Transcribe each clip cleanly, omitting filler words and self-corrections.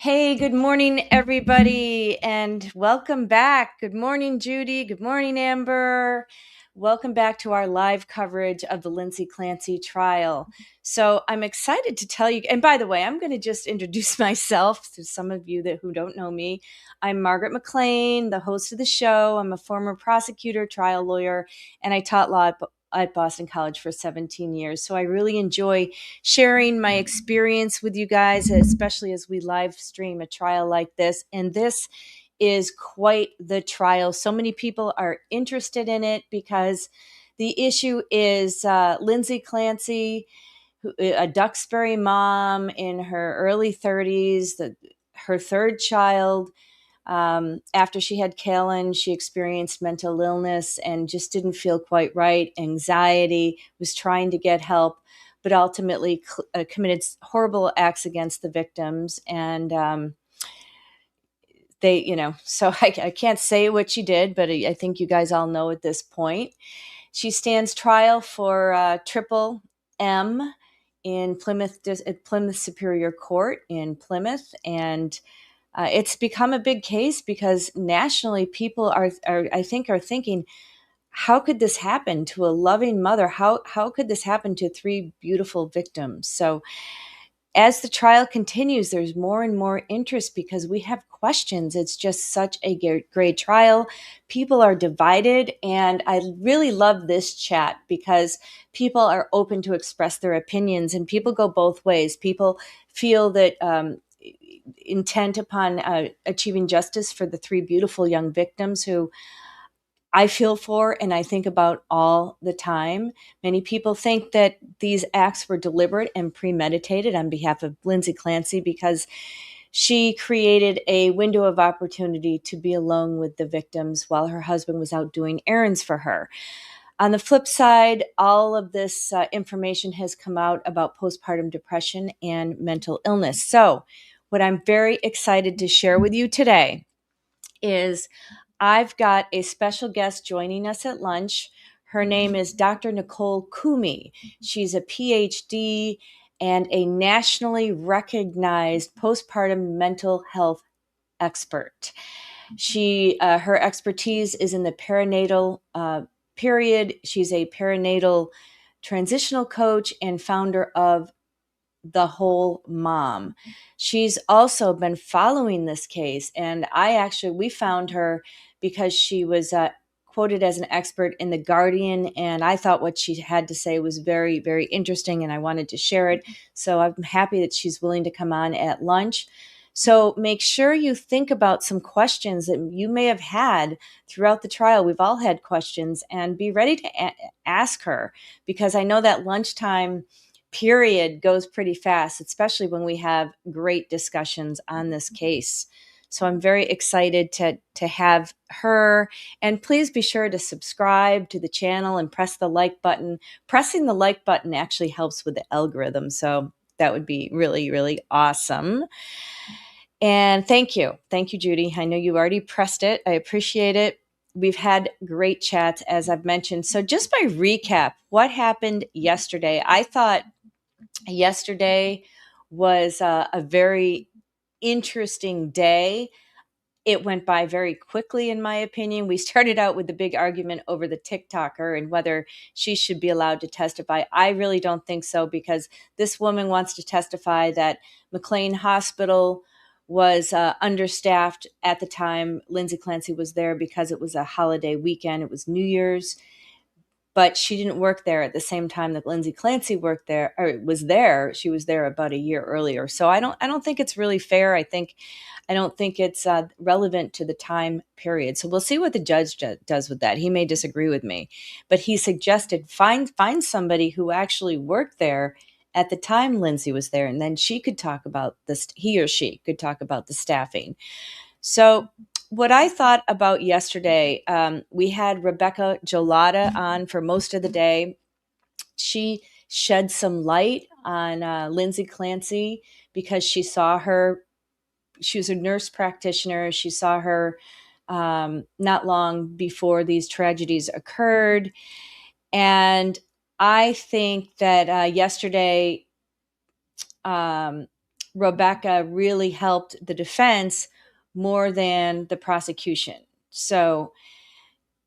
Hey, good morning, everybody, and welcome back. Good morning, Judy. Good morning, Amber. Welcome back to our live coverage of the Lindsay Clancy trial. So I'm excited to tell you, and by the way, I'm going to just introduce myself to some of you who don't know me. I'm Margaret McLean, the host of the show. I'm a former prosecutor, trial lawyer, and I taught law at Boston College for 17 years. So I really enjoy sharing my experience with you guys, especially as we live stream a trial like this. And this is quite the trial. So many people are interested in it because the issue is Lindsay Clancy, a Duxbury mom in her early 30s, her third child. After she had Kalen, she experienced mental illness and just didn't feel quite right. Anxiety, was trying to get help, but ultimately committed horrible acts against the victims. And so I can't say what she did, but I think you guys all know at this point. She stands trial for triple M in Plymouth Superior Court in Plymouth, and it's become a big case because nationally people are thinking, how could this happen to a loving mother? How could this happen to three beautiful victims? So as the trial continues, there's more and more interest because we have questions. It's just such a great trial. People are divided, and I really love this chat because people are open to express their opinions, and people go both ways. People feel that intent upon achieving justice for the three beautiful young victims who I feel for and I think about all the time. Many people think that these acts were deliberate and premeditated on behalf of Lindsay Clancy because she created a window of opportunity to be alone with the victims while her husband was out doing errands for her. On the flip side, all of this information has come out about postpartum depression and mental illness. So, what I'm very excited to share with you today is I've got a special guest joining us at lunch. Her name is Dr. Nicole Kumi. She's a PhD and a nationally recognized postpartum mental health expert. Her expertise is in the perinatal period. She's a perinatal transitional coach and founder of The Whole Mom. She's also been following this case, and we found her because she was quoted as an expert in The Guardian, and I thought what she had to say was very, very interesting, and I wanted to share it. So I'm happy that she's willing to come on at lunch. So make sure you think about some questions that you may have had throughout the trial. We've all had questions, and be ready to ask her, because I know that lunchtime period goes pretty fast, especially when we have great discussions on this case. So I'm very excited to have her. And please be sure to subscribe to the channel and press the like button. Pressing the like button actually helps with the algorithm. So that would be really, really awesome. And thank you. Thank you, Judy. I know you already pressed it. I appreciate it. We've had great chats, as I've mentioned. So just by recap, what happened yesterday? I thought yesterday was a very interesting day. It went by very quickly, in my opinion. We started out with the big argument over the TikToker and whether she should be allowed to testify. I really don't think so, because this woman wants to testify that McLean Hospital was understaffed at the time Lindsay Clancy was there because it was a holiday weekend. It was New Year's. But she didn't work there at the same time that Lindsay Clancy worked there, or was there. She was there about a year earlier. So I don't think it's really fair. I don't think it's relevant to the time period. So we'll see what the judge does with that. He may disagree with me, but he suggested find somebody who actually worked there at the time Lindsay was there, and then she could talk about this. He or she could talk about the staffing. So what I thought about yesterday, we had Rebecca Gelada on for most of the day. She shed some light on Lindsay Clancy because she saw her. She was a nurse practitioner. She saw her not long before these tragedies occurred. And I think that yesterday, Rebecca really helped the defense more than the prosecution. So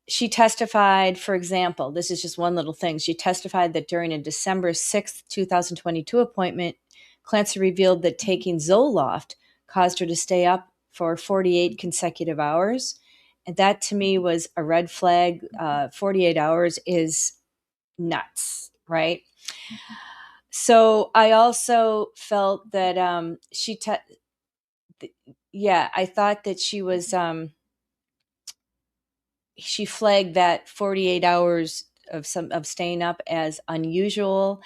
she testified, for example, this is just one little thing. She testified that during a December 6th, 2022 appointment, Clancy revealed that taking Zoloft caused her to stay up for 48 consecutive hours. And that to me was a red flag. 48 hours is nuts, right? So I also felt that I thought that she flagged that 48 hours of staying up as unusual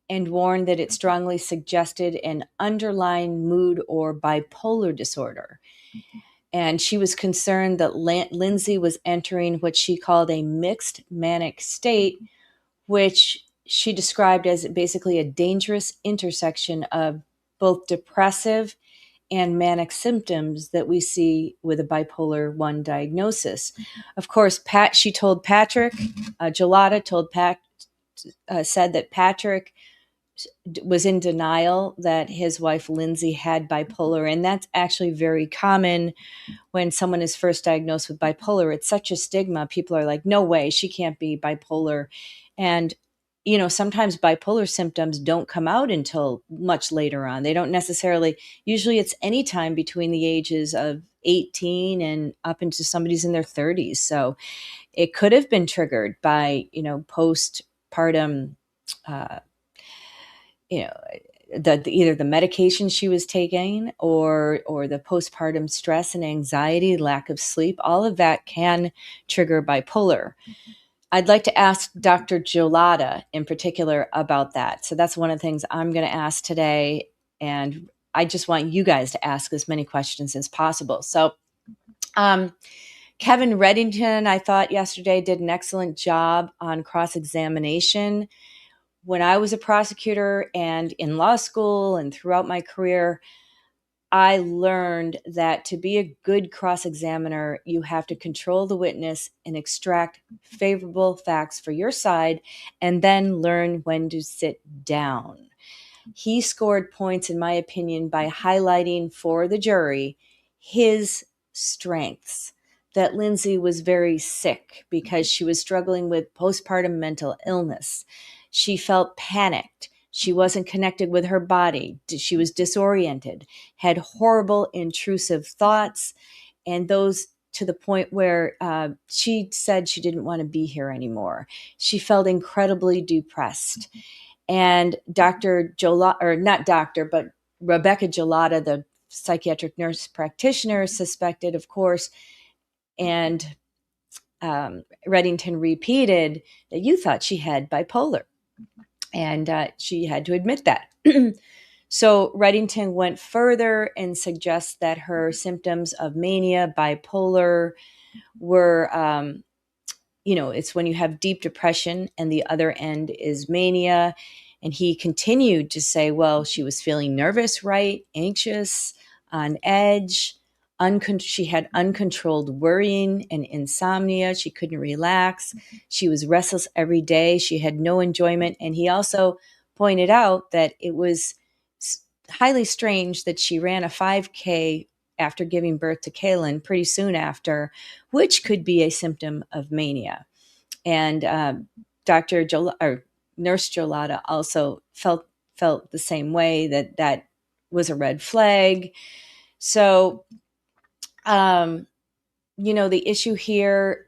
and warned that it strongly suggested an underlying mood or bipolar disorder. And she was concerned that Lindsay was entering what she called a mixed manic state, which she described as basically a dangerous intersection of both depressive and manic symptoms that we see with a bipolar 1 diagnosis. Of course, she told Patrick, Gelada said that Patrick was in denial that his wife Lindsay had bipolar, and that's actually very common when someone is first diagnosed with bipolar. It's such a stigma. People are like, no way, she can't be bipolar. And sometimes bipolar symptoms don't come out until much later on. They don't necessarily, usually it's any time between the ages of 18 and up into somebody's in their 30s. So it could have been triggered by, postpartum, either the medication she was taking or the postpartum stress and anxiety, lack of sleep. All of that can trigger bipolar. I'd like to ask Dr. Gelada in particular about that. So that's one of the things I'm going to ask today. And I just want you guys to ask as many questions as possible. So Kevin Reddington, I thought yesterday, did an excellent job on cross-examination. When I was a prosecutor and in law school and throughout my career, I learned that to be a good cross-examiner, you have to control the witness and extract favorable facts for your side, and then learn when to sit down. He scored points, in my opinion, by highlighting for the jury his strengths. That Lindsay was very sick because she was struggling with postpartum mental illness. She felt panicked. She wasn't connected with her body. She was disoriented, had horrible intrusive thoughts, and those to the point where she said she didn't want to be here anymore. She felt incredibly depressed. And Dr. Gelada, or not doctor, but Rebecca Gelada, the psychiatric nurse practitioner, suspected, of course, and Reddington repeated that you thought she had bipolar. And she had to admit that. So Reddington went further and suggests that her symptoms of mania, bipolar, were, it's when you have deep depression and the other end is mania. And he continued to say, well, she was feeling nervous, right? Anxious, on edge. She had uncontrolled worrying and insomnia. She couldn't relax. She was restless every day. She had no enjoyment. And he also pointed out that it was highly strange that she ran a 5K after giving birth to Kaylin pretty soon after, which could be a symptom of mania. And Nurse Gelada also felt the same way, that was a red flag. So, the issue here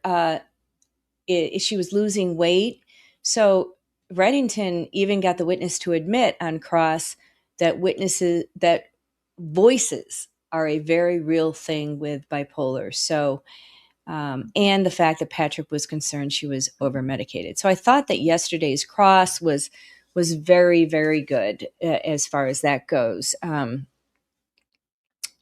is she was losing weight. So Reddington even got the witness to admit on cross that voices are a very real thing with bipolar. So, and the fact that Patrick was concerned she was over medicated. So I thought that yesterday's cross was very, very good as far as that goes.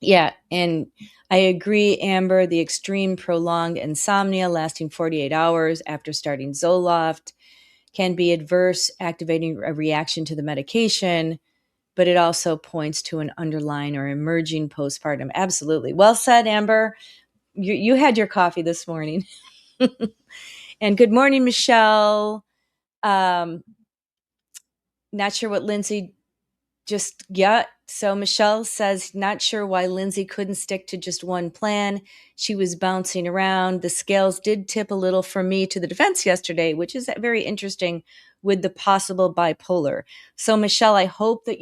Yeah, and I agree, Amber, the extreme prolonged insomnia lasting 48 hours after starting Zoloft can be adverse, activating a reaction to the medication, but it also points to an underlying or emerging postpartum. Absolutely. Well said, Amber. You had your coffee this morning. And good morning, Michelle. Not sure what Lindsay just So Michelle says, not sure why Lindsay couldn't stick to just one plan. She was bouncing around. The scales did tip a little for me to the defense yesterday, which is very interesting with the possible bipolar. So Michelle, I hope that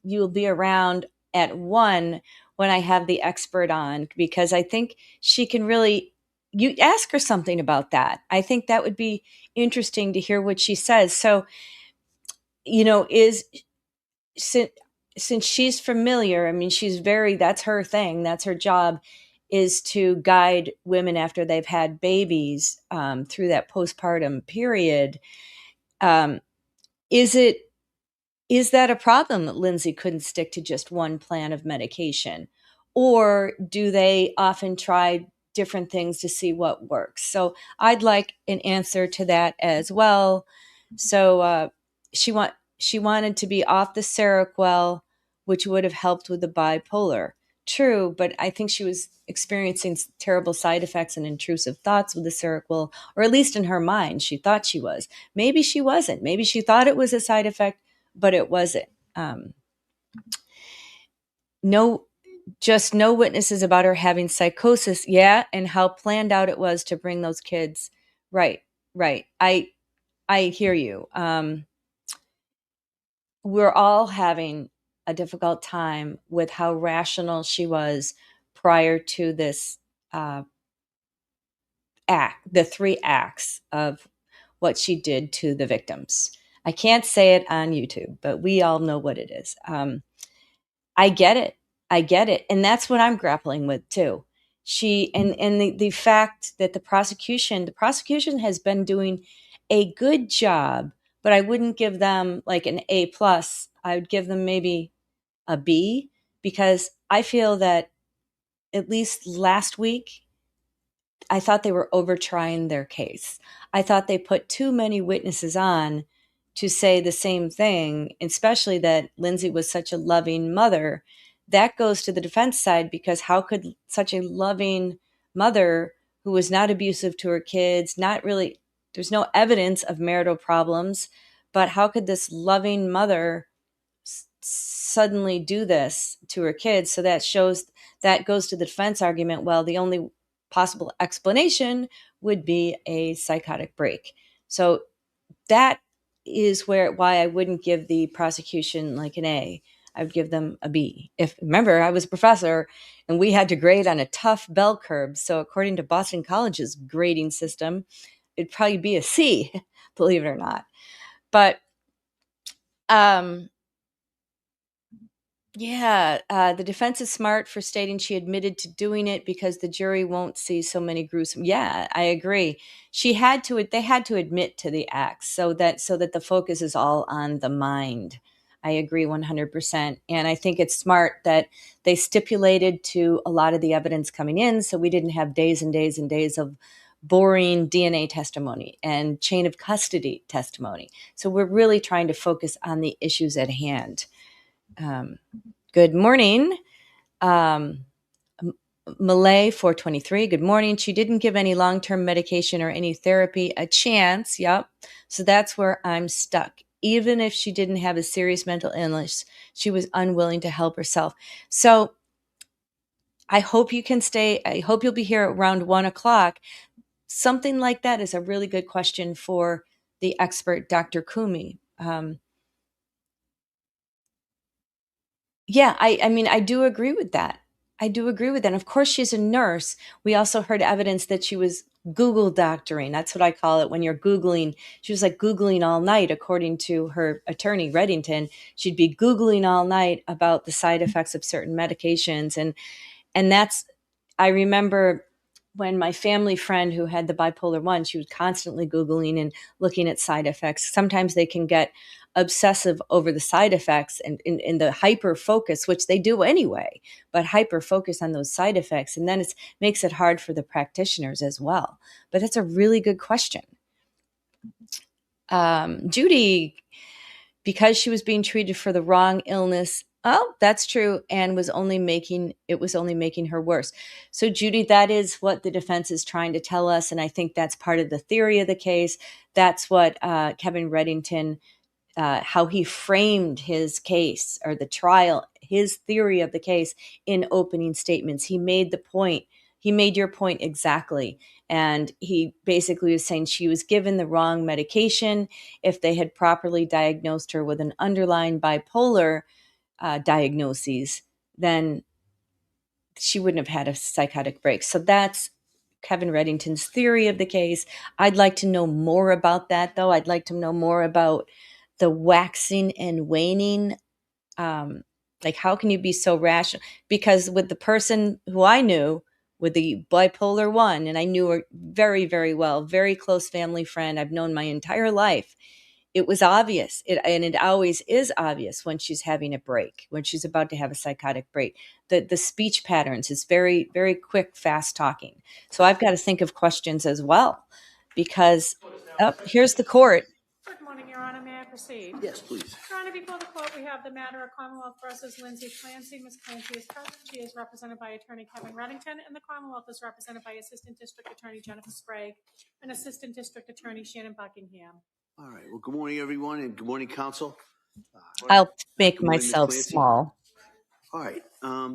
you'll be around at 1 when I have the expert on, because I think she can really, you ask her something about that. I think that would be interesting to hear what she says. So, is since she's familiar, I mean, that's her thing, that's her job, is to guide women after they've had babies through that postpartum period. Um, is it is that a problem that Lindsay couldn't stick to just one plan of medication? Or do they often try different things to see what works? So I'd like an answer to that as well. So she want she wanted to be off the Seroquel, which would have helped with the bipolar. True, but I think she was experiencing terrible side effects and intrusive thoughts with the Seroquel, or at least in her mind, she thought she was. Maybe she wasn't. Maybe she thought it was a side effect, but it wasn't. No, just no witnesses about her having psychosis. Yeah, and how planned out it was to bring those kids. Right, right. I hear you. We're all having a difficult time with how rational she was prior to this the 3 acts of what she did to the victims. I can't say it on YouTube, but we all know what it is. I get it. I get it. And that's what I'm grappling with too. The fact that the prosecution has been doing a good job, but I wouldn't give them like an A plus. I would give them maybe a B, because I feel that at least last week, I thought they were over trying their case. I thought they put too many witnesses on to say the same thing, especially that Lindsay was such a loving mother. That goes to the defense side, because how could such a loving mother who was not abusive to her kids, not really, there's no evidence of marital problems, but how could this loving mother suddenly do this to her kids? So that goes to the defense argument. Well, the only possible explanation would be a psychotic break. So that is why I wouldn't give the prosecution like an A. I would give them a B. If remember, I was a professor and we had to grade on a tough bell curve. So according to Boston College's grading system, it'd probably be a C, believe it or not. But the defense is smart for stating she admitted to doing it because the jury won't see so many gruesome. Yeah, I agree. They had to admit to the acts so that the focus is all on the mind. I agree 100%. And I think it's smart that they stipulated to a lot of the evidence coming in, so we didn't have days and days and days of boring DNA testimony and chain of custody testimony. So we're really trying to focus on the issues at hand. Good morning. Malay 423. Good morning. She didn't give any long-term medication or any therapy a chance. Yep. So that's where I'm stuck. Even if she didn't have a serious mental illness, she was unwilling to help herself. So I hope you can stay. I hope you'll be here around 1:00. Something like that is a really good question for the expert, Dr. Kumi. Yeah, I mean, I do agree with that. I do agree with that. And of course, she's a nurse. We also heard evidence that she was Google doctoring. That's what I call it when you're Googling. She was like Googling all night, according to her attorney, Reddington. She'd be Googling all night about the side effects of certain medications. And that's, I remember when my family friend who had the bipolar 1, she was constantly Googling and looking at side effects. Sometimes they can get obsessive over the side effects and in the hyper focus, which they do anyway, but hyper focus on those side effects. And then it makes it hard for the practitioners as well. But that's a really good question. Judy, because she was being treated for the wrong illness. Oh, that's true. And was only making her worse. So Judy, that is what the defense is trying to tell us. And I think that's part of the theory of the case. That's what Kevin Reddington how he framed his case or the trial, his theory of the case in opening statements. He made the point. He made your point exactly. And he basically was saying she was given the wrong medication. If they had properly diagnosed her with an underlying bipolar diagnoses, then she wouldn't have had a psychotic break. So that's Kevin Reddington's theory of the case. I'd like to know more about that, though. I'd like to know more about the waxing and waning. Like, how can you be so rational? Because with the person who I knew with the bipolar 1, and I knew her very, very well, very close family friend I've known my entire life, it was obvious. And it always is obvious when she's having a break, when she's about to have a psychotic break. The speech patterns is very, very quick, fast talking. So I've got to think of questions as well, because here's the court. Good morning, Your Honor. May I proceed? Yes, please. Your Honor, before the court, we have the matter of Commonwealth versus Lindsay Clancy. Ms. Clancy is present. She is represented by Attorney Kevin Reddington, and the Commonwealth is represented by Assistant District Attorney Jennifer Sprague and Assistant District Attorney Shannon Buckingham. All right. Well, good morning, everyone, and good morning, counsel. I'll make myself small. All right.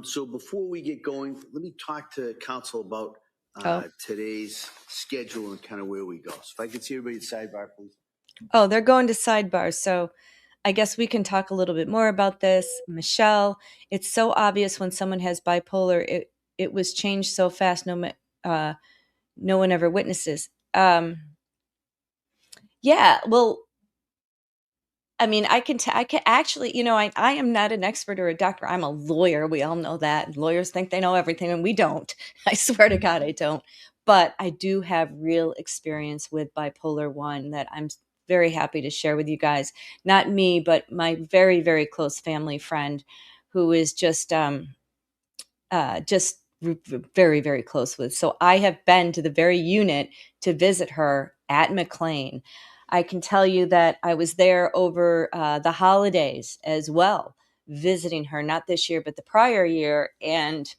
So before we get going, let me talk to counsel about today's schedule and kind of where we go. So if I could see everybody at sidebar, please. Oh, they're going to sidebar. So I guess we can talk a little bit more about this. Michelle, it's so obvious when someone has bipolar. It was changed so fast. No one ever witnesses. Yeah, well, I mean, I can actually, I am not an expert or a doctor. I'm a lawyer. We all know that. Lawyers think they know everything, and we don't. I swear to God, I don't. But I do have real experience with bipolar 1 that I'm very happy to share with you guys. Not me, but my very, very close family friend who is just very, very close with. So I have been to the very unit to visit her at McLean. I can tell you that I was there over the holidays as well, visiting her, not this year, but the prior year. And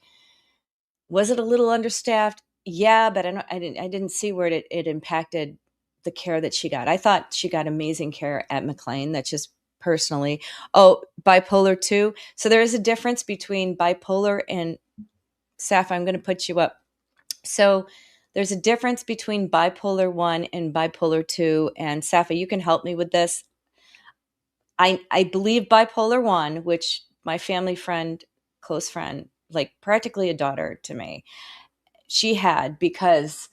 was it a little understaffed? Yeah, but I didn't see where it impacted the care that she got. I thought she got amazing care at McLean. That's just personally. Oh, bipolar 2. So there is a difference between bipolar and Saf, I'm going to put you up. So there's a difference between bipolar 1 and bipolar 2. And Safa, you can help me with this. I believe bipolar 1, which my family friend, close friend, like practically a daughter to me, she had, because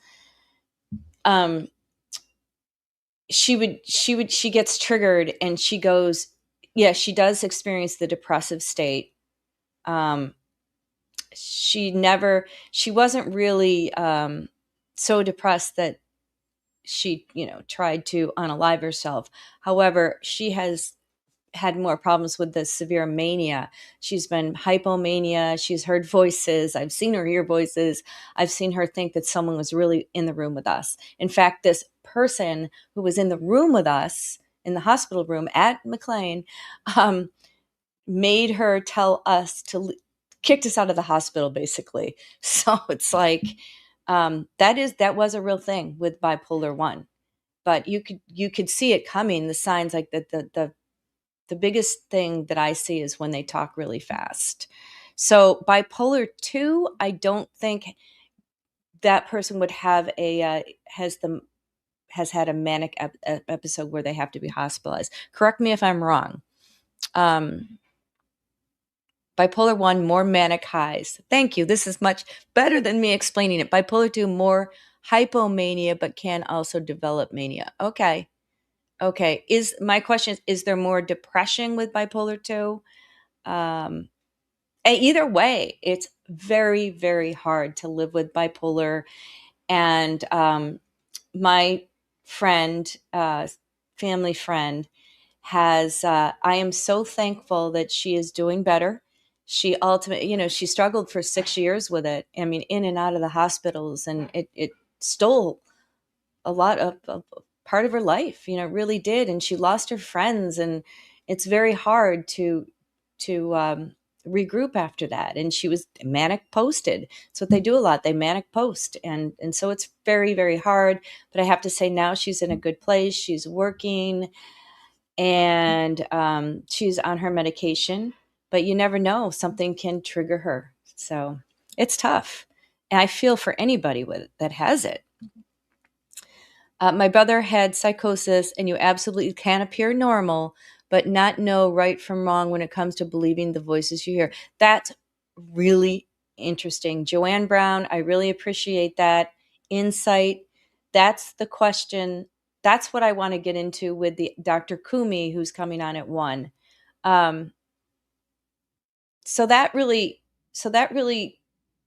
she gets triggered and she goes, yeah, she does experience the depressive state. She wasn't really so depressed that she, tried to unalive herself. However, she has had more problems with the severe mania. She's been hypomania. She's heard voices. I've seen her hear voices. I've seen her think that someone was really in the room with us. In fact, this person who was in the room with us in the hospital room at McLean made her tell us kicked us out of the hospital, basically. So it's like, that was a real thing with bipolar 1, but you could see it coming. The signs, like the biggest thing that I see is when they talk really fast. So bipolar 2, I don't think that person would have has had a manic episode where they have to be hospitalized. Correct me if I'm wrong. Bipolar 1, more manic highs. Thank you. This is much better than me explaining it. Bipolar 2, more hypomania, but can also develop mania. Okay. My question is there more depression with bipolar 2? Either way, it's very, very hard to live with bipolar. And my friend, family friend, has, I am so thankful that she is doing better. She ultimately, she struggled for 6 years with it. I mean, in and out of the hospitals, and it stole a lot of part of her life, it really did. And she lost her friends, and it's very hard to regroup after that. And she was manic posted. It's what they do a lot. They manic post. And so it's very, very hard. But I have to say now she's in a good place. She's working. and she's on her medication, but you never know, something can trigger her. So it's tough. And I feel for anybody that has it. My brother had psychosis, and you absolutely can appear normal, but not know right from wrong when it comes to believing the voices you hear. That's really interesting. Joanne Brown, I really appreciate that insight. That's the question. That's what I want to get into with the Dr. Kumi, who's coming on at 1. Um, so that really, so that really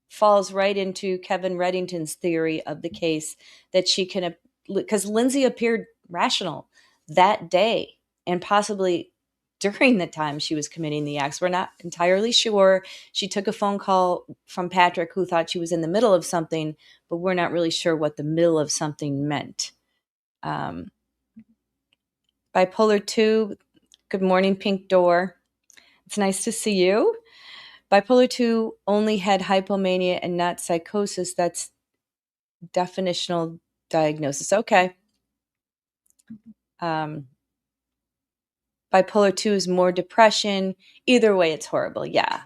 falls right into Kevin Reddington's theory of the case, that she can, because Lindsay appeared rational that day and possibly during the time she was committing the acts. We're not entirely sure. She took a phone call from Patrick, who thought she was in the middle of something, but we're not really sure what the middle of something meant. Bipolar 2, good morning, Pink Door. It's nice to see you. Bipolar 2 only had hypomania and not psychosis. That's definitional diagnosis. Okay. Bipolar 2 is more depression. Either way, it's horrible. Yeah.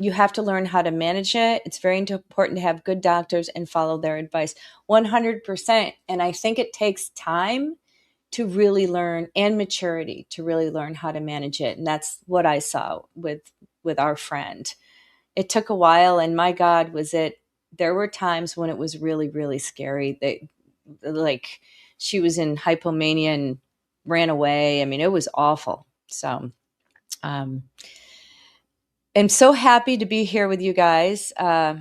You have to learn how to manage it. It's very important to have good doctors and follow their advice. 100%. And I think it takes time to really learn, and maturity to really learn how to manage it. And that's what I saw with our friend. It took a while, and my God, was it, there were times when it was really, really scary. Like, she was in hypomania and ran away. I mean, it was awful. So, I'm so happy to be here with you guys. Yeah,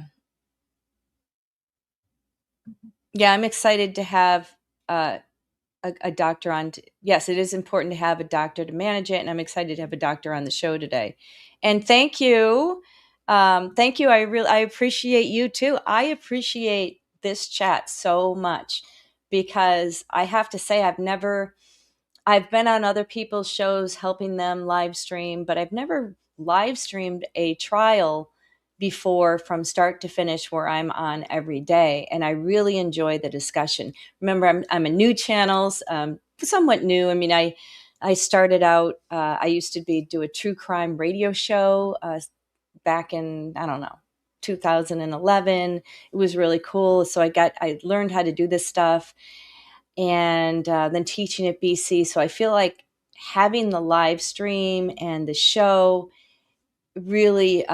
I'm excited to have a doctor on. Yes, it is important to have a doctor to manage it, and I'm excited to have a doctor on the show today. And thank you. Thank you. I appreciate you too. I appreciate this chat so much, because I have to say, I've been on other people's shows helping them live stream, but I've never live streamed a trial before from start to finish, where I'm on every day. And I really enjoy the discussion. Remember, I'm a new channel, somewhat new. I mean, I started out, I used to do a true crime radio show back in, I don't know, 2011. It was really cool. So I learned how to do this stuff, and then teaching at BC. So I feel like having the live stream and the show really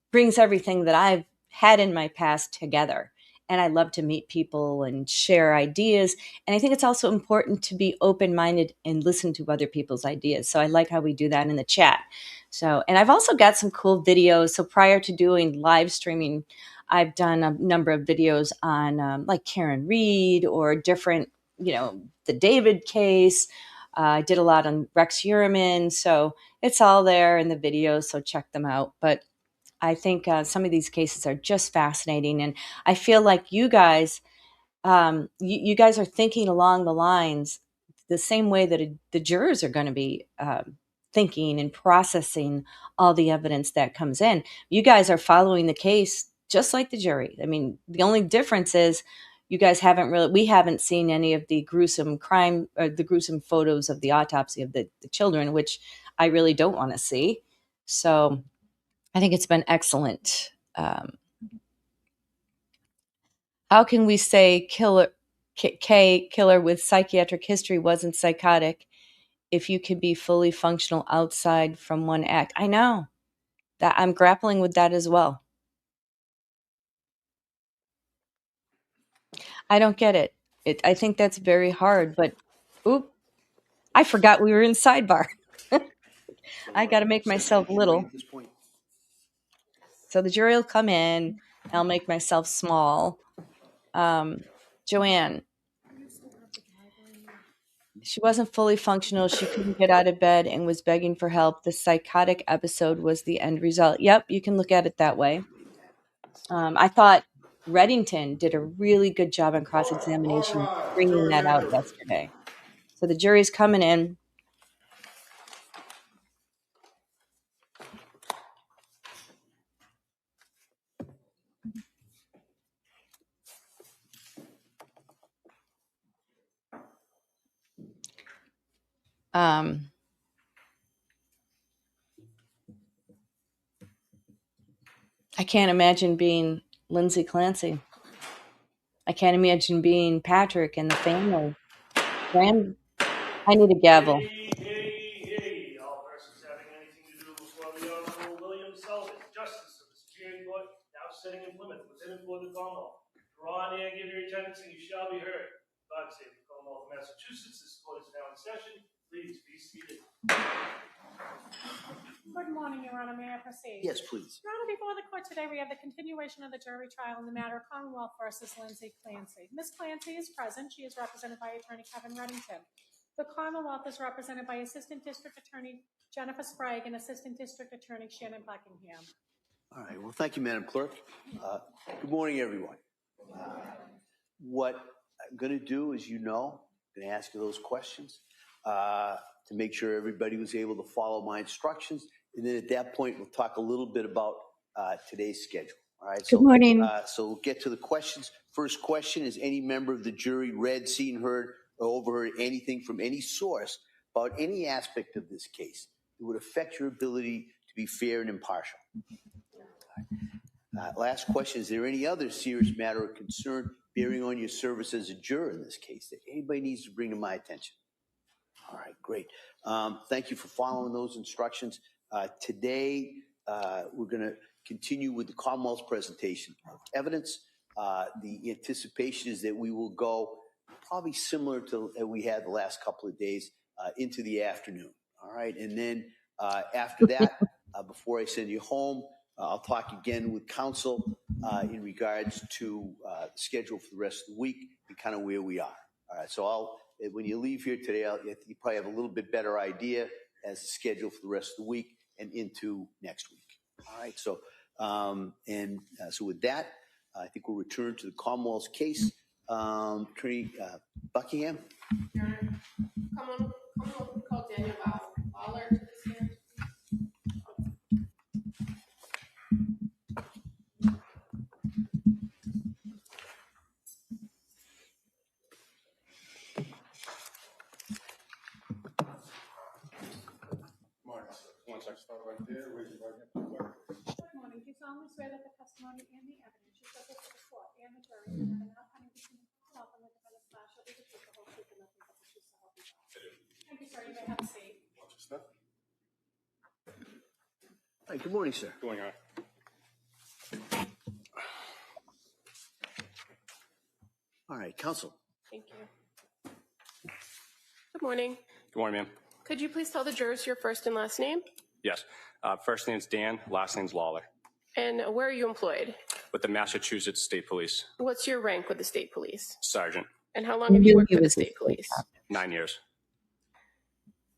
brings everything that I've had in my past together. And I love to meet people and share ideas. And I think it's also important to be open-minded and listen to other people's ideas. So I like how we do that in the chat. So, and I've also got some cool videos. So prior to doing live streaming, I've done a number of videos on like Karen Reed, or different, the David case. I did a lot on Rex Uriman. So it's all there in the videos, so check them out. But I think some of these cases are just fascinating, and I feel like you guys, you guys are thinking along the lines the same way that the jurors are going to be thinking and processing all the evidence that comes in. You guys are following the case just like the jury. I mean, the only difference is you guys we haven't seen any of the gruesome crime, or the gruesome photos of the autopsy of the children, which I really don't want to see. So I think it's been excellent. How can we say killer with psychiatric history wasn't psychotic if you could be fully functional outside from one act? I know that I'm grappling with that as well. I don't get it. I think that's very hard, but oop, I forgot we were in sidebar. I got to make myself little. So the jury will come in. I'll make myself small. Joanne, she wasn't fully functional. She couldn't get out of bed and was begging for help. The psychotic episode was the end result. Yep, you can look at it that way. I thought Reddington did a really good job on cross-examination, bringing that out yesterday. So the jury's coming in. I can't imagine being Lindsay Clancy. I can't imagine being Patrick and the family. I need a gavel. Hey, all persons having anything to do before the Honorable William Sullivan, Justice of the Superior Court, now sitting in Plymouth, within and for the Commonwealth. Draw near, give your attendance, and you shall be heard. God save the Commonwealth of Massachusetts. This court is now in session. Please be seated. Good morning, Your Honor. May I proceed? Yes, please. Your Honor, before the court today, we have the continuation of the jury trial in the matter of Commonwealth versus Lindsay Clancy. Ms. Clancy is present. She is represented by Attorney Kevin Reddington. The Commonwealth is represented by Assistant District Attorney Jennifer Sprague and Assistant District Attorney Shannon Buckingham. All right. Well, thank you, Madam Clerk. Good morning, everyone. What I'm going to do is, I'm going to ask you those questions to make sure everybody was able to follow my instructions. And then at that point, we'll talk a little bit about today's schedule. All right. Good morning. So we'll get to the questions. First question is, any member of the jury read, seen, heard, or overheard anything from any source about any aspect of this case that would affect your ability to be fair and impartial? Last question, is there any other serious matter or concern bearing on your service as a juror in this case that anybody needs to bring to my attention? All right, great. Thank you for following those instructions. Today, we're going to continue with the Commonwealth's presentation of evidence. The anticipation is that we will go probably similar to we had the last couple of days into the afternoon. All right, and then after that, before I send you home, I'll talk again with counsel in regards to the schedule for the rest of the week and kind of where we are. All right, so when you leave here today, you probably have a little bit better idea as the schedule for the rest of the week and into next week. All right, so so with that, I think we'll return to the Commonwealth's case. Attorney Buckingham. Commonwealth call Daniel Lawler to the stand. Start right there. Raise your right hand to the clerk. Good morning. Do you solemnly swear that the testimony and the evidence you submit to the court and the jury and the outcome between the Commonwealth and the defendant's class shall be the truth, the whole truth, and nothing but the truth, so help you God? I do. Thank you, sir. You may have a seat. Watch your step. Hi, good morning, sir. Going on. All right, counsel. Thank you. Good morning. Good morning, ma'am. Could you please tell the jurors your first and last name? Yes. First name's Dan, last name's Lawler. And where are you employed? With the Massachusetts State Police. What's your rank with the state police? Sergeant. And how long have you worked for the state police? 9 years.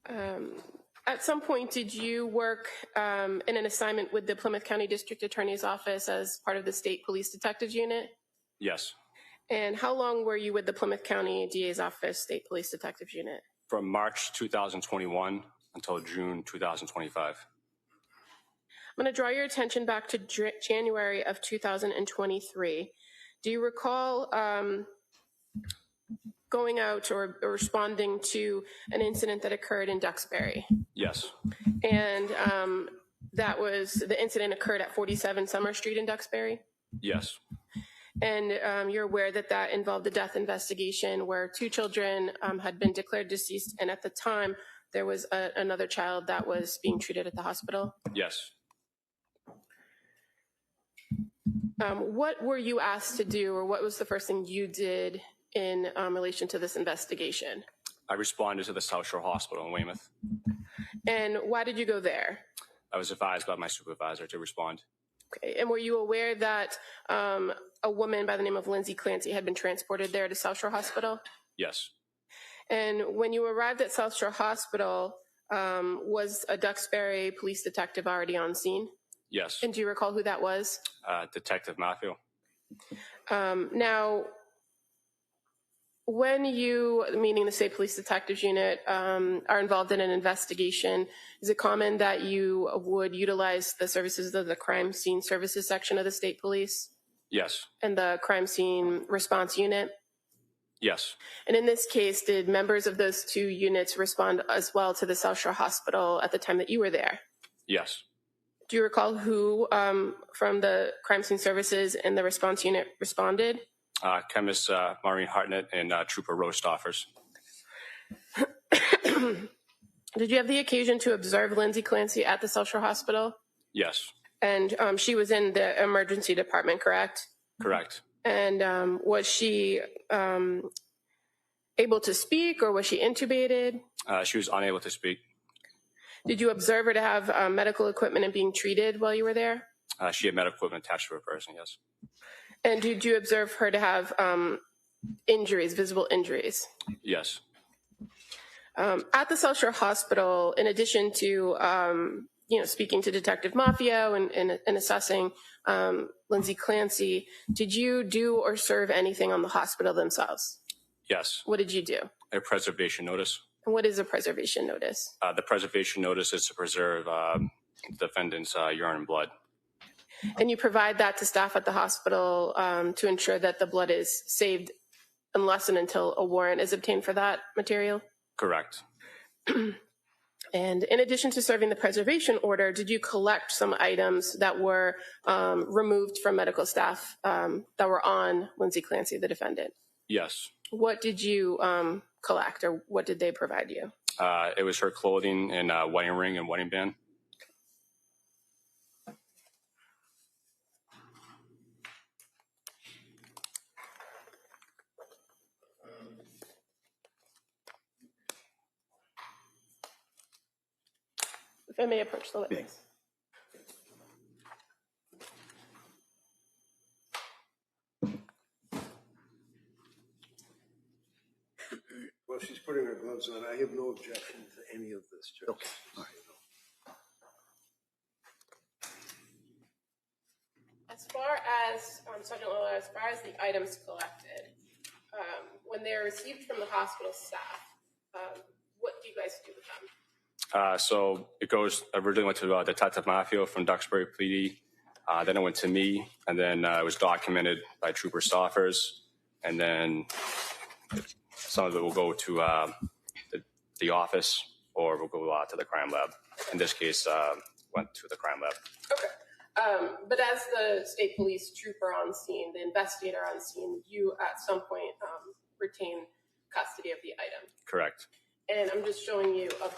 At some point, did you work in an assignment with the Plymouth County District Attorney's Office as part of the State Police Detectives Unit? Yes. And how long were you with the Plymouth County DA's Office State Police Detectives Unit? From March 2021 until June 2025. I'm going to draw your attention back to January of 2023. Do you recall going out or responding to an incident that occurred in Duxbury? Yes. And the incident occurred at 47 Summer Street in Duxbury? Yes. And you're aware that that involved a death investigation where 2 children had been declared deceased, and at the time there was another child that was being treated at the hospital? Yes. What were you asked to do, or what was the first thing you did in relation to this investigation? I responded to the South Shore Hospital in Weymouth. And why did you go there? I was advised by my supervisor to respond. Okay. And were you aware that a woman by the name of Lindsay Clancy had been transported there to South Shore Hospital? Yes. And when you arrived at South Shore Hospital, was a Duxbury police detective already on scene? Yes. And do you recall who that was? Detective Matthew. Now, when you, meaning the State Police Detectives Unit, are involved in an investigation, is it common that you would utilize the services of the Crime Scene Services section of the State Police? Yes. And the Crime Scene Response Unit? Yes. And in this case, did members of those two units respond as well to the South Shore Hospital at the time that you were there? Yes. Do you recall who from the crime scene services and the response unit responded? Chemist Maureen Hartnett and Trooper Rostoffers. Did you have the occasion to observe Lindsay Clancy at the South Shore Hospital? Yes. And she was in the emergency department, correct? Correct. And was she able to speak, or was she intubated? She was unable to speak. Did you observe her to have medical equipment and being treated while you were there? She had medical equipment attached to her person, yes. And did you observe her to have injuries, visible injuries? Yes. At the South Shore Hospital, in addition to speaking to Detective Maffio and assessing Lindsay Clancy, did you do or serve anything on the hospital themselves? Yes. What did you do? A preservation notice. And what is a preservation notice? The preservation notice is to preserve the defendant's urine and blood. And you provide that to staff at the hospital to ensure that the blood is saved unless and until a warrant is obtained for that material? Correct. And in addition to serving the preservation order, did you collect some items that were removed from medical staff that were on Lindsay Clancy, the defendant? Yes. What did you collect, or what did they provide you? It was her clothing and wedding ring and wedding band. If I may approach the witness. Well, she's putting her gloves on. I have no objection to any of this, Judge. Okay. All right. As far as, Sergeant Lola, as far as the items collected, when they're received from the hospital staff, what do you guys do with them? So it goes, originally went to Detective Maffio from Duxbury PD. Then it went to me, and then it was documented by Trooper Stoffers. And then some of it will go to the office, or will go to the crime lab. In this case, went to the crime lab. Okay. But as the state police trooper on scene, the investigator on scene, you at some point retain custody of the item. Correct. And I'm just showing you a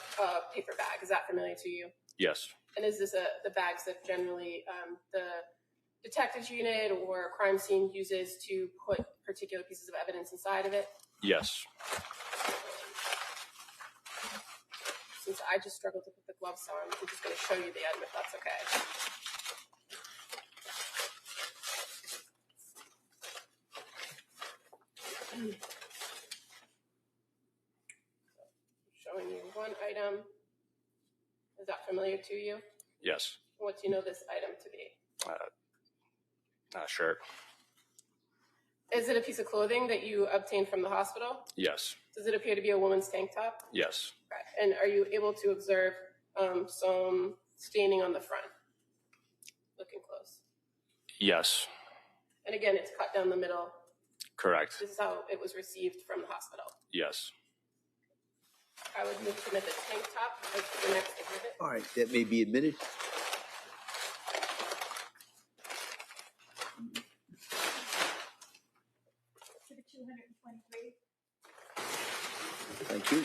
paper bag. Is that familiar to you? Yes. And is this the bags that generally the detectives unit or crime scene uses to put particular pieces of evidence inside of it? Yes. Since I just struggled to put the gloves on, I'm just going to show you the item if that's okay. Showing you one item. Is that familiar to you? Yes. What do you know this item to be? Shirt. Is it a piece of clothing that you obtained from the hospital? Yes. Does it appear to be a woman's tank top? Yes. Right. And are you able to observe some staining on the front? Looking close. Yes. And again, it's cut down the middle. Correct. This is how it was received from the hospital. Yes. I would move to admit the tank top as the next exhibit. All right, that may be admitted. Exhibit 223. Thank you.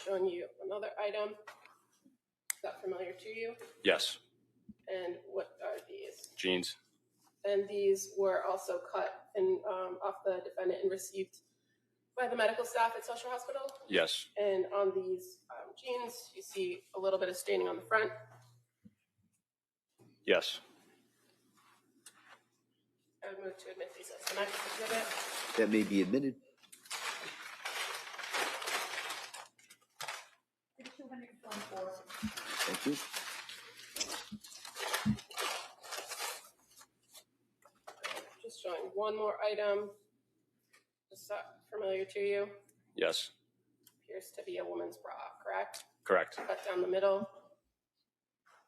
Showing you another item. Is that familiar to you? Yes. And what are these? Jeans. And these were also cut and off the defendant and received by the medical staff at South Shore Hospital. Yes. And on these jeans, you see a little bit of staining on the front. Yes. I would move to admit these as the next exhibit. That may be admitted. Exhibit 224. Thank you. Just showing one more item. Is that familiar to you? Yes. Appears to be a woman's bra, correct? Correct. Cut down the middle,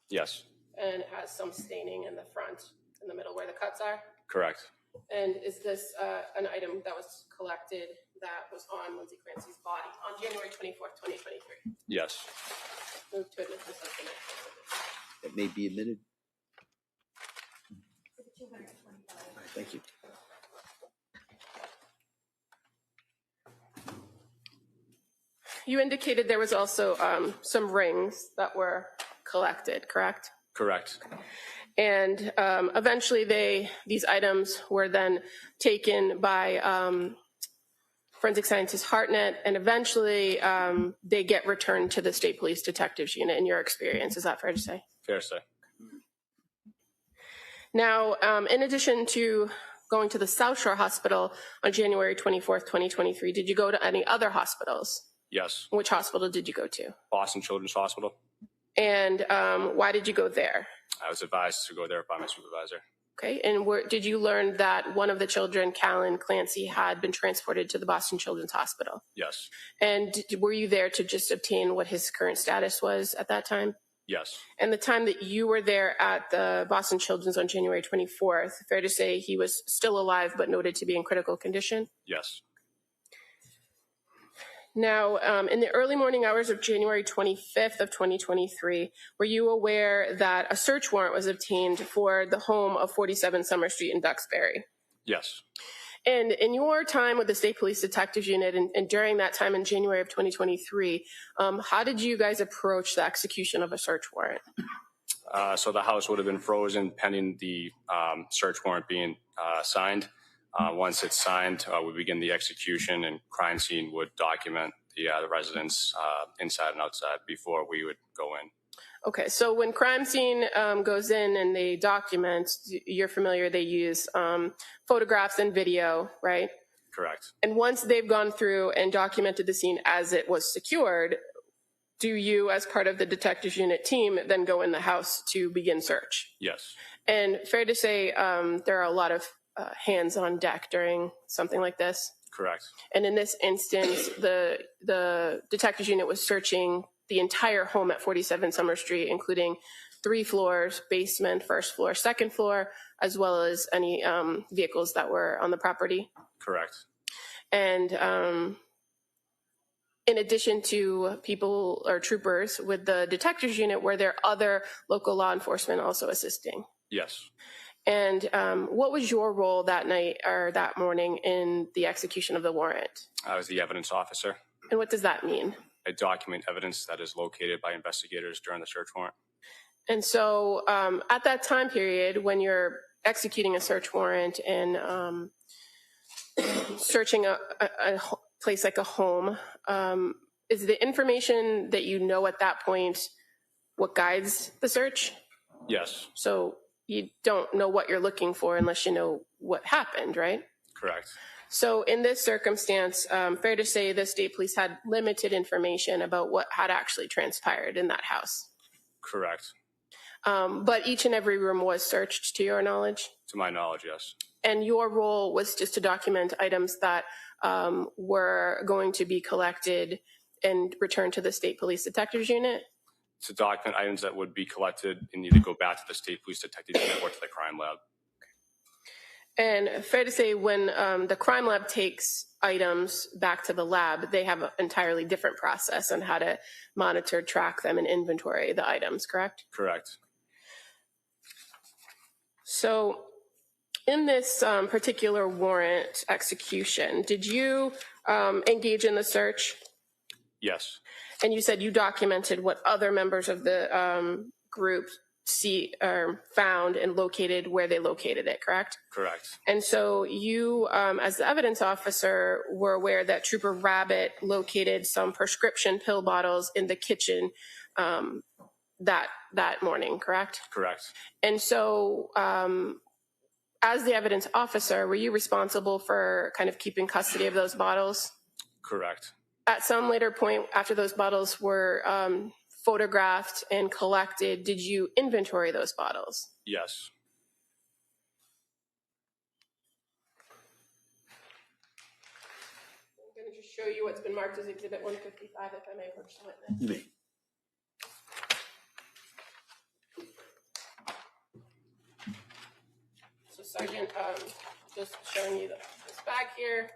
Yes. and it has some staining in the front, in the middle where the cuts are. Correct. And is this an item that was collected that was on Lindsay Clancy's body on January 24th, 2023? Yes. Move to admit this as an exhibit. That may be admitted. Thank you. You indicated there was also some rings that were collected, correct? Correct. And eventually these items were then taken by forensic scientist Hartnett, and eventually they get returned to the State Police Detectives Unit in your experience. Is that fair to say? Fair to say. Now, in addition to going to the South Shore Hospital on January 24th, 2023, did you go to any other hospitals? Yes. Which hospital did you go to? Boston Children's Hospital. And why did you go there? I was advised to go there by my supervisor. Okay, and did you learn that one of the children, Callan Clancy, had been transported to the Boston Children's Hospital? Yes. And were you there to just obtain what his current status was at that time? Yes. And the time that you were there at the Boston Children's on January 24th, fair to say he was still alive but noted to be in critical condition? Yes. Now, in the early morning hours of January 25th of 2023, were you aware that a search warrant was obtained for the home of 47 Summer Street in Duxbury? Yes. And in your time with the State Police Detectives Unit and during that time in January of 2023, how did you guys approach the execution of a search warrant? So the house would have been frozen pending the search warrant being signed. Once it's signed, we begin the execution, and crime scene would document the residents inside and outside before we would go in. Okay, so when crime scene goes in and they document, you're familiar, they use photographs and video, right? Correct. And once they've gone through and documented the scene as it was secured, do you, as part of the detectives unit team, then go in the house to begin search? Yes. And fair to say there are a lot of hands on deck during something like this? Correct. And in this instance, the detectives unit was searching the entire home at 47 Summer Street, including 3 floors, basement, first floor, second floor, as well as any vehicles that were on the property. Correct. And in addition to people or troopers with the detectives unit, were there other local law enforcement also assisting? Yes. And what was your role that night or that morning in the execution of the warrant? I was the evidence officer. And what does that mean? I document evidence that is located by investigators during the search warrant. And so at that time period, when you're executing a search warrant and searching a place like a home, is the information that you know at that point what guides the search? Yes. So you don't know what you're looking for unless you know what happened, right? Correct. So in this circumstance, fair to say the state police had limited information about what had actually transpired in that house. Correct. But each and every room was searched to your knowledge? To my knowledge, yes. And your role was just to document items that were going to be collected and returned to the State Police Detectives Unit? To document items that would be collected and either go back to the State Police Detective Unit or to the crime lab. And fair to say when the crime lab takes items back to the lab, they have an entirely different process on how to monitor, track them, and inventory the items, correct? Correct. So in this particular warrant execution, did you engage in the search? Yes. And you said you documented what other members of the group found and located where they located it, correct? Correct. And so you, as the evidence officer, were aware that Trooper Rabbit located some prescription pill bottles in the kitchen that morning, correct? Correct. And so as the evidence officer, were you responsible for kind of keeping custody of those bottles? Correct. At some later point after those bottles were photographed and collected, did you inventory those bottles? Yes. I'm going to just show you what's been marked as Exhibit 155, if I may approach the witness. You may. So Sergeant just showing you this bag here.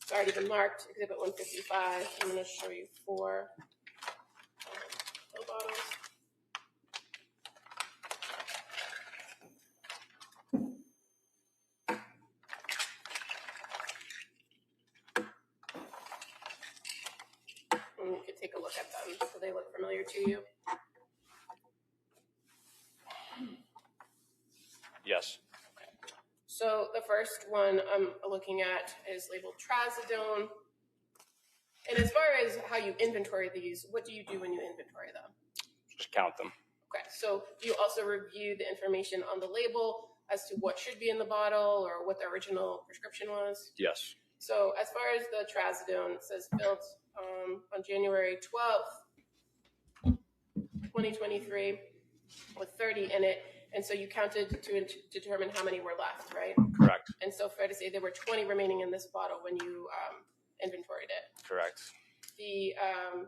It's already been marked, Exhibit 155. I'm going to show you 4 pill bottles. And you can take a look at them so they look familiar to you. Yes. So the first one I'm looking at is labeled trazodone. And as far as how you inventory these, what do you do when you inventory them? Just count them. Okay, so do you also review the information on the label as to what should be in the bottle or what the original prescription was? Yes. So as far as the trazodone, it says filled on January 12th, 2023 with 30 in it. And so you counted to determine how many were left, right? Correct. And so fair to say there were 20 remaining in this bottle when you inventoried it. Correct. The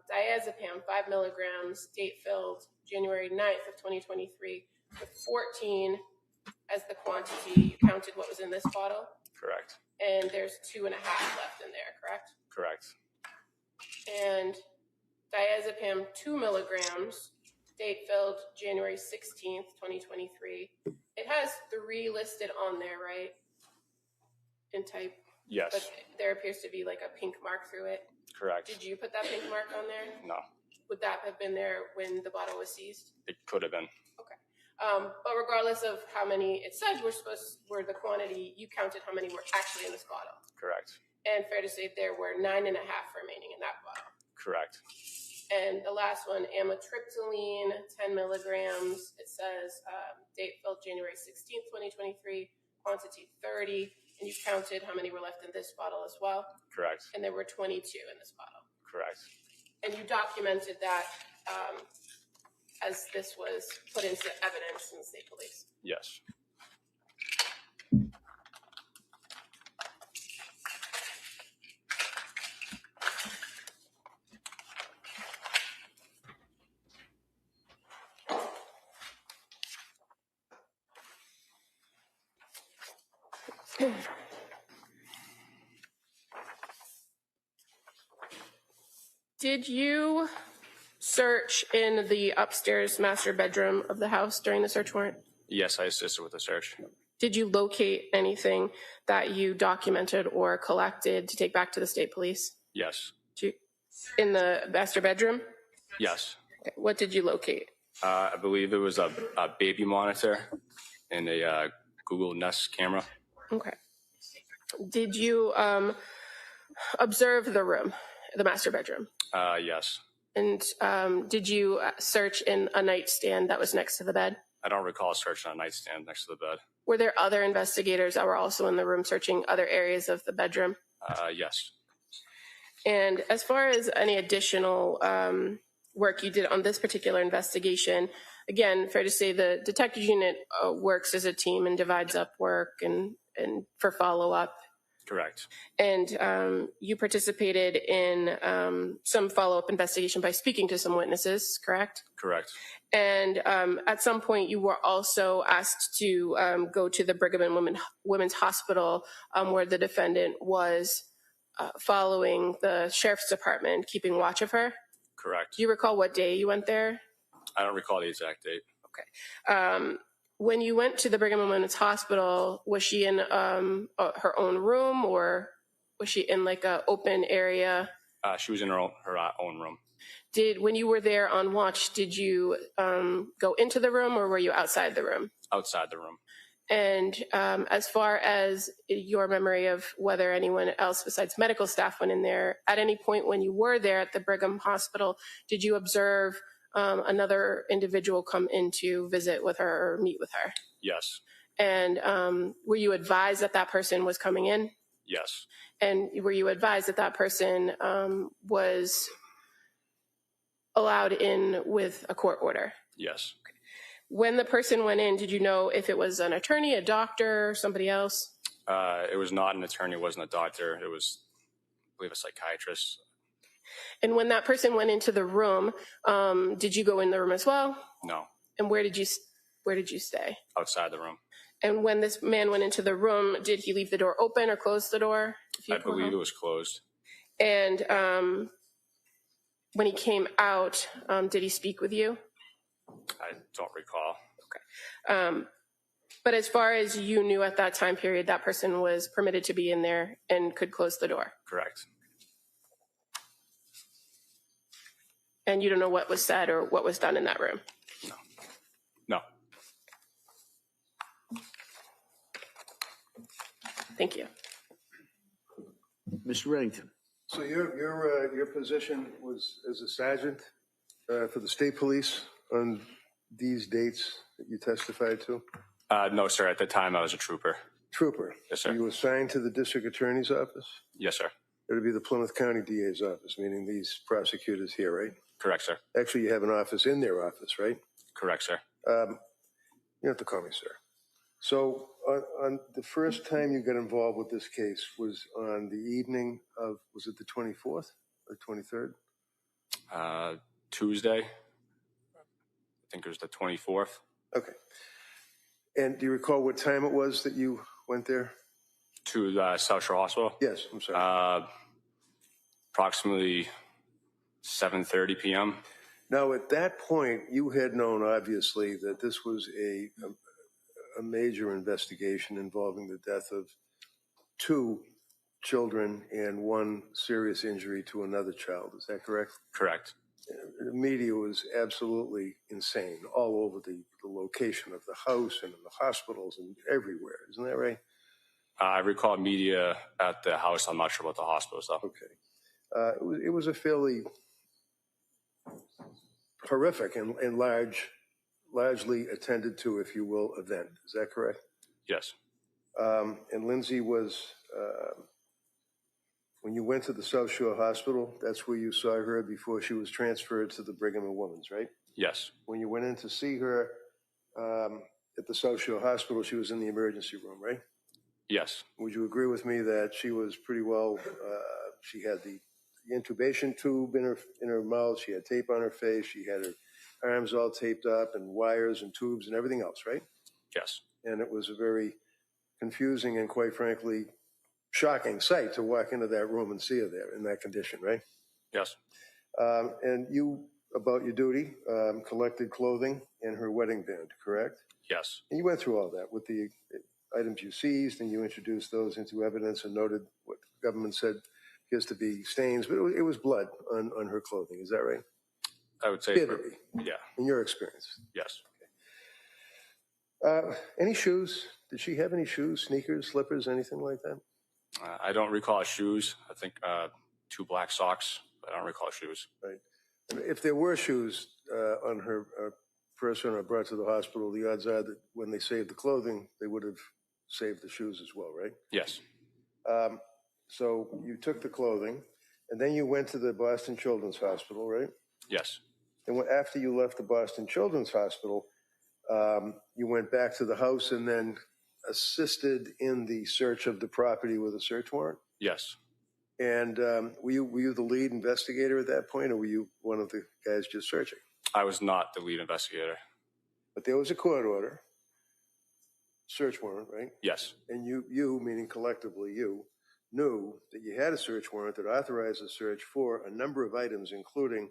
diazepam, 5 milligrams, date filled January 9th of 2023 with 14 as the quantity. You counted what was in this bottle. Correct. And there's 2.5 left in there, correct? Correct. And diazepam, 2 milligrams, date filled January 16th, 2023. It has 3 listed on there, right? In type. Yes. But there appears to be like a pink mark through it. Correct. Did you put that pink mark on there? No. Would that have been there when the bottle was seized? It could have been. Okay. But regardless of how many it said were the quantity, you counted how many were actually in this bottle. Correct. And fair to say there were 9.5 remaining in that bottle. Correct. And the last one, amitriptyline, 10 milligrams. It says date filled January 16th, 2023, quantity 30. And you counted how many were left in this bottle as well. Correct. And there were 22 in this bottle. Correct. And you documented that as this was put into evidence in the state police. Yes. Did you search in the upstairs master bedroom of the house during the search warrant? Yes, I assisted with the search. Did you locate anything that you documented or collected to take back to the state police? Yes. In the master bedroom? Yes. Okay. What did you locate? I believe it was a baby monitor and a Google Nest camera. Okay. Did you observe the room, the master bedroom? Yes. And did you search in a nightstand that was next to the bed? I don't recall searching on a nightstand next to the bed. Were there other investigators that were also in the room searching other areas of the bedroom? Yes. And as far as any additional work you did on this particular investigation, again, fair to say the detective unit works as a team and divides up work and for follow-up. Correct. And you participated in some follow-up investigation by speaking to some witnesses, correct? Correct. And at some point, you were also asked to go to the Brigham and Women's Hospital where the defendant was following the sheriff's department, keeping watch of her. Correct. Do you recall what day you went there? I don't recall the exact date. Okay. When you went to the Brigham and Women's Hospital, was she in her own room, or was she in like a open area? She was in her own room. When you were there on watch, did you go into the room, or were you outside the room? Outside the room. And as far as your memory of whether anyone else besides medical staff went in there, at any point when you were there at the Brigham Hospital, did you observe another individual come in to visit with her or meet with her? Yes. And were you advised that that person was coming in? Yes. And were you advised that that person was allowed in with a court order? Yes. Okay. When the person went in, did you know if it was an attorney, a doctor, somebody else? It was not an attorney, it wasn't a doctor. It was, I believe, a psychiatrist. And when that person went into the room, did you go in the room as well? No. And where did you stay? Outside the room. And when this man went into the room, did he leave the door open or close the door? I believe it was closed. And when he came out, did he speak with you? I don't recall. Okay. But as far as you knew at that time period, that person was permitted to be in there and could close the door. Correct. And you don't know what was said or what was done in that room? No. Thank you. Mr. Reddington. So your position was as a sergeant for the state police on these dates that you testified to? No, sir. At the time, I was a trooper. Trooper. Yes, sir. You assigned to the district attorney's office? Yes, sir. It would be the Plymouth County DA's office, meaning these prosecutors here, right? Correct, sir. Actually, you have an office in their office, right? Correct, sir. You have to call me sir. So on the first time you got involved with this case was on the evening of, was it the 24th or 23rd? Tuesday. I think it was the 24th. Okay. And do you recall what time it was that you went there? To the South Shore Hospital? Yes, I'm sorry. Approximately 7:30 p.m. Now, at that point, you had known, obviously, that this was a major investigation involving the death of 2 children and 1 serious injury to another child. Is that correct? Correct. The media was absolutely insane all over the location of the house and in the hospitals and everywhere. Isn't that right? I recall media at the house. I'm not sure about the hospital stuff. Okay. It was a fairly horrific and largely attended to, if you will, event. Is that correct? Yes. And Lindsay was, when you went to the South Shore Hospital, that's where you saw her before she was transferred to the Brigham and Women's, right? Yes. When you went in to see her at the South Shore Hospital, she was in the emergency room, right? Yes. Would you agree with me that she was pretty well, she had the intubation tube in her mouth, she had tape on her face, she had her arms all taped up and wires and tubes and everything else, right? Yes. And it was a very confusing and, quite frankly, shocking sight to walk into that room and see her there in that condition, right? Yes. And you, about your duty, collected clothing and her wedding band, correct? Yes. And you went through all that with the items you seized, and you introduced those into evidence and noted what the government said appears to be stains, but it was blood on her clothing. Is that right? I would say. Yeah. In your experience? Yes. Okay. Any shoes? Did she have any shoes, sneakers, slippers, anything like that? I don't recall shoes. I think 2 black socks, but I don't recall shoes. Right. And if there were shoes on her person or brought to the hospital, the odds are that when they saved the clothing, they would have saved the shoes as well, right? Yes. So you took the clothing, and then you went to the Boston Children's Hospital, right? Yes. And after you left the Boston Children's Hospital, you went back to the house and then assisted in the search of the property with a search warrant? Yes. And were you the lead investigator at that point, or were you one of the guys just searching? I was not the lead investigator. But there was a court order, search warrant, right? Yes. And you, meaning collectively you, knew that you had a search warrant that authorized a search for a number of items, including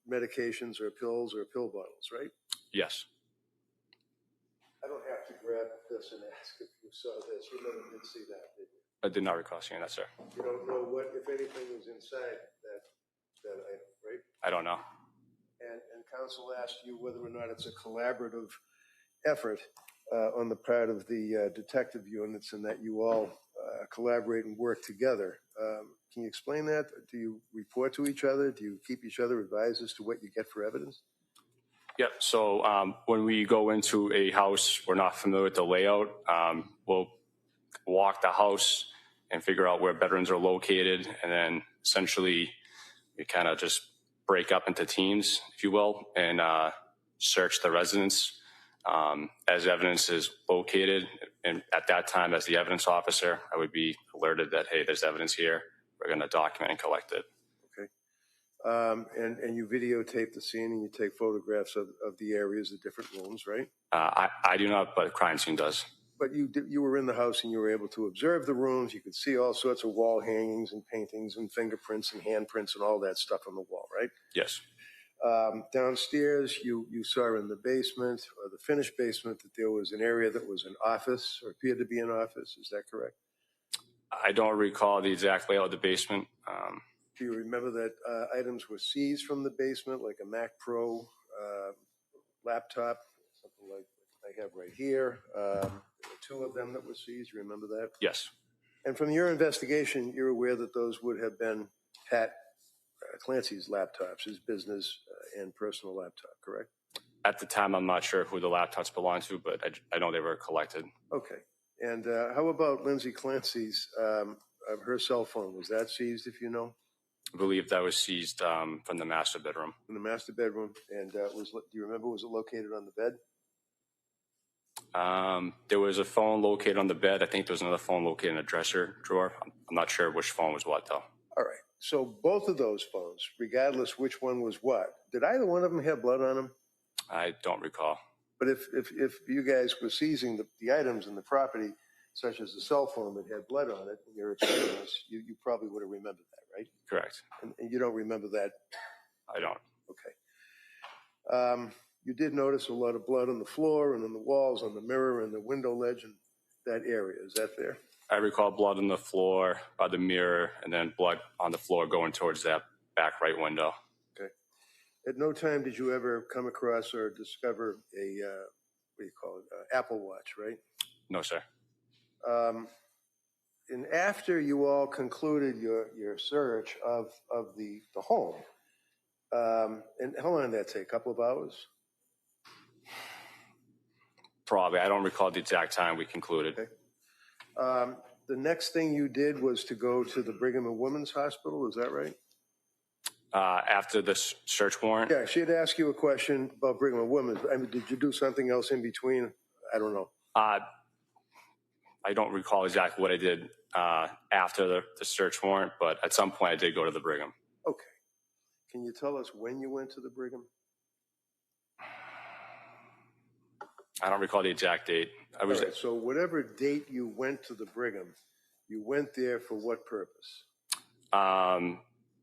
medications or pills or pill bottles, right? Yes. I don't have to grab this and ask if you saw this. You never did see that, did you? I did not recall seeing that, sir. You don't know what, if anything, was inside that item, right? I don't know. And counsel asked you whether or not it's a collaborative effort on the part of the detective units, and that you all collaborate and work together. Can you explain that? Do you report to each other? Do you keep each other advised as to what you get for evidence? Yep. So when we go into a house, we're not familiar with the layout. We'll walk the house and figure out where bedrooms are located, and then essentially we kind of just break up into teams, if you will, and search the residence as evidence is located. And at that time, as the evidence officer, I would be alerted that, hey, there's evidence here. We're going to document and collect it. Okay. And you videotape the scene and you take photographs of the areas, the different rooms, right? I do not, but the crime scene does. But you were in the house and you were able to observe the rooms. You could see all sorts of wall hangings and paintings and fingerprints and handprints and all that stuff on the wall, right? Yes. Downstairs, you saw in the basement or the finished basement that there was an area that was an office or appeared to be an office. Is that correct? I don't recall the exact layout of the basement. Do you remember that items were seized from the basement, like a Mac Pro laptop, something like I have right here? There were two of them that were seized. You remember that? Yes. And from your investigation, you're aware that those would have been Pat Clancy's laptops, his business and personal laptop, correct? At the time, I'm not sure who the laptops belonged to, but I know they were collected. Okay. And how about Lindsay Clancy's, her cell phone? Was that seized, if you know? I believe that was seized from the master bedroom. From the master bedroom. And do you remember, was it located on the bed? There was a phone located on the bed. I think there was another phone located in a dresser drawer. I'm not sure which phone was what, though. All right. So both of those phones, regardless which one was what, did either one of them have blood on them? I don't recall. But if you guys were seizing the items in the property, such as the cell phone that had blood on it, in your experience, you probably would have remembered that, right? Correct. And you don't remember that? I don't. Okay. You did notice a lot of blood on the floor and on the walls, on the mirror and the window ledge and that area. Is that fair? I recall blood on the floor by the mirror and then blood on the floor going towards that back right window. Okay. At no time did you ever come across or discover a, what do you call it, Apple Watch, right? No, sir. And after you all concluded your search of the home, and how long did that take? A couple of hours? Probably. I don't recall the exact time we concluded. Okay. The next thing you did was to go to the Brigham and Women's Hospital. Is that right? After the search warrant? Yeah, she had asked you a question about Brigham and Women's. I mean, did you do something else in between? I don't know. I don't recall exactly what I did after the search warrant, but at some point I did go to the Brigham. Okay. Can you tell us when you went to the Brigham? I don't recall the exact date. All right, so whatever date you went to the Brigham, you went there for what purpose?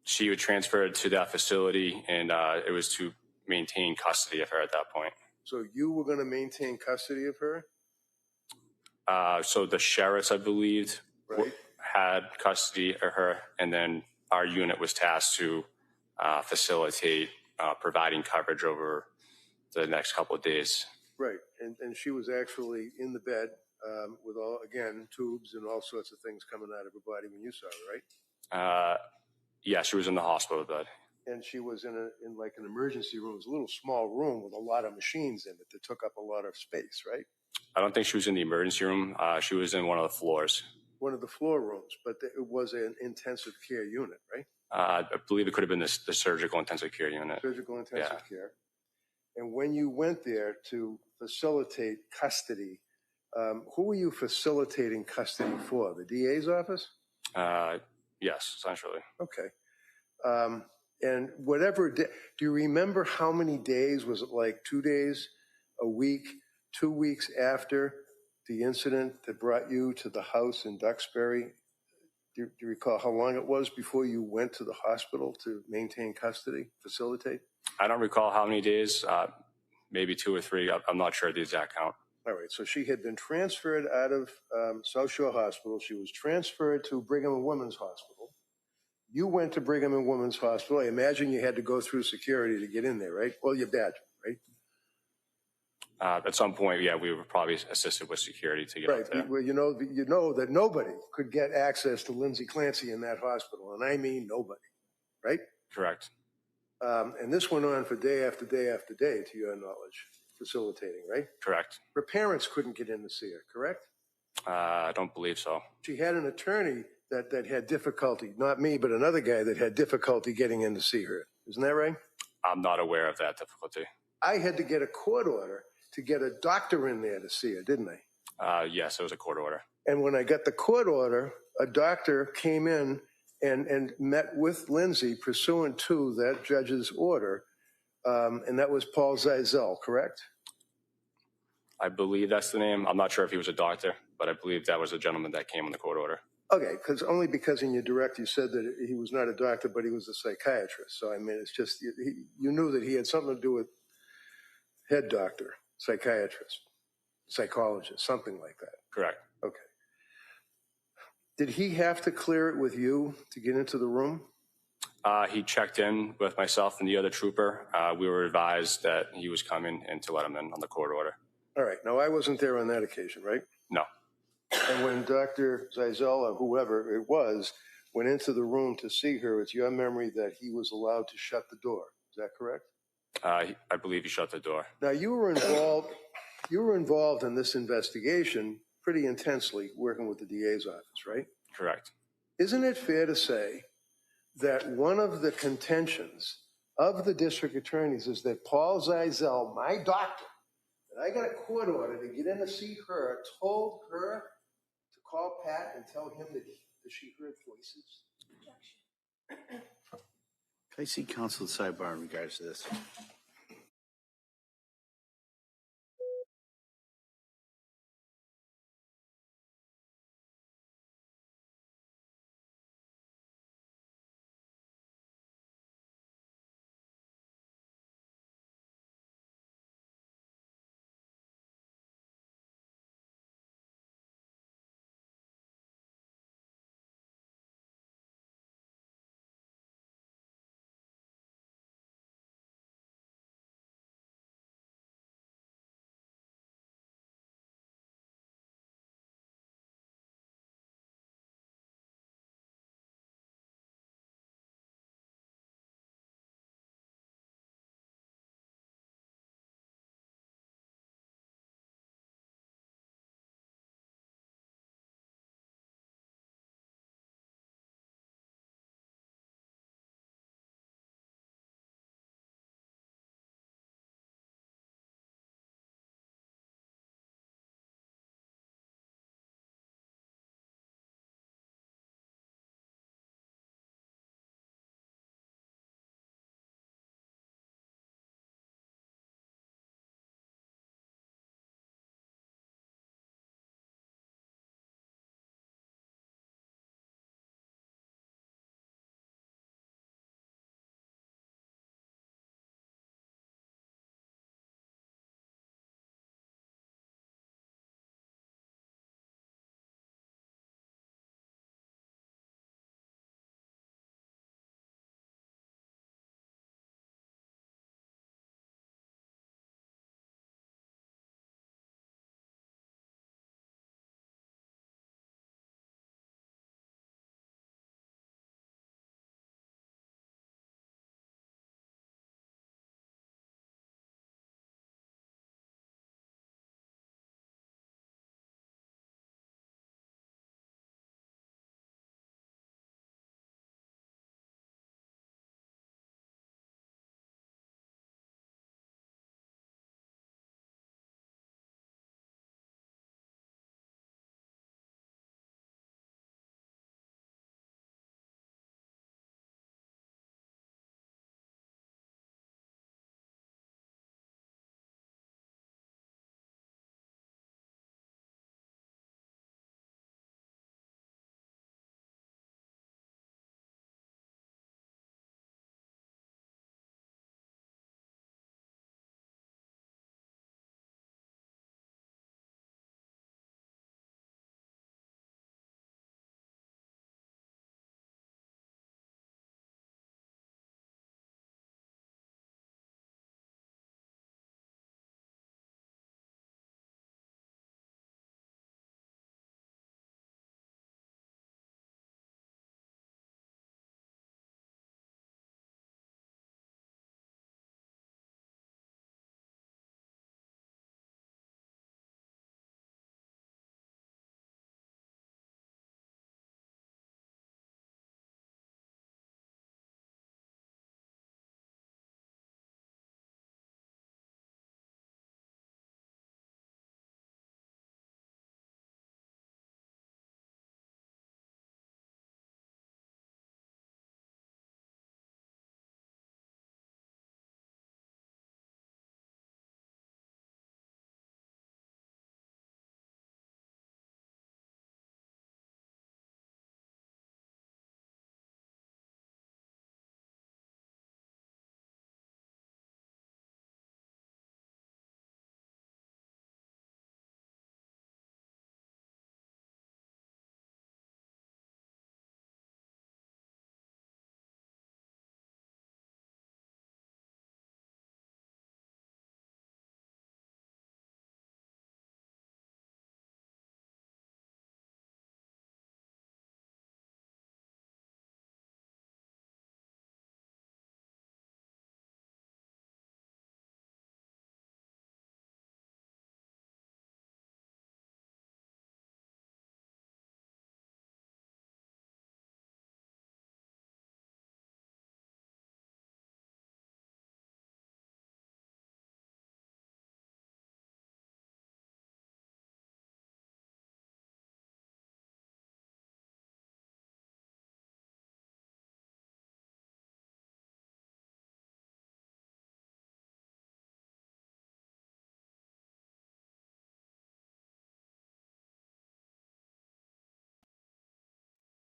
She was transferred to that facility, and it was to maintain custody of her at that point. So you were going to maintain custody of her? So the sheriffs, I believed, right, had custody of her, and then our unit was tasked to facilitate providing coverage over the next couple of days. Right, and she was actually in the bed with all, again, tubes and all sorts of things coming out of her body when you saw her, right? Yeah, she was in the hospital bed. And she was in like an emergency room. It was a little small room with a lot of machines in it that took up a lot of space, right? I don't think she was in the emergency room. She was in one of the floors. One of the floor rooms, but it was an intensive care unit, right? I believe it could have been the surgical intensive care unit. Surgical intensive care. And when you went there to facilitate custody, who were you facilitating custody for? The DA's office? Yes, essentially. Okay. And whatever, do you remember how many days? Was it like 2 days, a week, 2 weeks after the incident that brought you to the house in Duxbury? Do you recall how long it was before you went to the hospital to maintain custody, facilitate? I don't recall how many days, maybe 2 or 3. I'm not sure the exact count. All right, so she had been transferred out of South Shore Hospital. She was transferred to Brigham and Women's Hospital. You went to Brigham and Women's Hospital. I imagine you had to go through security to get in there, right? Well, your badge, right? At some point, yeah, we were probably assisted with security to get up there. Well, you know that nobody could get access to Lindsay Clancy in that hospital, and I mean nobody, right? Correct. And this went on for day after day after day, to your knowledge, facilitating, right? Correct. Her parents couldn't get in to see her, correct? I don't believe so. She had an attorney that had difficulty, not me, but another guy that had difficulty getting in to see her. Isn't that right? I'm not aware of that difficulty. I had to get a court order to get a doctor in there to see her, didn't I? Yes, it was a court order. And when I got the court order, a doctor came in and met with Lindsay pursuant to that judge's order, and that was Paul Zeisel, correct? I believe that's the name. I'm not sure if he was a doctor, but I believe that was the gentleman that came on the court order. Okay, because in your direct you said that he was not a doctor, but he was a psychiatrist. So I mean, it's just you knew that he had something to do with head doctor, psychiatrist, psychologist, something like that. Correct. Okay. Did he have to clear it with you to get into the room? He checked in with myself and the other trooper. We were advised that he was coming and to let him in on the court order. All right. Now, I wasn't there on that occasion, right? No. And when Dr. Zeisel, or whoever it was, went into the room to see her, it's your memory that he was allowed to shut the door. Is that correct? I believe he shut the door. Now, you were involved in this investigation pretty intensely, working with the DA's office, right? Correct. Isn't it fair to say that one of the contentions of the district attorneys is that Paul Zeisel, my doctor, that I got a court order to get in to see her, told her to call Pat and tell him that she heard voices? Can I see counsel sidebar in regards to this?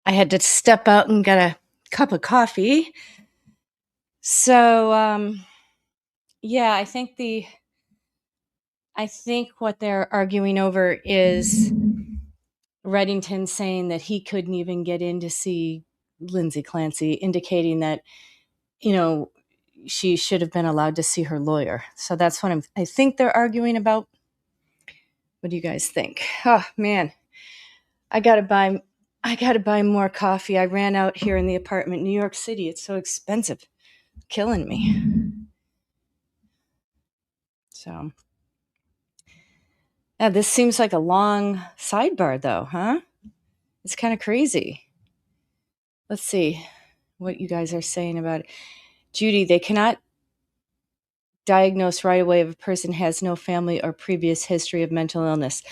I had to step out and get a cup of coffee. So, yeah, I think what they're arguing over is Reddington saying that he couldn't even get in to see Lindsay Clancy, indicating that, she should have been allowed to see her lawyer. So that's what I think they're arguing about. What do you guys think? Oh man, I gotta buy more coffee. I ran out here in the apartment in New York City. It's so expensive. Killing me. So yeah, this seems like a long sidebar though, huh? It's kind of crazy. Let's see what you guys are saying about it. Judy, they cannot diagnose right away if a person has no family or previous history of mental illness.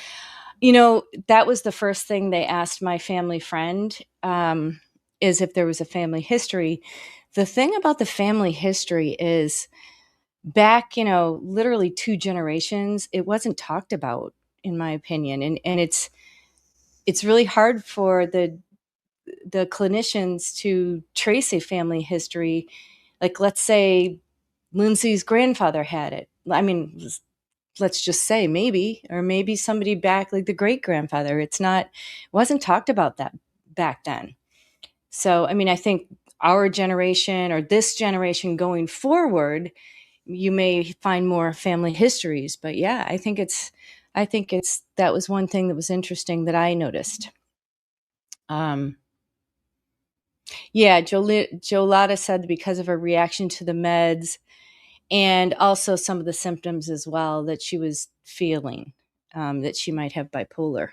That was the first thing they asked my family friend, is if there was a family history. The thing about the family history is back, literally 2 generations, it wasn't talked about, in my opinion. And it's really hard for the clinicians to trace a family history. Like, let's say Lindsay's grandfather had it. I mean, let's just say maybe, or maybe somebody back, like the great grandfather. It wasn't talked about that back then. So, I mean, I think our generation or this generation going forward, you may find more family histories. But yeah, I think that was one thing that was interesting that I noticed. Yeah, Jolata said because of her reaction to the meds and also some of the symptoms as well that she was feeling, that she might have bipolar.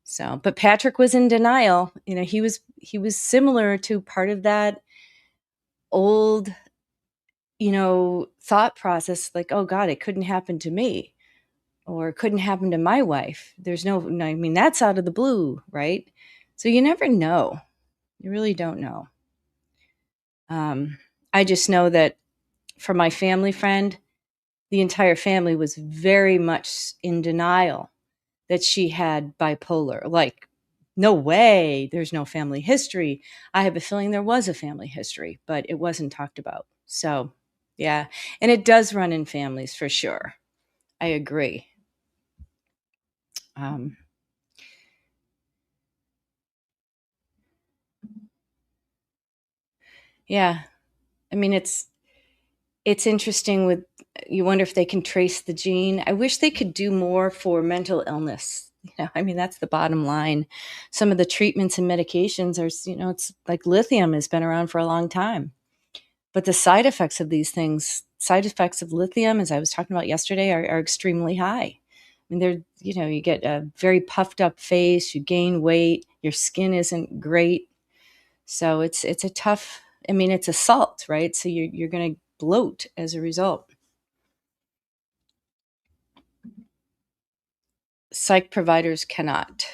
So, but Patrick was in denial. He was similar to part of that old, thought process, like, oh God, it couldn't happen to me, or it couldn't happen to my wife. I mean, that's out of the blue, right? So you never know. You really don't know. I just know that for my family friend, the entire family was very much in denial that she had bipolar. Like, no way, there's no family history. I have a feeling there was a family history, but it wasn't talked about. So, yeah. And it does run in families for sure. I agree. Yeah. I mean, it's interesting you wonder if they can trace the gene. I wish they could do more for mental illness. I mean, that's the bottom line. Some of the treatments and medications are, it's like lithium has been around for a long time. But the side effects of these things, side effects of lithium, as I was talking about yesterday, are extremely high. I mean, you get a very puffed up face, you gain weight, your skin isn't great. So it's a tough, I mean, it's a salt, right? So you're going to bloat as a result. Psych providers cannot.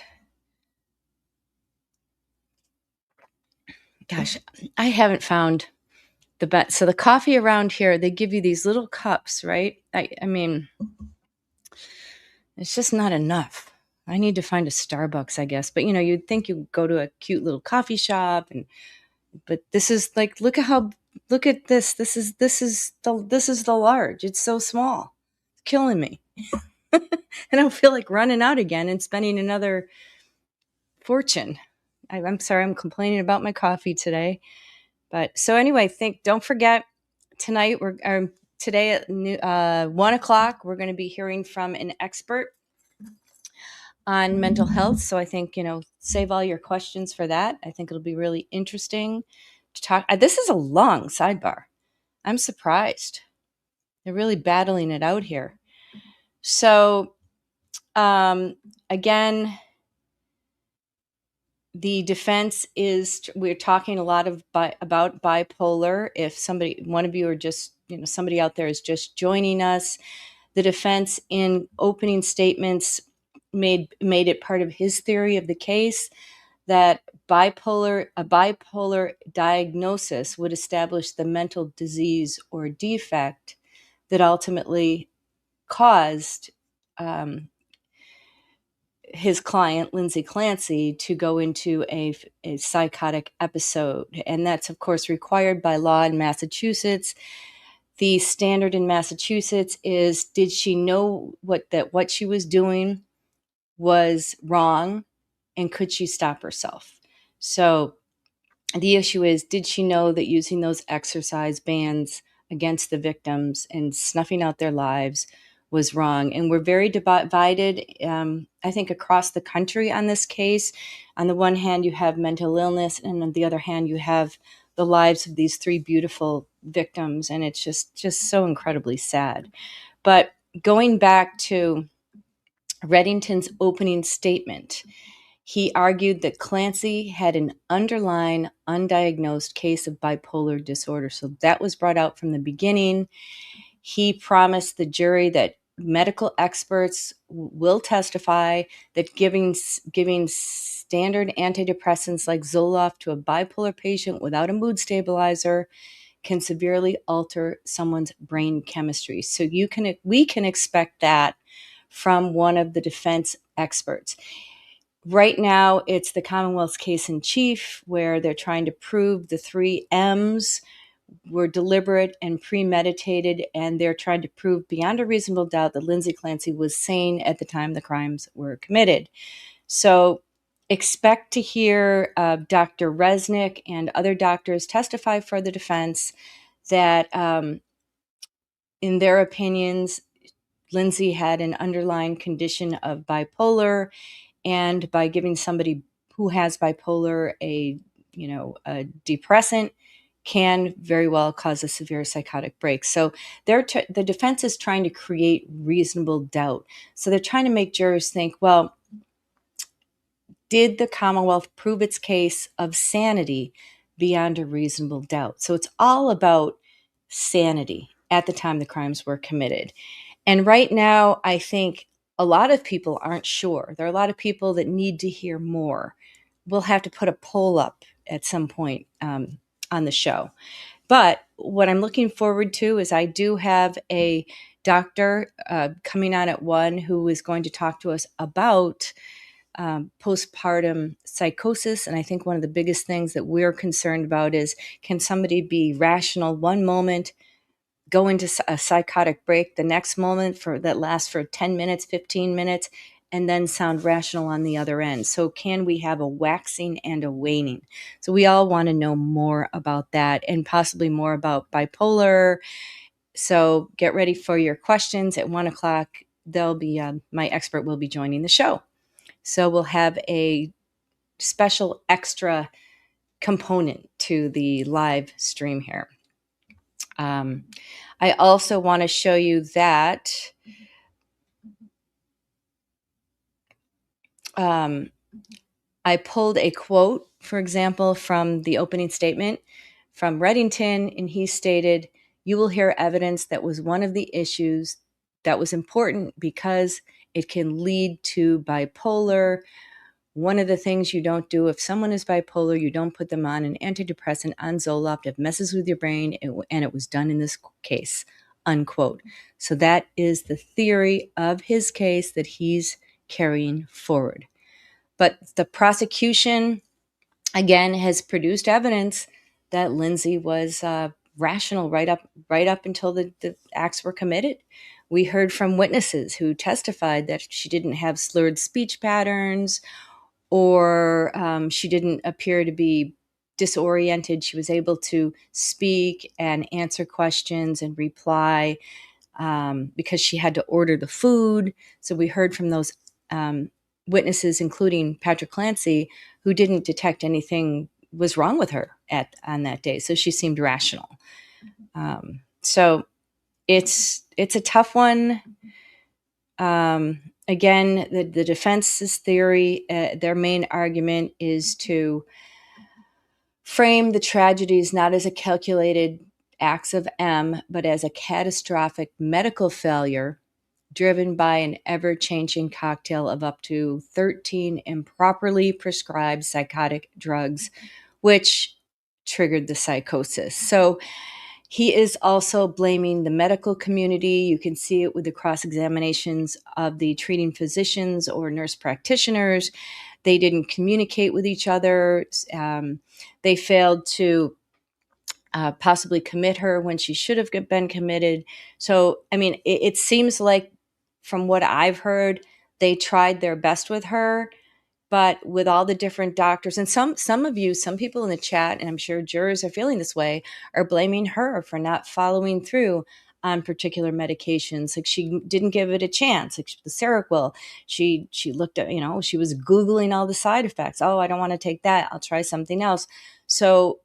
Gosh, I haven't found the best. So the coffee around here, they give you these little cups, right? I mean, it's just not enough. I need to find a Starbucks, I guess. But you'd think you'd go to a cute little coffee shop, but this is like, look at this. This is the large. It's so small. It's killing me. I don't feel like running out again and spending another fortune. I'm sorry, I'm complaining about my coffee today. But so anyway, don't forget tonight today at 1:00, we're going to be hearing from an expert on mental health. So I think, save all your questions for that. I think it'll be really interesting to talk. This is a long sidebar. I'm surprised. They're really battling it out here. So, again, the defense is, we're talking a lot about bipolar. If one of you are just, somebody out there is just joining us, the defense in opening statements made it part of his theory of the case that a bipolar diagnosis would establish the mental disease or defect that ultimately caused his client, Lindsay Clancy, to go into a psychotic episode. And that's, of course, required by law in Massachusetts. The standard in Massachusetts is, did she know what she was doing was wrong, and could she stop herself? So the issue is, did she know that using those exercise bands against the victims and snuffing out their lives was wrong? And we're very divided, I think, across the country on this case. On the one hand, you have mental illness, and on the other hand, you have the lives of these three beautiful victims, and it's just so incredibly sad. But going back to Reddington's opening statement, he argued that Clancy had an underlying undiagnosed case of bipolar disorder. So that was brought out from the beginning. He promised the jury that medical experts will testify that giving standard antidepressants like Zoloft to a bipolar patient without a mood stabilizer can severely alter someone's brain chemistry. So we can expect that from one of the defense experts. Right now, it's the Commonwealth's case in chief, where they're trying to prove the 3 M's were deliberate and premeditated, and they're trying to prove beyond a reasonable doubt that Lindsay Clancy was sane at the time the crimes were committed. So expect to hear Dr. Resnick and other doctors testify for the defense that, in their opinions, Lindsay had an underlying condition of bipolar, and by giving somebody who has bipolar a depressant can very well cause a severe psychotic break. So the defense is trying to create reasonable doubt. So they're trying to make jurors think, well, did the Commonwealth prove its case of sanity beyond a reasonable doubt? So it's all about sanity at the time the crimes were committed. And right now, I think a lot of people aren't sure. There are a lot of people that need to hear more. We'll have to put a poll up at some point on the show. But what I'm looking forward to is I do have a doctor coming on at 1 who is going to talk to us about postpartum psychosis. And I think one of the biggest things that we're concerned about is, can somebody be rational one moment, go into a psychotic break the next moment that lasts for 10 minutes, 15 minutes, and then sound rational on the other end? So can we have a waxing and a waning? So we all want to know more about that, and possibly more about bipolar. So get ready for your questions at 1 o'clock. They'll be my expert will be joining the show. So we'll have a special extra component to the live stream here. I also want to show you that I pulled a quote, for example, from the opening statement from Reddington, and he stated, "You will hear evidence that was one of the issues that was important because it can lead to bipolar. One of the things you don't do if someone is bipolar, you don't put them on an antidepressant, on Zoloft. It messes with your brain, and it was done in this case," unquote. So that is the theory of his case that he's carrying forward. But the prosecution, again, has produced evidence that Lindsay was rational right up until the acts were committed. We heard from witnesses who testified that she didn't have slurred speech patterns, or she didn't appear to be disoriented. She was able to speak and answer questions and reply because she had to order the food. So we heard from those witnesses, including Patrick Clancy, who didn't detect anything was wrong with her on that day. So she seemed rational. So it's a tough one. Again, the defense's theory, their main argument is to frame the tragedies not as a calculated acts of M, but as a catastrophic medical failure driven by an ever-changing cocktail of up to 13 improperly prescribed psychotic drugs, which triggered the psychosis. So He is also blaming the medical community. You can see it with the cross-examinations of the treating physicians or nurse practitioners. They didn't communicate with each other. They failed to possibly commit her when she should have been committed. So, I mean, it seems like from what I've heard, they tried their best with her, but with all the different doctors and some people in the chat, and I'm sure jurors are feeling this way, are blaming her for not following through on particular medications. Like she didn't give it a chance. Like the Seroquel, she looked at, she was Googling all the side effects. Oh, I don't want to take that. I'll try something else. So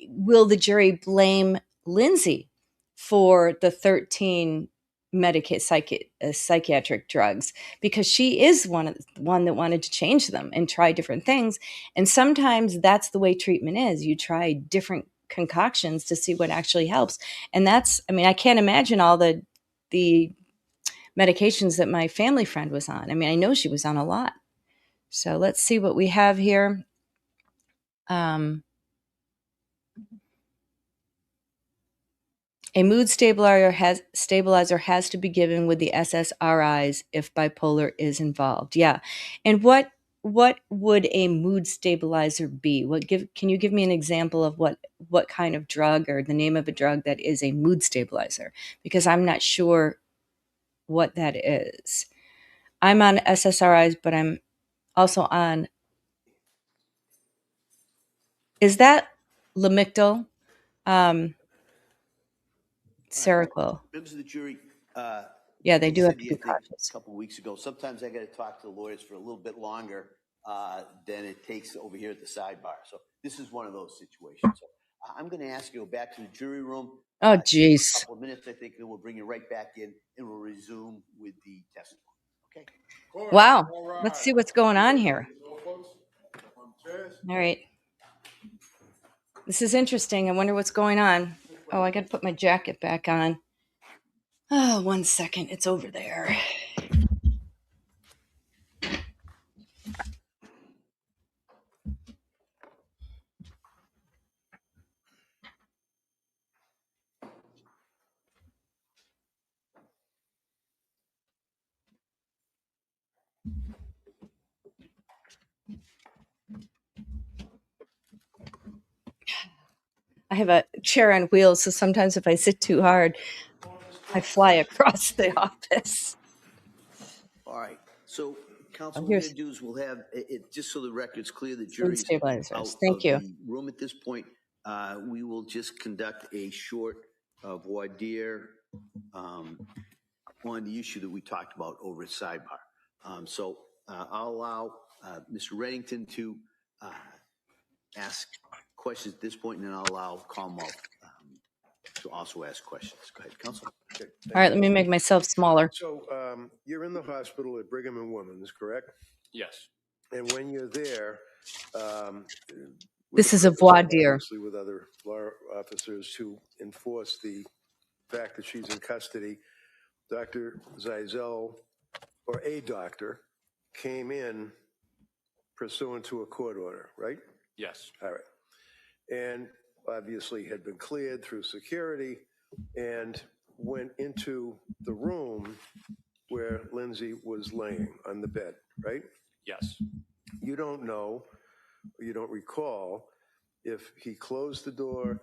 will the jury blame Lindsay for the 13 psychiatric drugs, because she is one that wanted to change them and try different things? And sometimes that's the way treatment is. You try different concoctions to see what actually helps. And I can't imagine all the medications that my family friend was on. I mean, I know she was on a lot. So let's see what we have here. A mood stabilizer has to be given with the SSRIs if bipolar is involved. Yeah. And what would a mood stabilizer be? Can you give me an example of what kind of drug or the name of a drug that is a mood stabilizer? Because I'm not sure what that is. I'm on SSRIs, but I'm also on, is that Lamictal? Seroquel. Members of the jury, Yeah, they do have to Cindy, be I think cautious. a couple of weeks ago, sometimes I got to talk to the lawyers for a little bit longer than it takes over here at the sidebar. So this is one of those situations. So I'm going to ask you to go back to the jury room. Oh, A geez. couple of minutes, I think, and we'll bring you right back in and we'll resume with the testimony. Okay. Wow. Let's see what's going on here. All right. This is interesting. I wonder what's going on. Oh, I got to put my jacket back on. Oh, 1 second. It's over there. I have a chair on wheels, so sometimes if I sit too hard, I fly across the office. All right. So, counsel, Oh, what we're here's going to do is we'll have it just so the record's clear. The mood jury's stabilizers. out Thank of you. the room at this point. We will just conduct a short voir dire on the issue that we talked about over at sidebar. So I'll allow Mr. Reddington to ask questions at this point, and then I'll allow Commonwealth to also ask questions. Go ahead, counsel. Okay, All right, let me make myself smaller. So you're in the hospital at Brigham and Women's, correct? Yes. And when you're there, This is a voir dire. obviously with other law officers to enforce the fact that she's in custody, Dr. Zeisel, or a doctor, came in pursuant to a court order, right? Yes. All right. And obviously had been cleared through security and went into the room where Lindsay was laying on the bed, right? Yes. You don't know, you don't recall if he closed the door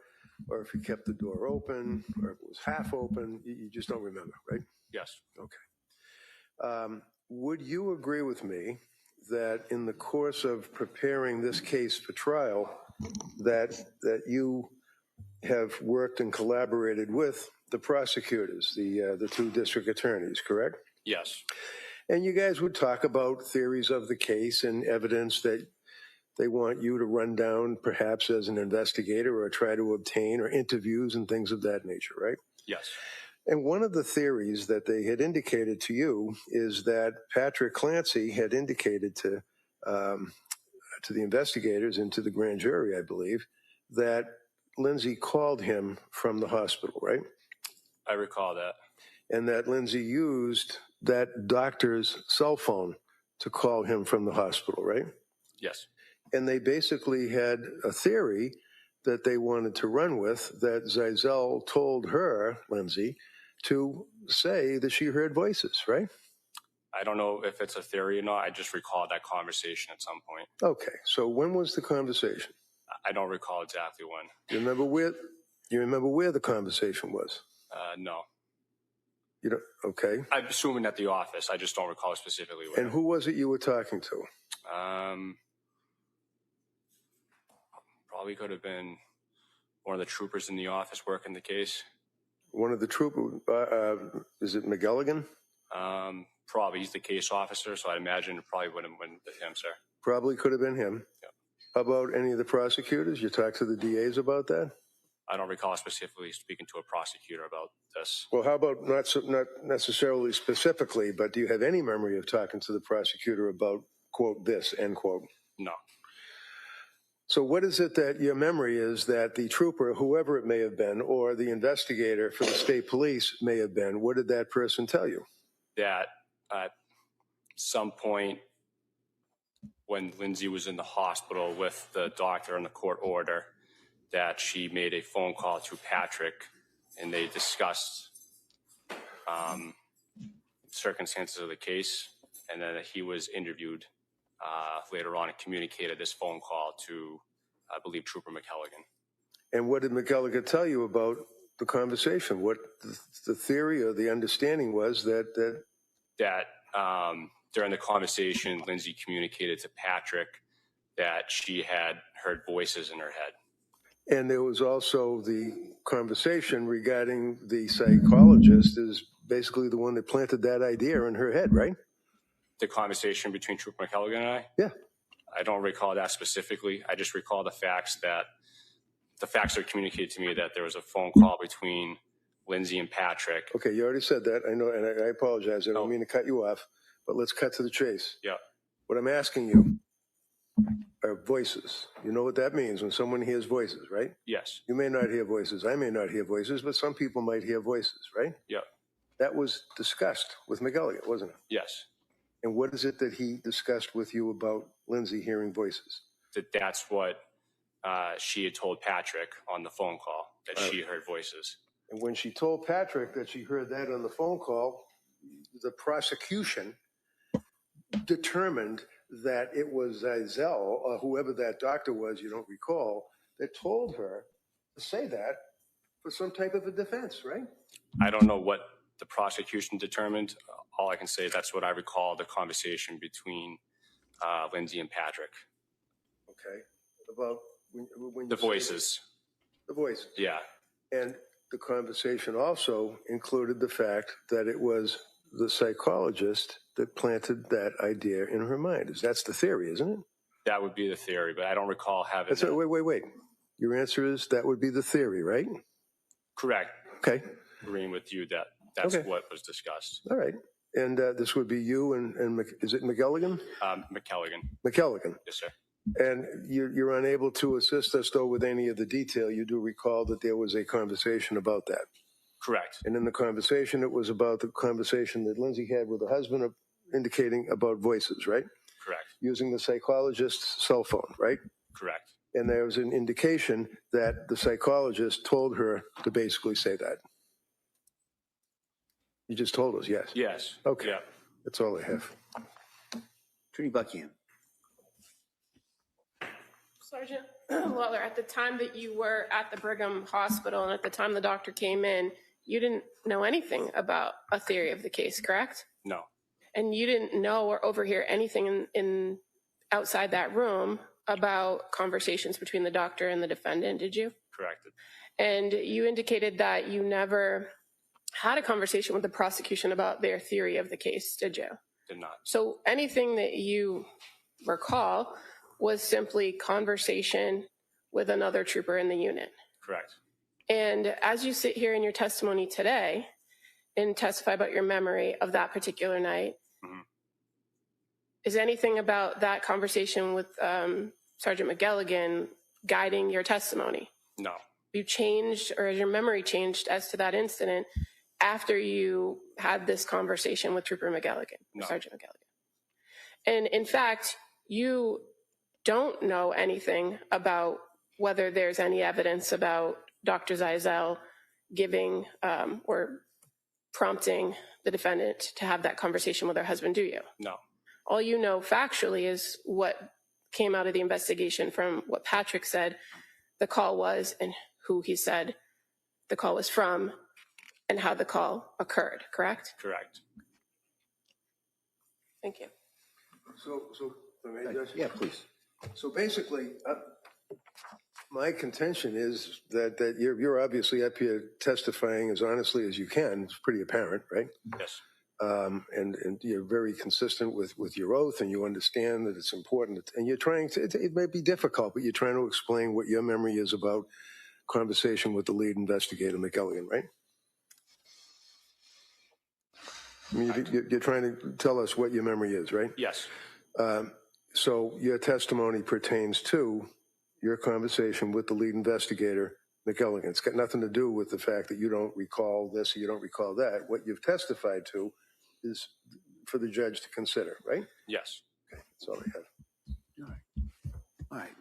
or if he kept the door open or if it was half open. You just don't remember, right? Yes. Okay. Would you agree with me that in the course of preparing this case for trial, that you have worked and collaborated with the prosecutors, the two district attorneys, correct? Yes. And you guys would talk about theories of the case and evidence that they want you to run down, perhaps as an investigator, or try to obtain, or interviews and things of that nature, right? Yes. And one of the theories that they had indicated to you is that Patrick Clancy had indicated to the investigators and to the grand jury, I believe, that Lindsay called him from the hospital, right? I recall that. And that Lindsay used that doctor's cell phone to call him from the hospital, right? Yes. And they basically had a theory that they wanted to run with, that Zeisel told her, Lindsay, to say that she heard voices, right? I don't know if it's a theory or not. I just recall that conversation at some point. Okay, so when was the conversation? I don't recall exactly when. You remember where the conversation was? No. You don't, okay. I'm assuming at the office. I just don't recall specifically where. And who was it you were talking to? Probably could have been one of the troopers in the office working the case. One of the troopers, is it McElligan? Probably. He's the case officer, so I imagine it probably would have been him, sir. Probably could have been him. Yeah. How about any of the prosecutors? You talked to the DAs about that? I don't recall specifically speaking to a prosecutor about this. Well, how about not necessarily specifically, but do you have any memory of talking to the prosecutor about, quote, this, end quote? No. So what is it that your memory is that the trooper, whoever it may have been, or the investigator for the state police may have been, what did that person tell you? That at some point when Lindsay was in the hospital with the doctor and the court order, that she made a phone call to Patrick and they discussed circumstances of the case, and then he was interviewed later on and communicated this phone call to, I believe, Trooper McElligan. And what did McElligan tell you about the conversation? What the theory or the understanding was that during the conversation, Lindsay communicated to Patrick that she had heard voices in her head. And there was also the conversation regarding the psychologist is basically the one that planted that idea in her head, right? The conversation between Trooper McElligan and I? Yeah. I don't recall that specifically. I just recall the facts that communicated to me that there was a phone call between Lindsay and Patrick. Okay, you already said that. I know, and I apologize. I don't mean to cut you off, but let's cut to the chase. Yeah. What I'm asking you are voices. You know what that means when someone hears voices, right? Yes. You may not hear voices. I may not hear voices, but some people might hear voices, right? Yeah. That was discussed with McElligan, wasn't it? Yes. And what is it that he discussed with you about Lindsay hearing voices? That's what she had told Patrick on the phone call, that she heard voices. And when she told Patrick that she heard that on the phone call, the prosecution determined that it was Zeisel, or whoever that doctor was, you don't recall, that told her to say that for some type of a defense, right? I don't know what the prosecution determined. All I can say, that's what I recall, the conversation between Lindsay and Patrick. Okay. About when the voices. The voices. Yeah. And the conversation also included the fact that it was the psychologist that planted that idea in her mind. That's the theory, isn't it? That would be the theory, but I don't recall having... Wait. Your answer is that would be the theory, right? Correct. Okay. Agreeing with you that that's what was discussed. All right. And this would be you and is it McElligan? McElligan. McElligan. Yes, sir. And you're unable to assist us, though, with any of the detail. You do recall that there was a conversation about that. Correct. And in the conversation, it was about the conversation that Lindsay had with her husband, indicating about voices, right? Correct. Using the psychologist's cell phone, right? Correct. And there was an indication that the psychologist told her to basically say that. You just told us, yes? Yes. Okay. Yeah. That's all I have. Attorney Buckingham. Sergeant Lawler, at the time that you were at the Brigham Hospital and at the time the doctor came in, you didn't know anything about a theory of the case, correct? No. And you didn't know or overhear anything in outside that room about conversations between the doctor and the defendant, did you? Correct. And you indicated that you never had a conversation with the prosecution about their theory of the case, did you? Did not. So anything that you recall was simply conversation with another trooper in the unit. Correct. And as you sit here in your testimony today and testify about your memory of that particular night, is anything about that conversation with Sergeant McElligan guiding your testimony? No. You changed, or has your memory changed as to that incident after you had this conversation with Trooper McElligan, no. Sergeant McElligan? And in fact, you don't know anything about whether there's any evidence about Dr. Zeisel giving or prompting the defendant to have that conversation with her husband, do you? No. All you know factually is what came out of the investigation from what Patrick said the call was and who he said the call was from and how the call occurred, correct? Correct. Thank you. So, Judge? Yeah, please. So basically, my contention is that you're obviously up here testifying as honestly as you can. It's pretty apparent, right? Yes. And you're very consistent with your oath, and you understand that it's important. And you're trying to, it may be difficult, but you're trying to explain what your memory is about conversation with the lead investigator, McElligott, right? I mean, you're trying to tell us what your memory is, right? Yes. So your testimony pertains to your conversation with the lead investigator, McElligott. It's got nothing to do with the fact that you don't recall this or you don't recall that. What you've testified to is for the judge to consider, right? Yes. Okay, that's all I have. All right.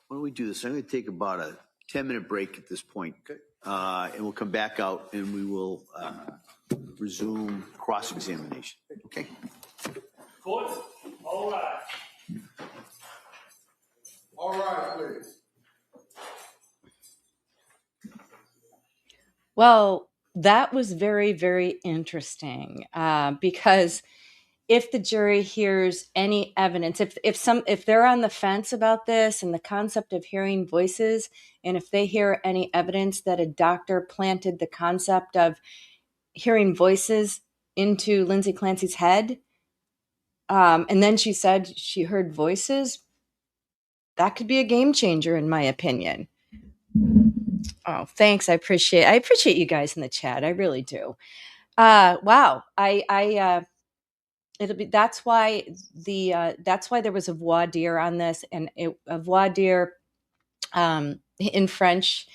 Why don't we do this? I'm going to take about a 10-minute break at this point. Okay. And we'll come back out and we will resume cross-examination. Okay. Court, all right. All right, please. Well, that was very, very interesting because if the jury hears any evidence, if they're on the fence about this and the concept of hearing voices, and if they hear any evidence that a doctor planted the concept of hearing voices into Lindsay Clancy's head, and then she said she heard voices, that could be a game changer, in my opinion. Oh, thanks. I appreciate you guys in the chat. I really do. Wow. That's why there was a voir dire on this, and a voir dire in French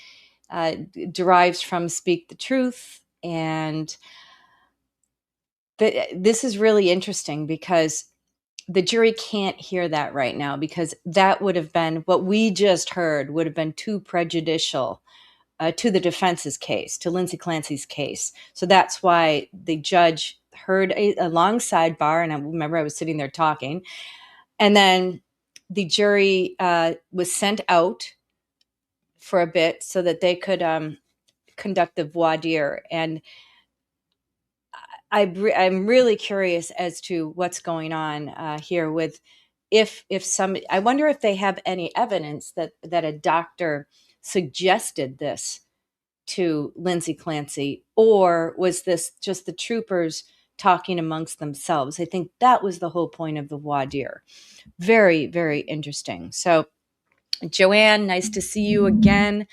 derives from speak the truth. And this is really interesting because the jury can't hear that right now, because that would have been, what we just heard would have been too prejudicial to the defense's case, to Lindsay Clancy's case. So that's why the judge heard a long sidebar, and I remember I was sitting there talking, and then the jury was sent out for a bit so that they could conduct the voir dire. And I'm really curious as to what's going on here with I wonder if they have any evidence that a doctor suggested this to Lindsay Clancy, or was this just the troopers talking amongst themselves? I think that was the whole point of the voir dire. Very, very interesting. So, Joanne, nice to see you again.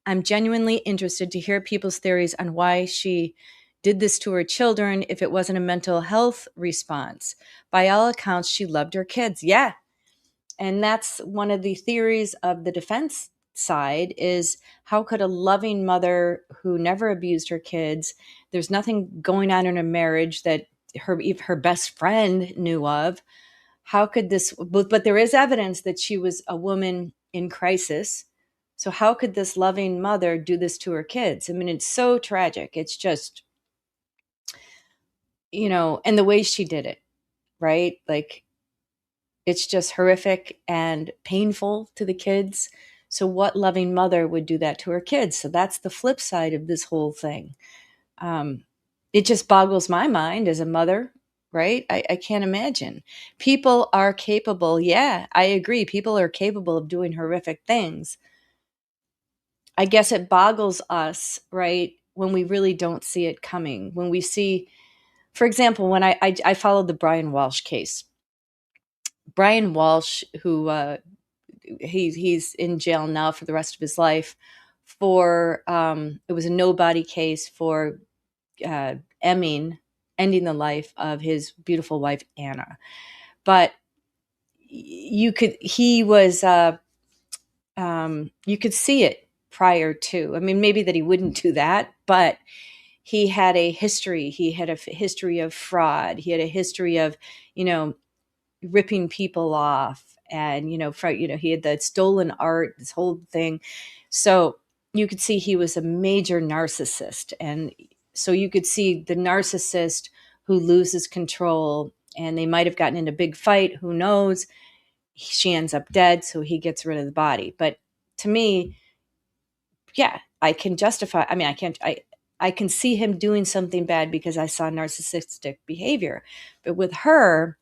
I'm genuinely interested to hear people's theories on why she did this to her children if it wasn't a mental health response. By all accounts, she loved her kids. Yeah. And that's one of the theories of the defense side, is how could a loving mother who never abused her kids, there's nothing going on in her marriage that her best friend knew of, how could this, but there is evidence that she was a woman in crisis. So how could this loving mother do this to her kids? I mean, it's so tragic. It's just, and the way she did it, right? Like, it's just horrific and painful to the kids. So what loving mother would do that to her kids? So that's the flip side of this whole thing. It just boggles my mind as a mother, right? I can't imagine. People are capable. Yeah, I agree. People are capable of doing horrific things. I guess it boggles us, right, when we really don't see it coming. When we see, for example, when I followed the Brian Walsh case. Brian Walsh, who he's in jail now for the rest of his life for, it was a nobody case for ending the life of his beautiful wife, Anna. But you could see it prior to, I mean, maybe that he wouldn't do that, but he had a history. He had a history of fraud. He had a history of, ripping people off And, he had the stolen art, this whole thing. So you could see he was a major narcissist. And so you could see the narcissist who loses control, and they might have gotten in a big fight. Who knows? She ends up dead, so he gets rid of the body. But to me, yeah, I can justify. I mean, I can see him doing something bad because I saw narcissistic behavior. But with her,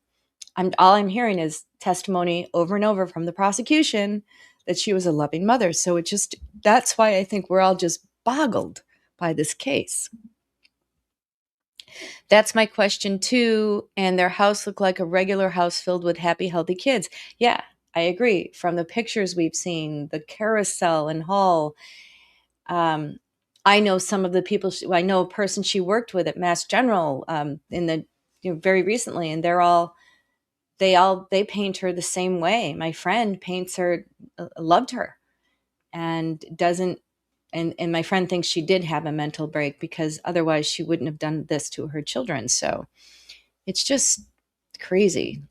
all I'm hearing is testimony over and over from the prosecution that she was a loving mother. So that's why I think we're all just boggled by this case. That's my question too. And their house looked like a regular house filled with happy, healthy kids. Yeah, I agree. From the pictures we've seen, the carousel and hall. I know some of the people. I know a person she worked with at Mass General very recently, and they paint her the same way. My friend paints her, loved her, and doesn't. And my friend thinks she did have a mental break because otherwise she wouldn't have done this to her children. So it's just crazy.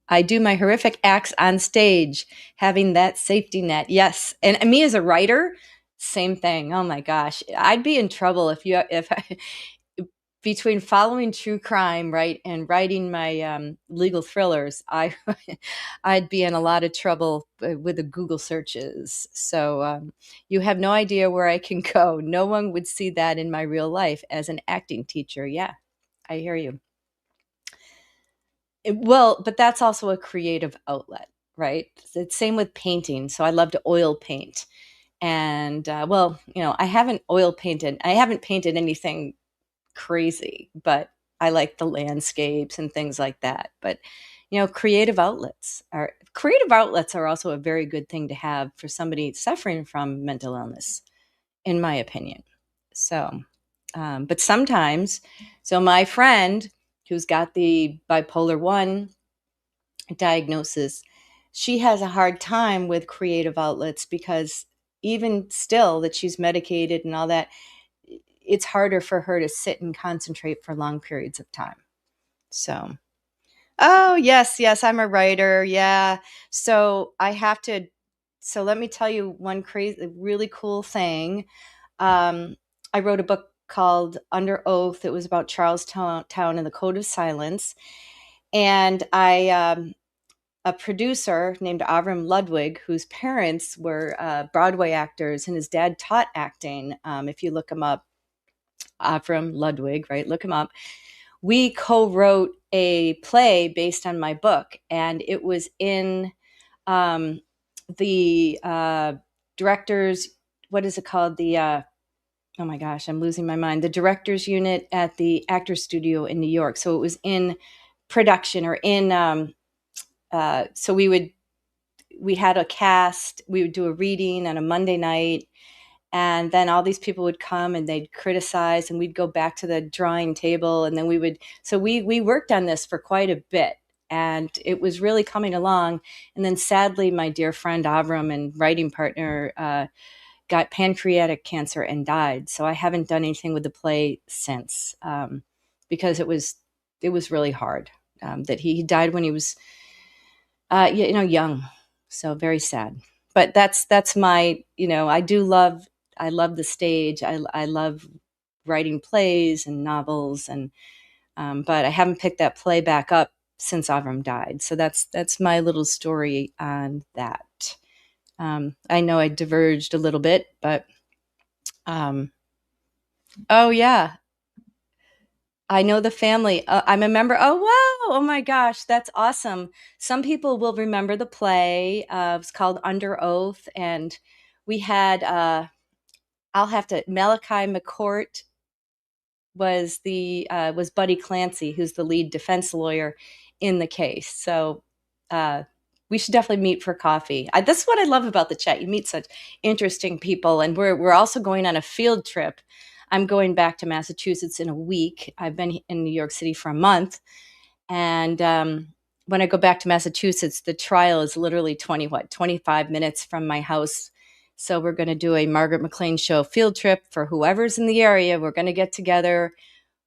I do my horrific acts on stage, having that safety net. Yes. And me as a writer, same thing. Oh my gosh. I'd be in trouble if between following true crime, right, and writing my legal thrillers, I'd be in a lot of trouble with the Google searches. So you have no idea where I can go. No one would see that in my real life as an acting teacher. Yeah, I hear you. Well, but that's also a creative outlet, right? It's same with painting. So I love to oil paint. And I haven't painted anything crazy, but I like the landscapes and things like that. But creative outlets are also a very good thing to have for somebody suffering from mental illness, in my opinion. So but sometimes, my friend who's got the bipolar 1 diagnosis, she has a hard time with creative outlets because even still that she's medicated and all that, it's harder for her to sit and concentrate for long periods of time. So, oh, yes, I'm a writer. Yeah. So let me tell you one really cool thing. I wrote a book called Under Oath. It was about Charlestown and the Code of Silence. And a producer named Avram Ludwig, whose parents were Broadway actors, and his dad taught acting. If you look him up, Avram Ludwig, right? Look him up. We co-wrote a play based on my book, and it was in the directors, what is it called? Oh my gosh, I'm losing my mind. The director's unit at the Actors Studio in New York. So it was in production or in, so we had a cast, we would do a reading on a Monday night, and then all these people would come and they'd criticize, and we'd go back to the drawing table, and then we worked on this for quite a bit, and it was really coming along. And then sadly, my dear friend Avram and writing partner got pancreatic cancer and died. So I haven't done anything with the play since because it was really hard. That he died when he was young, so very sad. But that's my I love the stage. I love writing plays and novels, and but I haven't picked that play back up since Avram died. So that's my little story on that. I know I diverged a little bit, but oh yeah, I know the family. I'm a member. Oh wow! Oh my gosh, that's awesome. Some people will remember the play. It's called Under Oath, and we had. Malachi McCourt was Buddy Clancy, who's the lead defense lawyer in the case. So we should definitely meet for coffee. That's what I love about the chat. You meet such interesting people, and we're also going on a field trip. I'm going back to Massachusetts in a week. I've been in New York City for a month, and when I go back to Massachusetts, the trial is literally 25 minutes from my house. So we're going to do a Margaret McLean Show field trip for whoever's in the area. We're going to get together.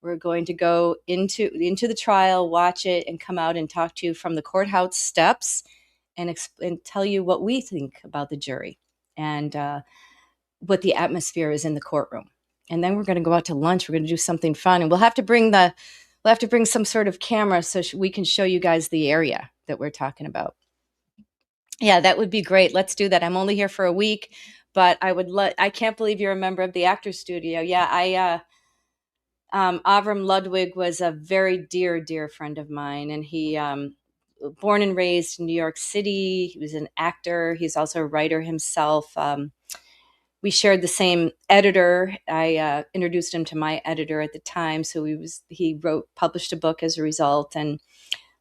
We're going to go into the trial, watch it, and come out and talk to you from the courthouse steps and tell you what we think about the jury and what the atmosphere is in the courtroom. And then we're going to go out to lunch. We're going to do something fun, and we'll have to bring some sort of camera so we can show you guys the area that we're talking about. Yeah, that would be great. Let's do that. I'm only here for a week, but I can't believe you're a member of the Actors Studio. Yeah, Avram Ludwig was a very dear friend of mine, and he born and raised in New York City. He was an actor. He's also a writer himself. We shared the same editor. I introduced him to my editor at the time, so he published a book as a result.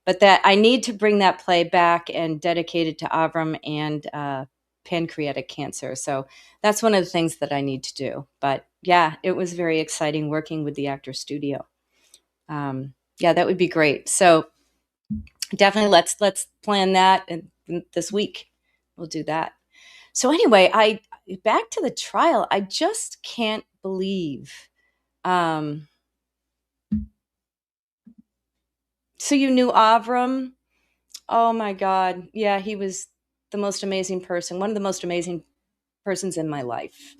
But that I need to bring that play back and dedicate it to Avram and pancreatic cancer. So that's one of the things that I need to do. But yeah, it was very exciting working with the Actors Studio. Yeah, that would be great. So definitely let's plan that this week. We'll do that. So anyway, back to the trial. I just can't believe. So you knew Avram? Oh my God. Yeah, he was the most amazing person, one of the most amazing persons in my life.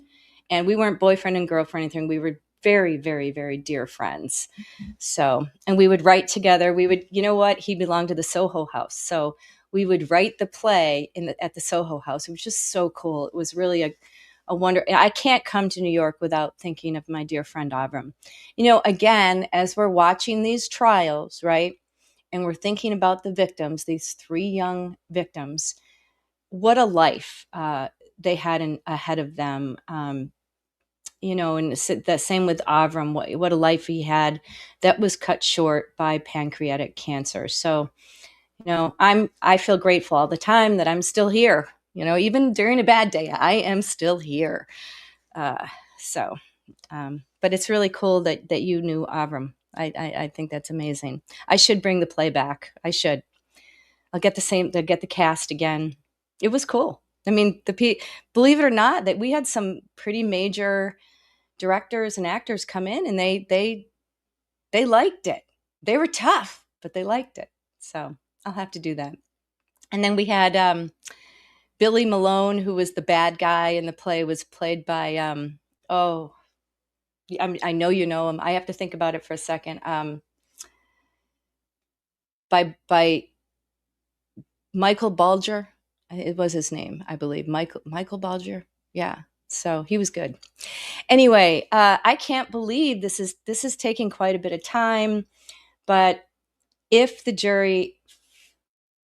And we weren't boyfriend and girlfriend or anything. We were very, very, very dear friends. So, and we would write together. You know what? He belonged to the Soho House. So we would write the play at the Soho House. It was just so cool. It was really a wonder. I can't come to New York without thinking of my dear friend Avram. Again, as we're watching these trials, right? And we're thinking about the victims, these 3 young victims, what a life they had ahead of them. And the same with Avram, what a life he had that was cut short by pancreatic cancer. So, I feel grateful all the time that I'm still here. Even during a bad day, I am still here. But it's really cool that you knew Avram. I think that's amazing. I should bring the play back. I should. I'll get the cast again. It was cool. I mean, believe it or not, that we had some pretty major directors and actors come in, and they liked it. They were tough, but they liked it. So I'll have to do that. And then we had Billy Malone, who was the bad guy in the play, was played by I know you know him. I have to think about it for a second. By Michael Balger. It was his name, I believe. Michael Balger. Yeah. So he was good. Anyway, I can't believe this is taking quite a bit of time. But if the jury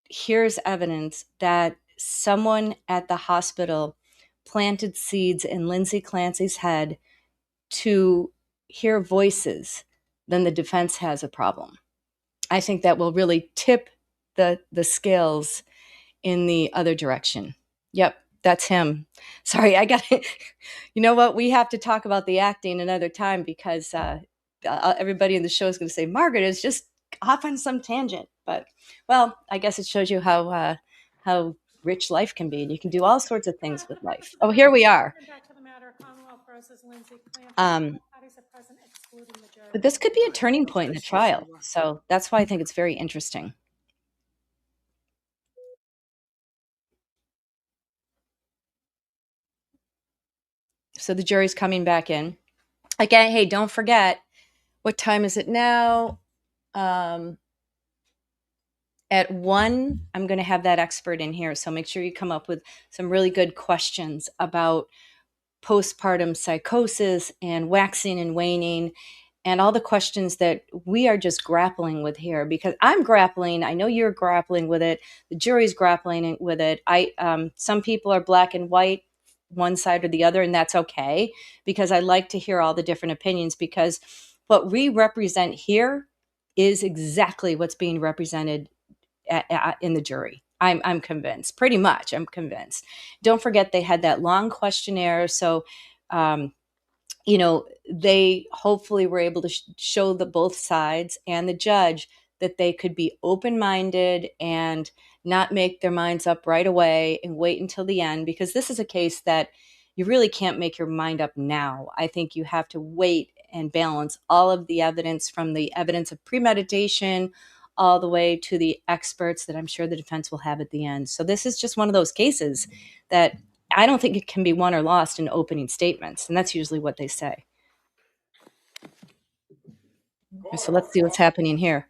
hears evidence that someone at the hospital planted seeds in Lindsay Clancy's head to hear voices, then the defense has a problem. I think that will really tip the scales in the other direction. Yep, that's him. Sorry, I got it. You know what? We have to talk about the acting another time because everybody in the show is going to say Margaret is just off on some tangent. But well, I guess it shows you how rich life can be, and you can do all sorts of things with life. Oh, here we are. But this could be a turning point in the trial, so that's why I think it's very interesting. So the jury's coming back in. Again, hey, don't forget, what time is it now? At 1, I'm going to have that expert in here. So make sure you come up with some really good questions about postpartum psychosis and waxing and waning and all the questions that we are just grappling with here, because I'm grappling. I know you're grappling with it. The jury's grappling with it. Some people are black and white, one side or the other, and that's okay, because I like to hear all the different opinions, because what we represent here is exactly what's being represented in the jury. I'm convinced, pretty much. I'm convinced. Don't forget, they had that long questionnaire. So, they hopefully were able to show both sides and the judge that they could be open-minded and not make their minds up right away and wait until the end, because this is a case that you really can't make your mind up now. I think you have to wait and balance all of the evidence, from the evidence of premeditation all the way to the experts that I'm sure the defense will have at the end. So this is just one of those cases that I don't think it can be won or lost in opening statements, and that's usually what they say. So let's see what's happening here.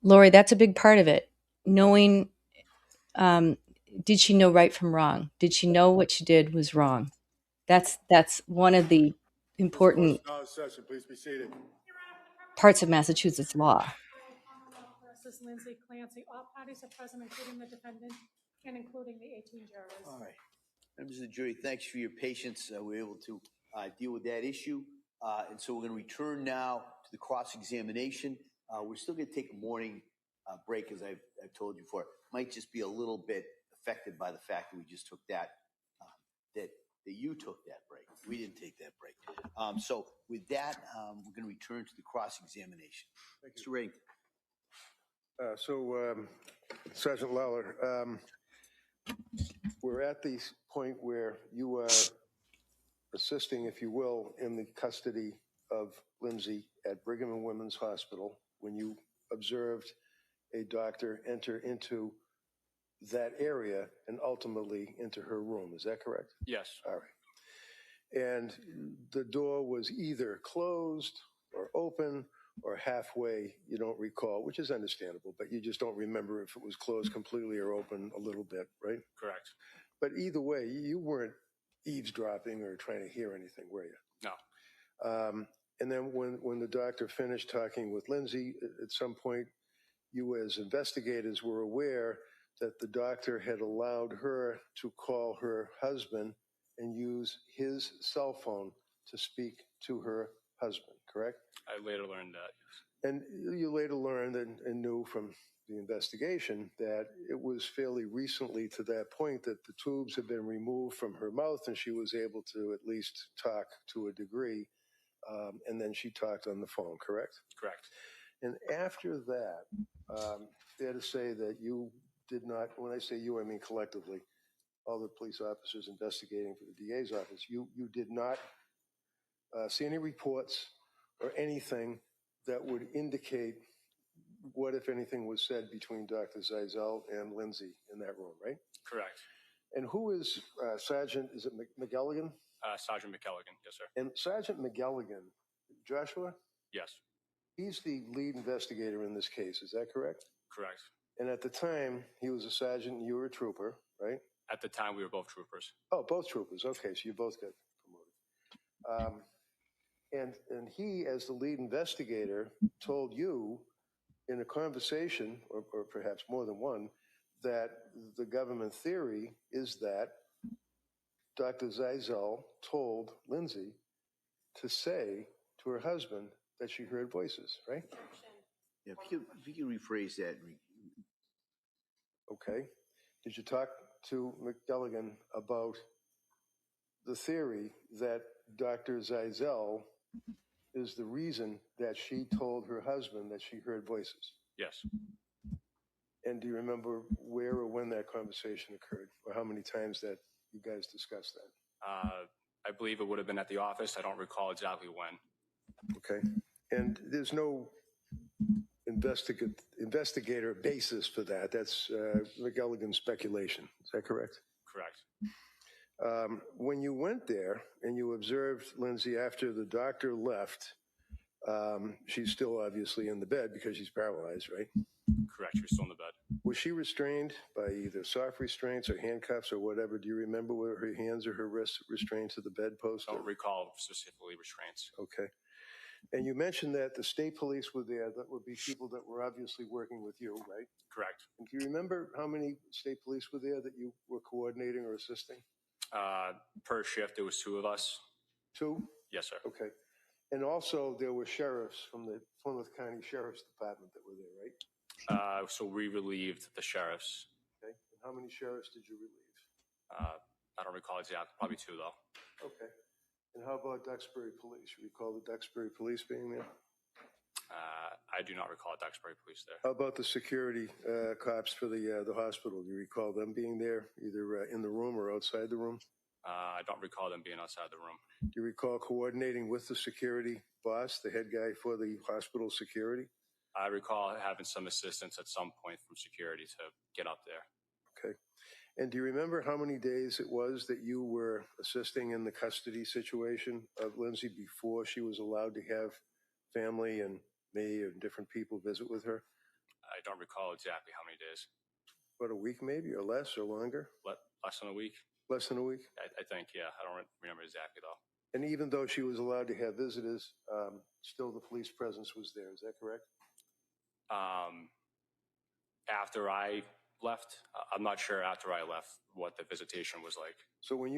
Lori, that's a big part of it. Knowing, did she know right from wrong? Did she know what she did was wrong? That's one of the important Session, please be seated. parts of Massachusetts law. Commonwealth versus Lindsay Clancy. All parties are present, including the defendant and including the 18 jurors. All right. Members of the jury, thanks for your patience. We were able to deal with that issue. And so we're going to return now to the cross-examination. We're still going to take a morning break, as I've told you before. It might just be a little bit affected by the fact that we just took that you took that break. We didn't take that break. So with that, we're going to return to the cross-examination. Mr. Reddington. Sergeant Lawler, we're at the point where you are assisting, if you will, in the custody of Lindsay at Brigham and Women's Hospital when you observed a doctor enter into that area and ultimately into her room. Is that correct? Yes. All right. And the door was either closed or open or halfway, you don't recall, which is understandable, but you just don't remember if it was closed completely or open a little bit, right? Correct. But either way, you weren't eavesdropping or trying to hear anything, were you? No. And then when the doctor finished talking with Lindsay, at some point, you as investigators were aware that the doctor had allowed her to call her husband and use his cell phone to speak to her husband, correct? I later learned that. And you later learned and knew from the investigation that it was fairly recently to that point that the tubes had been removed from her mouth and she was able to at least talk to a degree. And then she talked on the phone, correct? Correct. And after that, fair to say that you did not, when I say you, I mean collectively, all the police officers investigating for the DA's office, you did not see any reports or anything that would indicate what, if anything, was said between Dr. Zeisel and Lindsay in that room, right? Correct. And who is Sergeant, is it McElligan? Sergeant McElligan, yes, sir. And Sergeant McElligan, Joshua? Yes. He's the lead investigator in this case, is that correct? Correct. And at the time, he was a sergeant and you were a trooper, right? At the time, we were both troopers. Oh, both troopers. Okay, so you both got promoted. And he, as the lead investigator, told you in a conversation, or perhaps more than one, that the government theory is that Dr. Zeisel told Lindsay to say to her husband that she heard voices, right? Yeah, if you could rephrase that. Okay. Did you talk to McElligan about the theory that Dr. Zeisel is the reason that she told her husband that she heard voices? Yes. And do you remember where or when that conversation occurred, or how many times that you guys discussed that? I believe it would have been at the office. I don't recall exactly when. Okay. And there's no investigator basis for that. That's McElligan's speculation. Is that correct? Correct. When you went there and you observed Lindsay after the doctor left, she's still obviously in the bed because she's paralyzed, right? Correct. She was still in the bed. Was she restrained by either soft restraints or handcuffs or whatever? Do you remember whether her hands or her wrists restrained to the bedpost? I don't recall specifically restraints. Okay. And you mentioned that the state police were there. That would be people that were obviously working with you, right? Correct. And do you remember how many state police were there that you were coordinating or assisting? Per shift, there was 2 of us. 2? Yes, sir. Okay. And also there were sheriffs from the Plymouth County Sheriff's Department that were there, right? So we relieved the sheriffs. Okay. And how many sheriffs did you relieve? I don't recall exactly. Probably 2, though. Okay. And how about Duxbury Police? You recall the Duxbury Police being there? I do not recall Duxbury Police there. How about the security cops for the hospital? Do you recall them being there, either in the room or outside the room? I don't recall them being outside the room. Do you recall coordinating with the security boss, the head guy for the hospital security? I recall having some assistance at some point from security to get up there. Okay. And do you remember how many days it was that you were assisting in the custody situation of Lindsay before she was allowed to have family and me and different people visit with her? I don't recall exactly how many days. About a week maybe, or less, or longer? Less than a week? Less than a week? I think, yeah. I don't remember exactly, though. And even though she was allowed to have visitors, still the police presence was there. Is that correct? After I left, I'm not sure after I left what the visitation was like. So when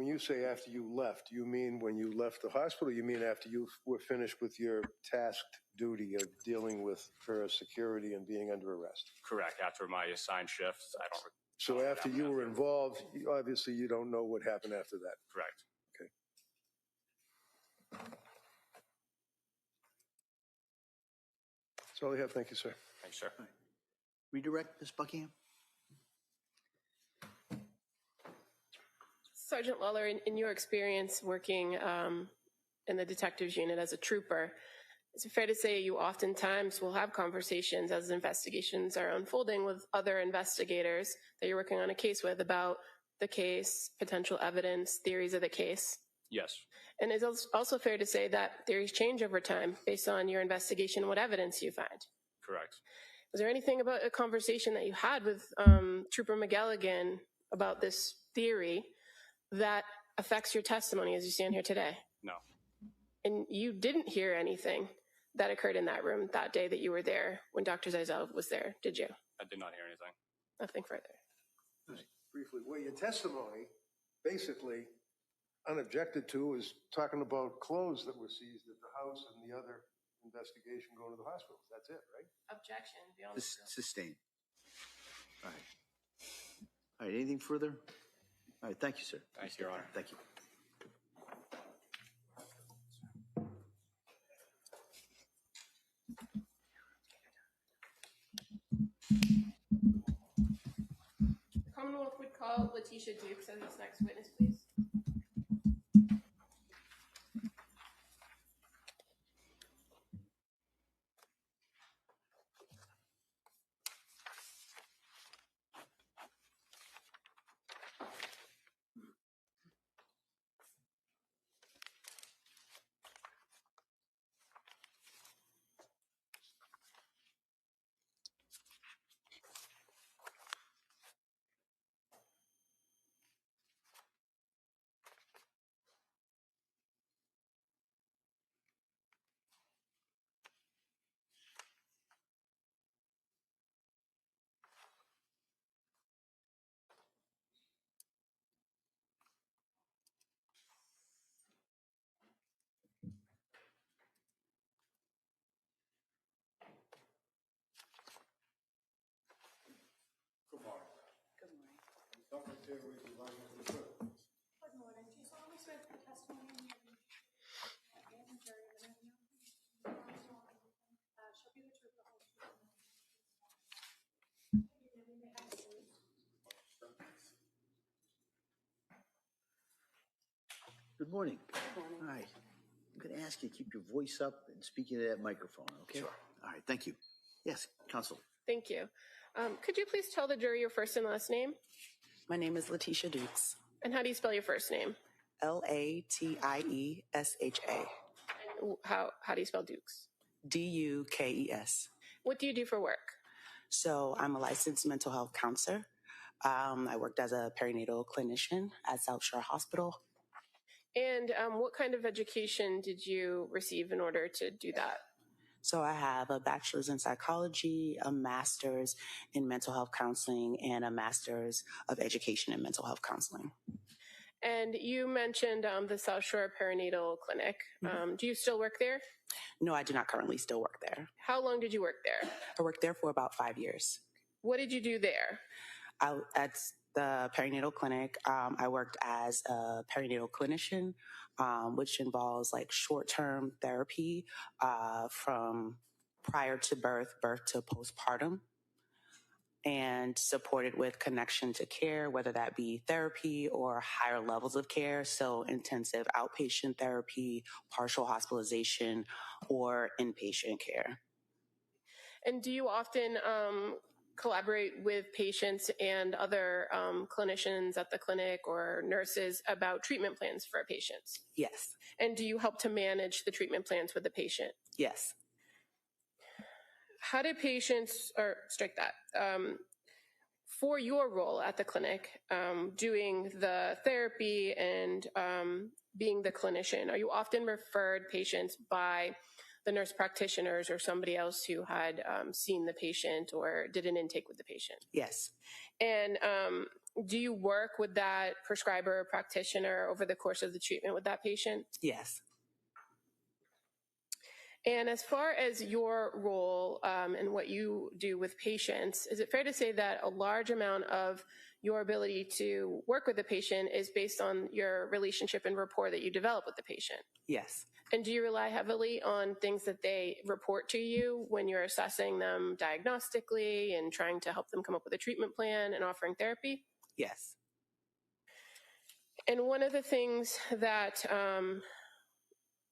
you say after you left, you mean when you left the hospital? You mean after you were finished with your tasked duty of dealing with her security and being under arrest? Correct. After my assigned shift, I don't. So after you were involved, obviously you don't know what happened after that. Correct. Okay. That's all I have. Thank you, sir. Thanks, sir. Right. Redirect, Ms. Buckingham. Sergeant Lawler, in your experience working in the detectives unit as a trooper, is it fair to say you oftentimes will have conversations as investigations are unfolding with other investigators that you're working on a case with about the case, potential evidence, theories of the case? Yes. And it's also fair to say that theories change over time based on your investigation and what evidence you find? Correct. Was there anything about a conversation that you had with Trooper McGilligan about this theory that affects your testimony as you stand here today? No. And you didn't hear anything that occurred in that room that day that you were there when Dr. Zeisel was there, did you? I did not hear anything. Nothing further. Just briefly, well, your testimony, basically, unobjected to, is talking about clothes that were seized at the house and the other investigation going to the hospital. That's it, right? Objection. Beyond Sustained. All right. All right, anything further? All right, thank you, sir. Thanks, Your Honor. Thank you. The Commonwealth would call Letitia Dukes as its next witness, please. Good morning. Do you solemnly swear that the testimony you give and the jury shall be the truth, the whole truth, and nothing but the truth? You may have a seat. Good morning. Good morning. All right. I'm going to ask you to keep your voice up and speak into that microphone, okay? Sure. All right, thank you. Yes, counsel. Thank you. Could you please tell the jury your first and last name? My name is Letitia Dukes. And how do you spell your first name? Latiesha. And how do you spell Dukes? Dukes. What do you do for work? So I'm a licensed mental health counselor. I worked as a perinatal clinician at South Shore Hospital. And what kind of education did you receive in order to do that? So I have a bachelor's in psychology, a master's in mental health counseling, and a master's of education in mental health counseling. And you mentioned the South Shore Perinatal Clinic. Do you still work there? No, I do not currently still work there. How long did you work there? I worked there for about 5 years. What did you do there? the perinatal clinic, I worked as a perinatal clinician, which involves like short-term therapy from prior to birth to postpartum, and supported with connection to care, whether that be therapy or higher levels of care, so intensive outpatient therapy, partial hospitalization, or inpatient care. And do you often collaborate with patients and other clinicians at the clinic or nurses about treatment plans for patients? Yes. And do you help to manage the treatment plans with the patient? Yes. How do patients, or strike that, for your role at the clinic, doing the therapy and being the clinician, are you often referred patients by the nurse practitioners or somebody else who had seen the patient or did an intake with the patient? Yes. And do you work with that prescriber or practitioner over the course of the treatment with that patient? Yes. And as far as your role and what you do with patients, is it fair to say that a large amount of your ability to work with the patient is based on your relationship and rapport that you develop with the patient? Yes. And do you rely heavily on things that they report to you when you're assessing them diagnostically and trying to help them come up with a treatment plan and offering therapy? Yes. And one of the things that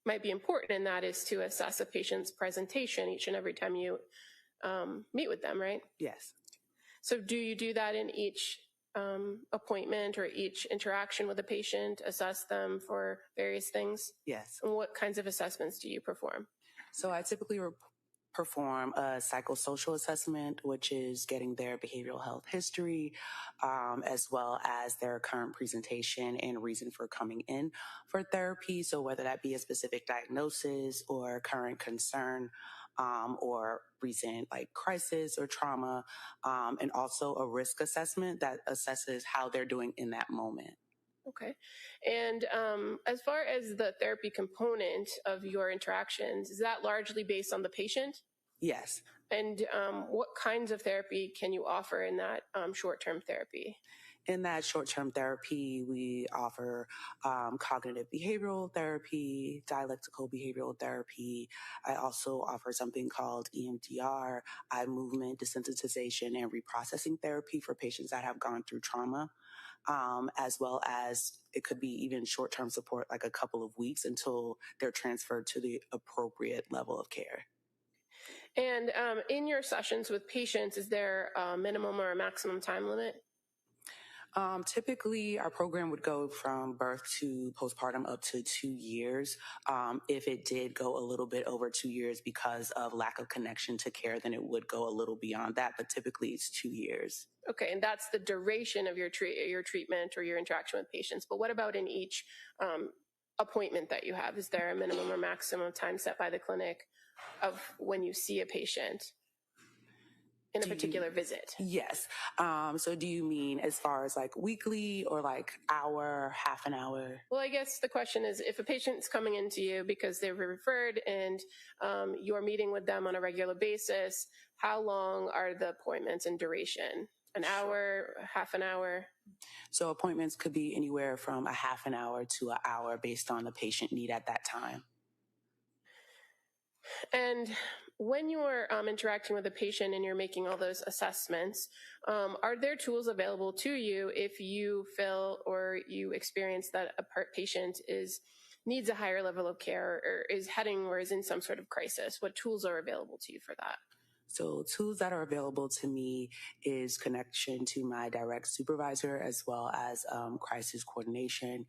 might be important in that is to assess a patient's presentation each and every time you meet with them, right? Yes. So do you do that in each appointment or each interaction with a patient, assess them for various things? Yes. And what kinds of assessments do you perform? So I typically perform a psychosocial assessment, which is getting their behavioral health history, as well as their current presentation and reason for coming in for therapy. So whether that be a specific diagnosis or current concern, or recent like crisis or trauma, and also a risk assessment that assesses how they're doing in that moment. Okay. And as far as the therapy component of your interactions, is that largely based on the patient? Yes. And what kinds of therapy can you offer in that short-term therapy? In that short-term therapy, we offer cognitive behavioral therapy, dialectical behavioral therapy. I also offer something called EMDR, eye movement desensitization and reprocessing therapy for patients that have gone through trauma, as well as it could be even short-term support, like a couple of weeks until they're transferred to the appropriate level of care. And in your sessions with patients, is there a minimum or a maximum time limit? Typically, our program would go from birth to postpartum up to 2 years. If it did go a little bit over 2 years because of lack of connection to care, then it would go a little beyond that, but typically it's 2 years. Okay, and that's the duration of your treatment or your interaction with patients. But what about in each appointment that you have? Is there a minimum or maximum time set by the clinic of when you see a patient in a particular visit? Yes. So do you mean as far as like weekly or like hour, half an hour? Well, I guess the question is, if a patient's coming into you because they were referred and you're meeting with them on a regular basis, how long are the appointments in duration? An hour, half an hour? So appointments could be anywhere from a half an hour to an hour based on the patient need at that time. And when you're interacting with a patient and you're making all those assessments, are there tools available to you if you feel or you experience that a patient needs a higher level of care or is heading or is in some sort of crisis? What tools are available to you for that? So tools that are available to me is connection to my direct supervisor, as well as crisis coordination,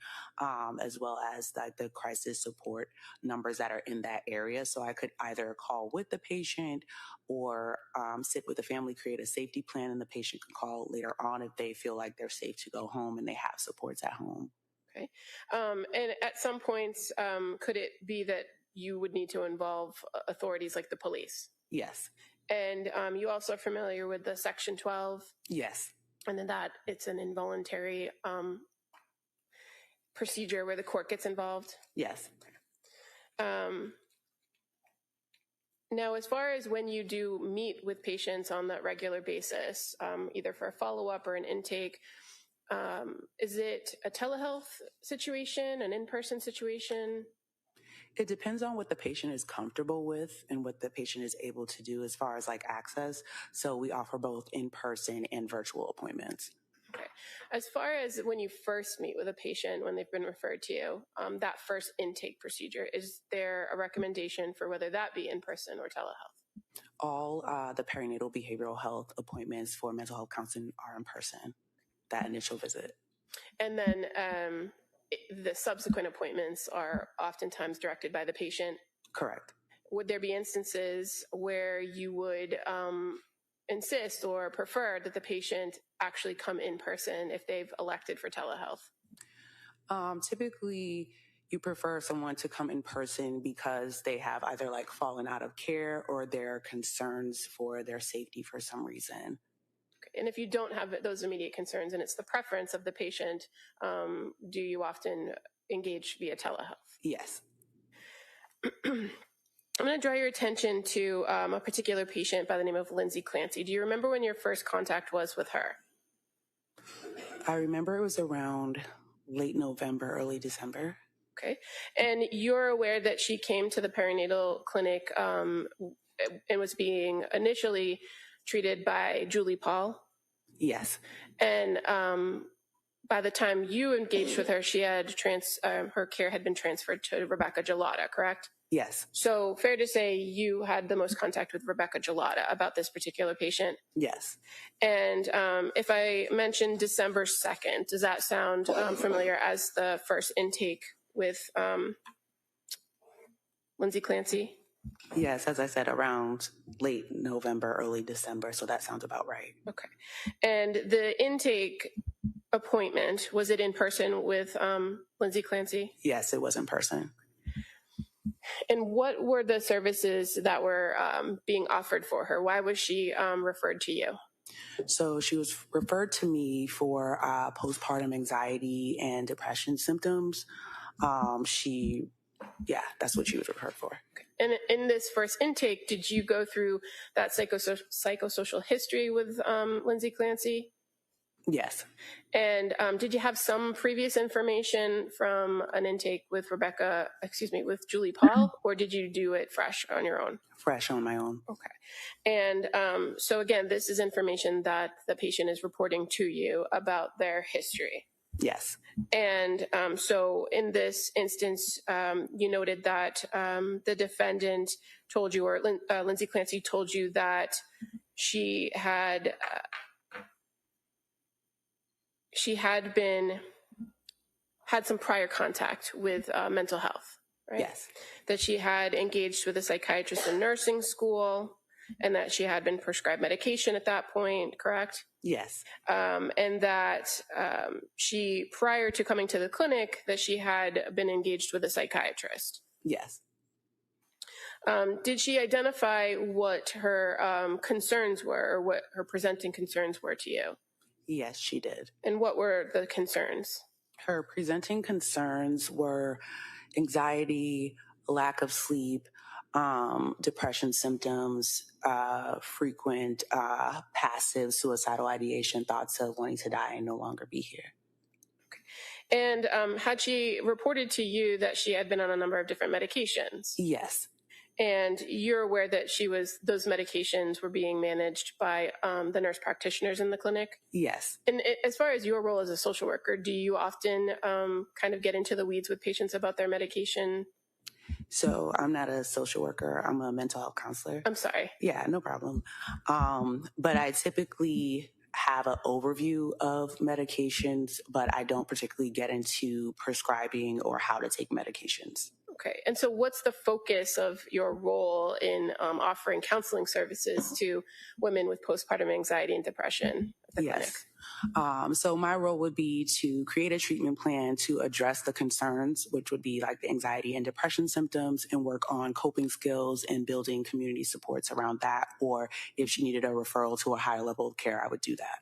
as well as like the crisis support numbers that are in that area. So I could either call with the patient or sit with the family, create a safety plan, and the patient can call later on if they feel like they're safe to go home and they have supports at home. Okay. And at some points, could it be that you would need to involve authorities like the police? Yes. And you also are familiar with the Section 12? Yes. And then it's an involuntary procedure where the court gets involved? Yes. Now, as far as when you do meet with patients on that regular basis, either for a follow-up or an intake, Is it a telehealth situation, an in-person situation? It depends on what the patient is comfortable with and what the patient is able to do as far as like access. So we offer both in-person and virtual appointments. Okay. As far as when you first meet with a patient, when they've been referred to you, that first intake procedure, is there a recommendation for whether that be in person or telehealth? All the perinatal behavioral health appointments for mental health counseling are in person, that initial visit. And then the subsequent appointments are oftentimes directed by the patient? Correct. Would there be instances where you would insist or prefer that the patient actually come in person if they've elected for telehealth? Typically, you prefer someone to come in person because they have either like fallen out of care or there are concerns for their safety for some reason. Okay. And if you don't have those immediate concerns and it's the preference of the patient, do you often engage via telehealth? Yes. I'm going to draw your attention to a particular patient by the name of Lindsay Clancy. Do you remember when your first contact was with her? I remember it was around late November, early December. Okay. And you're aware that she came to the perinatal clinic and was being initially treated by Julie Paul? Yes. And by the time you engaged with her, she had her care had been transferred to Rebecca Gelada, correct? Yes. So fair to say you had the most contact with Rebecca Gelada about this particular patient? Yes. And if I mentioned December 2nd, does that sound familiar as the first intake with Lindsay Clancy? Yes, as I said, around late November, early December. So that sounds about right. Okay. And the intake appointment, was it in person with Lindsay Clancy? Yes, it was in person. And what were the services that were being offered for her? Why was she referred to you? So she was referred to me for postpartum anxiety and depression symptoms. That's what she was referred for. And in this first intake, did you go through that psychosocial history with Lindsay Clancy? Yes. And did you have some previous information from an intake with with Julie Paul, or did you do it fresh on your own? Fresh on my own. Okay. And so again, this is information that the patient is reporting to you about their history. Yes. And so in this instance, you noted that the defendant told you, or Lindsay Clancy told you, that she had had some prior contact with mental health, right? Yes. That she had engaged with a psychiatrist in nursing school, and that she had been prescribed medication at that point, correct? Yes. And that she, prior to coming to the clinic, that she had been engaged with a psychiatrist. Yes. Did she identify what her concerns were, or what her presenting concerns were to you? Yes, she did. And what were the concerns? Her presenting concerns were anxiety, lack of sleep, depression symptoms, frequent passive suicidal ideation, thoughts of wanting to die and no longer be here. Okay. And had she reported to you that she had been on a number of different medications? Yes. And you're aware that those medications were being managed by the nurse practitioners in the clinic? Yes. And as far as your role as a social worker, do you often kind of get into the weeds with patients about their medication? So I'm not a social worker. I'm a mental health counselor. I'm sorry. Yeah, no problem. But I typically have an overview of medications, but I don't particularly get into prescribing or how to take medications. Okay. And so what's the focus of your role in offering counseling services to women with postpartum anxiety and depression at the clinic? So my role would be to create a treatment plan to address the concerns, which would be like the anxiety and depression symptoms, and work on coping skills and building community supports around that. Or if she needed a referral to a higher level of care, I would do that.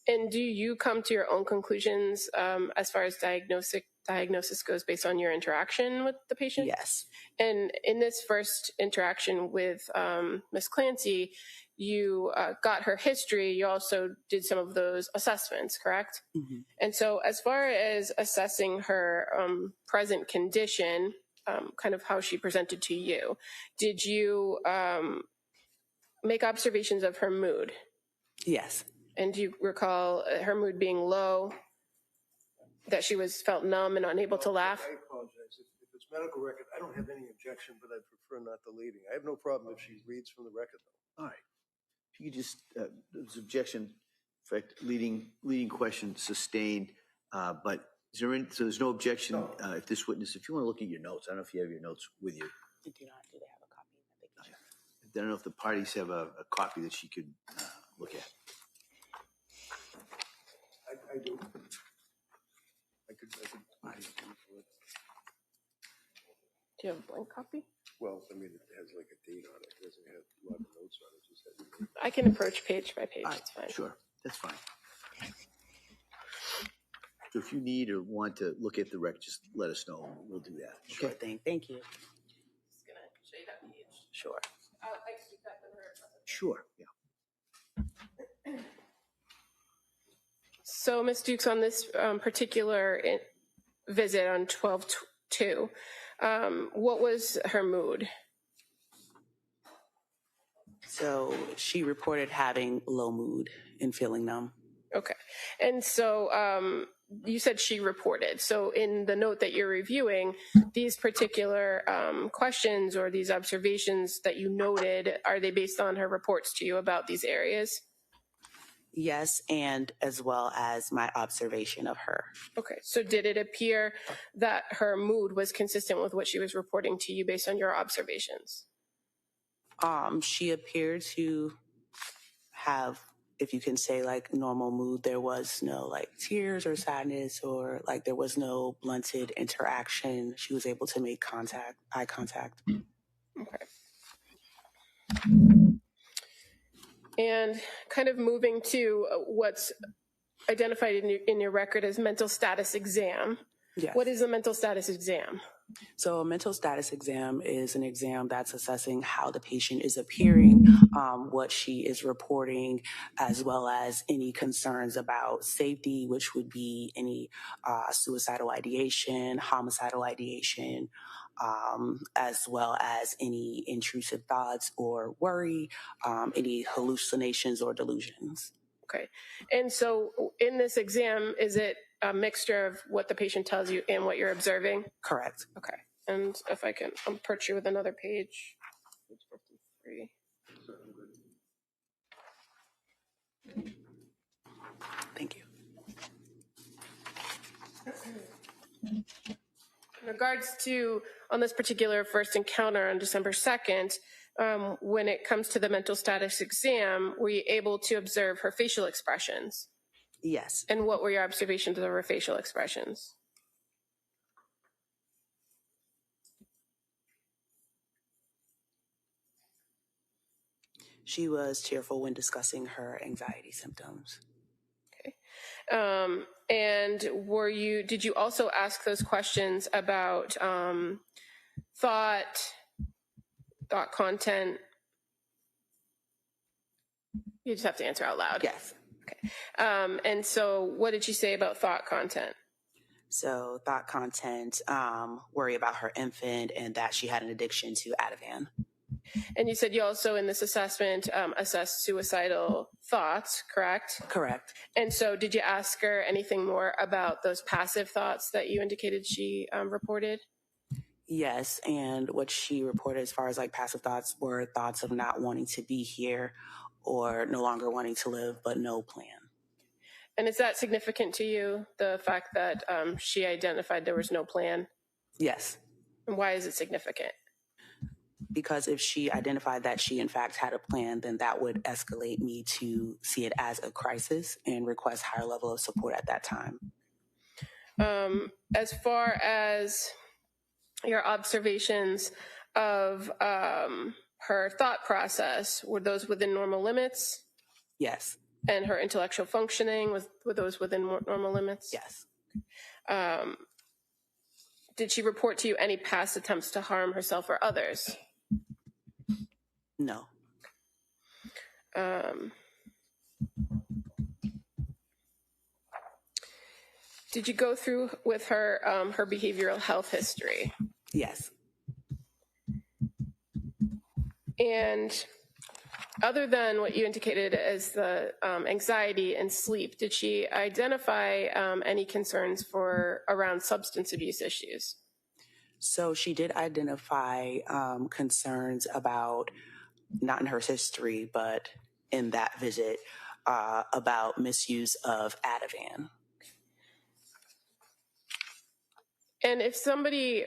And do you come to your own conclusions as far as diagnosis goes based on your interaction with the patient? Yes. And in this first interaction with Ms. Clancy, you got her history, you also did some of those assessments, correct? Mm-hmm. And so as far as assessing her present condition, kind of how she presented to you, did you make observations of her mood? Yes. And do you recall her mood being low, that she felt numb and unable to laugh? I apologize. If it's medical record, I don't have any objection, but I'd prefer not the leading. I have no problem if she reads from the record, though. All right. If you could just, there's objection, in fact, leading question sustained, but is there any, so there's no objection if this witness, if you want to look at your notes, I don't know if you have your notes with you. I do not. Do they have a copy that they can share? I don't know if the parties have a copy that she could look at. I do. I could. Do you have a blank copy? Well, I mean, it has like a date on it. It doesn't have a lot of notes on it. Just has I can approach page by page. It's fine. Sure, that's fine. So if you need or want to look at the rec, just let us know. We'll do that. Sure thing. Thank you. Just gonna show you that page. Sure. I can speak that for her. Sure, yeah. So, Ms. Dukes, on this particular visit on 12/2, what was her mood? So she reported having low mood and feeling numb. Okay. And so you said she reported. So in the note that you're reviewing, these particular questions or these observations that you noted, are they based on her reports to you about these areas? Yes, and as well as my observation of her. Okay, so did it appear that her mood was consistent with what she was reporting to you based on your observations? She appeared to have, if you can say, like normal mood. There was no like tears or sadness, or like there was no blunted interaction. She was able to make eye contact. Okay. And kind of moving to what's identified in your record as mental status exam. Yes. What is a mental status exam? So a mental status exam is an exam that's assessing how the patient is appearing, what she is reporting, as well as any concerns about safety, which would be any suicidal ideation, homicidal ideation, as well as any intrusive thoughts or worry, any hallucinations or delusions. Okay. And so in this exam, is it a mixture of what the patient tells you and what you're observing? Correct. Okay. And if I can approach you with another page. Page 53. Thank you. In regards to, on this particular first encounter on December 2nd, when it comes to the mental status exam, were you able to observe her facial expressions? Yes. And what were your observations of her facial expressions? She was cheerful when discussing her anxiety symptoms. Okay. And did you also ask those questions about thought content? You just have to answer out loud. Yes. Okay. And so what did she say about thought content? So thought content, worry about her infant and that she had an addiction to Ativan. And you said you also, in this assessment, assessed suicidal thoughts, correct? Correct. And so did you ask her anything more about those passive thoughts that you indicated she reported? Yes, and what she reported as far as like passive thoughts were thoughts of not wanting to be here or no longer wanting to live, but no plan. And is that significant to you, the fact that she identified there was no plan? Yes. And why is it significant? Because if she identified that she in fact had a plan, then that would escalate me to see it as a crisis and request higher level of support at that time. As far as your observations of her thought process, were those within normal limits? Yes. And her intellectual functioning, were those within normal limits? Yes. Did she report to you any past attempts to harm herself or others? No. Did you go through with her her behavioral health history? Yes. And other than what you indicated as the anxiety and sleep, did she identify any concerns for around substance abuse issues? So she did identify concerns about, not in her history, but in that visit, about misuse of Ativan. And if somebody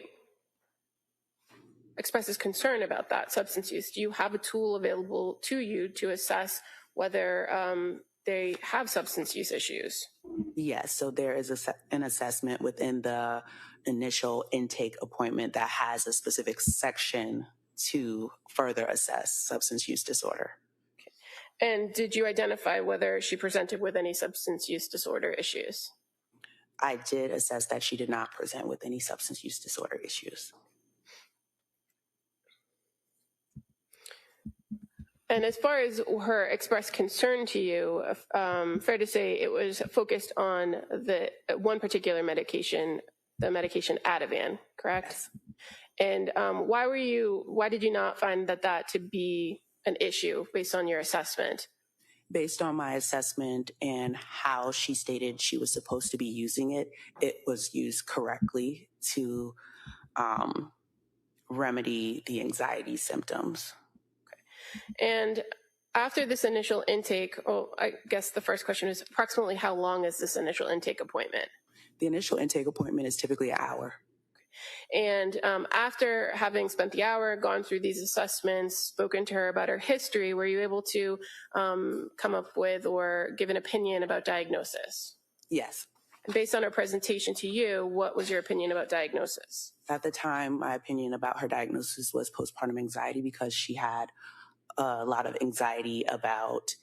expresses concern about that substance use, do you have a tool available to you to assess whether they have substance use issues? Yes, so there is an assessment within the initial intake appointment that has a specific section to further assess substance use disorder. And did you identify whether she presented with any substance use disorder issues? I did assess that she did not present with any substance use disorder issues. And as far as her expressed concern to you, fair to say it was focused on the one particular medication, the medication Ativan, correct? Yes. And why did you not find that to be an issue based on your assessment? Based on my assessment and how she stated she was supposed to be using it, it was used correctly to remedy the anxiety symptoms. And after this initial intake, I guess the first question is approximately how long is this initial intake appointment? The initial intake appointment is typically an hour. And after having spent the hour, gone through these assessments, spoken to her about her history, were you able to come up with or give an opinion about diagnosis? Yes. And based on her presentation to you, what was your opinion about diagnosis? At the time, my opinion about her diagnosis was postpartum anxiety because she had a lot of anxiety about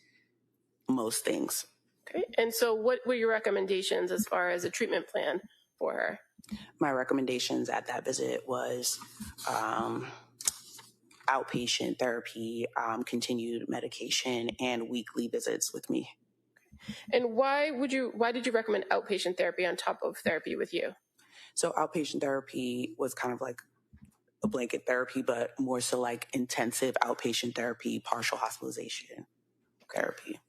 most things. Okay. And so what were your recommendations as far as a treatment plan for her? My recommendations at that visit was outpatient therapy, continued medication, and weekly visits with me. And why did you recommend outpatient therapy on top of therapy with you? So outpatient therapy was kind of like a blanket therapy, but more so like intensive outpatient therapy, partial hospitalization therapy.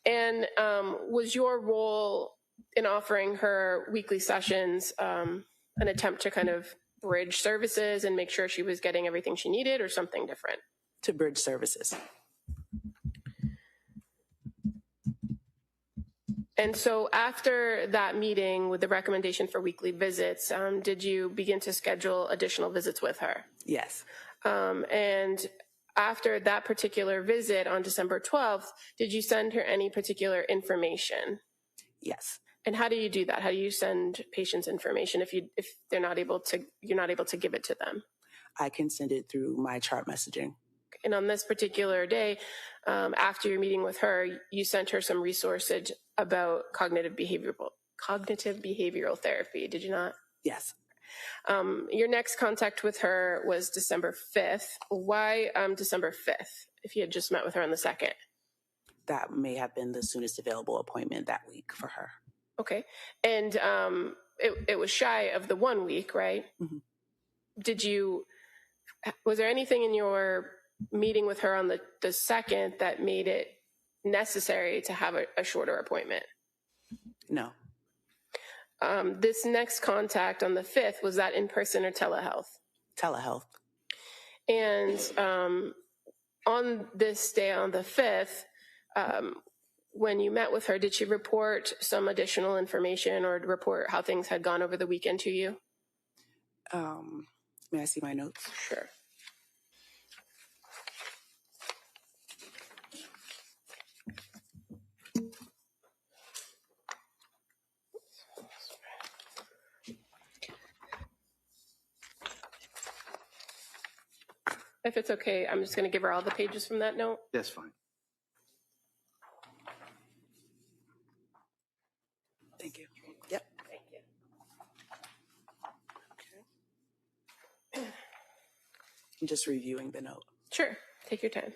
And was your role in offering her weekly sessions an attempt to kind of bridge services and make sure she was getting everything she needed, or something different? To bridge services. And so after that meeting with the recommendation for weekly visits, did you begin to schedule additional visits with her? Yes. And after that particular visit on December 12th, did you send her any particular information? Yes. And how do you do that? How do you send patients information if you're not able to give it to them? I can send it through my chart messaging. And on this particular day, after your meeting with her, you sent her some resources about cognitive behavioral therapy, did you not? Yes. Your next contact with her was December 5th. Why December 5th, if you had just met with her on the 2nd? That may have been the soonest available appointment that week for her. Okay. And it was shy of the 1 week, right? Mm-hmm. Was there anything in your meeting with her on the 2nd that made it necessary to have a shorter appointment? No. This next contact on the 5th, was that in person or telehealth? Telehealth. And on this day, on the 5th, when you met with her, did she report some additional information or report how things had gone over the weekend to you? May I see my notes? Sure. If it's okay, I'm just going to give her all the pages from that note. That's fine. Thank you. Yep. Thank you. Okay. I'm just reviewing the note. Sure. Take your time.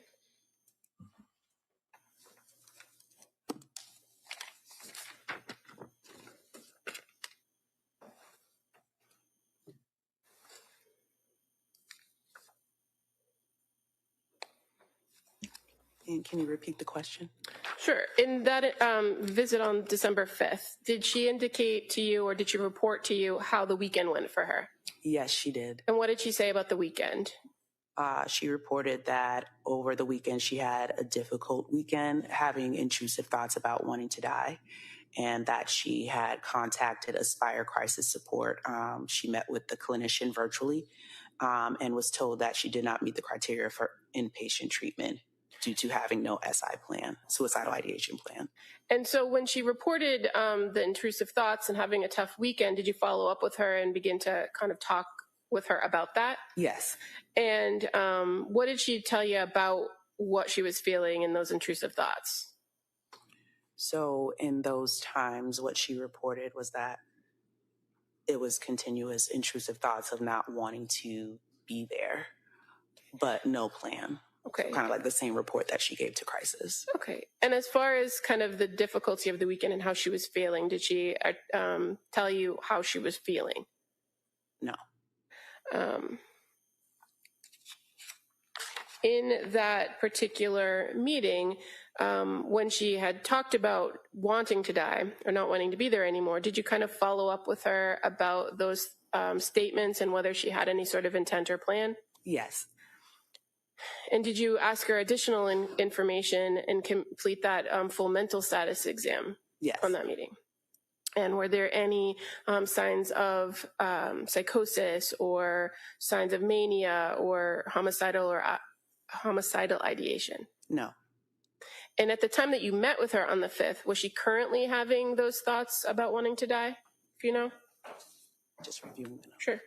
And can you repeat the question? Sure. In that visit on December 5th, did she indicate to you or did she report to you how the weekend went for her? Yes, she did. And what did she say about the weekend? She reported that over the weekend she had a difficult weekend, having intrusive thoughts about wanting to die, and that she had contacted Aspire Crisis Support. She met with the clinician virtually and was told that she did not meet the criteria for inpatient treatment due to having no SI plan, suicidal ideation plan. And so when she reported the intrusive thoughts and having a tough weekend, did you follow up with her and begin to kind of talk with her about that? Yes. And what did she tell you about what she was feeling in those intrusive thoughts? So in those times, what she reported was that it was continuous intrusive thoughts of not wanting to be there, but no plan. Okay. So kind of like the same report that she gave to crisis. Okay. And as far as kind of the difficulty of the weekend and how she was feeling, did she tell you how she was feeling? No. In that particular meeting, when she had talked about wanting to die or not wanting to be there anymore, did you kind of follow up with her about those statements and whether she had any sort of intent or plan? Yes. And did you ask her additional information and complete that full mental status exam? Yes. From that meeting? And were there any signs of psychosis or signs of mania or homicidal ideation? No. And at the time that you met with her on the 5th, was she currently having those thoughts about wanting to die? If you know? Just reviewing them. Sure.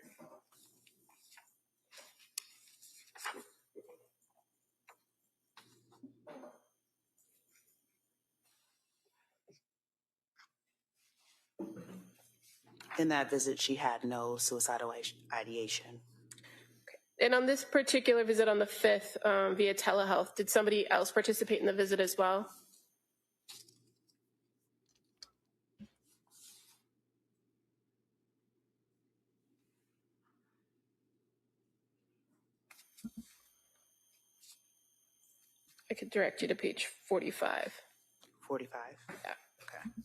In that visit, she had no suicidal ideation. And on this particular visit on the 5th via telehealth, did somebody else participate in the visit as well? I could direct you to page 45. 45? Yeah. Okay.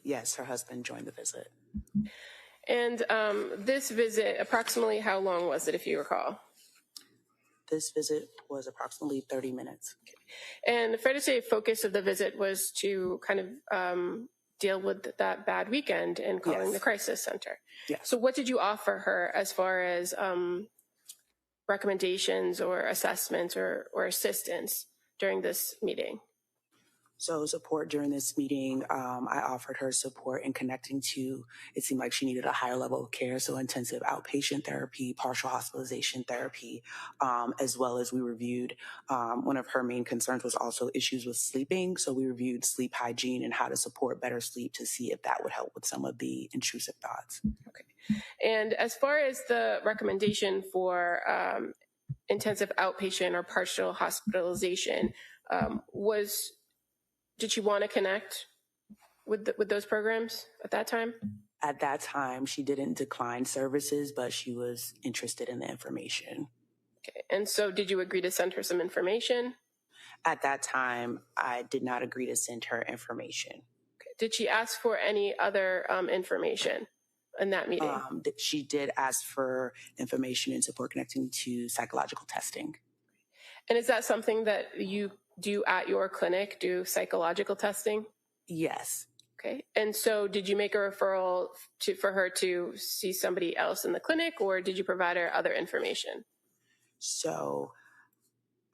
Yes, her husband joined the visit. And this visit, approximately how long was it, if you recall? This visit was approximately 30 minutes. And fair to say, focus of the visit was to kind of deal with that bad weekend and calling the crisis center. Yes. So what did you offer her as far as recommendations or assessments or assistance during this meeting? So support during this meeting, I offered her support in connecting to, it seemed like she needed a higher level of care, so intensive outpatient therapy, partial hospitalization therapy, as well as we reviewed, one of her main concerns was also issues with sleeping, so we reviewed sleep hygiene and how to support better sleep to see if that would help with some of the intrusive thoughts. Okay. And as far as the recommendation for intensive outpatient or partial hospitalization, did she want to connect with those programs at that time? At that time, she didn't decline services, but she was interested in the information. Okay. And so did you agree to send her some information? At that time, I did not agree to send her information. Okay. Did she ask for any other information in that meeting? She did ask for information and support connecting to psychological testing. And is that something that you do at your clinic, do psychological testing? Yes. Okay. And so did you make a referral for her to see somebody else in the clinic, or did you provide her other information? So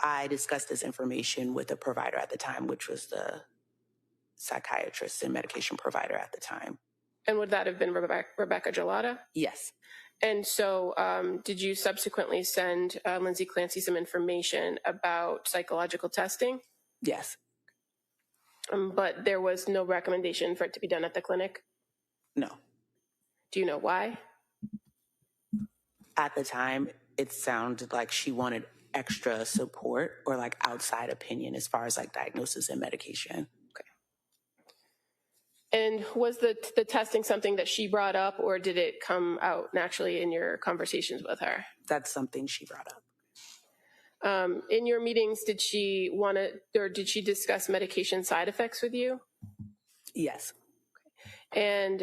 I discussed this information with a provider at the time, which was the psychiatrist and medication provider at the time. And would that have been Rebecca Gelada? Yes. And so did you subsequently send Lindsay Clancy some information about psychological testing? Yes. But there was no recommendation for it to be done at the clinic? No. Do you know why? At the time, it sounded like she wanted extra support or like outside opinion as far as like diagnosis and medication. And was the testing something that she brought up, or did it come out naturally in your conversations with her? That's something she brought up. In your meetings, did she want to, or did she discuss medication side effects with you? Yes. And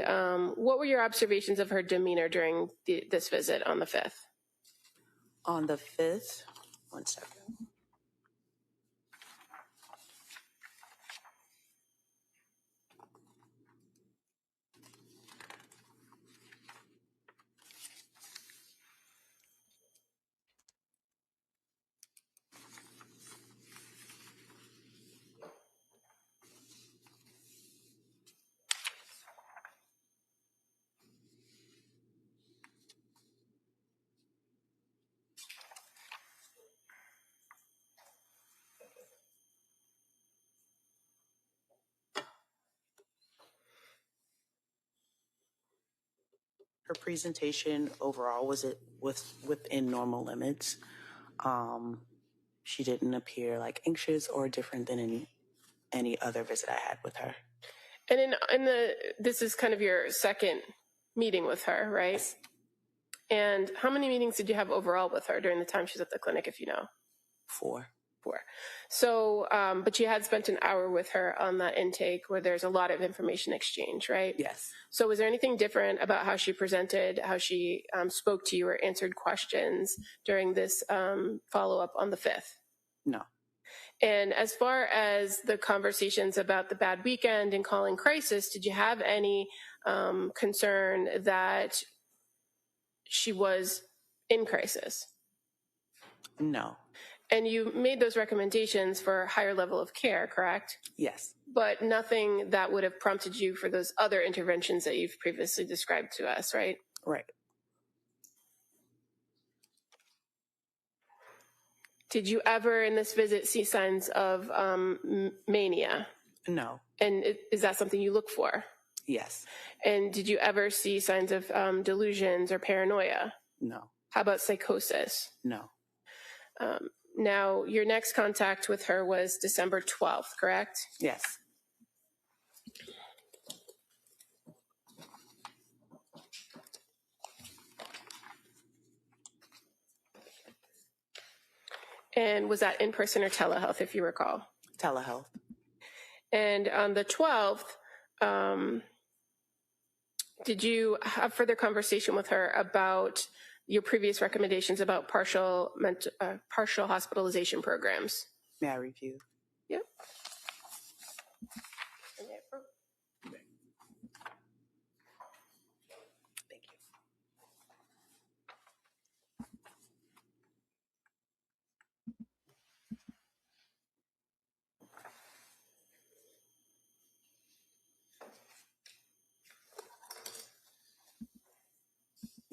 what were your observations of her demeanor during this visit on the 5th? On the 5th, one second. Her presentation overall was within normal limits. She didn't appear like anxious or different than any other visit I had with her. And this is kind of your second meeting with her, right? Yes. And how many meetings did you have overall with her during the time she's at the clinic, if you know? 4. So, but you had spent an hour with her on that intake where there's a lot of information exchange, right? Yes. So was there anything different about how she presented, how she spoke to you or answered questions during this follow-up on the 5th? No. And as far as the conversations about the bad weekend and calling crisis, did you have any concern that she was in crisis? No. And you made those recommendations for a higher level of care, correct? Yes. But nothing that would have prompted you for those other interventions that you've previously described to us, right? Right. Did you ever in this visit see signs of mania? No. And is that something you look for? Yes. And did you ever see signs of delusions or paranoia? No. How about psychosis? No. Now, your next contact with her was December 12th, correct? Yes. And was that in person or telehealth, if you recall? Telehealth. And on the 12th, did you have further conversation with her about your previous recommendations about partial hospitalization programs? May I review? Yep. Thank you.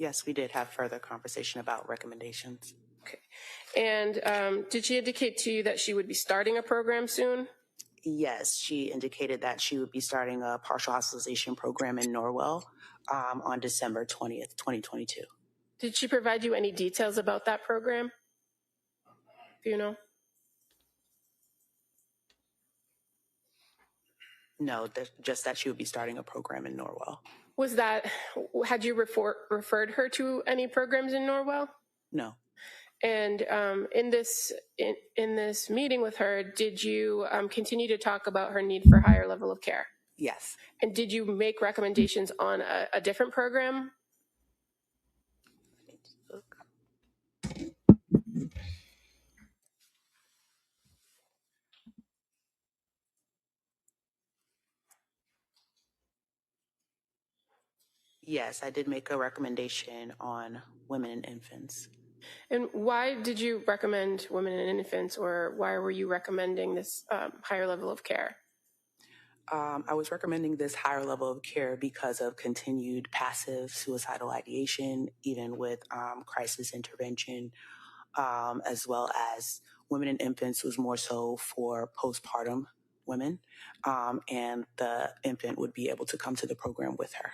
Yes, we did have further conversation about recommendations. Okay. And did she indicate to you that she would be starting a program soon? Yes, she indicated that she would be starting a partial hospitalization program in Norwell on December 20th, 2022. Did she provide you any details about that program? Do you know? No, just that she would be starting a program in Norwell. Had you referred her to any programs in Norwell? No. And in this meeting with her, did you continue to talk about her need for higher level of care? Yes. And did you make recommendations on a different program? Yes, I did make a recommendation on women and infants. And why did you recommend women and infants, or why were you recommending this higher level of care? I was recommending this higher level of care because of continued passive suicidal ideation, even with crisis intervention, as well as women and infants was more so for postpartum women, and the infant would be able to come to the program with her.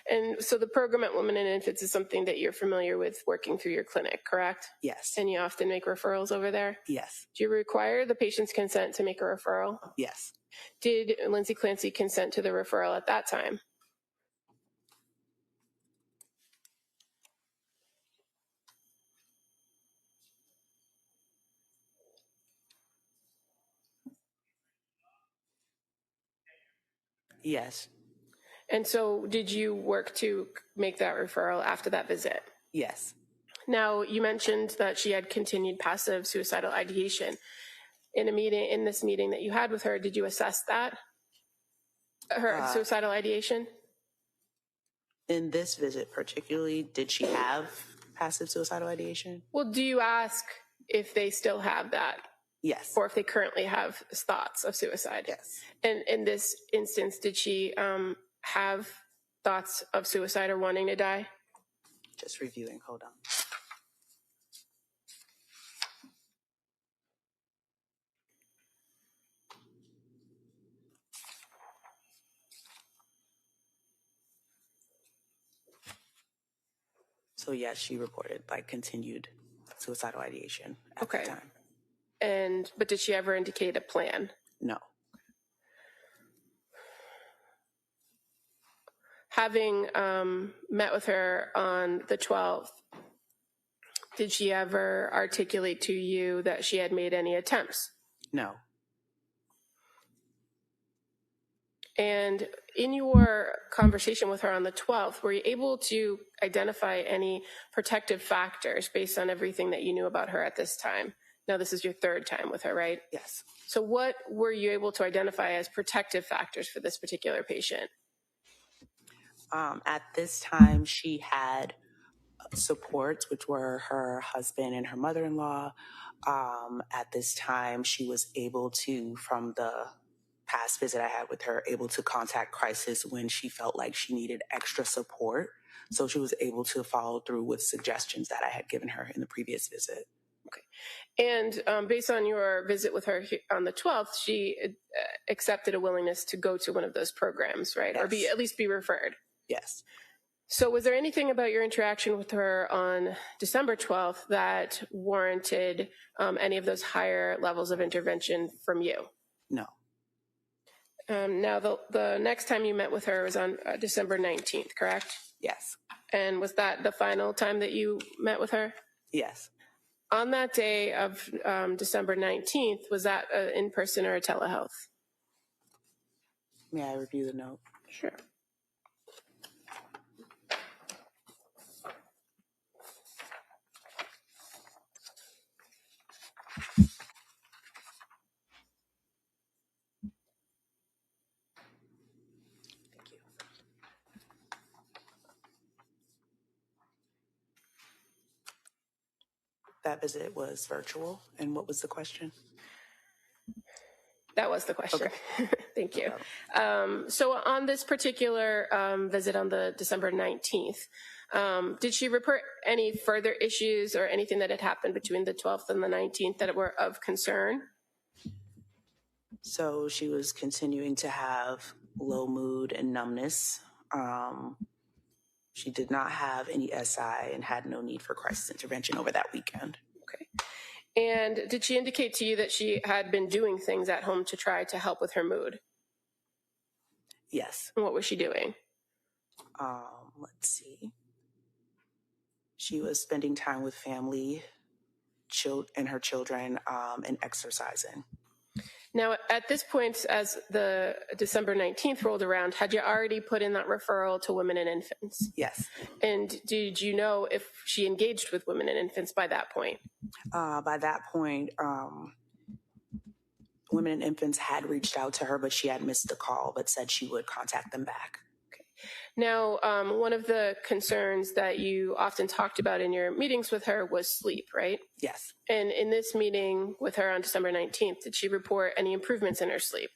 And so the program at Women and Infants is something that you're familiar with working through your clinic, correct? Yes. And you often make referrals over there? Yes. Do you require the patient's consent to make a referral? Yes. Did Lindsay Clancy consent to the referral at that time? Yes. And so did you work to make that referral after that visit? Yes. Now, you mentioned that she had continued passive suicidal ideation. In this meeting that you had with her, did you assess that? Her suicidal ideation? In this visit particularly, did she have passive suicidal ideation? Well, do you ask if they still have that? Yes. Or if they currently have thoughts of suicide? Yes. And in this instance, did she have thoughts of suicide or wanting to die? Just reviewing. Hold on. So yes, she reported continued suicidal ideation at the time. But did she ever indicate a plan? No. Having met with her on the 12th, did she ever articulate to you that she had made any attempts? No. And in your conversation with her on the 12th, were you able to identify any protective factors based on everything that you knew about her at this time? Now, this is your third time with her, right? Yes. So what were you able to identify as protective factors for this particular patient? At this time, she had supports, which were her husband and her mother-in-law. At this time, she was able to, from the past visit I had with her, able to contact crisis when she felt like she needed extra support. So she was able to follow through with suggestions that I had given her in the previous visit. Okay. And based on your visit with her on the 12th, she accepted a willingness to go to one of those programs, right? Yes. Or at least be referred. Yes. So was there anything about your interaction with her on December 12th that warranted any of those higher levels of intervention from you? No. Now, the next time you met with her was on December 19th, correct? Yes. And was that the final time that you met with her? Yes. On that day of December 19th, was that in person or a telehealth? May I review the note? Sure. That visit was virtual. And what was the question? That was the question. Okay. Thank you. So on this particular visit on the December 19th, did she report any further issues or anything that had happened between the 12th and the 19th that were of concern? So she was continuing to have low mood and numbness. She did not have any SI and had no need for crisis intervention over that weekend. Okay. And did she indicate to you that she had been doing things at home to try to help with her mood? Yes. And what was she doing? Let's see. She was spending time with family and her children and exercising. Now, at this point, as the December 19th rolled around, had you already put in that referral to women and infants? Yes. And did you know if she engaged with women and infants by that point? By that point, women and infants had reached out to her, but she had missed the call, but said she would contact them back. Now, one of the concerns that you often talked about in your meetings with her was sleep, right? Yes. And in this meeting with her on December 19th, did she report any improvements in her sleep?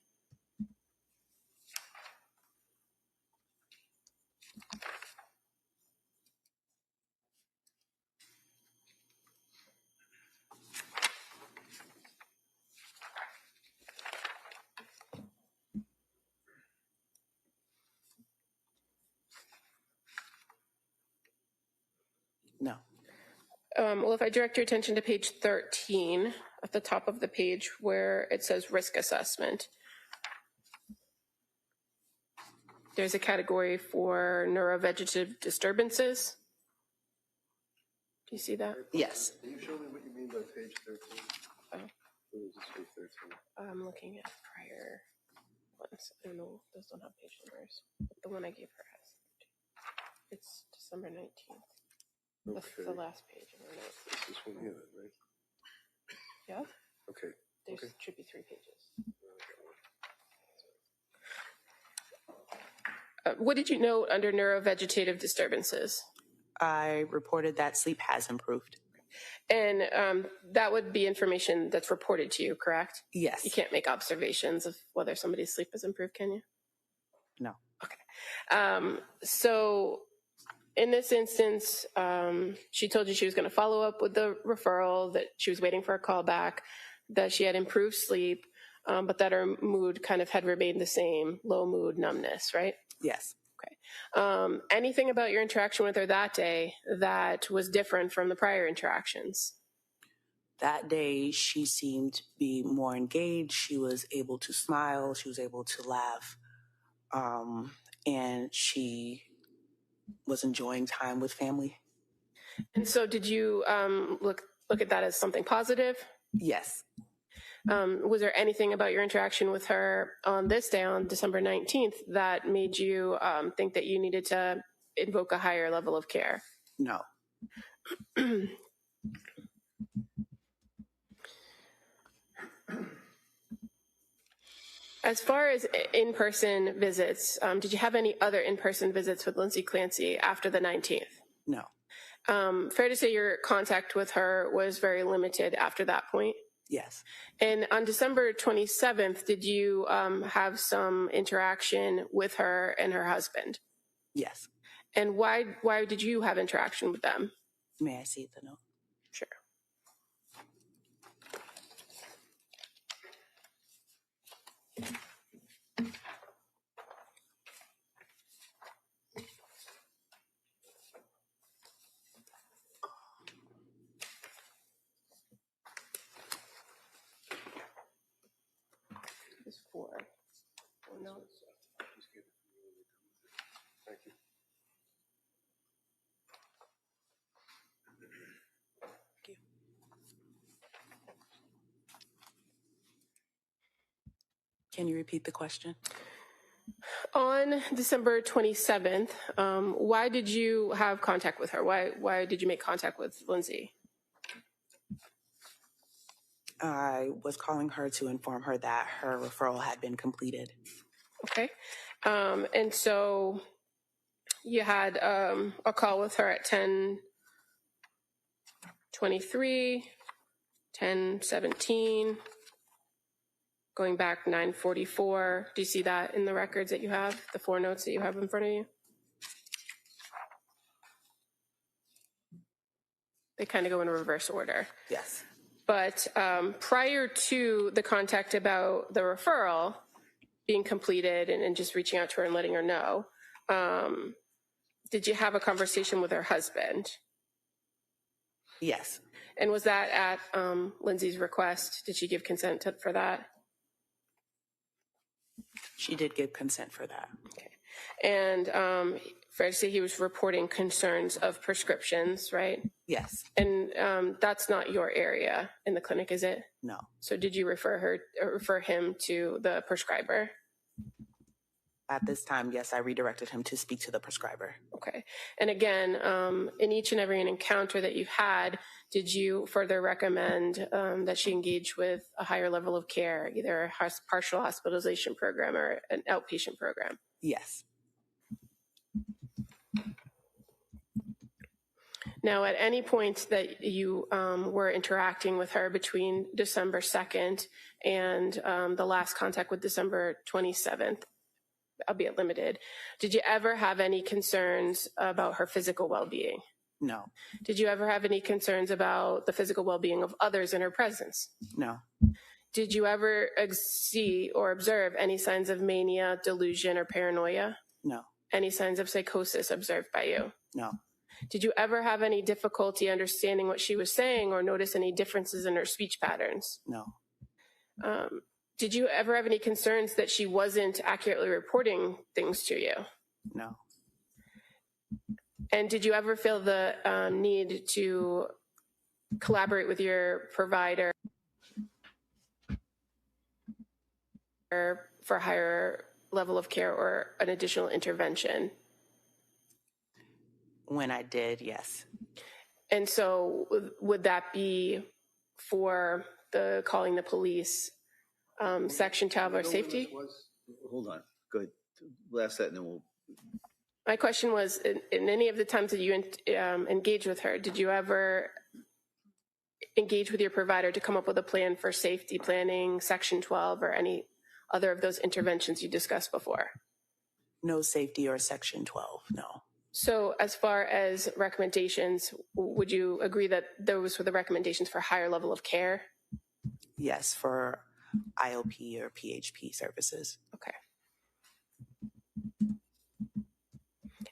No. Well, if I direct your attention to page 13 at the top of the page where it says risk assessment, there's a category for neurovegetative disturbances. Do you see that? Yes. Can you show me what you mean by page 13? Oh. What is this page 13? I'm looking at prior ones. I don't know, those don't have page numbers. But the one I gave her has. It's December 19th. Okay. The last page of her notes. It's this one here, then, right? Yeah? Okay. There Okay. should be 3 pages. What did you note under neurovegetative disturbances? I reported that sleep has improved. And that would be information that's reported to you, correct? Yes. You can't make observations of whether somebody's sleep has improved, can you? No. Okay. So in this instance, she told you she was going to follow up with the referral, that she was waiting for a call back, that she had improved sleep, but that her mood kind of had remained the same, low mood, numbness, right? Yes. Okay. Anything about your interaction with her that day that was different from the prior interactions? That day, she seemed to be more engaged. She was able to smile. She was able to laugh. And she was enjoying time with family. And so did you look at that as something positive? Yes. Was there anything about your interaction with her on this day, on December 19th, that made you think that you needed to invoke a higher level of care? No. As far as in-person visits, did you have any other in-person visits with Lindsay Clancy after the 19th? No. Fair to say your contact with her was very limited after that point? Yes. And on December 27th, did you have some interaction with her and her husband? Yes. And why did you have interaction with them? May I see the note? Sure. There's 4 notes. Thank you. Can you repeat the question? On December 27th, why did you have contact with her? Why did you make contact with Lindsay? I was calling her to inform her that her referral had been completed. Okay. And so you had a call with her at 10:23, 10:17, going back 9:44. Do you see that in the records that you have, the 4 notes that you have in front of you? They kind of go in reverse order. Yes. But prior to the contact about the referral being completed and just reaching out to her and letting her know, did you have a conversation with her husband? Yes. And was that at Lindsay's request? Did she give consent for that? She did give consent for that. Okay. And fair to say he was reporting concerns of prescriptions, right? Yes. And that's not your area in the clinic, is it? No. So did you refer him to the prescriber? At this time, yes, I redirected him to speak to the prescriber. Okay. And again, in each and every encounter that you've had, did you further recommend that she engage with a higher level of care, either a partial hospitalization program or an outpatient program? Yes. Now, at any point that you were interacting with her between December 2nd and the last contact with December 27th, albeit limited, did you ever have any concerns about her physical well-being? No. Did you ever have any concerns about the physical well-being of others in her presence? No. Did you ever see or observe any signs of mania, delusion, or paranoia? No. Any signs of psychosis observed by you? No. Did you ever have any difficulty understanding what she was saying or notice any differences in her speech patterns? No. Did you ever have any concerns that she wasn't accurately reporting things to you? No. And did you ever feel the need to collaborate with your provider for a higher level of care or an additional intervention? When I did, yes. And so would that be for the calling the police section 12 or safety? Hold on. Go ahead. We'll ask that and then we'll. My question was, in any of the times that you engaged with her, did you ever engage with your provider to come up with a plan for safety planning, section 12, or any other of those interventions you discussed before? No safety or section 12, no. So as far as recommendations, would you agree that those were the recommendations for higher level of care? Yes, for IOP or PHP services. Okay.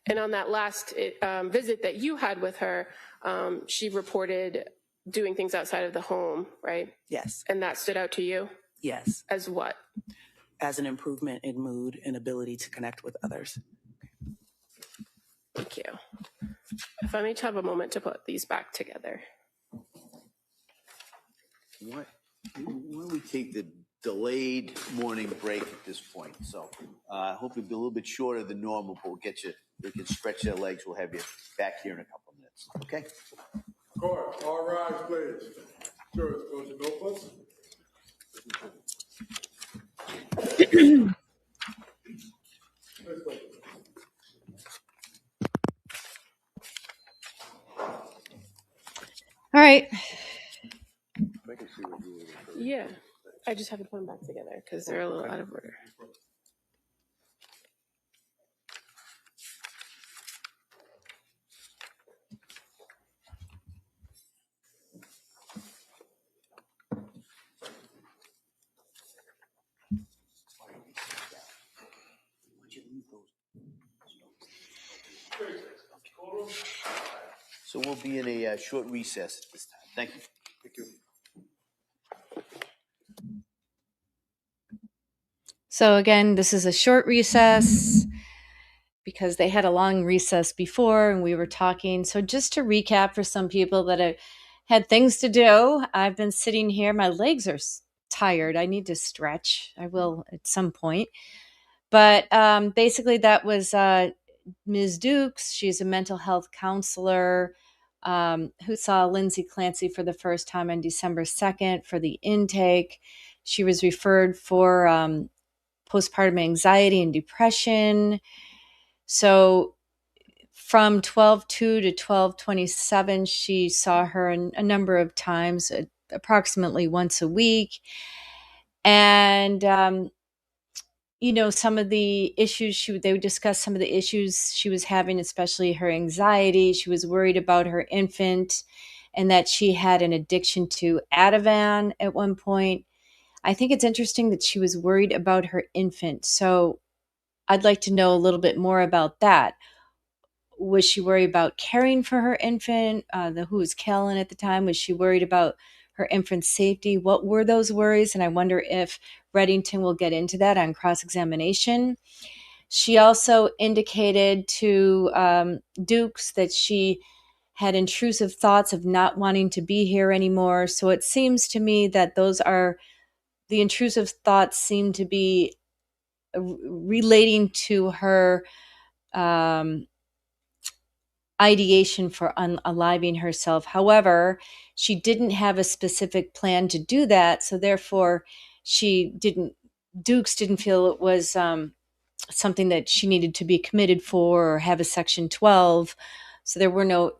And on that last visit that you had with her, she reported doing things outside of the home, right? Yes. And that stood out to you? Yes. As what? As an improvement in mood and ability to connect with others. Thank you. If I may have a moment to put these back together. Why don't we take the delayed morning break at this point? So hopefully be a little bit shorter than normal, but we'll get you, we can stretch your legs. We'll have you back here in a couple of minutes. Okay? Court, all rise, please. Jurors, close your notebooks. All right. Yeah, I just have to put them back together because they're a little out of order. So we'll be in a short recess at this time. Thank you. Thank you. So again, this is a short recess because they had a long recess before and we were talking. So just to recap for some people that had things to do, I've been sitting here. My legs are tired. I need to stretch. I will at some point. But basically that was Ms. Dukes. She's a mental health counselor who saw Lindsay Clancy for the first time on December 2nd for the intake. She was referred for postpartum anxiety and depression. So from 12/2 to 12/27, she saw her a number of times, approximately once a week. And some of the issues they would discuss some of the issues she was having, especially her anxiety. She was worried about her infant and that she had an addiction to Ativan at one point. I think it's interesting that she was worried about her infant. So I'd like to know a little bit more about that. Was she worried about caring for her infant, who was Kellen at the time? Was she worried about her infant's safety? What were those worries? And I wonder if Reddington will get into that on cross-examination. She also indicated to Dukes that she had intrusive thoughts of not wanting to be here anymore. So it seems to me that the intrusive thoughts seem to be relating to her ideation for unaliving herself. However, she didn't have a specific plan to do that, so therefore Dukes didn't feel it was something that she needed to be committed for or have a section 12. So there were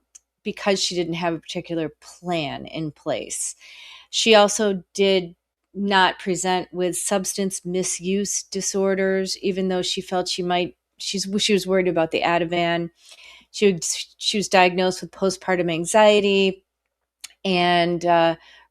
because she didn't have a particular plan in place. She also did not present with substance misuse disorders, even though she felt she was worried about the Ativan. She was diagnosed with postpartum anxiety and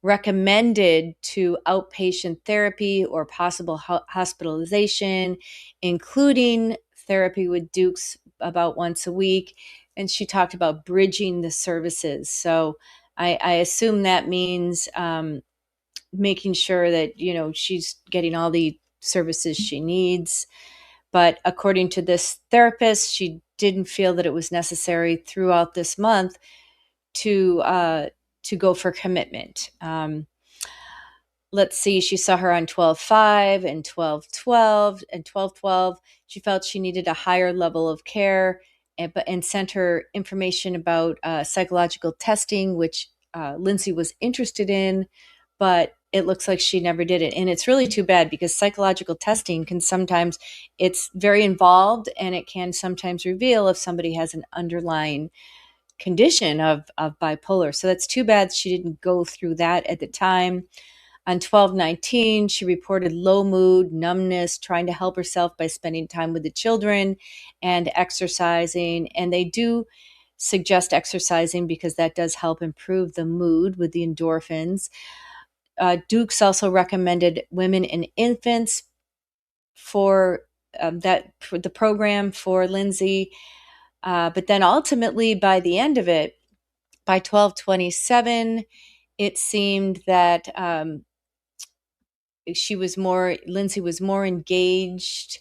recommended to outpatient therapy or possible hospitalization, including therapy with Dukes about once a week. and she talked about bridging the services. So I assume that means making sure that, she's getting all the services she needs. But according to this therapist, she didn't feel that it was necessary throughout this month to go for commitment. Let's see, she saw her on 12/5 and 12/12 and 12/12. She felt she needed a higher level of care and sent her information about psychological testing, which Lindsay was interested in, but it looks like she never did it. And it's really too bad because psychological testing can sometimes, it's very involved and it can sometimes reveal if somebody has an underlying condition of bipolar. So that's too bad she didn't go through that at the time. On 12/19, she reported low mood, numbness, trying to help herself by spending time with the children and exercising. And they do suggest exercising because that does help improve the mood with the endorphins. Dukes also recommended women and infants for for the program for Lindsay. But then ultimately, by the end of it, by 12/27, it seemed that Lindsay was more engaged.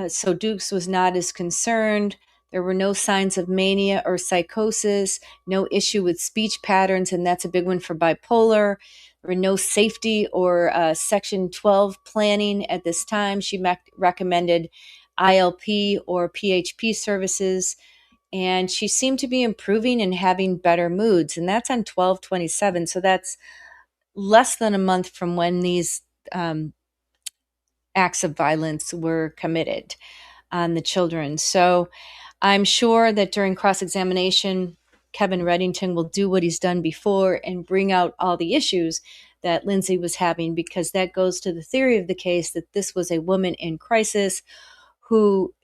So Dukes was not as concerned. There were no signs of mania or psychosis, no issue with speech patterns, and that's a big one for bipolar. There were no safety or Section 12 planning at this time. She recommended ILP or PHP services, and she seemed to be improving and having better moods, and that's on 12/27. So that's less than a month from when these acts of violence were committed on the children. So I'm sure that during cross-examination, Kevin Reddington will do what he's done before and bring out all the issues that Lindsay was having, because that goes to the theory of the case that this was a woman in crisis who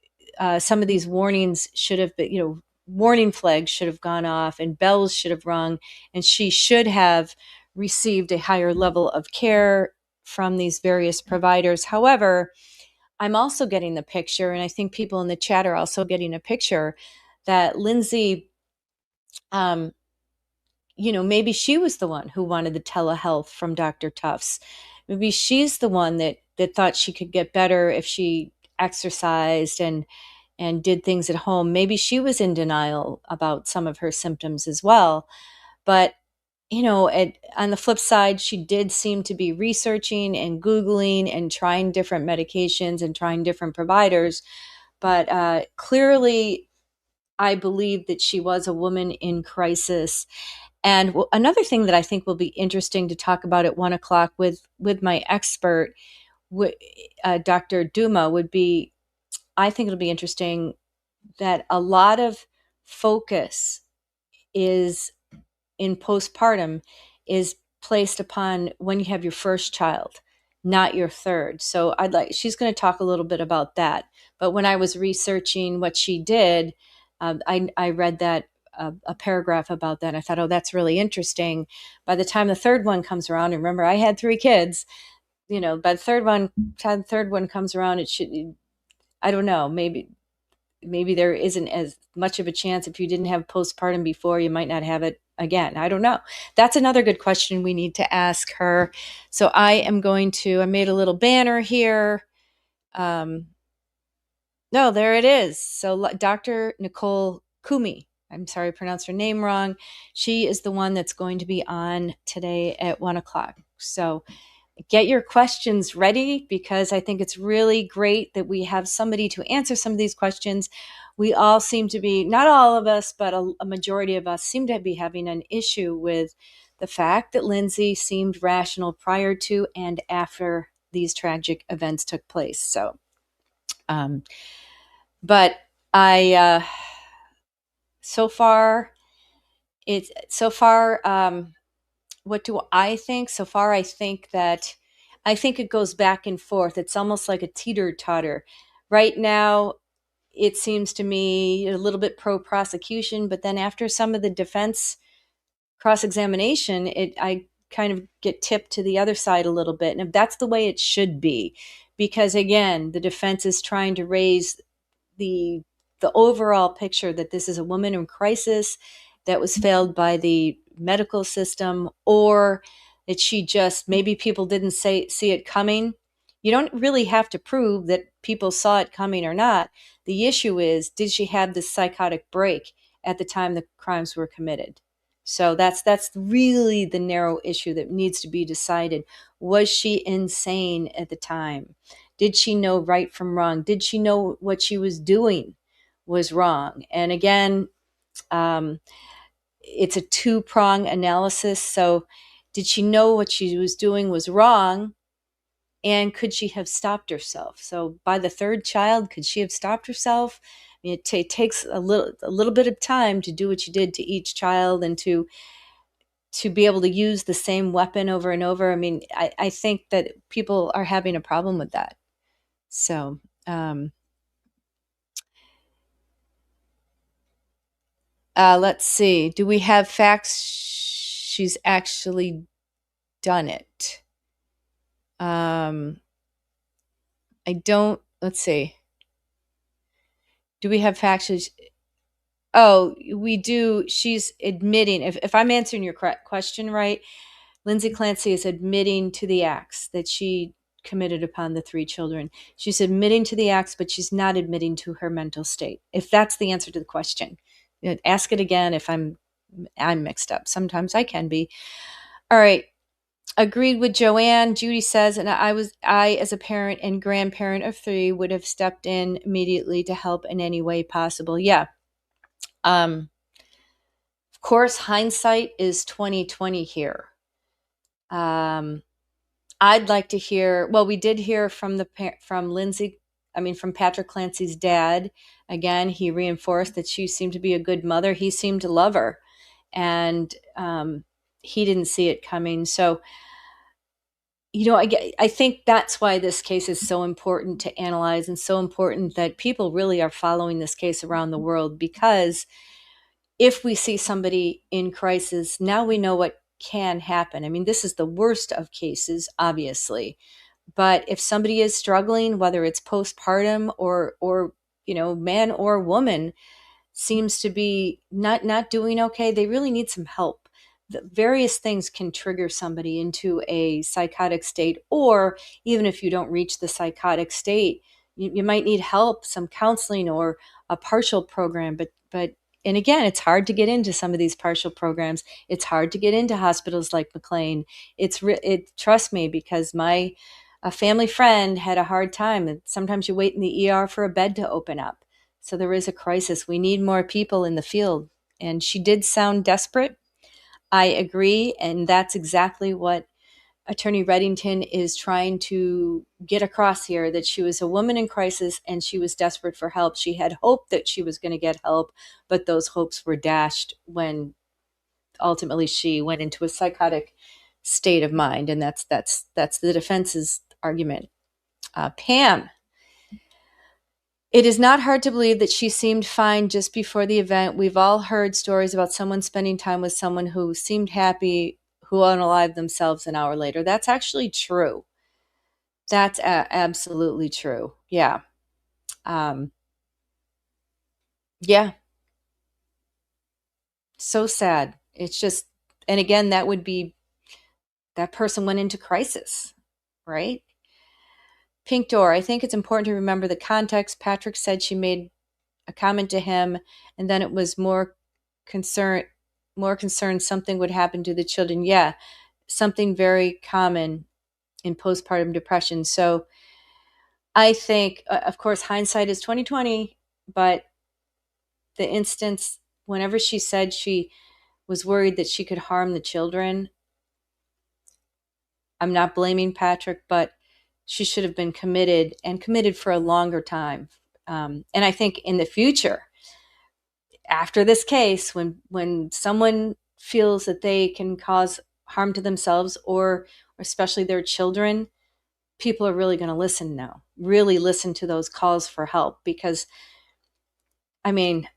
some of these warnings should have been, warning flags should have gone off and bells should have rung, and she should have received a higher level of care from these various providers. However, I'm also getting the picture, and I think people in the chat are also getting a picture, that Lindsay, maybe she was the one who wanted the telehealth from Dr. Tufts. Maybe she's the one that thought she could get better if she exercised and did things at home. Maybe she was in denial about some of her symptoms as well. But on the flip side, she did seem to be researching and Googling and trying different medications and trying different providers. But clearly, I believe that she was a woman in crisis. And another thing that I think will be interesting to talk about at 1:00 with my expert, Dr. Duma, would be, I think it'll be interesting that a lot of focus is in postpartum is placed upon when you have your first child, not your third. So she's going to talk a little bit about that. But when I was researching what she did, I read that a paragraph about that. And I thought, oh, that's really interesting. By the time the third one comes around, and remember, I had 3 kids. By the third one comes around, it should. I don't know. Maybe there isn't as much of a chance. If you didn't have postpartum before, you might not have it again. I don't know. That's another good question we need to ask her. So I made a little banner here. No, there it is. So Dr. Nicole Kumi, I'm sorry I pronounced her name wrong. She is the one that's going to be on today at 1:00. So get your questions ready, because I think it's really great that we have somebody to answer some of these questions. We all seem to be, not all of us, but a majority of us seem to be having an issue with the fact that Lindsay seemed rational prior to and after these tragic events took place. So, but what do I think? So far, I think it goes back and forth. It's almost like a teeter-totter. Right now, it seems to me a little bit pro-prosecution, but then after some of the defense cross-examination, I kind of get tipped to the other side a little bit. And that's the way it should be, because again, the defense is trying to raise the the overall picture that this is a woman in crisis that was failed by the medical system, or that she just, maybe people didn't see it coming. You don't really have to prove that people saw it coming or not. The issue is, did she have this psychotic break at the time the crimes were committed? So that's really the narrow issue that needs to be decided. Was she insane at the time? Did she know right from wrong? Did she know what she was doing was wrong? And again, it's a two-prong analysis. So did she know what she was doing was wrong? And could she have stopped herself? So by the third child, could she have stopped herself? I mean, it takes a little bit of time to do what you did to each child, and to be able to use the same weapon over and over. I mean, I think that people are having a problem with that. So, let's see. Do we have facts she's actually done it? I don't. Let's see. Do we have facts? Oh, we do. She's admitting. If I'm answering your question right, Lindsay Clancy is admitting to the acts that she committed upon the 3 children. She's admitting to the acts, but she's not admitting to her mental state. If that's the answer to the question, ask it again if I'm mixed up. Sometimes I can be. All right. Agreed with Joanne. Judy says, and I as a parent and grandparent of 3 would have stepped in immediately to help in any way possible. Yeah. Of course, hindsight is 2020 here. I'd like to hear. Well, we did hear from from Patrick Clancy's dad. Again, he reinforced that she seemed to be a good mother. He seemed to love her, and he didn't see it coming. So, I think that's why this case is so important to analyze, and so important that people really are following this case around the world, because if we see somebody in crisis, now we know what can happen. I mean, this is the worst of cases, obviously. But if somebody is struggling, whether it's postpartum or man or woman, seems to be not doing okay, they really need some help. The various things can trigger somebody into a psychotic state, or even if you don't reach the psychotic state, you might need help, some counseling or a partial program. But and again, it's hard to get into some of these partial programs. It's hard to get into hospitals like McLean. Trust me, because a family friend had a hard time. And sometimes you wait in the ER for a bed to open up. So there is a crisis. We need more people in the field. And she did sound desperate. I agree. And that's exactly what Attorney Reddington is trying to get across here, that she was a woman in crisis and she was desperate for help. She had hoped that she was going to get help, but those hopes were dashed when ultimately she went into a psychotic state of mind. And that's the defense's argument. Pam, it is not hard to believe that she seemed fine just before the event. We've all heard stories about someone spending time with someone who seemed happy, who unalived themselves an hour later. That's actually true. That's absolutely true. Yeah. Yeah. So sad. It's just, and again, that person went into crisis, right? Pink Door, I think it's important to remember the context. Patrick said she made a comment to him, and then it was more concerned something would happen to the children. Yeah, something very common in postpartum depression. So I think, of course, hindsight is 2020, but the instance, whenever she said she was worried that she could harm the children, I'm not blaming Patrick, but she should have been committed for a longer time. And I think in the future, after this case, when someone feels that they can cause harm to themselves or especially their children, people are really going to listen now, really listen to those calls for help. Because, I mean,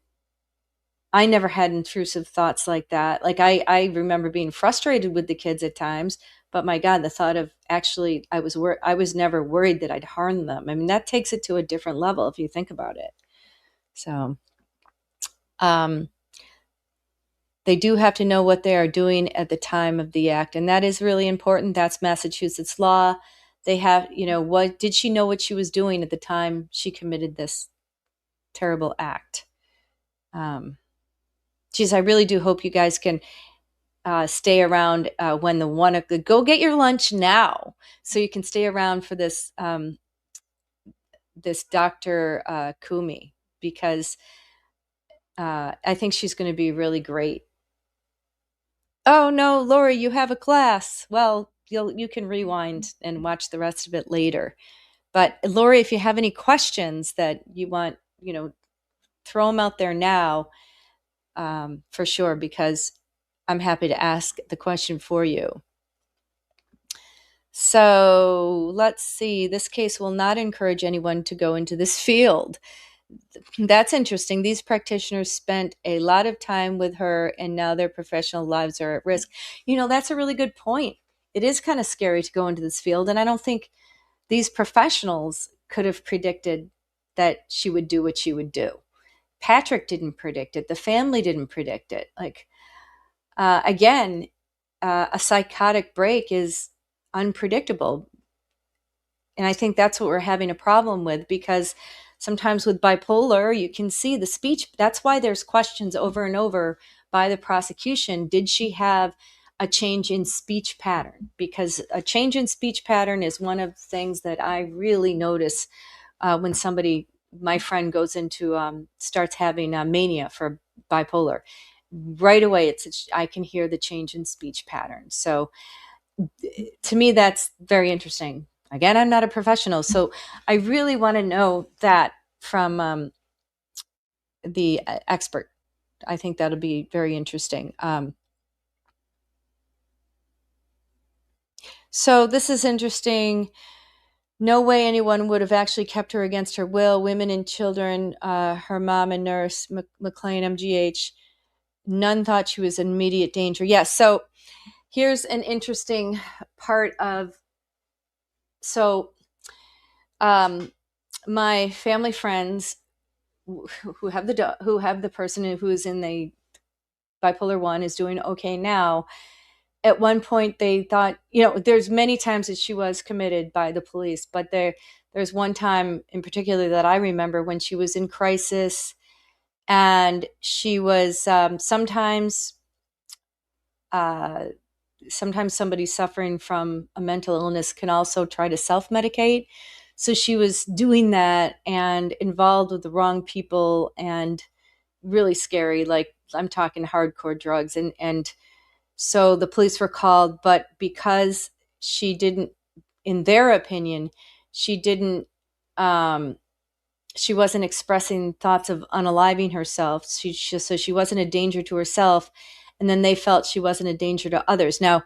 I never had intrusive thoughts like that. Like I remember being frustrated with the kids at times, but my God, the thought of actually, I was never worried that I'd harm them. I mean, that takes it to a different level if you think about it. So they do have to know what they are doing at the time of the act, and that is really important. That's Massachusetts law. They have, what did she know what she was doing at the time she committed this terrible act? Geez, I really do hope you guys can stay around when go get your lunch now, so you can stay around for this this Dr. Kumi, because I think she's going to be really great. Oh no, Lori, you have a class. Well, you can rewind and watch the rest of it later. But Lori, if you have any questions that you want, throw them out there now, for sure, because I'm happy to ask the question for you. So let's see. This case will not encourage anyone to go into this field. That's interesting. These practitioners spent a lot of time with her, and now their professional lives are at risk. That's a really good point. It is kind of scary to go into this field, and I don't think these professionals could have predicted that she would do what she would do. Patrick didn't predict it. The family didn't predict it. Again, a psychotic break is unpredictable. And I think that's what we're having a problem with, because sometimes with bipolar, you can see the speech. That's why there's questions over and over by the prosecution. Did she have a change in speech pattern? Because a change in speech pattern is one of the things that I really notice when my friend goes into, starts having mania for bipolar. Right away, I can hear the change in speech pattern. So to me, that's very interesting. Again, I'm not a professional, so I really want to know that from the expert. I think that'll be very interesting. So this is interesting. No way anyone would have actually kept her against her will. Women and children, her mom and nurse, McLean, MGH, none thought she was in immediate danger. Yes, so here's an interesting part of, my family friends who have the person who's in the bipolar 1 is doing okay now. At one point they thought, there's many times that she was committed by the police, but there's one time in particular that I remember when she was in crisis, and she was sometimes somebody suffering from a mental illness can also try to self-medicate. So she was doing that and involved with the wrong people, and really scary. Like, I'm talking hardcore drugs. And so the police were called, but because she didn't, in their opinion, she didn't, she wasn't expressing thoughts of unaliving herself. So she wasn't a danger to herself. And then they felt she wasn't a danger to others. Now,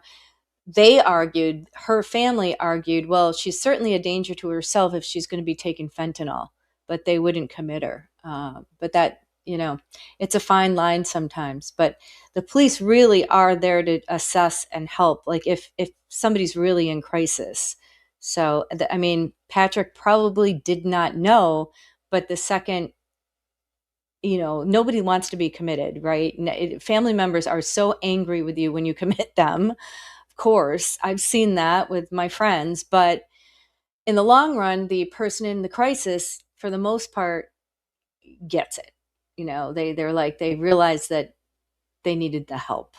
her family argued, well, she's certainly a danger to herself if she's going to be taking fentanyl, but they wouldn't commit her. But that, it's a fine line sometimes. But the police really are there to assess and help, like if somebody's really in crisis. So, Patrick probably did not know, but the second, nobody wants to be committed, right? Family members are so angry with you when you commit them. Of course, I've seen that with my friends, but in the long run, the person in the crisis, for the most part, gets it. They realize that they needed the help,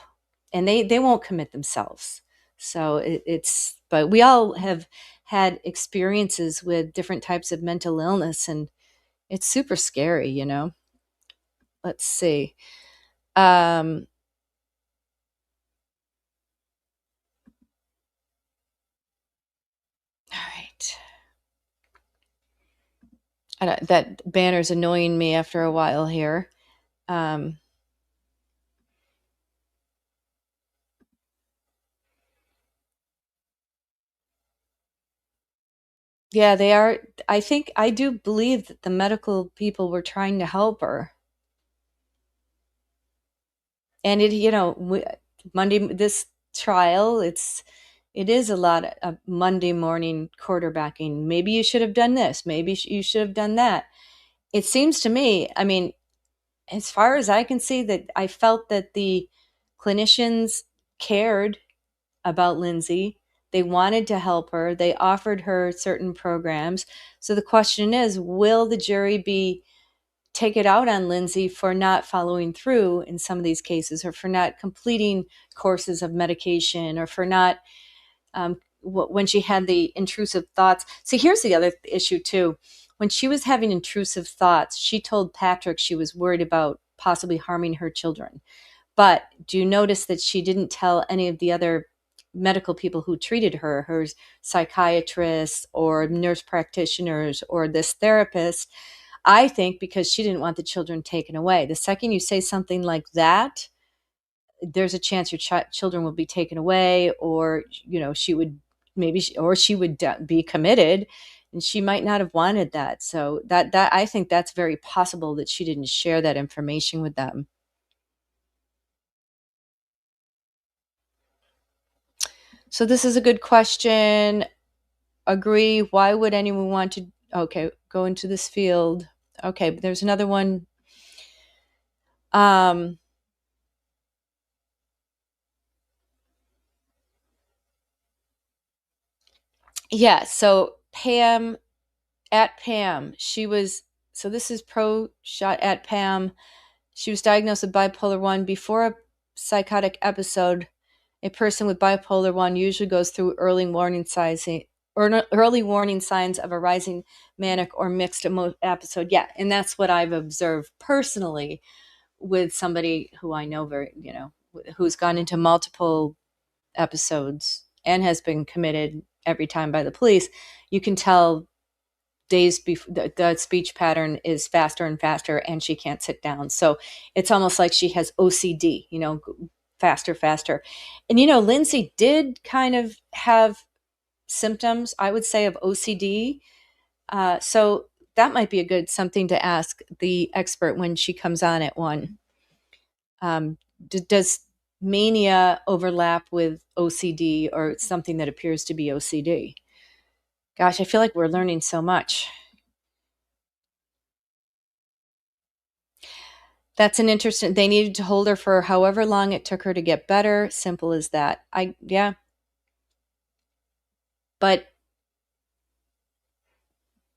and they won't commit themselves. So but we all have had experiences with different types of mental illness, and it's super scary, Let's see. All right. That banner's annoying me after a while here. Yeah, they are. I do believe that the medical people were trying to help her. And Monday, this trial, it is a lot of Monday morning quarterbacking. Maybe you should have done this. Maybe you should have done that. it seems to me, I mean, as far as I can see, that I felt that the clinicians cared about Lindsay. They wanted to help her. They offered her certain programs. So the question is, will the jury take it out on Lindsay for not following through in some of these cases, or for not completing courses of medication, or for not, when she had the intrusive thoughts. See, here's the other issue too. When she was having intrusive thoughts, she told Patrick she was worried about possibly harming her children. But do you notice that she didn't tell any of the other medical people who treated her psychiatrists or nurse practitioners or this therapist? I think because she didn't want the children taken away. The second you say something like that, there's a chance your children will be taken away, or she would be committed, and she might not have wanted that. So that I think that's very possible that she didn't share that information with them. So this is a good question. Agree. Why would anyone want to, go into this field? Okay, but there's another one. Yeah, so Pam, so this is pro shot at Pam. She was diagnosed with bipolar 1 before a psychotic episode. A person with bipolar 1 usually goes through early warning signs of a rising manic or mixed episode. Yeah, and that's what I've observed personally with somebody who I know who's gone into multiple episodes and has been committed every time by the police. You can tell days before the speech pattern is faster and faster, and she can't sit down. So it's almost like she has OCD, faster. And, Lindsay did kind of have symptoms, I would say, of OCD. So that might be something to ask the expert when she comes on at 1. Does mania overlap with OCD, or something that appears to be OCD? Gosh, I feel like we're learning so much. That's an interesting, they needed to hold her for however long it took her to get better. Simple as that. Yeah. But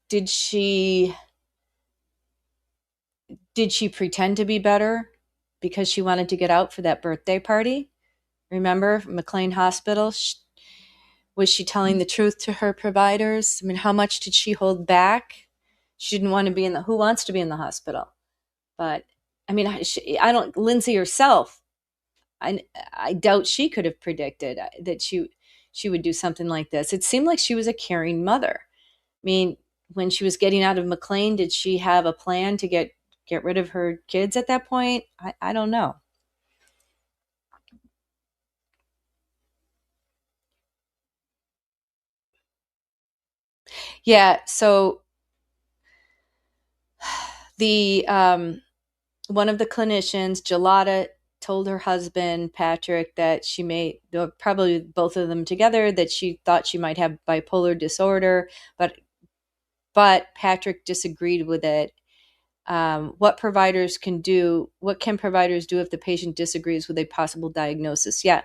did she pretend to be better because she wanted to get out for that birthday party? Remember, McLean Hospital? Was she telling the truth to her providers? I mean, how much did she hold back? She didn't want to be who wants to be in the hospital? But I mean, I don't, Lindsay herself, I doubt she could have predicted that she would do something like this. It seemed like she was a caring mother. I mean, when she was getting out of McLean, did she have a plan to get rid of her kids at that point? I don't know. Yeah, so the one of the clinicians, Gelada, told her husband, Patrick, that she may, probably both of them together, that she thought she might have bipolar disorder, but Patrick disagreed with it. What can providers do if the patient disagrees with a possible diagnosis? Yeah.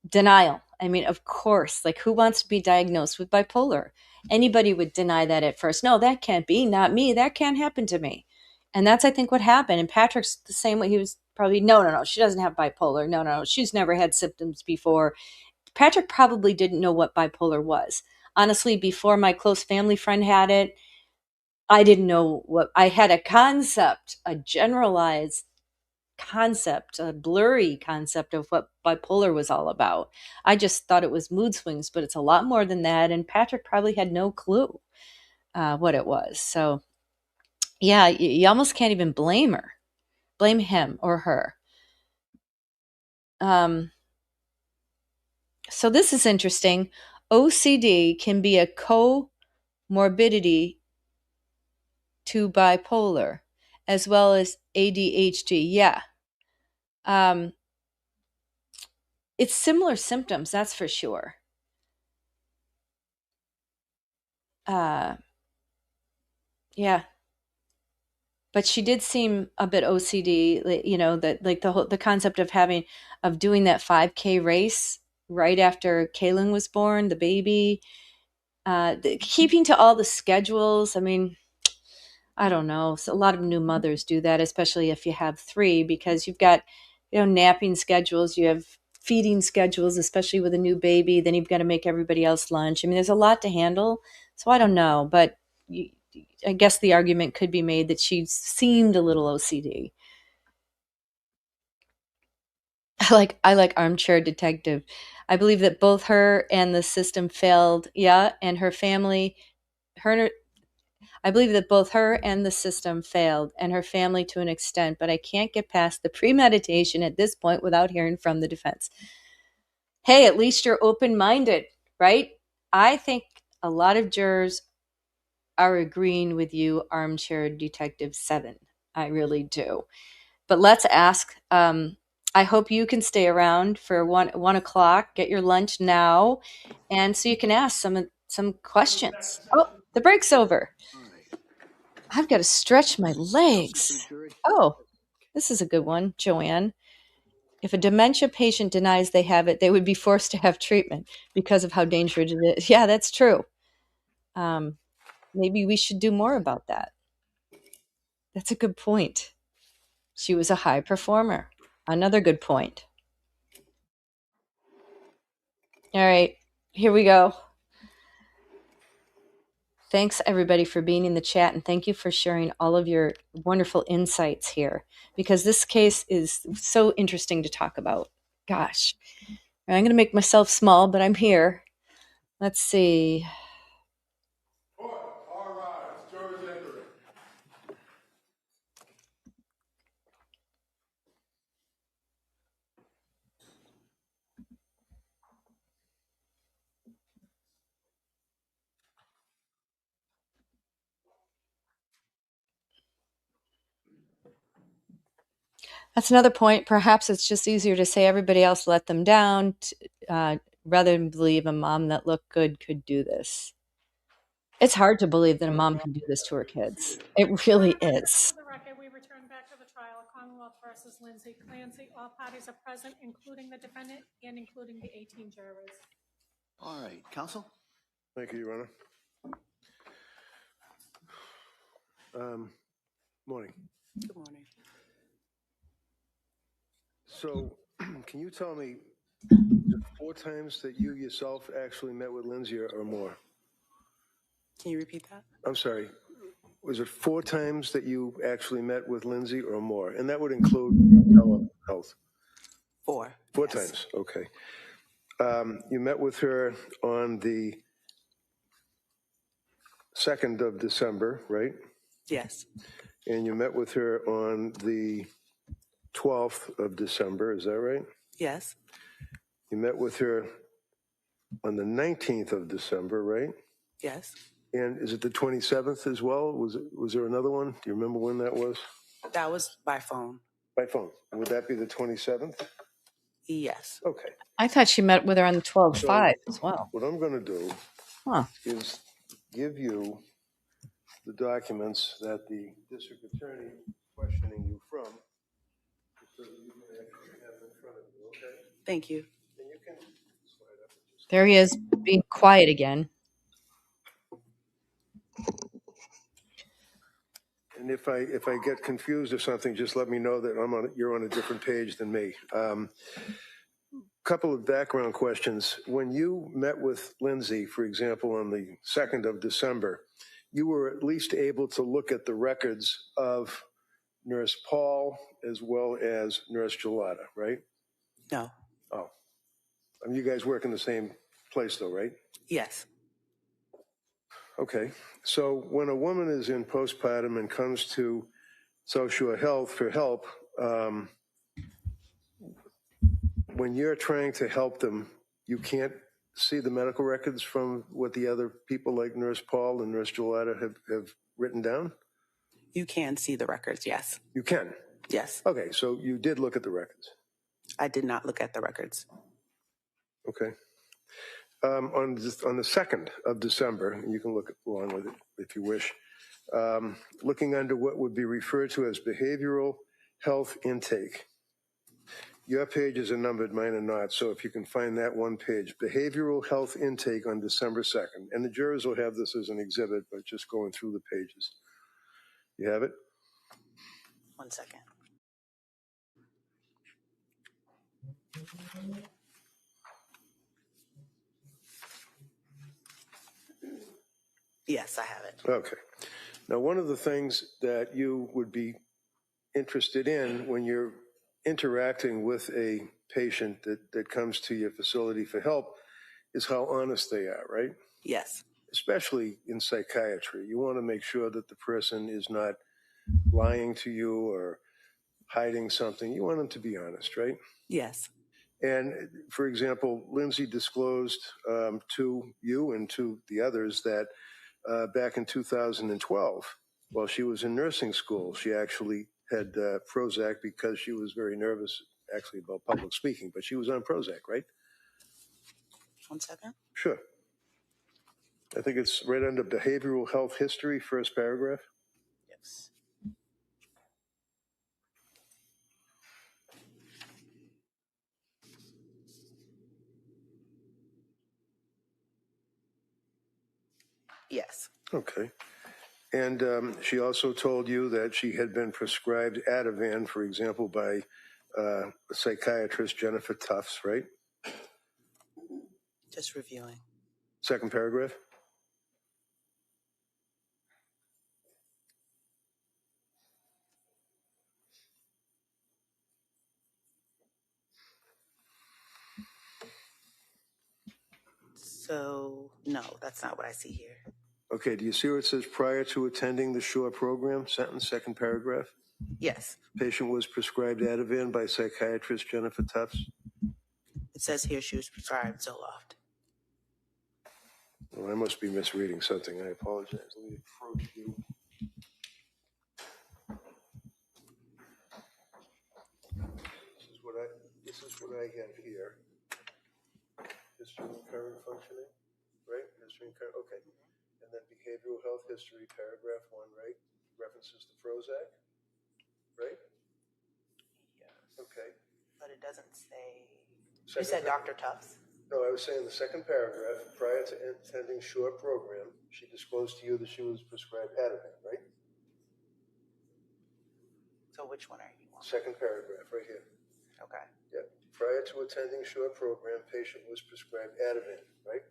Denial. I mean, of course, like, who wants to be diagnosed with bipolar? Anybody would deny that at first. No, that can't be, not me. That can't happen to me. And that's, I think, what happened. And Patrick's the same way. He was probably, no, she doesn't have bipolar. No, she's never had symptoms before. Patrick probably didn't know what bipolar was. Honestly, before my close family friend had it, I didn't know I had a concept, a generalized concept, a blurry concept of what bipolar was all about. I just thought it was mood swings, but it's a lot more than that. And Patrick probably had no clue what it was. So, yeah, you almost can't even blame him or her. So this is interesting. OCD can be a comorbidity to bipolar, as well as ADHD. Yeah. It's similar symptoms, that's for sure. Yeah. But she did seem a bit OCD, that like the concept of doing that 5K race right after Kaylin was born, the baby, keeping to all the schedules. I mean, I don't know. So a lot of new mothers do that, especially if you have 3, because you've got, napping schedules, you have feeding schedules, especially with a new baby. Then you've got to make everybody else lunch. I mean, there's a lot to handle. So I don't know, but I guess the argument could be made that she seemed a little OCD. I like armchair detective. I believe that both her and the system failed. Yeah, and her family, her I believe that both her and the system failed, and her family to an extent, but I can't get past the premeditation at this point without hearing from the defense. Hey, at least you're open-minded, right? I think a lot of jurors are agreeing with you, armchair detective 7. I really do. But let's ask. I hope you can stay around for 1 o'clock. Get your lunch now, and so you can ask some questions. Oh, the break's over. All right. I've got to stretch my Counsel for legs. the jury? Oh, this is a good one, Joanne. If a dementia patient denies they have it, they would be forced to have treatment because of how dangerous it is. Yeah, that's true. Maybe we should do more about that. That's a good point. She was a high performer. Another good point. All right, here we go. Thanks, everybody, for being in the chat, and thank you for sharing all of your wonderful insights here, because this case is so interesting to talk about. Gosh, I'm going to make myself small, but I'm here. Let's see. Court, all rise. Jurors entering. That's another point. Perhaps it's just easier to say everybody else let them down, rather than believe a mom that looked good could do this. It's hard to believe that a mom can do this to her kids. It really is. For the record, we return back to the trial of Commonwealth versus Lindsay Clancy. All parties are present, including the defendant and including the 18 jurors. All right. Counsel? Thank you, Your Honor. Morning. Good morning. So, can you tell me, is it 4 times that you yourself actually met with Lindsay or more? Can you repeat that? I'm sorry. Was it 4 times that you actually met with Lindsay or more? And that would include telehealth. 4. 4 yes. times. Okay. You met with her on the 2nd of December, right? Yes. And you met with her on the 12th of December, is that right? Yes. You met with her on the 19th of December, right? Yes. And is it the 27th as well? Was there another one? Do you remember when that was? That was by phone. By phone. Would that be the 27th? Yes. Okay. I thought she met with her on the 12-5 So as well. what I'm going to do Huh. is give you the documents that the district attorney is questioning you from, so that you can actually have them in front of you, okay? Thank you. And you can slide up and just... There he is, being quiet again. And if I get confused or something, just let me know that you're on a different page than me. Couple of background questions. When you met with Lindsay, for example, on the 2nd of December, you were at least able to look at the records of Nurse Paul as well as Nurse Gelada, right? No. Oh. I mean, you guys work in the same place though, right? Yes. Okay. So when a woman is in postpartum and comes to social health for help, when you're trying to help them, you can't see the medical records from what the other people like Nurse Paul and Nurse Gelada have written down? You can see the records, yes. You can? Yes. Okay, so you did look at the records? I did not look at the records. Okay. On the 2nd of December, and you can look along with it if you wish, looking under what would be referred to as behavioral health intake. Your pages are numbered, mine are not, so if you can find that one page, behavioral health intake on December 2nd. And the jurors will have this as an exhibit, but just going through the pages. You have it? 1 second. Yes, I have it. Okay. Now, one of the things that you would be interested in when you're interacting with a patient that comes to your facility for help is how honest they are, right? Yes. Especially in psychiatry. You want to make sure that the person is not lying to you or hiding something. You want them to be honest, right? Yes. And for example, Lindsay disclosed to you and to the others that back in 2012, while she was in nursing school, she actually had Prozac because she was very nervous, actually, about public speaking, but she was on Prozac, right? 1 second. Sure. I think it's right under behavioral health history, first paragraph. Yes. Yes. Okay. And she also told you that she had been prescribed Ativan, for example, by psychiatrist Jennifer Tufts, right? Just reviewing. Second paragraph. So, no, that's not what I see here. Okay, do you see where it says prior to attending the SHORE program, sentence, second paragraph? Yes. Patient was prescribed Ativan by psychiatrist Jennifer Tufts. It says here she was prescribed Zoloft. Well, I must be misreading something. I apologize. Let me approach you. This is what I have here. History and current functioning, right? History and current, okay. And then behavioral health history, paragraph 1, right? References to Prozac, right? Yes. Okay. But it doesn't say. Second It said Dr. Tufts. No, I was saying the second paragraph, prior to attending SHORE program, she disclosed to you that she was prescribed Ativan, right? So which one are you on? Second paragraph, right here. Okay. Yeah. Prior to attending SHORE program, patient was prescribed Ativan, right?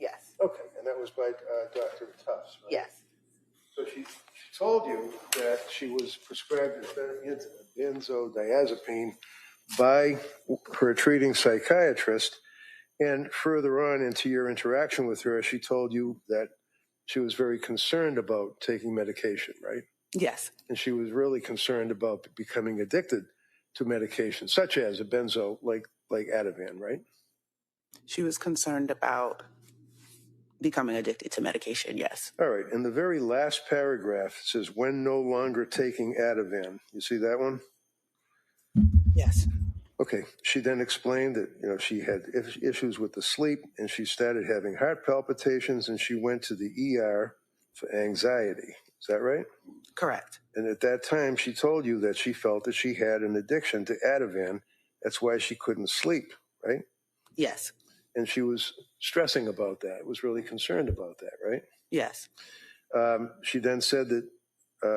Yes. Okay, and that was by Dr. Tufts, right? Yes. So she told you that she was prescribed benzodiazepine by her treating psychiatrist, and further on into your interaction with her, she told you that she was very concerned about taking medication, right? Yes. And she was really concerned about becoming addicted to medication, such as a benzo, like Ativan, right? She was concerned about becoming addicted to medication, yes. All right, in the very last paragraph, it says, when no longer taking Ativan. You see that one? Yes. Okay, she then explained that, she had issues with the sleep, and she started having heart palpitations, and she went to the ER for anxiety. Is that right? Correct. And at that time, she told you that she felt that she had an addiction to Ativan. That's why she couldn't sleep, right? Yes. And she was stressing about that, was really concerned about that, right? Yes. She then said that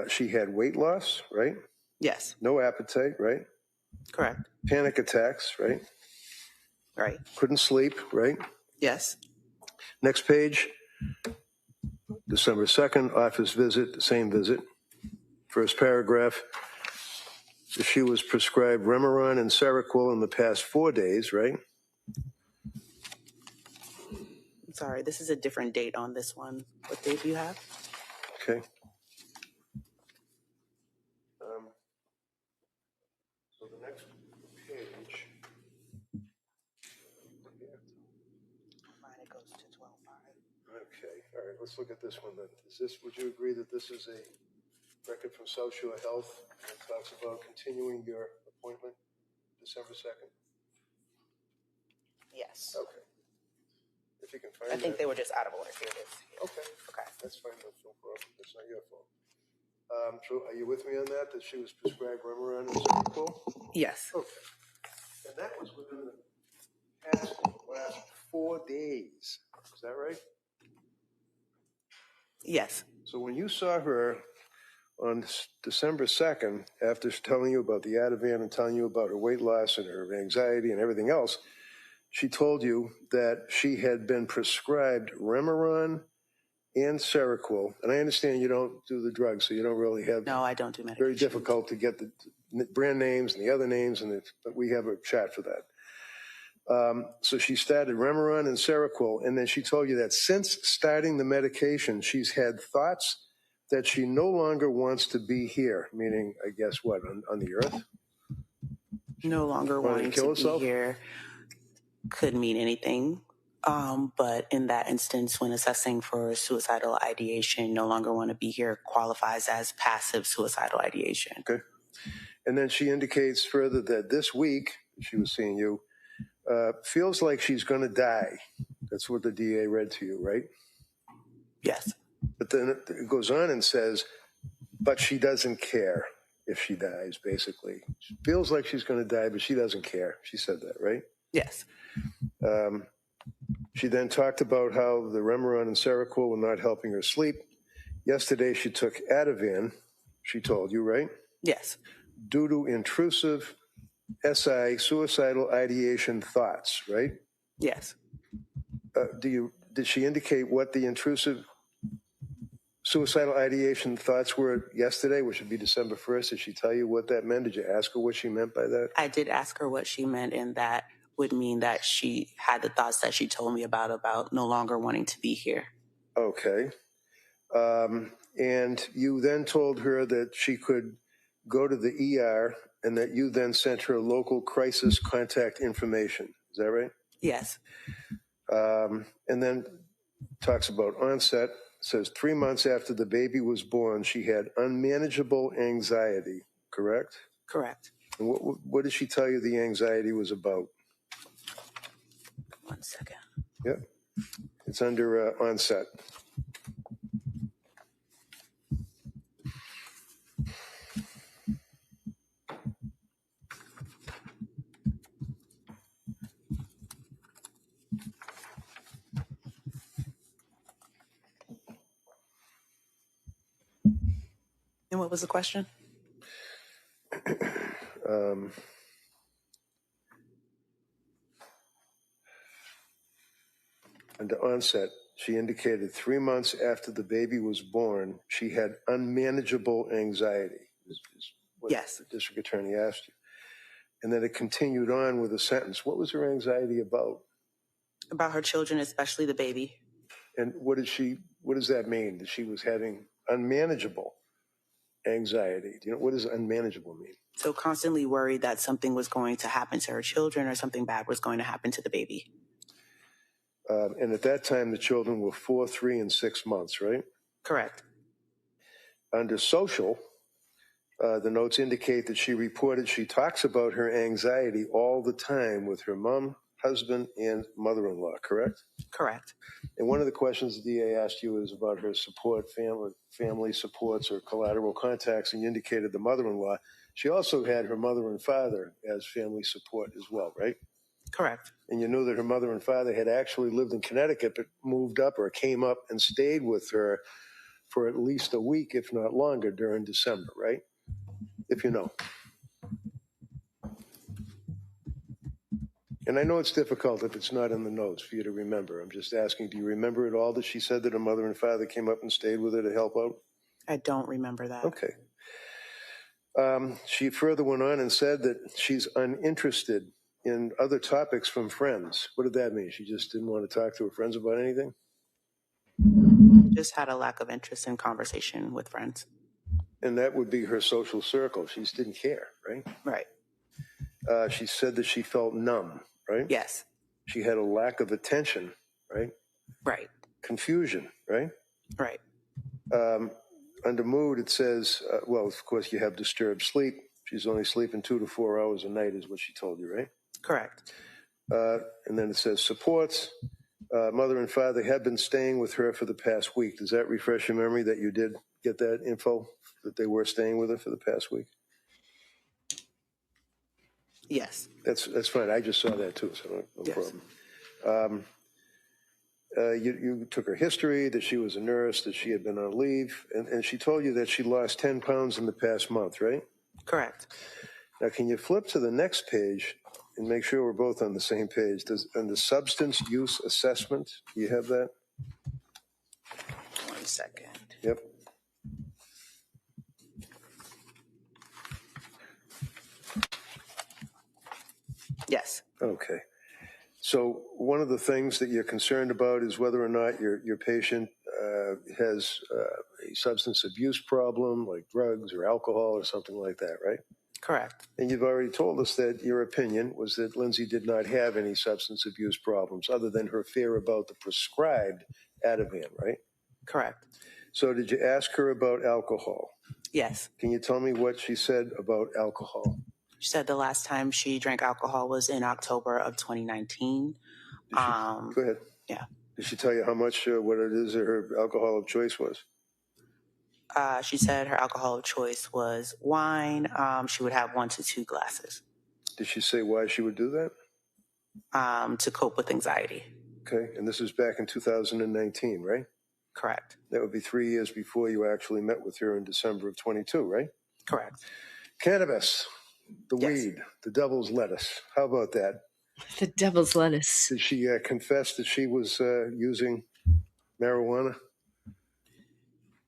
she had weight loss, right? Yes. No appetite, right? Correct. Panic attacks, right? Right. Couldn't sleep, right? Yes. Next page, December 2nd, office visit, the same visit. First paragraph, she was prescribed Remeron and Seroquel in the past 4 days, right? Sorry, this is a different date on this one. What date do you have? Okay. So the next page. Mine, it goes to 12/5. Okay, all right, let's look at this one then. Would you agree that this is a record from South Shore Health that talks about continuing your appointment December 2nd? Yes. Okay. If you can find I think that. they were just out of order. Here it is. Okay. Okay. That's fine. No problem. That's not your fault. So are you with me on that she was prescribed Remeron and Seroquel? Yes. Okay. And that was within the last 4 days. Is that right? Yes. So when you saw her on December 2nd, after telling you about the Ativan and telling you about her weight loss and her anxiety and everything else, she told you that she had been prescribed Remeron and Seroquel. And I understand you don't do the drugs, so you don't really have. No, I don't do medication. Very difficult to get the brand names and the other names, but we have a chat for that. So she started Remeron and Seroquel, and then she told you that since starting the medication, she's had thoughts that she no longer wants to be here, meaning, I guess, what, on the earth? No longer wanting to be here could mean anything. But in that instance, when assessing for suicidal ideation, no longer want to be here qualifies as passive suicidal ideation. Okay. And then she indicates further that this week, she was seeing you, feels like she's going to die. That's what the DA read to you, right? Yes. But then it goes on and says, but she doesn't care if she dies, basically. She feels like she's going to die, but she doesn't care. She said that, right? Yes. She then talked about how the Remeron and Seroquel were not helping her sleep. Yesterday, she took Ativan, she told you, right? Yes. Due to intrusive SI, suicidal ideation thoughts, right? Yes. Did she indicate what the intrusive suicidal ideation thoughts were yesterday, which would be December 1st? Did she tell you what that meant? Did you ask her what she meant by that? I did ask her what she meant, and that would mean that she had the thoughts that she told me about no longer wanting to be here. Okay. And you then told her that she could go to the ER and that you then sent her local crisis contact information. Is that right? Yes. And then talks about onset. Says 3 months after the baby was born, she had unmanageable anxiety, correct? Correct. And what did she tell you the anxiety was about? 1 second. Yep. It's under onset. And what was the question? Under onset, she indicated 3 months after the baby was born, she had unmanageable anxiety, is what Yes. the district attorney asked you. And then it continued on with a sentence. What was her anxiety about? About her children, especially the baby. And what does that mean? That she was having unmanageable anxiety? Do you know, what does unmanageable mean? So constantly worried that something was going to happen to her children or something bad was going to happen to the baby. And at that time, the children were 4, 3, and 6 months, right? Correct. Under social, the notes indicate that she talks about her anxiety all the time with her mom, husband, and mother-in-law, correct? Correct. And one of the questions the DA asked you is about her support, family supports or collateral contacts, and you indicated the mother-in-law. She also had her mother and father as family support as well, right? Correct. And you knew that her mother and father had actually lived in Connecticut, but moved up or came up and stayed with her for at least a week, if not longer, during December, right? If you know. And I know it's difficult if it's not in the notes for you to remember. I'm just asking, do you remember it all that she said that her mother and father came up and stayed with her to help out? I don't remember that. Okay. She further went on and said that she's uninterested in other topics from friends. What did that mean? She just didn't want to talk to her friends about anything? Just had a lack of interest in conversation with friends. And that would be her social circle. She just didn't care, right? Right. She said that she felt numb, right? Yes. She had a lack of attention, right? Right. Confusion, right? Right. Under mood, it says, well, of course, you have disturbed sleep. She's only sleeping 2 to 4 hours a night is what she told you, right? Correct. And then it says supports. mother and father had been staying with her for the past week. Does that refresh your memory that you did get that info, that they were staying with her for the past week? Yes. That's fine. I just saw that too, so no Yes. problem. You took her history, that she was a nurse, that she had been on leave, and she told you that she lost 10 pounds in the past month, right? Correct. Now, can you flip to the next page and make sure we're both on the same page? On the substance use assessment, do you have that? 1 second. Yep. Yes. Okay. So one of the things that you're concerned about is whether or not your patient has a substance abuse problem, like drugs or alcohol or something like that, right? Correct. And you've already told us that your opinion was that Lindsay did not have any substance abuse problems other than her fear about the prescribed Ativan, right? Correct. So did you ask her about alcohol? Yes. Can you tell me what she said about alcohol? She said the last time she drank alcohol was in October of 2019. Go ahead. Yeah. Did she tell you how much, what it is that her alcohol of choice was? She said her alcohol of choice was wine. She would have 1 to 2 glasses. Did she say why she would do that? To cope with anxiety. Okay, and this is back in 2019, right? Correct. That would be 3 years before you actually met with her in December of 22, right? Correct. Cannabis, the Yes. weed, the devil's lettuce. How about that? The devil's lettuce. Did she confess that she was using marijuana?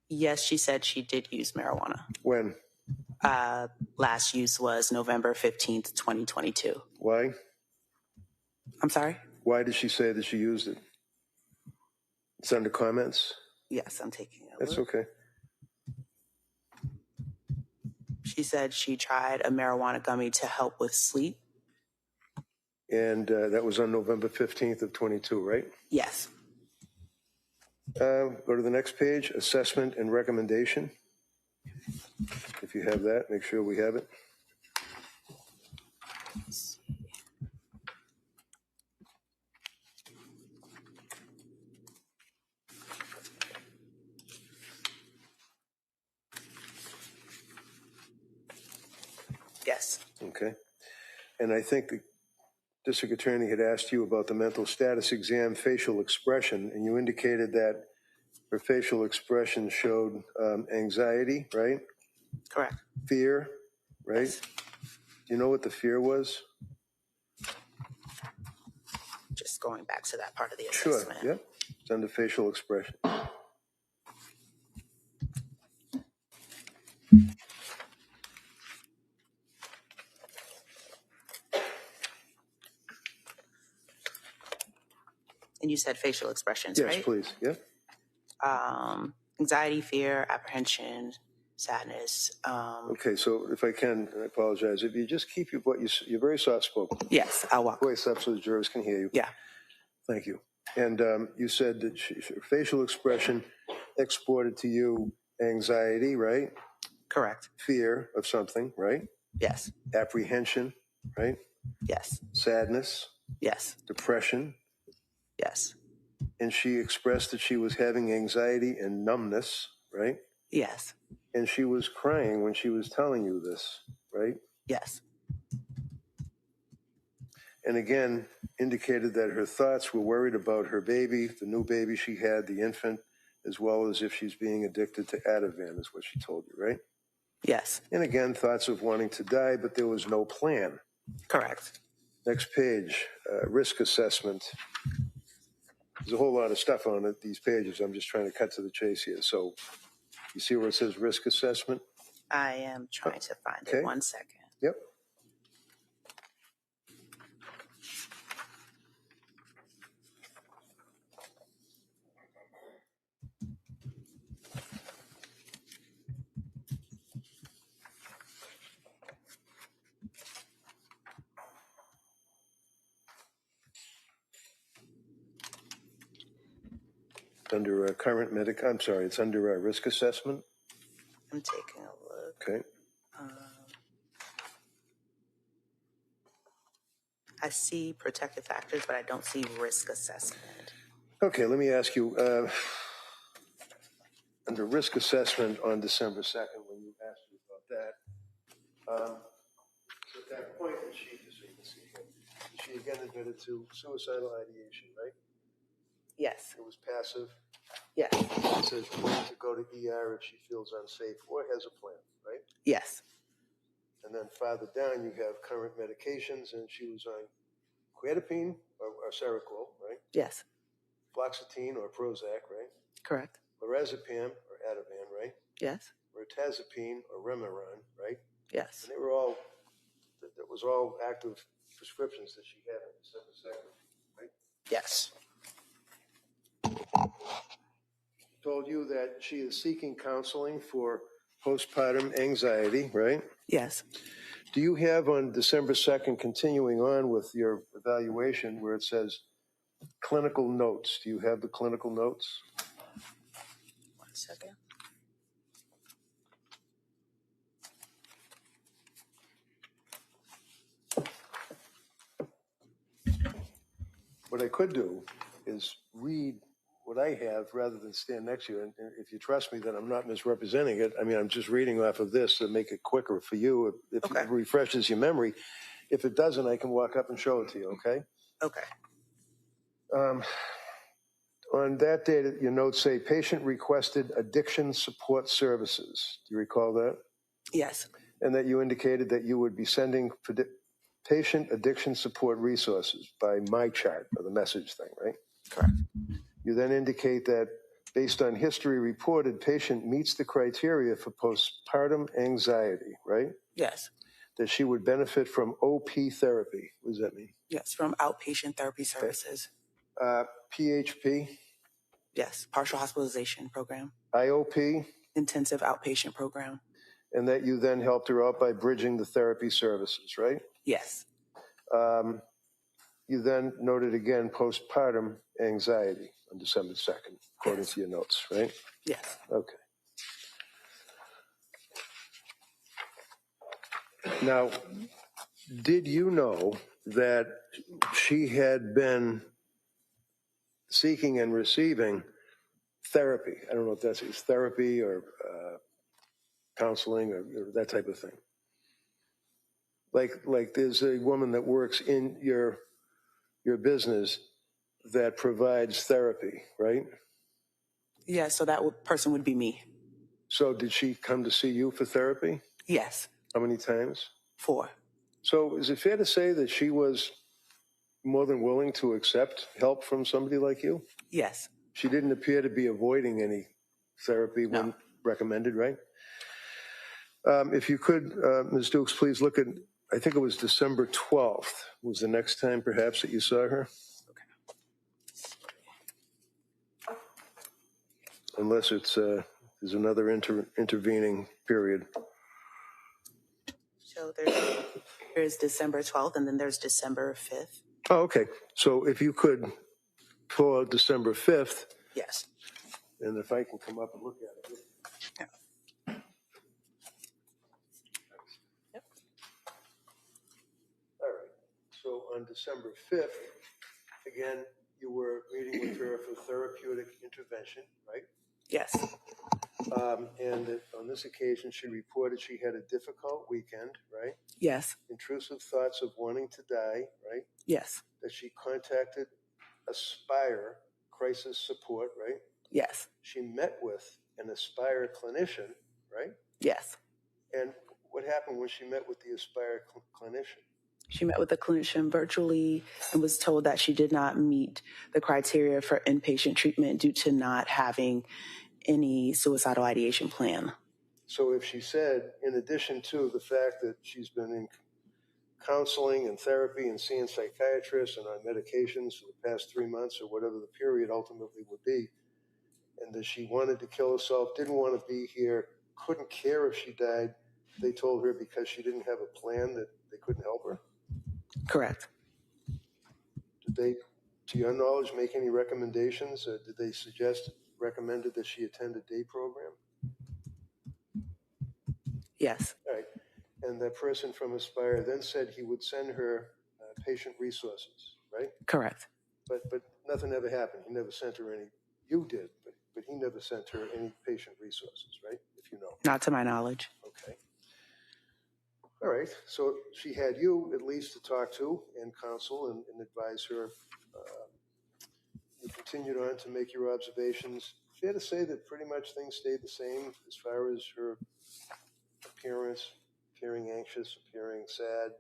Yes, she said she did use marijuana. When? Last use was November 15th, 2022. Why? I'm sorry? Why did she say that she used it? It's under comments? Yes, I'm taking it. That's okay. She said she tried a marijuana gummy to help with sleep. And that was on November 15th of 22, right? Yes. Go to the next page, assessment and recommendation. If you have that, make sure we have it. Yes. Okay. And I think the district attorney had asked you about the mental status exam facial expression, and you indicated that her facial expression showed anxiety, right? Correct. Fear, right? Yes. Do you know what the fear was? Just going back to that part of the Sure, assessment. yeah. It's under facial expression. And you said facial expressions, Yes, right? please, yeah. Anxiety, fear, apprehension, sadness. Okay, so if I can, I apologize. If you just keep you're very soft-spoken. Yes, I'll walk. Voice up so the jurors can hear you. Yeah. Thank you. And you said that her facial expression exported to you anxiety, right? Correct. Fear of something, right? Yes. Apprehension, right? Yes. Sadness, Yes. depression. Yes. And she expressed that she was having anxiety and numbness, right? Yes. And she was crying when she was telling you this, right? Yes. And again, indicated that her thoughts were worried about her baby, the new baby she had, the infant, as well as if she's being addicted to Ativan, is what she told you, right? Yes. And again, thoughts of wanting to die, but there was no plan. Correct. Next page, risk assessment. There's a whole lot of stuff on it, these pages. I'm just trying to cut to the chase here. So you see where it says risk assessment? I am trying to find Okay. it. 1 second. Yep. Under it's under risk assessment. I'm taking a look. Okay. I see protective factors, but I don't see risk assessment. Okay, let me ask you, under risk assessment on December 2nd, when you asked me about that, at that point, so you can see here, she again admitted to suicidal ideation, right? Yes. It was passive. Yes. It says plan to go to ER if she feels unsafe or has a plan, right? Yes. And then farther down, you have current medications, and she was on quetiapine or Seroquel, right? Yes. Fluoxetine or Prozac, right? Correct. Lorazepam or Ativan, right? Yes. Mirtazapine or Remeron, right? Yes. And they were all, that was all active prescriptions that she had on December 2nd, right? Yes. She told you that she is seeking counseling for postpartum anxiety, right? Yes. Do you have on December 2nd, continuing on with your evaluation, where it says clinical notes? Do you have the clinical notes? 1 second. What I could do is read what I have rather than stand next to you. And if you trust me that I'm not misrepresenting it, I mean, I'm just reading off of this to make it quicker for you. If Okay. it refreshes your memory. If it doesn't, I can walk up and show it to you, okay? Okay. On that day, your notes say patient requested addiction support services. Do you recall that? Yes. And that you indicated that you would be sending patient addiction support resources by my chart or the message thing, right? Correct. You then indicate that based on history reported, patient meets the criteria for postpartum anxiety, right? Yes. That she would benefit from OP therapy. What does that mean? Yes, from outpatient therapy services. PHP? Yes, partial hospitalization program. IOP? Intensive outpatient program. And that you then helped her out by bridging the therapy services, right? Yes. You then noted again postpartum anxiety on December 2nd, according to your notes, right? Yes. Okay. Now, did you know that she had been seeking and receiving therapy? I don't know if that's therapy or counseling or that type of thing. Like there's a woman that works in your business that provides therapy, right? Yeah, so that person would be me. So did she come to see you for therapy? Yes. How many times? 4. So is it fair to say that she was more than willing to accept help from somebody like you? Yes. She didn't appear to be avoiding any therapy when recommended, right? If you could, Ms. Dukes, please look at, I think it was December 12th was the next time perhaps that you saw her. Okay. Unless it's, there's another intervening period. So there's December 12th and then there's December 5th. Oh, okay. So if you could pull out December 5th. Yes. And if I can come up and look at it. Yeah. Yep. All right. So on December 5th, again, you were meeting with her for therapeutic intervention, right? Yes. And on this occasion, she reported she had a difficult weekend, right? Yes. Intrusive thoughts of wanting to die, right? Yes. That she contacted Aspire Crisis Support, right? Yes. She met with an Aspire clinician, right? Yes. And what happened when she met with the Aspire clinician? She met with the clinician virtually and was told that she did not meet the criteria for inpatient treatment due to not having any suicidal ideation plan. So if she said, in addition to the fact that she's been in counseling and therapy and seeing psychiatrists and on medications for the past 3 months or whatever the period ultimately would be, and that she wanted to kill herself, didn't want to be here, couldn't care if she died, they told her because she didn't have a plan that they couldn't help her? Correct. Did they, to your knowledge, make any recommendations? Or did they recommended that she attend a day program? Yes. All right. And that person from Aspire then said he would send her patient resources, right? Correct. But nothing ever happened. He never sent her any. You did, but he never sent her any patient resources, right? If you know. Not to my knowledge. Okay. All right. So she had you at least to talk to and counsel and advise her. You continued on to make your observations. Fair to say that pretty much things stayed the same as far as her appearance, appearing anxious, appearing sad,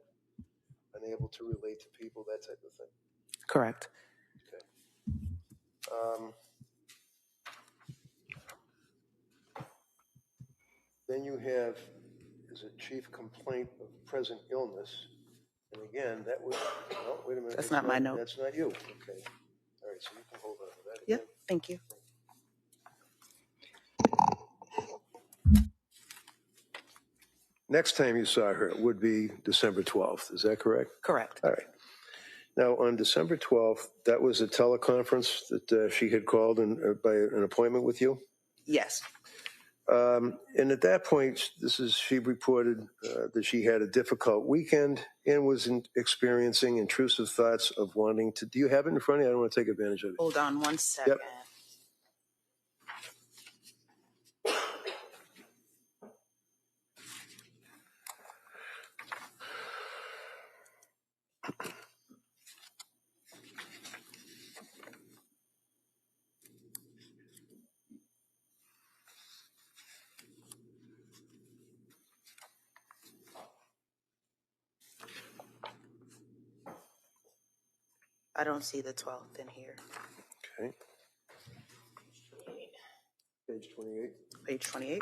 unable to relate to people, that type of thing. Correct. Okay. Then you have, is it chief complaint of present illness? And again, that was, oh, wait a minute. That's not my note. That's not you. Okay. All right, so you can hold on to that. Yep, thank you. Next time you saw her would be December 12th. Is that correct? Correct. All right. Now, on December 12th, that was a teleconference that she had called by an appointment with you? Yes. And at that point, she reported that she had a difficult weekend and was experiencing intrusive thoughts of wanting to. Do you have it in front of you? I don't want to take advantage of it. Hold on one second. Yep. I don't see the 12th in here. Okay. Page 28. Page 28.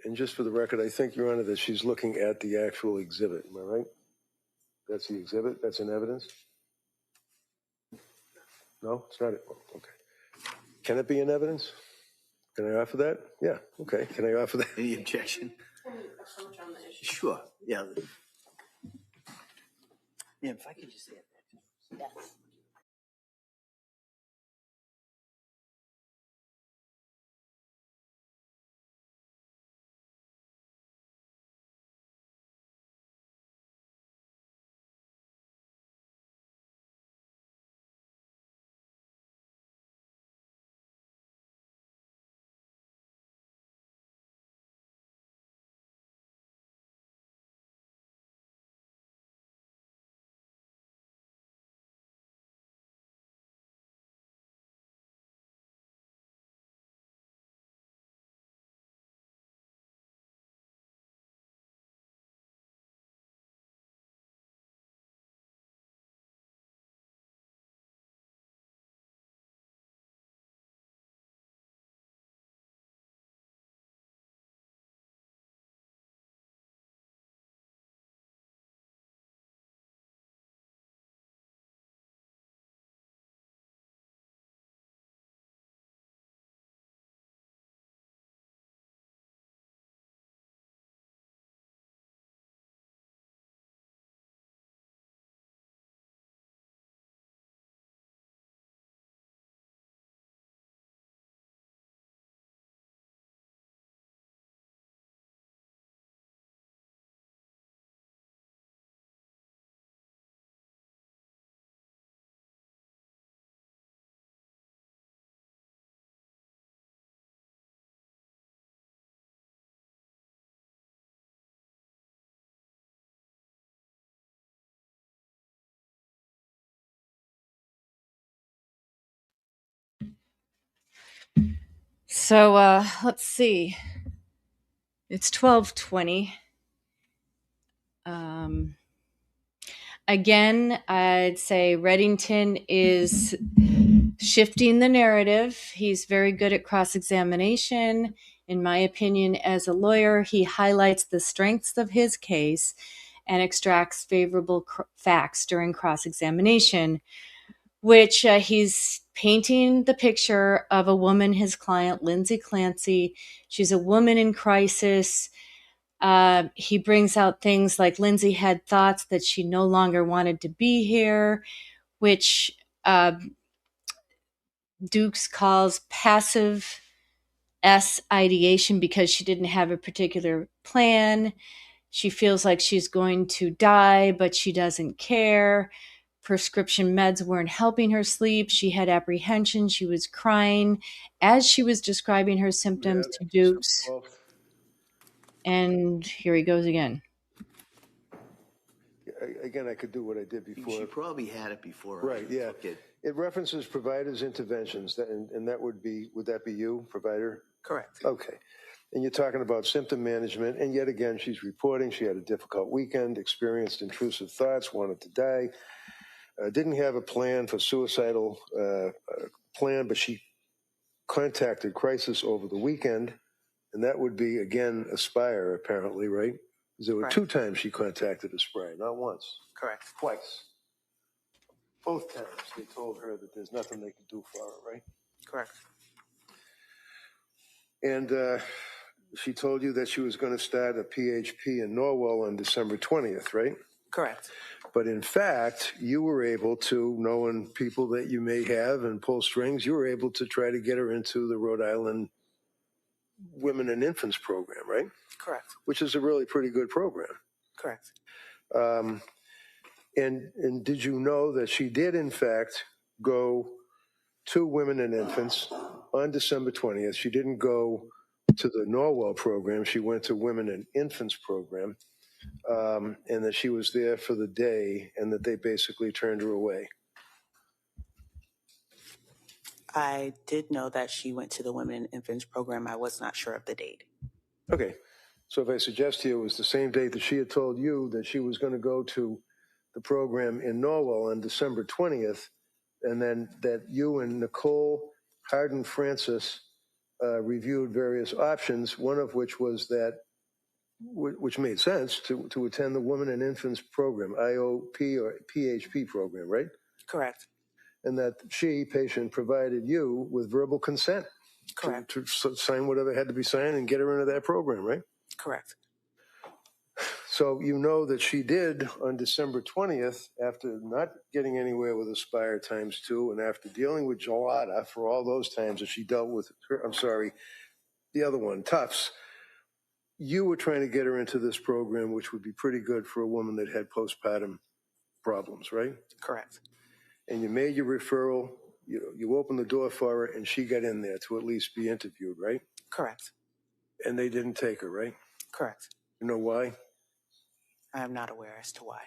And just for the record, I think, Your Honor, that she's looking at the actual exhibit. Am I right? That's the exhibit? That's in evidence? No, it's not. Okay. Can it be in evidence? Can I offer that? Yeah. Okay. Can I offer that? Any objection? Sure. Yeah. Yeah, if I could just add that. Yes. So let's see. It's 12:20. Again, I'd say Reddington is shifting the narrative. He's very good at cross-examination. In my opinion, as a lawyer, he highlights the strengths of his case and extracts favorable facts during cross-examination, which he's painting the picture of a woman, his client, Lindsay Clancy. She's a woman in crisis. He brings out things like Lindsay had thoughts that she no longer wanted to be here, which Dukes calls passive S, ideation, because she didn't have a particular plan. She feels like she's going to die, but she doesn't care. Prescription meds weren't helping her sleep. She had apprehension. She was crying as she was describing her symptoms Yeah, to that's December Dukes. 12th. And here he goes again. Again, I could do what I did before. She probably had it before. Right, yeah. It references providers' interventions, and that would that be you, provider? Correct. Okay. And you're talking about symptom management, and yet again, she's reporting she had a difficult weekend, experienced intrusive thoughts, wanted to die, didn't have a plan for suicidal plan, but she contacted Crisis over the weekend, and that would be, again, Aspire, apparently, right? Because there were Right. 2 times she contacted Aspire, not once. Correct. Twice. Both times they told her that there's nothing they could do for her, right? Correct. And she told you that she was going to start a PHP in Norwell on December 20th, right? Correct. But in fact, you were able to, knowing people that you may have and pull strings, you were able to try to get her into the Rhode Island Women and Infants program, right? Correct. Which is a really pretty good program. Correct. And did you know that she did, in fact, go to Women and Infants on December 20th? She didn't go to the Norwell program. She went to Women and Infants program, and that she was there for the day and that they basically turned her away. I did know that she went to the Women and Infants program. I was not sure of the date. Okay. So if I suggest to you it was the same date that she had told you that she was going to go to the program in Norwell on December 20th, and then that you and Nicole Harden Francis reviewed various options, one of which was that, which made sense, to attend the Women and Infants program, IOP or PHP program, right? Correct. And that she, patient, provided you with verbal consent. Correct. To sign whatever had to be signed and get her into that program, right? Correct. So you know that she did on December 20th, after not getting anywhere with Aspire ×2, and after dealing with Gelada for all those times that she dealt with her, the other one, Tufts, you were trying to get her into this program, which would be pretty good for a woman that had postpartum problems, right? Correct. And you made your referral, you opened the door for her, and she got in there to at least be interviewed, right? Correct. And they didn't take her, right? Correct. You know why? I am not aware as to why.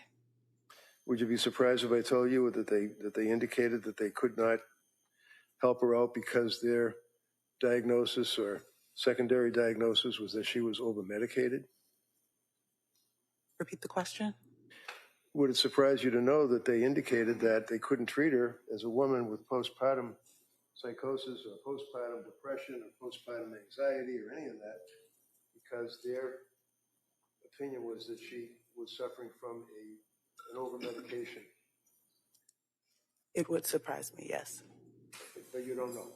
Would you be surprised if I told you that they indicated that they could not help her out because their diagnosis or secondary diagnosis was that she was over-medicated? Repeat the question. Would it surprise you to know that they indicated that they couldn't treat her as a woman with postpartum psychosis or postpartum depression or postpartum anxiety or any of that, because their opinion was that she was suffering from an over-medication? It would surprise me, yes. But you don't know?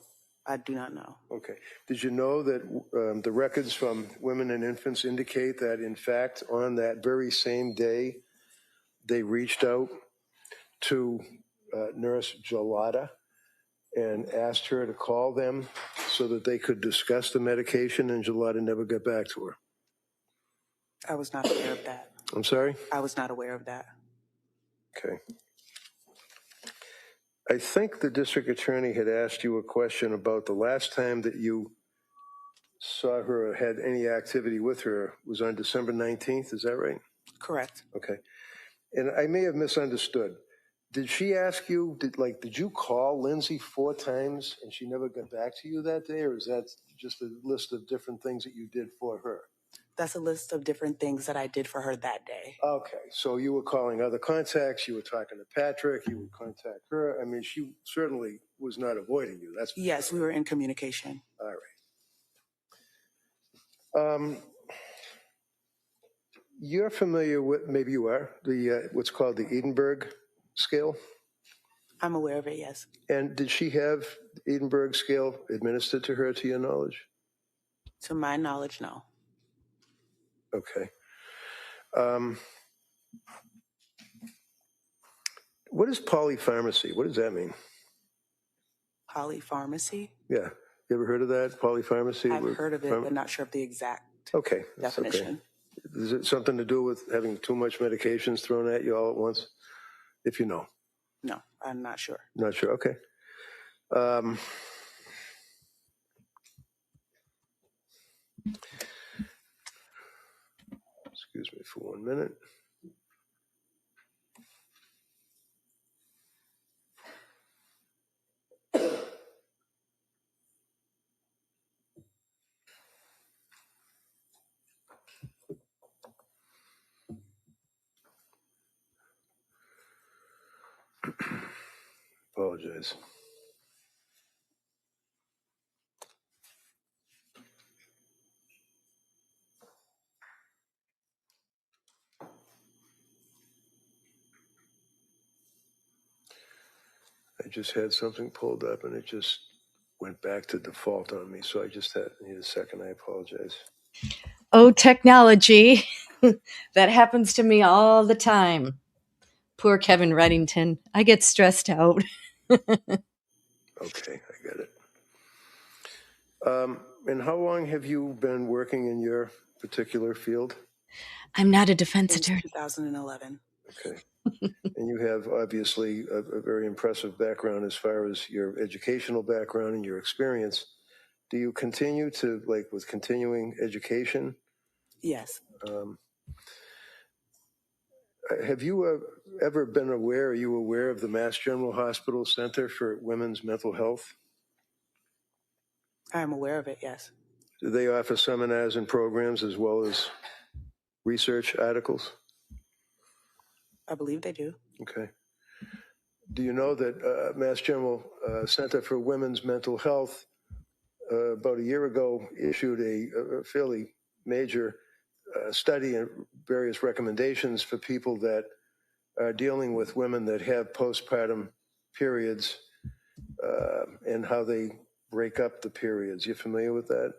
I do not know. Okay. Did you know that the records from Women and Infants indicate that, in fact, on that very same day, they reached out to Nurse Gelada and asked her to call them so that they could discuss the medication, and Gelada never got back to her? I was not aware of that. I'm sorry? I was not aware of that. Okay. I think the district attorney had asked you a question about the last time that you saw her or had any activity with her was on December 19th. Is that right? Correct. Okay. And I may have misunderstood. Did she ask you, did you call Lindsay 4 times and she never got back to you that day? Or is that just a list of different things that you did for her? That's a list of different things that I did for her that day. Okay. So you were calling other contacts. You were talking to Patrick. You would contact her. I mean, she certainly was not avoiding you. That's yes, we were in communication. All right. You're familiar with, maybe you are, the what's called the Edinburgh scale? I'm aware of it, yes. And did she have the Edinburgh scale administered to her, to your knowledge? To my knowledge, no. Okay. What is polypharmacy? What does that mean? Polypharmacy? Yeah. You ever heard of that, polypharmacy? I've heard of it, but not sure of the exact okay, that's definition. Okay. Is it something to do with having too much medications thrown at you all at once? If you know. No, I'm not sure. Not sure, okay. Excuse me for 1 minute. Apologize. I just had something pulled up and it just went back to default on me. So I just need a second. I apologize. Oh, technology. That happens to me all the time. Poor Kevin Reddington. I get stressed out. Okay, I get it. And how long have you been working in your particular field? I'm not a defense Since attorney. 2011. Okay. And you have obviously a very impressive background as far as your educational background and your experience. Do you continue to, like, with continuing education? Yes. Have you ever been aware, are you aware of the Mass General Hospital Center for Women's Mental Health? I'm aware of it, yes. Do they offer seminars and programs as well as research articles? I believe they do. Okay. Do you know that Mass General Center for Women's Mental Health about a year ago issued a fairly major study and various recommendations for people that are dealing with women that have postpartum periods and how they break up the periods. You familiar with that?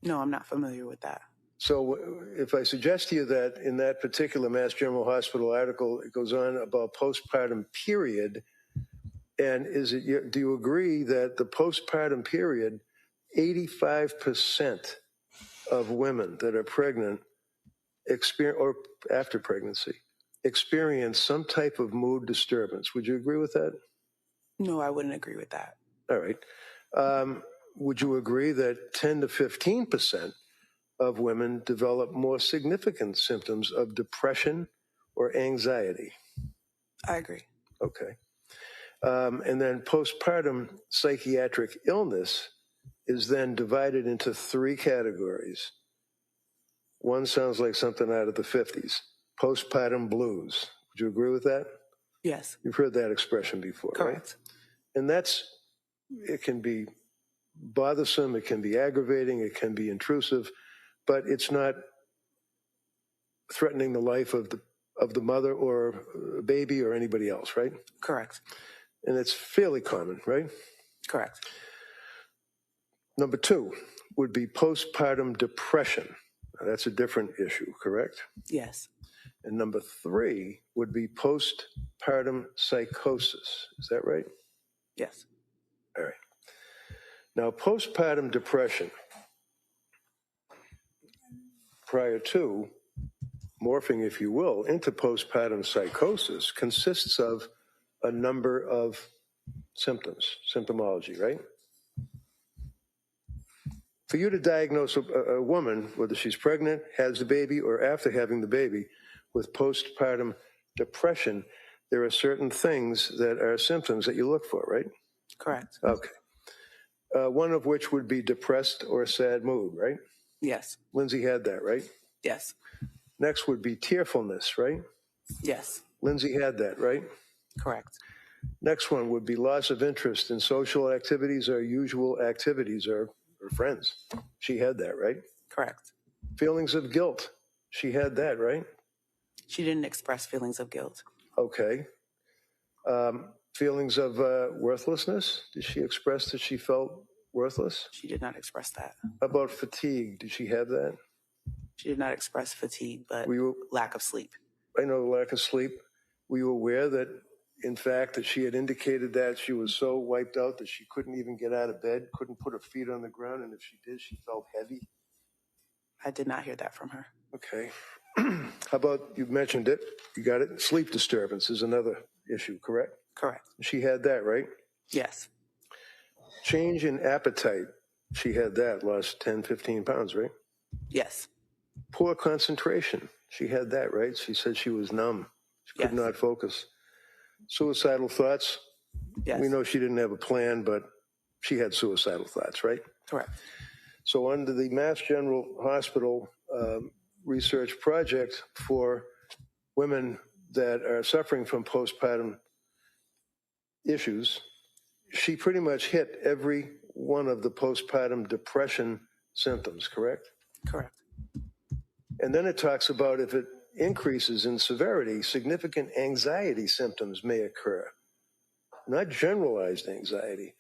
No, I'm not familiar with that. So if I suggest to you that in that particular Mass General Hospital article, it goes on about postpartum period, and do you agree that the postpartum period, 85% of women that are pregnant or after pregnancy experience some type of mood disturbance? Would you agree with that? No, I wouldn't agree with that. All right. Would you agree that 10 to 15% of women develop more significant symptoms of depression or anxiety? I agree. Okay. And then postpartum psychiatric illness is then divided into 3 categories. One sounds like something out of the 50s, postpartum blues. Would you agree with that? Yes. You've heard that expression before, Correct. right? And it can be bothersome, it can be aggravating, it can be intrusive, but it's not threatening the life of the mother or baby or anybody else, right? Correct. And it's fairly common, right? Correct. Number 2 would be postpartum depression. Now, that's a different issue, correct? Yes. And number 3 would be postpartum psychosis. Is that right? Yes. All right. Now, postpartum depression, prior to morphing, if you will, into postpartum psychosis, consists of a number of symptomology, right? For you to diagnose a woman, whether she's pregnant, has the baby, or after having the baby, with postpartum depression, there are certain things that are symptoms that you look for, right? Correct. Okay. One of which would be depressed or sad mood, right? Yes. Lindsay had that, right? Yes. Next would be tearfulness, right? Yes. Lindsay had that, right? Correct. Next one would be loss of interest in social activities or usual activities or friends. She had that, right? Correct. Feelings of guilt. She had that, right? She didn't express feelings of guilt. Okay. Feelings of worthlessness. Did she express that she felt worthless? She did not express that. How about fatigue? Did she have that? She did not express fatigue, but lack of sleep. I know lack of sleep. Were you aware that in fact, that she had indicated that she was so wiped out that she couldn't even get out of bed, couldn't put her feet on the ground, and if she did, she felt heavy? I did not hear that from her. Okay. How about, you mentioned it, you got it, sleep disturbance is another issue, correct? Correct. She had that, right? Yes. Change in appetite, she had that, lost 10, 15 pounds, right? Yes. Poor concentration, she had that, right? She said she was numb, she could not focus. Suicidal thoughts, Yes. we know she didn't have a plan, but she had suicidal thoughts, right? Correct. So under the Mass General Hospital research project for women that are suffering from postpartum issues, she pretty much hit every one of the postpartum depression symptoms, correct? Correct. And then it talks about if it increases in severity, significant anxiety symptoms may occur. Not generalized anxiety.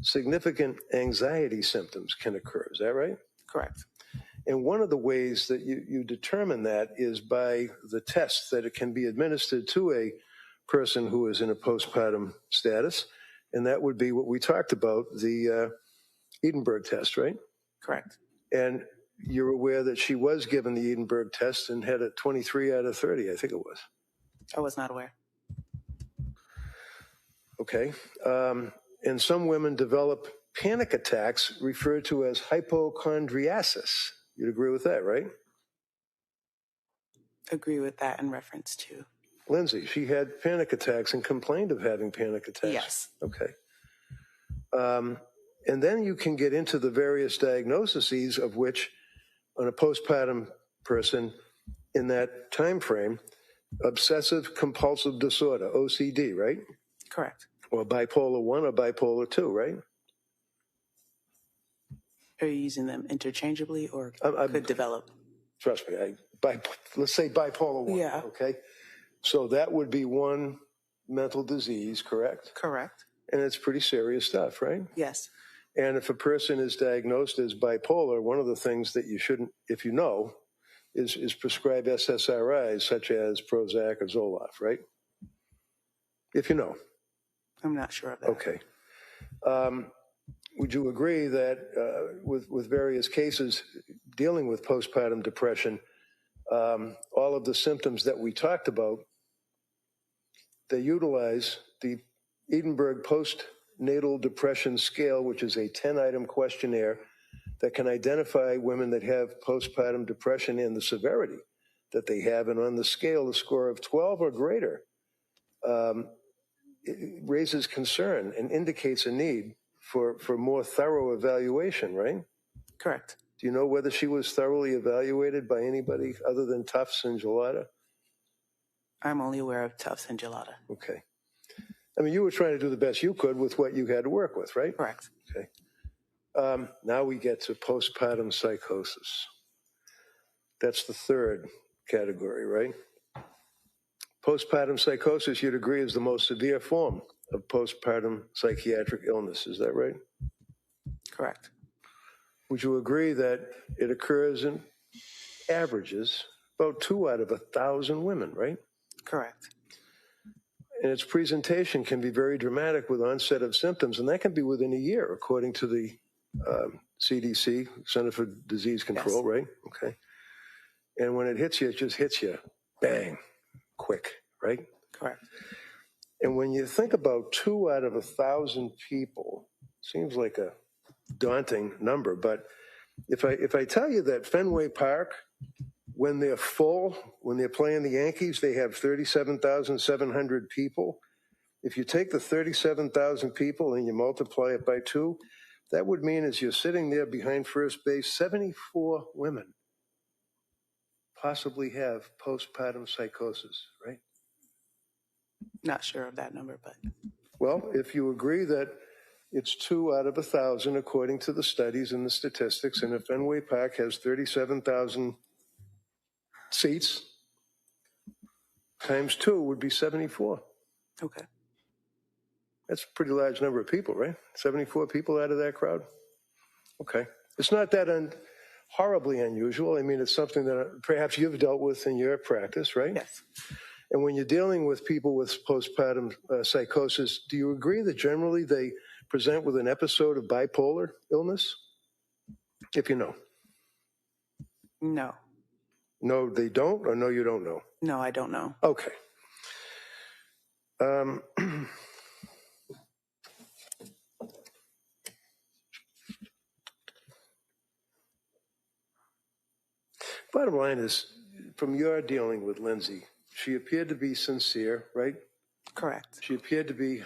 Significant anxiety symptoms can occur. Is that right? Correct. And one of the ways that you determine that is by the test that it can be administered to a person who is in a postpartum status. And that would be what we talked about, the Edinburgh test, right? Correct. And you're aware that she was given the Edinburgh test and had a 23 out of 30, I think it was. I was not aware. Okay. And some women develop panic attacks referred to as hypochondriasis. You'd agree with that, right? Agree with that in reference to. Lindsay, she had panic attacks and complained of having panic attacks. Yes. Okay. And then you can get into the various diagnoses of which on a postpartum person in that time frame, obsessive compulsive disorder, OCD, right? Correct. Or bipolar 1 or bipolar 2, right? Are you using them interchangeably or could develop? Trust me, let's say bipolar 1, Yeah. okay? So that would be one mental disease, correct? Correct. And it's pretty serious stuff, right? Yes. And if a person is diagnosed as bipolar, one of the things that you shouldn't, if you know, is prescribe SSRIs such as Prozac or Zoloft, right? If you know. I'm not sure of that. Okay. Would you agree that with various cases dealing with postpartum depression, all of the symptoms that we talked about, they utilize the Edinburgh Postnatal Depression Scale, which is a 10-item questionnaire that can identify women that have postpartum depression and the severity that they have. And on the scale, a score of 12 or greater it raises concern and indicates a need for more thorough evaluation, right? Correct. Do you know whether she was thoroughly evaluated by anybody other than Tufts and Gelada? I'm only aware of Tufts and Gelada. Okay. I mean, you were trying to do the best you could with what you had to work with, right? Correct. Okay. Now we get to postpartum psychosis. That's the third category, right? Postpartum psychosis, you'd agree, is the most severe form of postpartum psychiatric illness. Is that right? Correct. Would you agree that it occurs in averages about 2 out of 1,000 women, right? Correct. And its presentation can be very dramatic with onset of symptoms, and that can be within a year, according to the CDC, Center for Disease Control, Yes. right? Okay. And when it hits you, it just hits you, bang, quick, right? Correct. And when you think about 2 out of 1,000 people, seems like a daunting number, but if I tell you that Fenway Park, when they're full, when they're playing the Yankees, they have 37,700 people. If you take the 37,000 people and you multiply it by 2, that would mean as you're sitting there behind first base, 74 women possibly have postpartum psychosis, right? Not sure of that number, but. Well, if you agree that it's 2 out of 1,000 according to the studies and the statistics, and if Fenway Park has 37,000 seats, times 2 would be 74. Okay. That's a pretty large number of people, right? 74 people out of that crowd? Okay. It's not that horribly unusual. I mean, it's something that perhaps you've dealt with in your practice, right? Yes. And when you're dealing with people with postpartum psychosis, do you agree that generally they present with an episode of bipolar illness? If you know. No. No, they don't, or no, you don't know? No, I don't know. Okay. Bottom line is, from your dealing with Lindsay, she appeared to be sincere, right? Correct. She appeared to be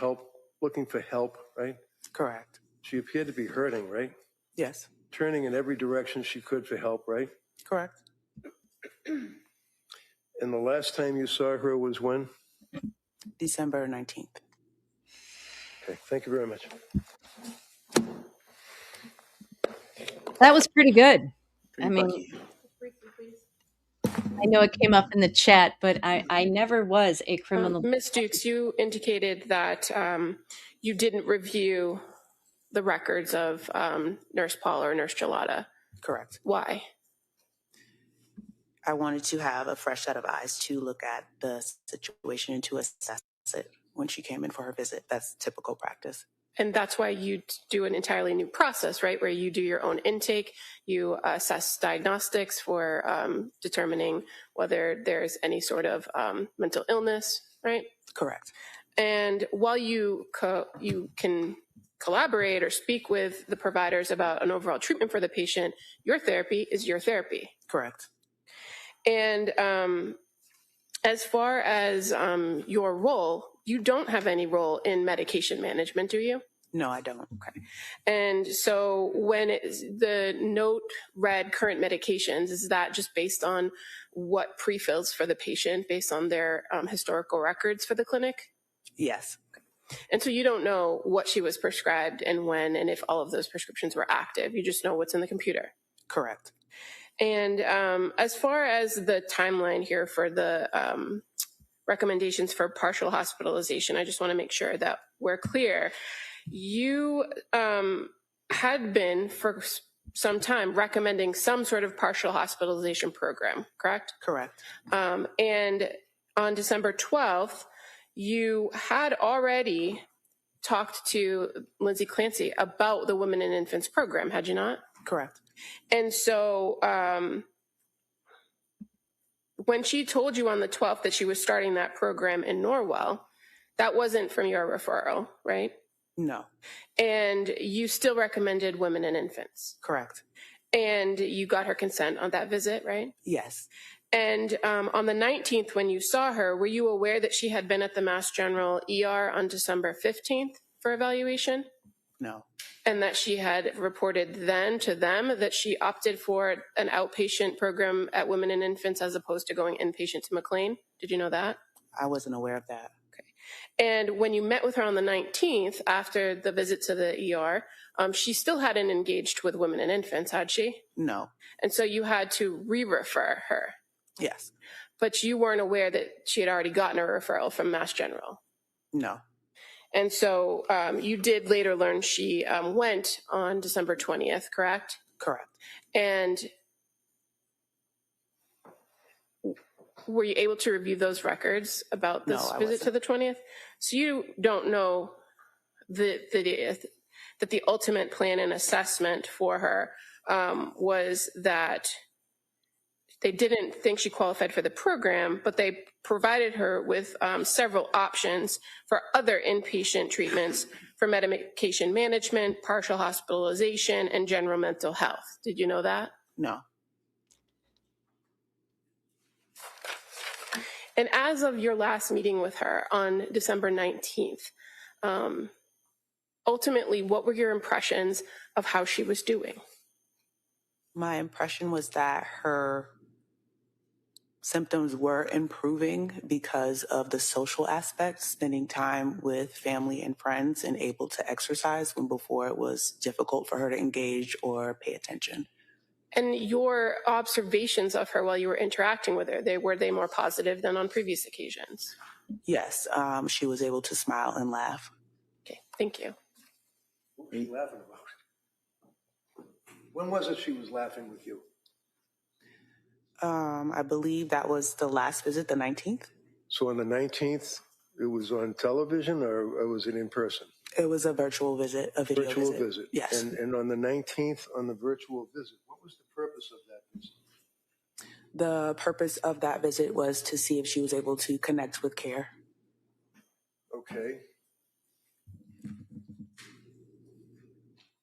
looking for help, right? Correct. She appeared to be hurting, right? Yes. Turning in every direction she could for help, right? Correct. And the last time you saw her was when? December 19th. Okay, thank you very much. That was pretty good. Pretty I mean, lucky. I know it came up in the chat, but I never was a criminal. Ms. Dukes, you indicated that you didn't review the records of Nurse Paul or Nurse Gelada. Correct. Why? I wanted to have a fresh set of eyes to look at the situation and to assess it when she came in for her visit. That's typical practice. And that's why you do an entirely new process, right? Where you do your own intake, you assess diagnostics for determining whether there's any sort of mental illness, right? Correct. And while you can collaborate or speak with the providers about an overall treatment for the patient, your therapy is your therapy. Correct. And as far as your role, you don't have any role in medication management, do you? No, I don't. Okay. And so when the note read current medications, is that just based on what pre-fills for the patient based on their historical records for the clinic? Yes. And so you don't know what she was prescribed and when, and if all of those prescriptions were active. You just know what's in the computer. Correct. And as far as the timeline here for the recommendations for partial hospitalization, I just want to make sure that we're clear. You had been for some time recommending some sort of partial hospitalization program, correct? Correct. And on December 12th, you had already talked to Lindsay Clancy about the Women and Infants program, had you not? Correct. And so when she told you on the 12th that she was starting that program in Norwell, that wasn't from your referral, right? No. And you still recommended Women and Infants. Correct. And you got her consent on that visit, right? Yes. And on the 19th, when you saw her, were you aware that she had been at the Mass General ER on December 15th for evaluation? No. And that she had reported then to them that she opted for an outpatient program at Women and Infants as opposed to going inpatient to McLean? Did you know that? I wasn't aware of that. Okay. And when you met with her on the 19th, after the visit to the ER, she still hadn't engaged with Women and Infants, had she? No. And so you had to re-refer her. Yes. But you weren't aware that she had already gotten a referral from Mass General? No. And so you did later learn she went on December 20th, correct? Correct. And were you able to review those records about this visit to the 20th? So you don't know that the ultimate plan and assessment for her was that they didn't think she qualified for the program, but they provided her with several options for other inpatient treatments for medication management, partial hospitalization, and general mental health. Did you know that? No. And as of your last meeting with her on December 19th, ultimately, what were your impressions of how she was doing? My impression was that her symptoms were improving because of the social aspects, spending time with family and friends and able to exercise when before it was difficult for her to engage or pay attention. And your observations of her while you were interacting with her, were they more positive than on previous occasions? Yes, she was able to smile and laugh. Okay, thank you. What were you laughing about? When was it she was laughing with you? I believe that was the last visit, the 19th. So on the 19th, it was on television or was it in person? It was a virtual visit, a video Virtual visit. Yes. And on the 19th, on the virtual visit, what was the purpose of that visit? The purpose of that visit was to see if she was able to connect with care. Okay.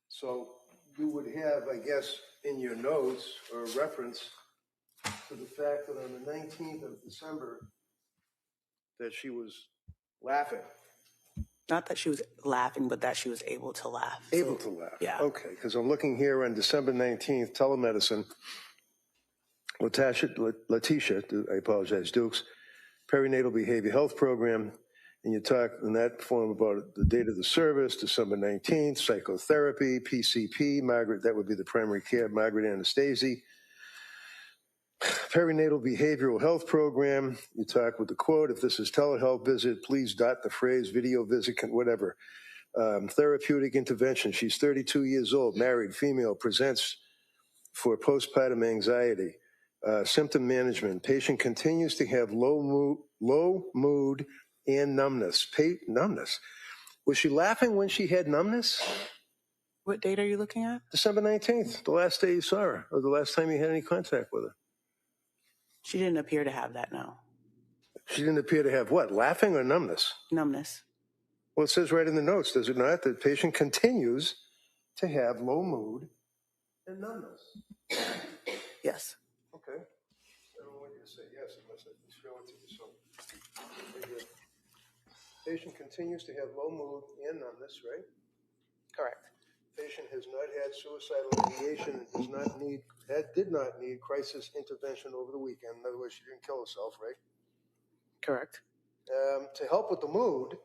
So you would have, I guess, in your notes or reference to the fact that on the 19th of December that she was laughing. Not that she was laughing, but that she was able to laugh. Able to laugh. Yeah. Okay, because I'm looking here on December 19th, telemedicine. Letitia, I apologize, Dukes, perinatal behavior health program, and you talk in that form about the date of the service, December 19th, psychotherapy, PCP, Margaret, that would be the primary care, Margaret Anastasi. Perinatal behavioral health program, you talk with the quote, if this is telehealth visit, please dot the phrase video visit, whatever. Therapeutic intervention, she's 32 years old, married, female, presents for postpartum anxiety. Symptom management, patient continues to have low mood and numbness. Numbness. Was she laughing when she had numbness? What date are you looking at? December 19th, the last day you saw her, or the last time you had any contact with her. She didn't appear to have that, no. She didn't appear to have what, laughing or numbness? Numbness. Well, it says right in the notes, does it not? The patient continues to have low mood and numbness. Yes. Okay. I don't want you to say yes unless I can show it to you. So, patient continues to have low mood and numbness, right? Correct. Patient has not had suicidal ideation and did not need crisis intervention over the weekend. In other words, she didn't kill herself, right? Correct. To help with the mood,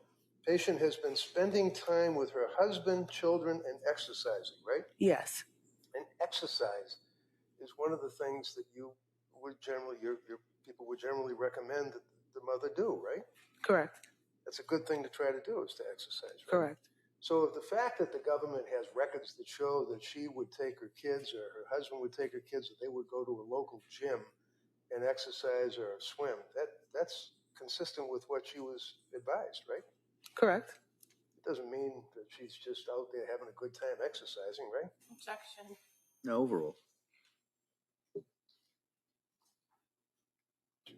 patient has been spending time with her husband, children, and exercising, right? Yes. And exercise is one of the things that you would generally, your people would generally recommend that the mother do, right? Correct. That's a good thing to try to do, is to exercise, right? Correct. So the fact that the government has records that show that she would take her kids or her husband would take her kids, that they would go to a local gym and exercise or swim, that's consistent with what she was advised, right? Correct. It doesn't mean that she's just out there having a good time exercising, right? Objection. No, overall.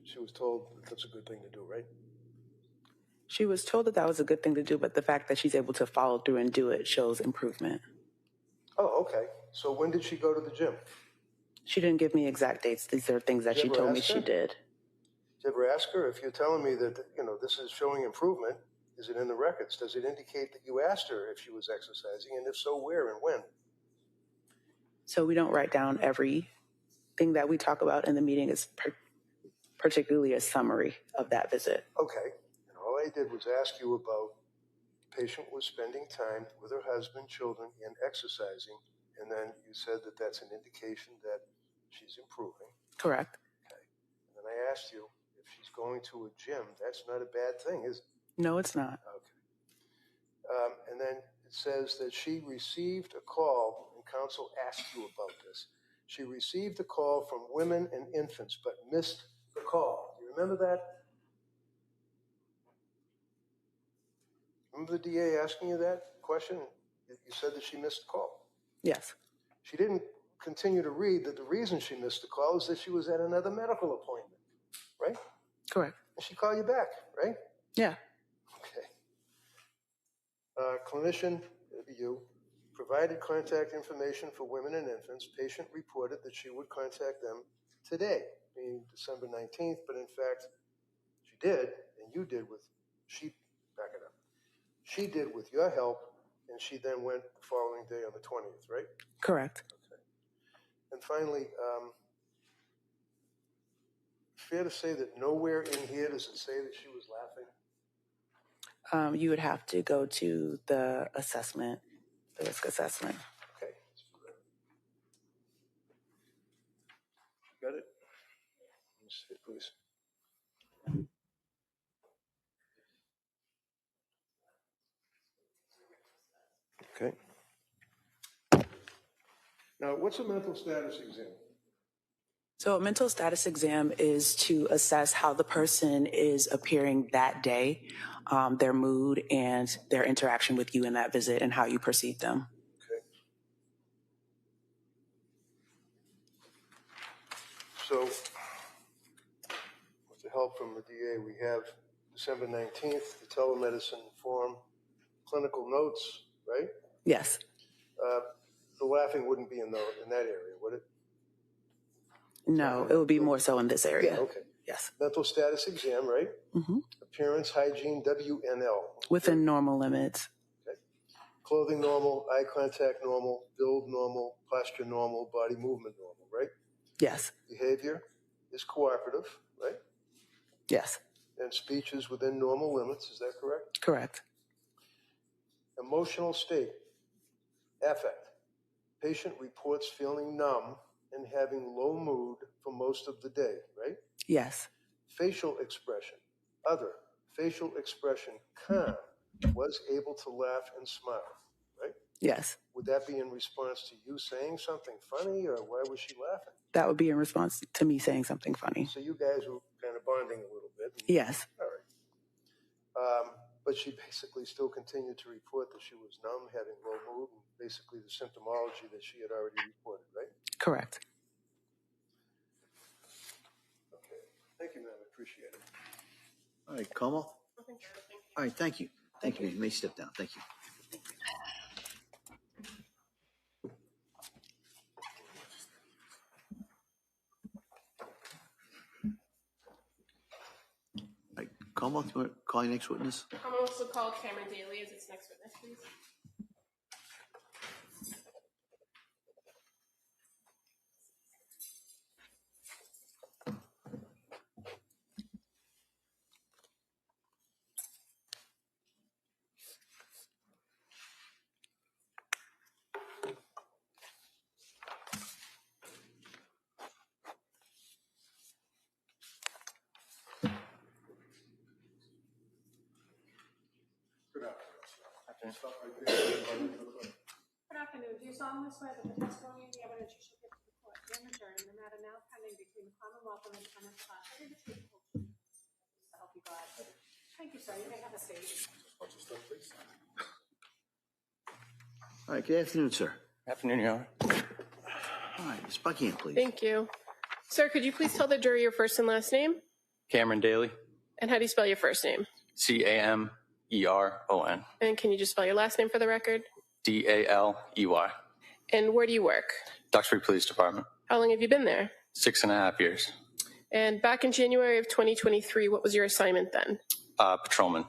She was told that that's a good thing to do, right? She was told that that was a good thing to do, but the fact that she's able to follow through and do it shows improvement. Oh, okay. So when did she go to the gym? She didn't give me exact dates. These are things that she told me she did. Did you ever ask her, if you're telling me that, this is showing improvement, is it in the records? Does it indicate that you asked her if she was exercising, and if so, where and when? So we don't write down everything that we talk about in the meeting. Is particularly a summary of that visit. Okay. And all I did was ask you about patient was spending time with her husband, children, and exercising, and then you said that that's an indication that she's improving. Correct. Okay. And then I asked you if she's going to a gym. That's not a bad thing, is it? No, it's not. Okay. And then it says that she received a call, and counsel asked you about this. She received a call from women and infants, but missed the call. Do you remember that? Remember the DA asking you that question? You said that she missed the call. Yes. She didn't continue to read that the reason she missed the call is that she was at another medical appointment, right? Correct. And she called you back, right? Yeah. Okay. Clinician, you, provided contact information for women and infants. Patient reported that she would contact them today, being December 19th, but in fact, she did, and you did with, back it up. She did with your help, and she then went the following day on the 20th, right? Correct. Okay. And finally, fair to say that nowhere in here does it say that she was laughing? You would have to go to the assessment, the risk assessment. Okay. Got it? Let me see, please. Okay. Now, what's a mental status exam? So a mental status exam is to assess how the person is appearing that day, their mood and their interaction with you in that visit and how you perceive them. Okay. So, with the help from the DA, we have December 19th, the telemedicine form, clinical notes, right? Yes. The laughing wouldn't be in that area, would it? No, it would be more so in this area. Yeah, okay. Yes. Mental status exam, right? Mm-hmm. Appearance, hygiene, WNL. Within normal limits. Okay. Clothing normal, eye contact normal, build normal, posture normal, body movement normal, right? Yes. Behavior is cooperative, right? Yes. And speech is within normal limits, is that correct? Correct. Emotional state, affect. Patient reports feeling numb and having low mood for most of the day, right? Yes. Facial expression, other. Facial expression, calm, was able to laugh and smile, right? Yes. Would that be in response to you saying something funny, or why was she laughing? That would be in response to me saying something funny. So you guys were kind of bonding a little bit. Yes. All right. But she basically still continued to report that she was numb, having low mood, and basically the symptomology that she had already reported, right? Correct. Okay. Thank you, ma'am. I appreciate it. All right, Como? All right, thank you. Thank you. You may step down. Thank you. All right, Como, do you want to call your next witness? I'm also call Cameron Daly as its next witness, please. Good afternoon. Do you solemnly swear that the testimony and the evidence you shall give to the court during the jury in the matter now pending between the Commonwealth and the defendant's class will be the truth, the whole truth, so help you God? Thank you, sir. You may have a seat. All right, good afternoon, sir. Afternoon, Your Honor. All right, Ms. Buckingham, please. Thank you. Sir, could you please tell the jury your first and last name? Cameron Daly, And how do you spell your first name? Cameron. And can you just spell your last name for the record? Daley. And where do you work? Duxbury Police Department. How long have you been there? 6.5 years. And back in January of 2023, what was your assignment then? Patrolman.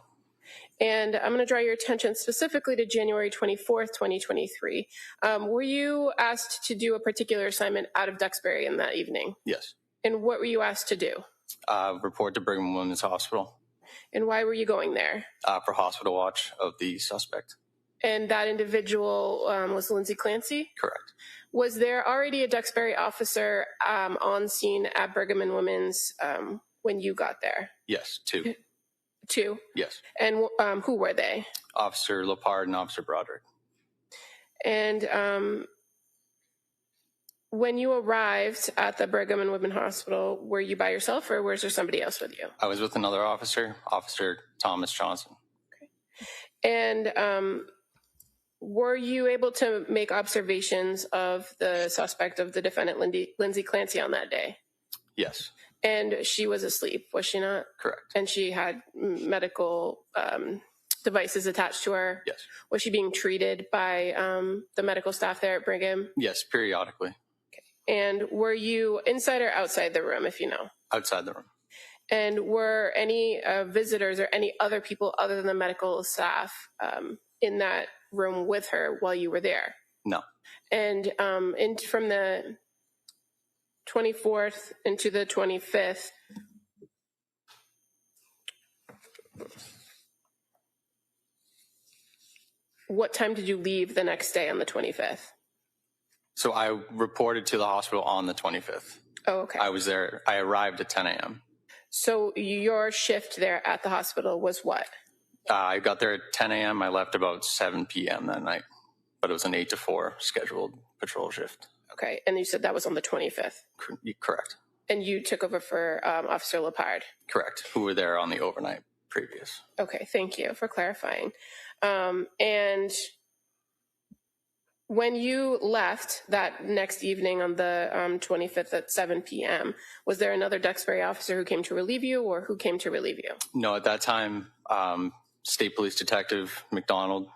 And I'm going to draw your attention specifically to January 24th, 2023. Were you asked to do a particular assignment out of Duxbury in that evening? Yes. And what were you asked to do? Report to Brigham and Women's Hospital. And why were you going there? For hospital watch of the suspect. And that individual was Lindsay Clancy? Correct. Was there already a Duxbury officer on scene at Brigham and Women's when you got there? Yes, two. Two? Yes. And who were they? Officer Lepard and Officer Broderick. And when you arrived at the Brigham and Women's Hospital, were you by yourself or was there somebody else with you? I was with another officer, Officer Thomas Johnson. And were you able to make observations of the suspect, of the defendant, Lindsay Clancy, on that day? Yes. And she was asleep, was she not? Correct. And she had medical devices attached to her? Yes. Was she being treated by the medical staff there at Brigham? Yes, periodically. Okay. And were you inside or outside the room, if you know? Outside the room. And were any visitors or any other people other than the medical staff in that room with her while you were there? No. And from the 24th into the 25th, what time did you leave the next day on the 25th? So I reported to the hospital on the 25th. Oh, okay. I was there. I arrived at 10 a.m. So your shift there at the hospital was what? I got there at 10 a.m. I left about 7 p.m. that night, but it was an 8 to 4 scheduled patrol shift Okay, and you said that was on the 25th. Correct. And you took over for Officer Lepard. Correct. Who were there on the overnight previous. Okay, thank you for clarifying. And when you left that next evening on the 25th at 7 p.m., was there another Duxbury officer who came to relieve you, or who came to relieve you? No, at that time, State Police Detective McDonald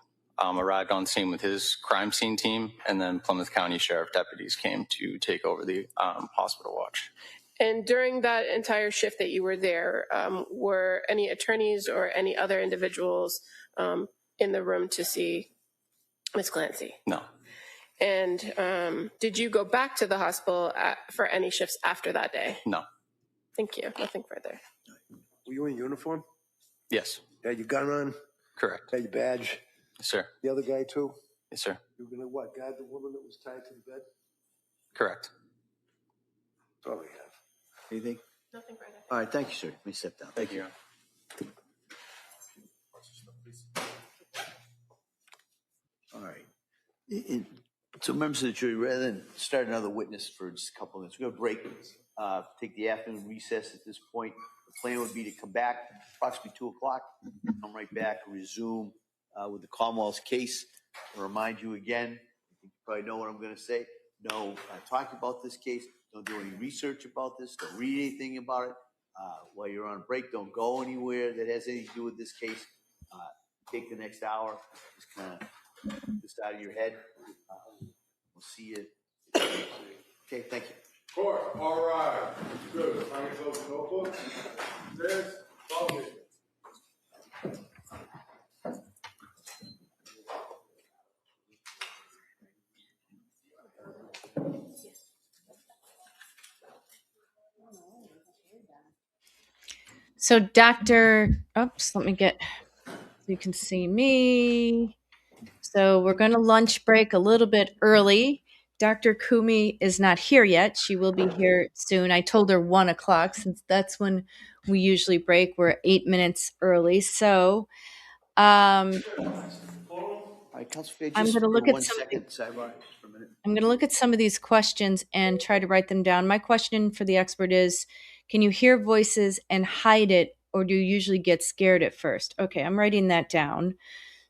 arrived on scene with his crime scene team, and then Plymouth County Sheriff deputies came to take over the hospital watch. And during that entire shift that you were there, were any attorneys or any other individuals in the room to see Ms. Clancy? No. And did you go back to the hospital for any shifts after that day? No. Thank you. Nothing further. Were you in uniform? Yes. Had your gun on? Correct. Had your badge? Yes, sir. The other guy too? Yes, sir. You were gonna what? Guide the woman that was tied to the bed? Correct. That's all we have. Anything? Nothing further. All right, thank you, sir. Let me step down. Thank you. All right. So members of the jury, rather than start another witness for just a couple of minutes, we're going to break, take the afternoon recess at this point. The plan would be to come back approximately 2 o'clock, come right back, resume with the Commonwealth's case. I'll remind you again, you probably know what I'm going to say. No talking about this case. Don't do any research about this. Don't read anything about it. While you're on break, don't go anywhere that has anything to do with this case. Take the next hour. Just kind of this out of your head. We'll see you. Okay, thank you. Court, all right. Good. Find yourself a notebook. There's follow me. So let me get, so you can see me. So we're going to lunch break a little bit early. Dr. Kumi is not here yet. She will be here soon. I told her 1 o'clock since that's when we usually break. We're 8 minutes early. So I'm going to look at some of these questions and try to write them down. My question for the expert is, can you hear voices and hide it, or do you usually get scared at first? Okay, I'm writing that down.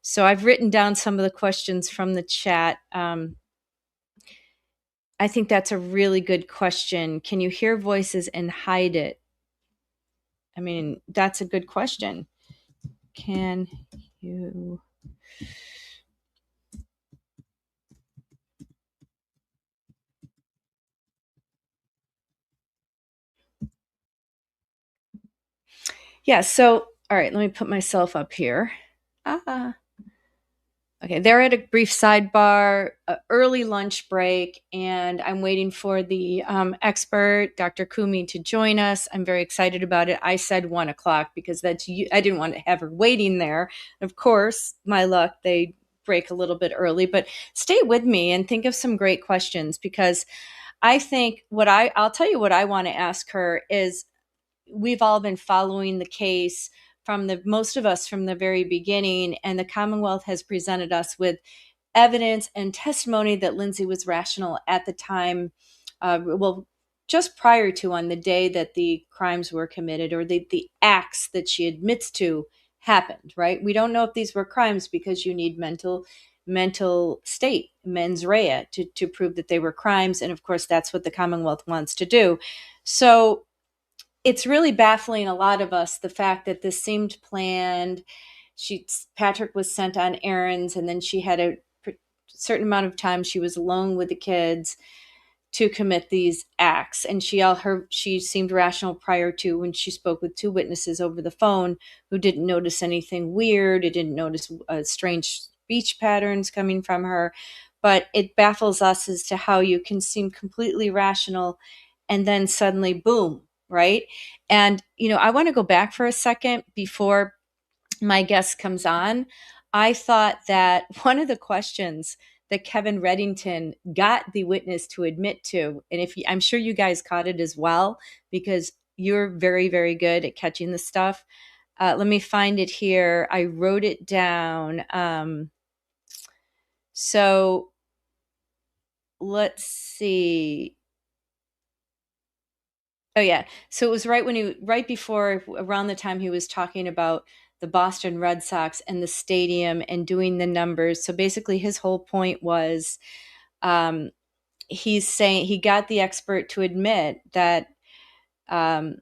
So I've written down some of the questions from the chat. I think that's a really good question. Can you hear voices and hide it? I mean, that's a good question. Can you... Yeah, so, all right, let me put myself up here. Okay, they're at a brief sidebar, early lunch break, and I'm waiting for the expert, Dr. Kumi, to join us. I'm very excited about it. I said 1 o'clock because I didn't want to have her waiting there. Of course, my luck, they break a little bit early, but stay with me and think of some great questions, because I think I'll tell you what I want to ask her is, we've all been following the case most of us from the very beginning, and the Commonwealth has presented us with evidence and testimony that Lindsay was rational at the time, just prior to, on the day that the crimes were committed, or the acts that she admits to happened, right? We don't know if these were crimes because you need mental state, mens rea, to prove that they were crimes. And of course, that's what the Commonwealth wants to do. So it's really baffling a lot of us, the fact that this seemed planned. Patrick was sent on errands, and then she had a certain amount of time she was alone with the kids to commit these acts. And she seemed rational prior to, when she spoke with 2 witnesses over the phone who didn't notice anything weird. It didn't notice strange speech patterns coming from her. But it baffles us as to how you can seem completely rational and then suddenly, boom, right? And, I want to go back for a second before my guest comes on. I thought that one of the questions that Kevin Reddington got the witness to admit to, and I'm sure you guys caught it as well, because you're very, very good at catching the stuff. Let me find it here. I wrote it down. So let's see. Oh yeah. So it was right before, around the time he was talking about the Boston Red Sox and the stadium and doing the numbers. So basically his whole point was, um, he's saying he got the expert to admit that, um,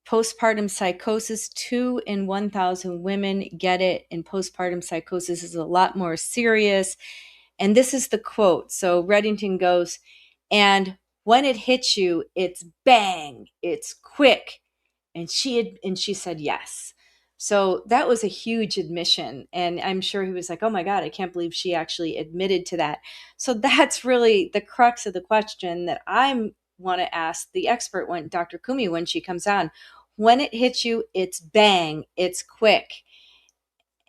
postpartum psychosis, 2 in 1,000 women get it, and postpartum psychosis is a lot more serious. And this is the quote. So Reddington goes, and when it hits you, it's bang, it's quick. And she said yes. So that was a huge admission. And I'm sure he was like, oh my God, I can't believe she actually admitted to that. So that's really the crux of the question that I want to ask the expert, when Dr. Kumi, when she comes on. When it hits you, it's bang, it's quick.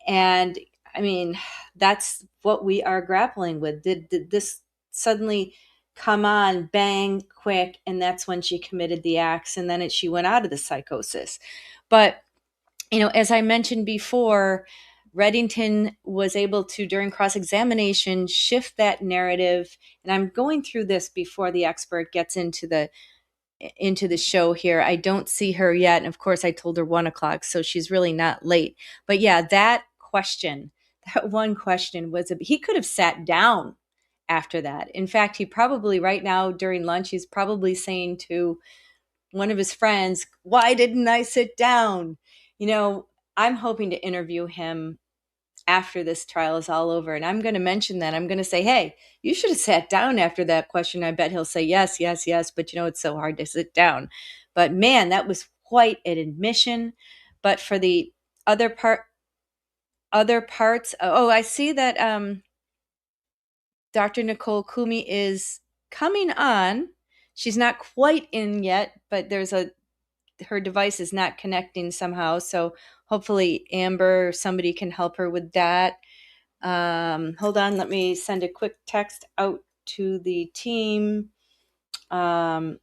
And I mean, that's what we are grappling with. Did this suddenly come on, bang, quick, and that's when she committed the acts, and then she went out of the psychosis. But, as I mentioned before, Reddington was able to, during cross-examination, shift that narrative. And I'm going through this before the expert gets into the show here. I don't see her yet. And of course, I told her 1:00, so she's really not late. But yeah, that one question he could have sat down after that. In fact, he probably right now during lunch, he's probably saying to one of his friends, why didn't I sit down? I'm hoping to interview him after this trial is all over. And I'm going to mention that. I'm going to say, hey, you should have sat down after that question. I bet he'll say yes, yes, yes. But it's so hard to sit down. But man, that was quite an admission. But for the other parts, I see that Dr. Nicole Kumi is coming on. She's not quite in yet, but her device is not connecting somehow. So hopefully Amber or somebody can help her with that. Hold on, let me send a quick text out to the team. I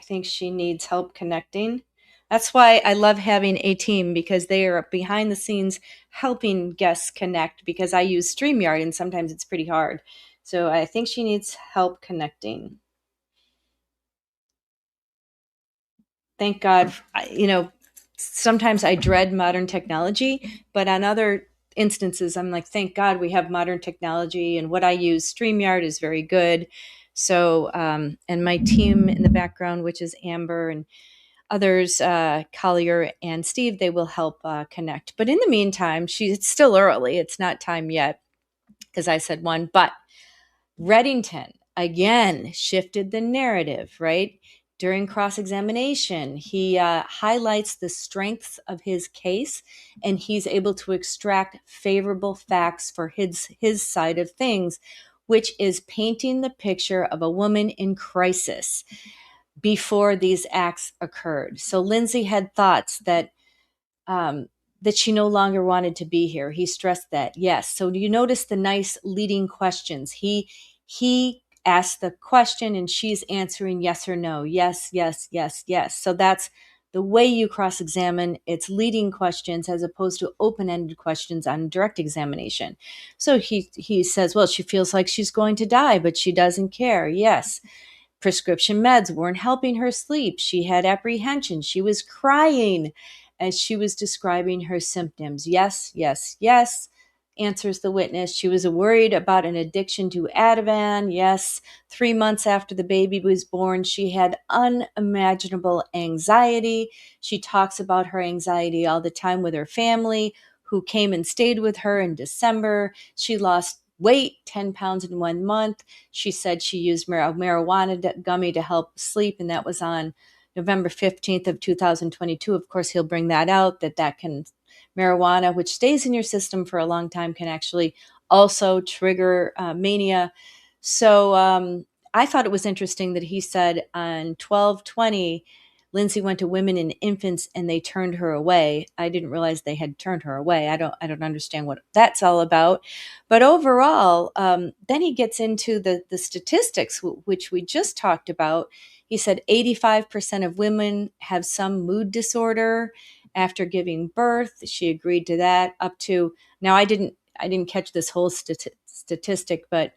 think she needs help connecting. That's why I love having a team, because they are behind the scenes helping guests connect, because I use StreamYard and sometimes it's pretty hard. So I think she needs help connecting. Thank God. Sometimes I dread modern technology, but on other instances, I'm like, thank God we have modern technology, and what I use, StreamYard, is very good. So, and my team in the background, which is Amber and others, Collier and Steve, they will help connect. But in the meantime, it's still early. It's not time yet, because I said 1, but Reddington, again, shifted the narrative, right? During cross-examination, he highlights the strengths of his case, and he's able to extract favorable facts for his side of things, which is painting the picture of a woman in crisis before these acts occurred. So Lindsay had thoughts that she no longer wanted to be here. He stressed that. Yes. So do you notice the nice leading questions? He asked the question and she's answering yes or no. Yes, yes, yes, yes. So that's the way you cross-examine. It's leading questions as opposed to open-ended questions on direct examination. So he says, well, she feels like she's going to die, but she doesn't care. Yes. Prescription meds weren't helping her sleep. She had apprehension. She was crying as she was describing her symptoms. Yes, yes, yes, answers the witness. She was worried about an addiction to Ativan. Yes, 3 months after the baby was born, she had unimaginable anxiety. She talks about her anxiety all the time with her family, who came and stayed with her in December. She lost weight, 10 pounds in 1 month. She said she used marijuana gummy to help sleep, and that was on November 15th of 2022. Of course, he'll bring that out, that can, marijuana, which stays in your system for a long time, can actually also trigger mania. So I thought it was interesting that he said on 12/20, Lindsay went to women and infants and they turned her away. I didn't realize they had turned her away. I don't understand what that's all about. But overall, then he gets into the statistics, which we just talked about. He said 85% of women have some mood disorder after giving birth. She agreed to that. Up to now, I didn't catch this whole statistic, but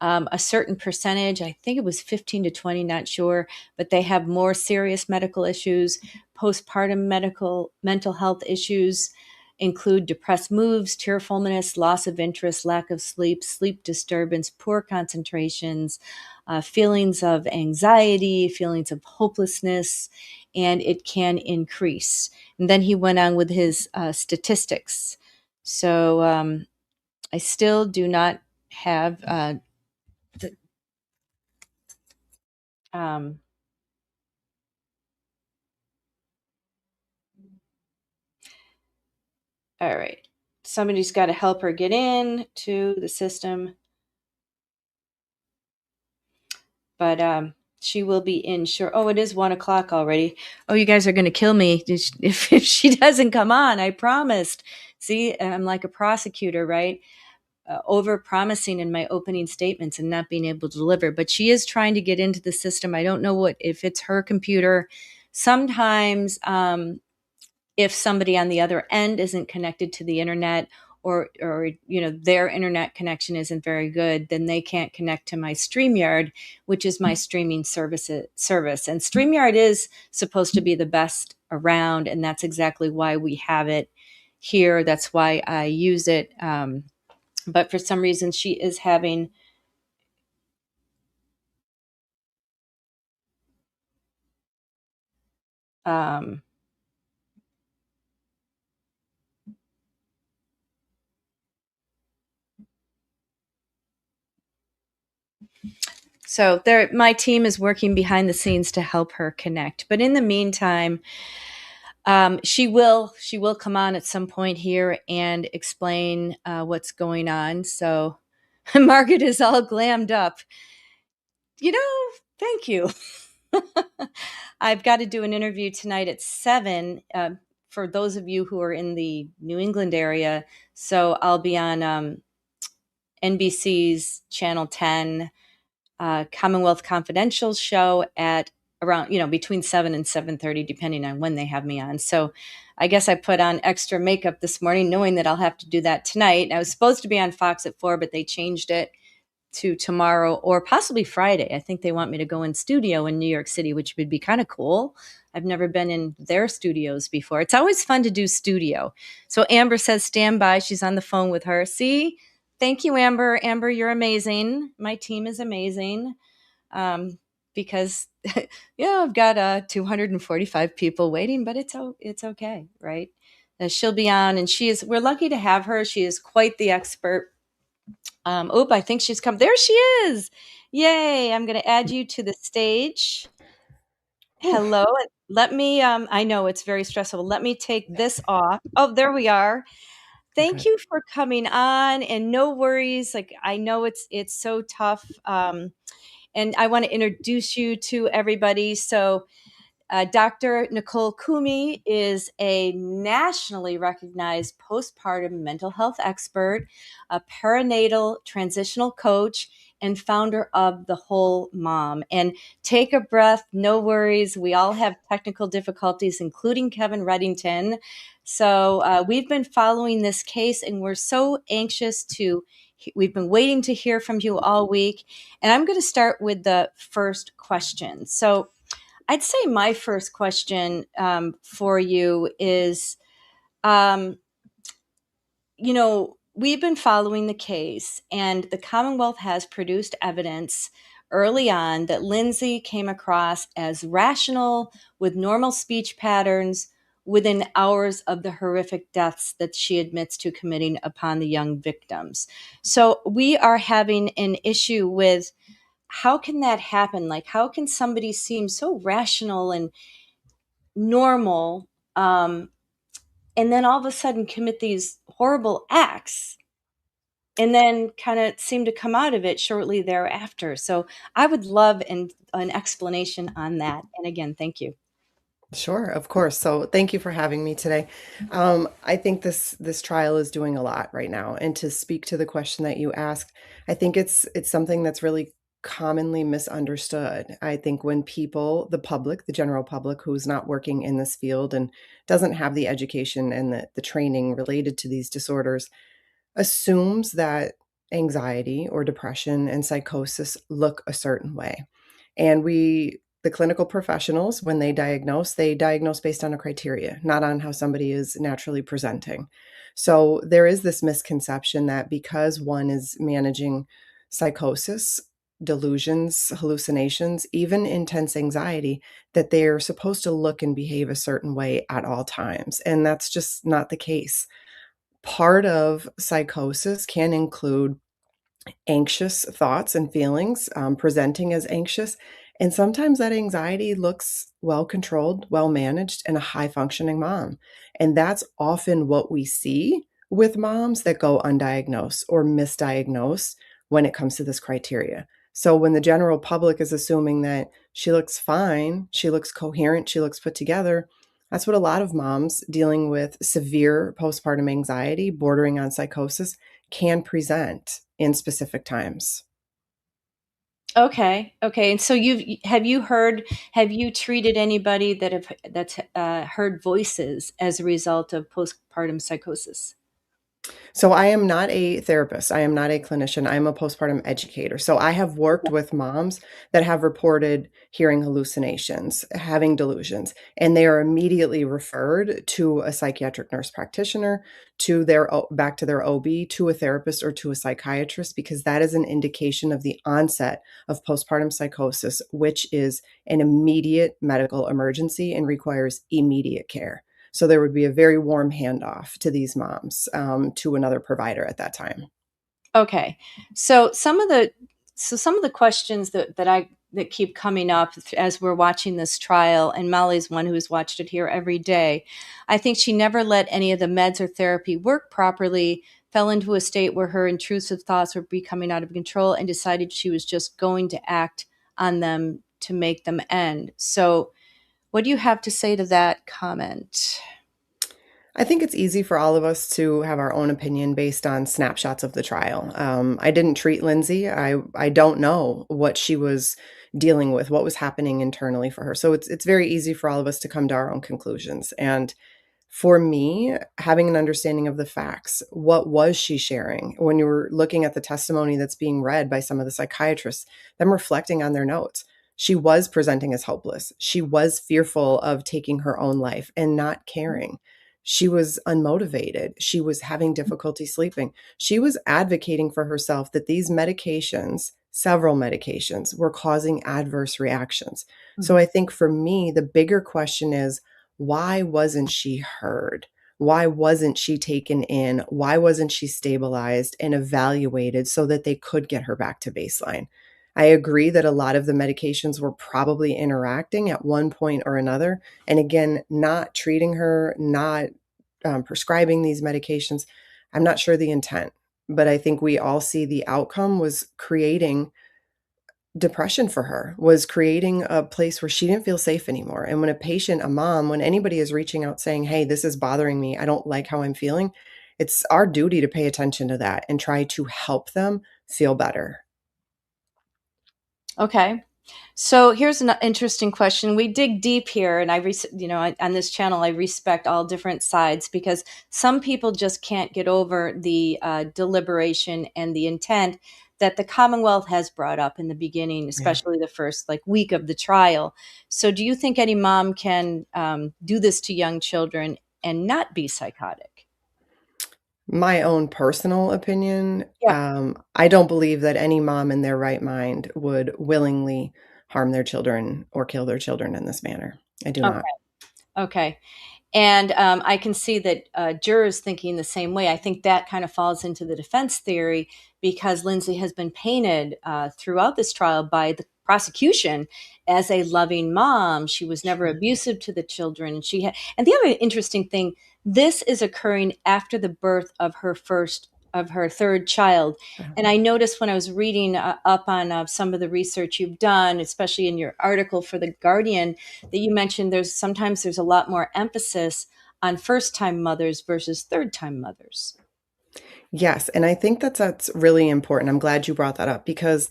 a certain percentage, I think it was 15 to 20, not sure, but they have more serious medical issues. Postpartum mental health issues include depressed moods, tearfulness, loss of interest, lack of sleep, sleep disturbance, poor concentrations, feelings of anxiety, feelings of hopelessness, and it can increase. And then he went on with his statistics. So I still do not have um, all right. Somebody's got to help her get in to the system. But she will be in sure. Oh, it is 1 o'clock already. Oh, you guys are going to kill me if she doesn't come on. I promised. See, I'm like a prosecutor, right? Over promising in my opening statements and not being able to deliver. But she is trying to get into the system. I don't know if it's her computer. Sometimes if somebody on the other end isn't connected to the internet, or their internet connection isn't very good, then they can't connect to my StreamYard, which is my streaming service. And StreamYard is supposed to be the best around, and that's exactly why we have it here. That's why I use it. But for some reason, she is having so there, my team is working behind the scenes to help her connect. But in the meantime, she will come on at some point here and explain what's going on. So Margaret is all glammed up. Thank you. I've got to do an interview tonight at 7 for those of you who are in the New England area. So I'll be on NBC's Channel 10 Commonwealth Confidential show at around, between 7 and 7:30, depending on when they have me on. So I guess I put on extra makeup this morning, knowing that I'll have to do that tonight. I was supposed to be on Fox at 4, but they changed it to tomorrow or possibly Friday. I think they want me to go in studio in New York City, which would be kind of cool. I've never been in their studios before. It's always fun to do studio. So Amber says, stand by. She's on the phone with her. See? Thank you, Amber. Amber, you're amazing. My team is amazing. Because I've got 245 people waiting, but it's okay, right? She'll be on, and we're lucky to have her. She is quite the expert. I think she's come. There she is. Yay. I'm going to add you to the stage. Hello. Let me, I know it's very stressful. Let me take this off. Oh, there we are. Thank you for coming on, and no worries. Like, I know it's so tough. And I want to introduce you to everybody. So Dr. Nicole Kumi is a nationally recognized postpartum mental health expert, a perinatal transitional coach, and founder of The Whole Mom. And take a breath, no worries. We all have technical difficulties, including Kevin Reddington. So we've been following this case, and we're so anxious we've been waiting to hear from you all week. And I'm going to start with the first question. So I'd say my first question for you is, we've been following the case, and the Commonwealth has produced evidence early on that Lindsay came across as rational with normal speech patterns within hours of the horrific deaths that she admits to committing upon the young victims. So we are having an issue with, how can that happen? Like, how can somebody seem so rational and normal, and then all of a sudden commit these horrible acts, and then kind of seem to come out of it shortly thereafter? So I would love an explanation on that. And again, thank you. Sure, of course. So thank you for having me today. I think this trial is doing a lot right now. And to speak to the question that you asked, I think it's something that's really commonly misunderstood. I think when people, the public, the general public who's not working in this field and doesn't have the education and the training related to these disorders, assumes that anxiety or depression and psychosis look a certain way. And the clinical professionals, when they diagnose based on a criteria, not on how somebody is naturally presenting. So there is this misconception that because one is managing psychosis, delusions, hallucinations, even intense anxiety, that they're supposed to look and behave a certain way at all times. And that's just not the case. Part of psychosis can include anxious thoughts and feelings, presenting as anxious. And sometimes that anxiety looks well controlled, well managed, and a high functioning mom. And that's often what we see with moms that go undiagnosed or misdiagnosed when it comes to this criteria. So when the general public is assuming that she looks fine, she looks coherent, she looks put together, that's what a lot of moms dealing with severe postpartum anxiety, bordering on psychosis, can present in specific times. Okay. And so have you treated anybody that's heard voices as a result of postpartum psychosis? So I am not a therapist. I am not a clinician. I'm a postpartum educator. So I have worked with moms that have reported hearing hallucinations, having delusions, and they are immediately referred to a psychiatric nurse practitioner, back to their OB, to a therapist or to a psychiatrist, because that is an indication of the onset of postpartum psychosis, which is an immediate medical emergency and requires immediate care. So there would be a very warm handoff to these moms, to another provider at that time. Okay. So some of the questions that keep coming up as we're watching this trial, and Molly's one who's watched it here every day. I think she never let any of the meds or therapy work properly, fell into a state where her intrusive thoughts were becoming out of control, and decided she was just going to act on them to make them end. So what do you have to say to that comment? I think it's easy for all of us to have our own opinion based on snapshots of the trial. I didn't treat Lindsay. I don't know what she was dealing with, what was happening internally for her. So it's very easy for all of us to come to our own conclusions. And for me, having an understanding of the facts, what was she sharing? When you were looking at the testimony that's being read by some of the psychiatrists, them reflecting on their notes, she was presenting as hopeless. She was fearful of taking her own life and not caring. She was unmotivated. She was having difficulty sleeping. She was advocating for herself that these medications, several medications, were causing adverse reactions. So I think for me, the bigger question is, why wasn't she heard? Why wasn't she taken in? Why wasn't she stabilized and evaluated so that they could get her back to baseline? I agree that a lot of the medications were probably interacting at one point or another. And again, not treating her, not prescribing these medications. I'm not sure the intent, but I think we all see the outcome was creating depression for her, was creating a place where she didn't feel safe anymore. And when a patient, a mom, when anybody is reaching out saying, hey, this is bothering me, I don't like how I'm feeling, it's our duty to pay attention to that and try to help them feel better. Okay. So here's an interesting question. We dig deep here, and on this channel, I respect all different sides, because some people just can't get over the deliberation and the intent that the Commonwealth has brought up in the beginning, especially the first week of the trial. So do you think any mom can do this to young children and not be psychotic? My own personal opinion, Yeah. I don't believe that any mom in their right mind would willingly harm their children or kill their children in this manner. I do not. Okay. And I can see that jurors thinking the same way. I think that kind of falls into the defense theory, because Lindsay has been painted throughout this trial by the prosecution as a loving mom. She was never abusive to the children. And the other interesting thing, this is occurring after the birth of her third child. And I noticed when I was reading up on some of the research you've done, especially in your article for The Guardian, that you mentioned sometimes there's a lot more emphasis on first-time mothers versus third-time mothers. Yes, and I think that's really important. I'm glad you brought that up, because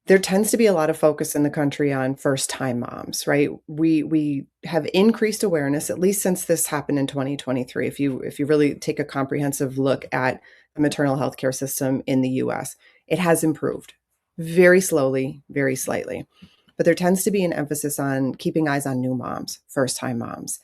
there tends to be a lot of focus in the country on first-time moms, right? We have increased awareness, at least since this happened in 2023. If you really take a comprehensive look at maternal health care system in the US. It has improved very slowly, very slightly. But there tends to be an emphasis on keeping eyes on new moms, first time moms.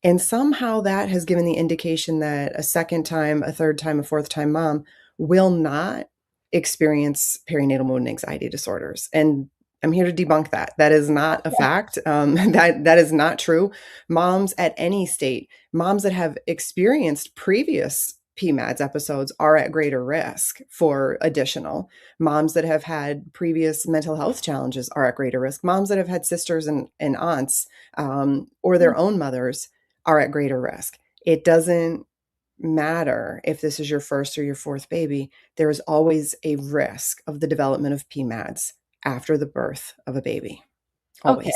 And somehow that has given the indication that a second time, a third time, a fourth time mom will not experience perinatal mood and anxiety disorders. And I'm here to debunk that. That is not a fact. That is not true. Moms at any state, moms that have experienced previous PMADS episodes are at greater risk for additional. Moms that have had previous mental health challenges are at greater risk. Moms that have had sisters and aunts or their own mothers are at greater risk. It doesn't matter if this is your first or your fourth baby. There is always a risk of the development of PMADS after the birth of a baby. Always. Okay.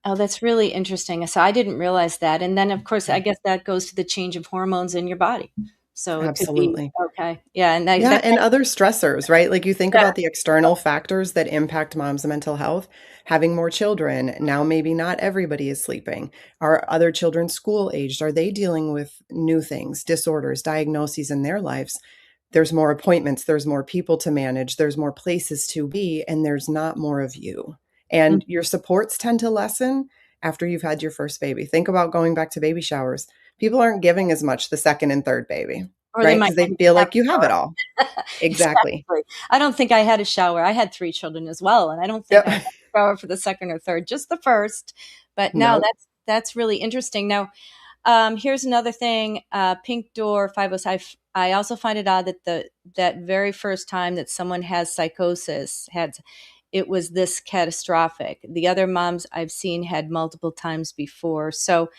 Oh, that's really interesting. So I didn't realize that. And then, of course, I guess that goes to the change of hormones in your body. So it could be, Absolutely. okay. Yeah. And Yeah, and other stressors, right? Like you think Yeah. about the external factors that impact mom's mental health, having more children. Now, maybe not everybody is sleeping. Are other children school aged? Are they dealing with new things, disorders, diagnoses in their lives? There's more appointments, there's more people to manage, there's more places to be, and there's not more of you. And your supports tend to lessen after you've had your first baby. Think about going back to baby showers. People aren't giving as much the second and third baby, or they right? might Because they not feel have like you a have it shower. all. Exactly. I don't think I had a shower. I had 3 children as well, and I don't think I had Yep. a shower for the second or third, just the first. But no, Nope. that's really interesting. Now, here's another thing. Pink Door 505. I also find it odd that that very first time that someone has psychosis it was this catastrophic. The other moms I've seen had multiple times before. So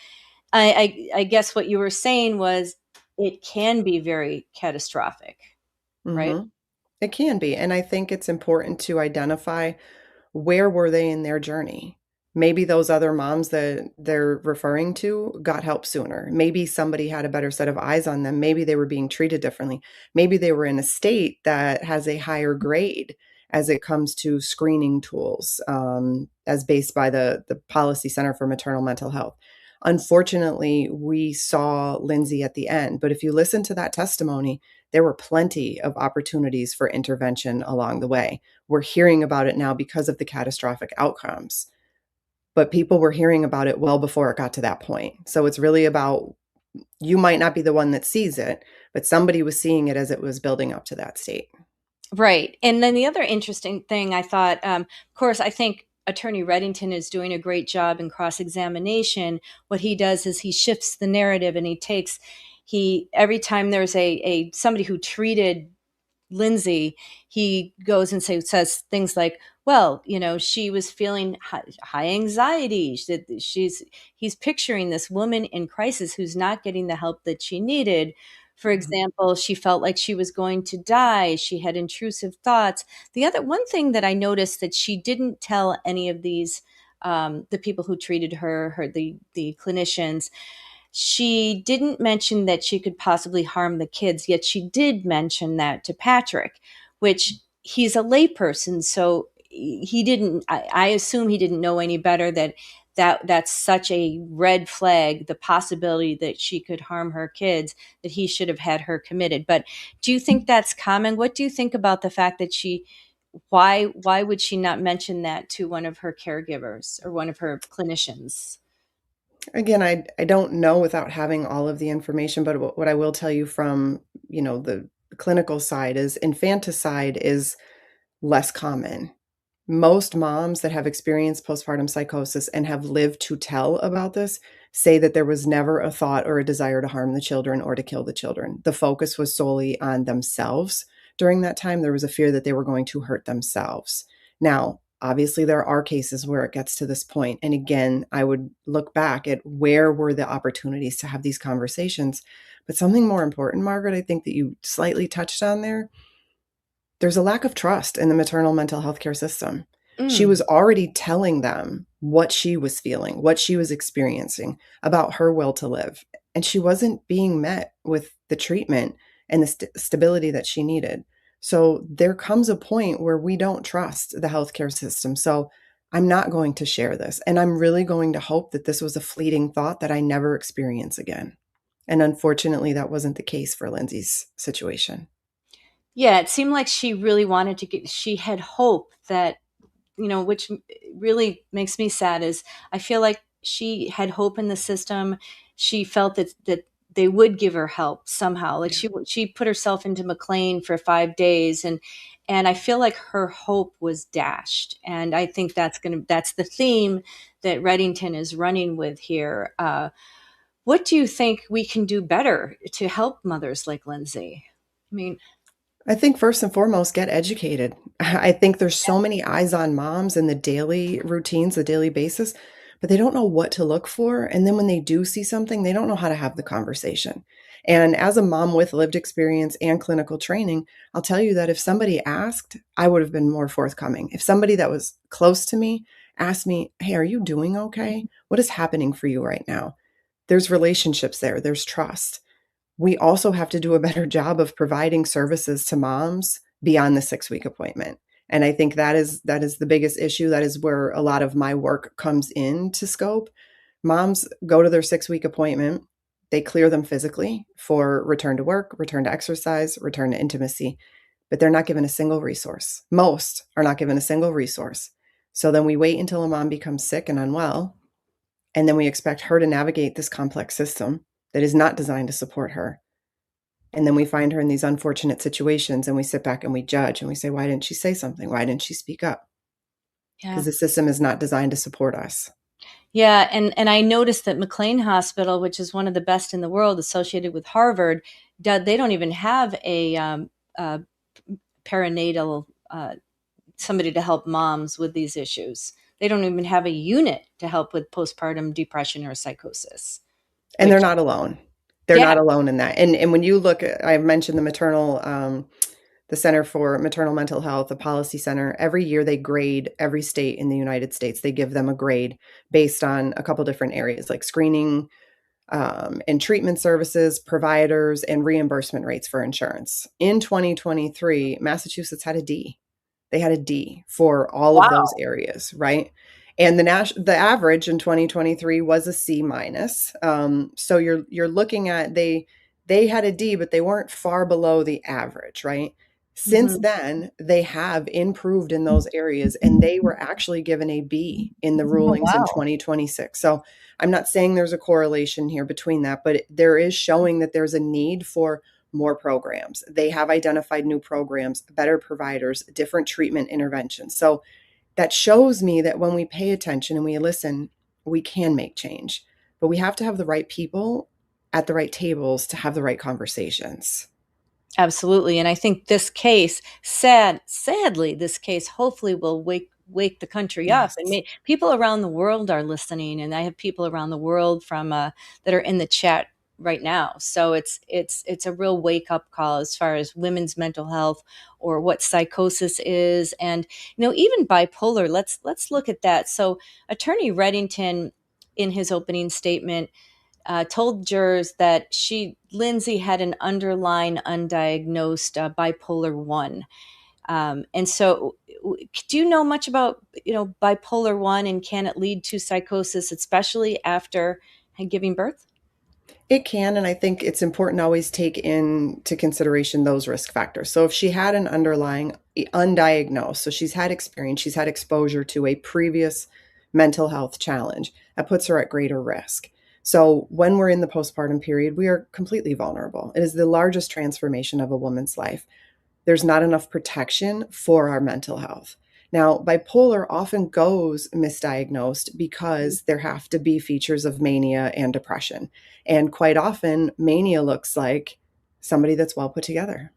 I guess what you were saying was it can be very catastrophic, right? Mm-hmm. It can be. And I think it's important to identify where were they in their journey. Maybe those other moms that they're referring to got help sooner. Maybe somebody had a better set of eyes on them. Maybe they were being treated differently. Maybe they were in a state that has a higher grade as it comes to screening tools, as based by the Policy Center for Maternal Mental Health. Unfortunately, we saw Lindsay at the end, but if you listen to that testimony, there were plenty of opportunities for intervention along the way. We're hearing about it now because of the catastrophic outcomes, but people were hearing about it well before it got to that point. So it's really about, you might not be the one that sees it, but somebody was seeing it as it was building up to that state. Right. And then the other interesting thing I thought, of course, I think Attorney Reddington is doing a great job in cross-examination. What he does is he shifts the narrative and every time there's a somebody who treated Lindsay, he goes and says things like, well, she was feeling high anxiety. He's picturing this woman in crisis who's not getting the help that she needed. For example, she felt like she was going to die. She had intrusive thoughts. The other one thing that I noticed that she didn't tell any of these, the people who treated her the clinicians, she didn't mention that she could possibly harm the kids, yet she did mention that to Patrick, which he's a layperson. So he didn't, I assume he didn't know any better that's such a red flag, the possibility that she could harm her kids, that he should have had her committed. But do you think that's common? What do you think about the fact that why would she not mention that to one of her caregivers or one of her clinicians? Again, I don't know without having all of the information, but what I will tell you from, the clinical side is infanticide is less common. Most moms that have experienced postpartum psychosis and have lived to tell about this say that there was never a thought or a desire to harm the children or to kill the children. The focus was solely on themselves. During that time, there was a fear that they were going to hurt themselves. Now, obviously, there are cases where it gets to this point. And again, I would look back at where were the opportunities to have these conversations. But something more important, Margaret, I think that you slightly touched on there's a lack of trust in the maternal mental health care system. She was already telling them what she was feeling, what she was experiencing, about her will to live. And she wasn't being met with the treatment and the stability that she needed. So there comes a point where we don't trust the healthcare system. So I'm not going to share this. And I'm really going to hope that this was a fleeting thought that I never experience again. And unfortunately, that wasn't the case for Lindsay's situation. Yeah, it seemed like she really wanted to get, she had hope that, which really makes me sad, is I feel like she had hope in the system. She felt that they would give her help somehow. Like she put herself into McLean for 5 days, and I feel like her hope was dashed. And I think that's the theme that Reddington is running with here. What do you think we can do better to help mothers like Lindsay? I mean, I think first and foremost, get educated. I think there's so many eyes on moms in the daily routines, the daily basis, but they don't know what to look for. And then when they do see something, they don't know how to have the conversation. And as a mom with lived experience and clinical training, I'll tell you that if somebody asked, I would have been more forthcoming. If somebody that was close to me asked me, "Hey, are you doing okay? What is happening for you right now?" There's relationships there, there's trust. We also have to do a better job of providing services to moms beyond the 6-week appointment. And I think that is the biggest issue. That is where a lot of my work comes into scope. Moms go to their 6-week appointment, they clear them physically for return to work, return to exercise, return to intimacy, but they're not given a single resource. Most are not given a single resource. So then we wait until a mom becomes sick and unwell, and then we expect her to navigate this complex system that is not designed to support her. And then we find her in these unfortunate situations, and we sit back and we judge and we say, why didn't she say something? Why didn't she speak up? yeah. Because the system is not designed to support us. Yeah, and I noticed that McLean Hospital, which is one of the best in the world, associated with Harvard, they don't even have a perinatal somebody to help moms with these issues. They don't even have a unit to help with postpartum depression or psychosis. And they're not alone. They're Yeah. not alone in that. And when you look at, I mentioned the maternal, the Center for Maternal Mental Health, the Policy Center, every year they grade every state in the United States. They give them a grade based on a couple different areas like screening, and treatment services, providers, and reimbursement rates for insurance. In 2023, Massachusetts had a D. They had a D for all of those areas, right? And the average in 2023 was a C minus. So you're looking at they had a D, but they weren't far below the average, right? Since then, they have improved in those areas, and they were actually given a B in the rulings in 2026. So I'm not saying there's a correlation here between that, but there is showing that there's a need for more programs. They have identified new programs, better providers, different treatment interventions. So that shows me that when we pay attention and we listen, we can make change. But we have to have the right people at the right tables to have the right conversations. Absolutely. And I think this case, sadly, this case hopefully will wake the country up. Yes. And people around the world are listening, and I have people around the world from that are in the chat right now. So it's a real wake up call as far as women's mental health or what psychosis is, and even bipolar. Let's look at that. So Attorney Reddington, in his opening statement, told jurors that Lindsay had an underlying undiagnosed bipolar 1. And so do you know much about, bipolar 1, and can it lead to psychosis, especially after giving birth? It can, and I think it's important to always take into consideration those risk factors. So if she had an underlying undiagnosed, so she's had experience, she's had exposure to a previous mental health challenge, that puts her at greater risk. So when we're in the postpartum period, we are completely vulnerable. It is the largest transformation of a woman's life. There's not enough protection for our mental health. Now, bipolar often goes misdiagnosed because there have to be features of mania and depression. And quite often, mania looks like somebody that's well put together,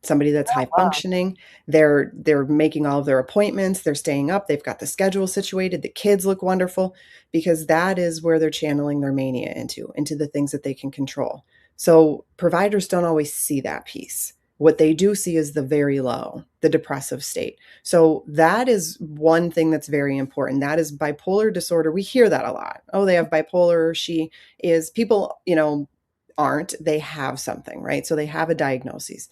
somebody that's high functioning. They're making all of their appointments, they're staying up, they've got the schedule situated, the kids look wonderful, because that is where they're channeling their mania into the things that they can control. So providers don't always see that piece. What they do see is the very low, the depressive state. So that is one thing that's very important. That is bipolar disorder. We hear that a lot. Oh, they have bipolar. She is. People, aren't. They have something, right? So they have a diagnosis.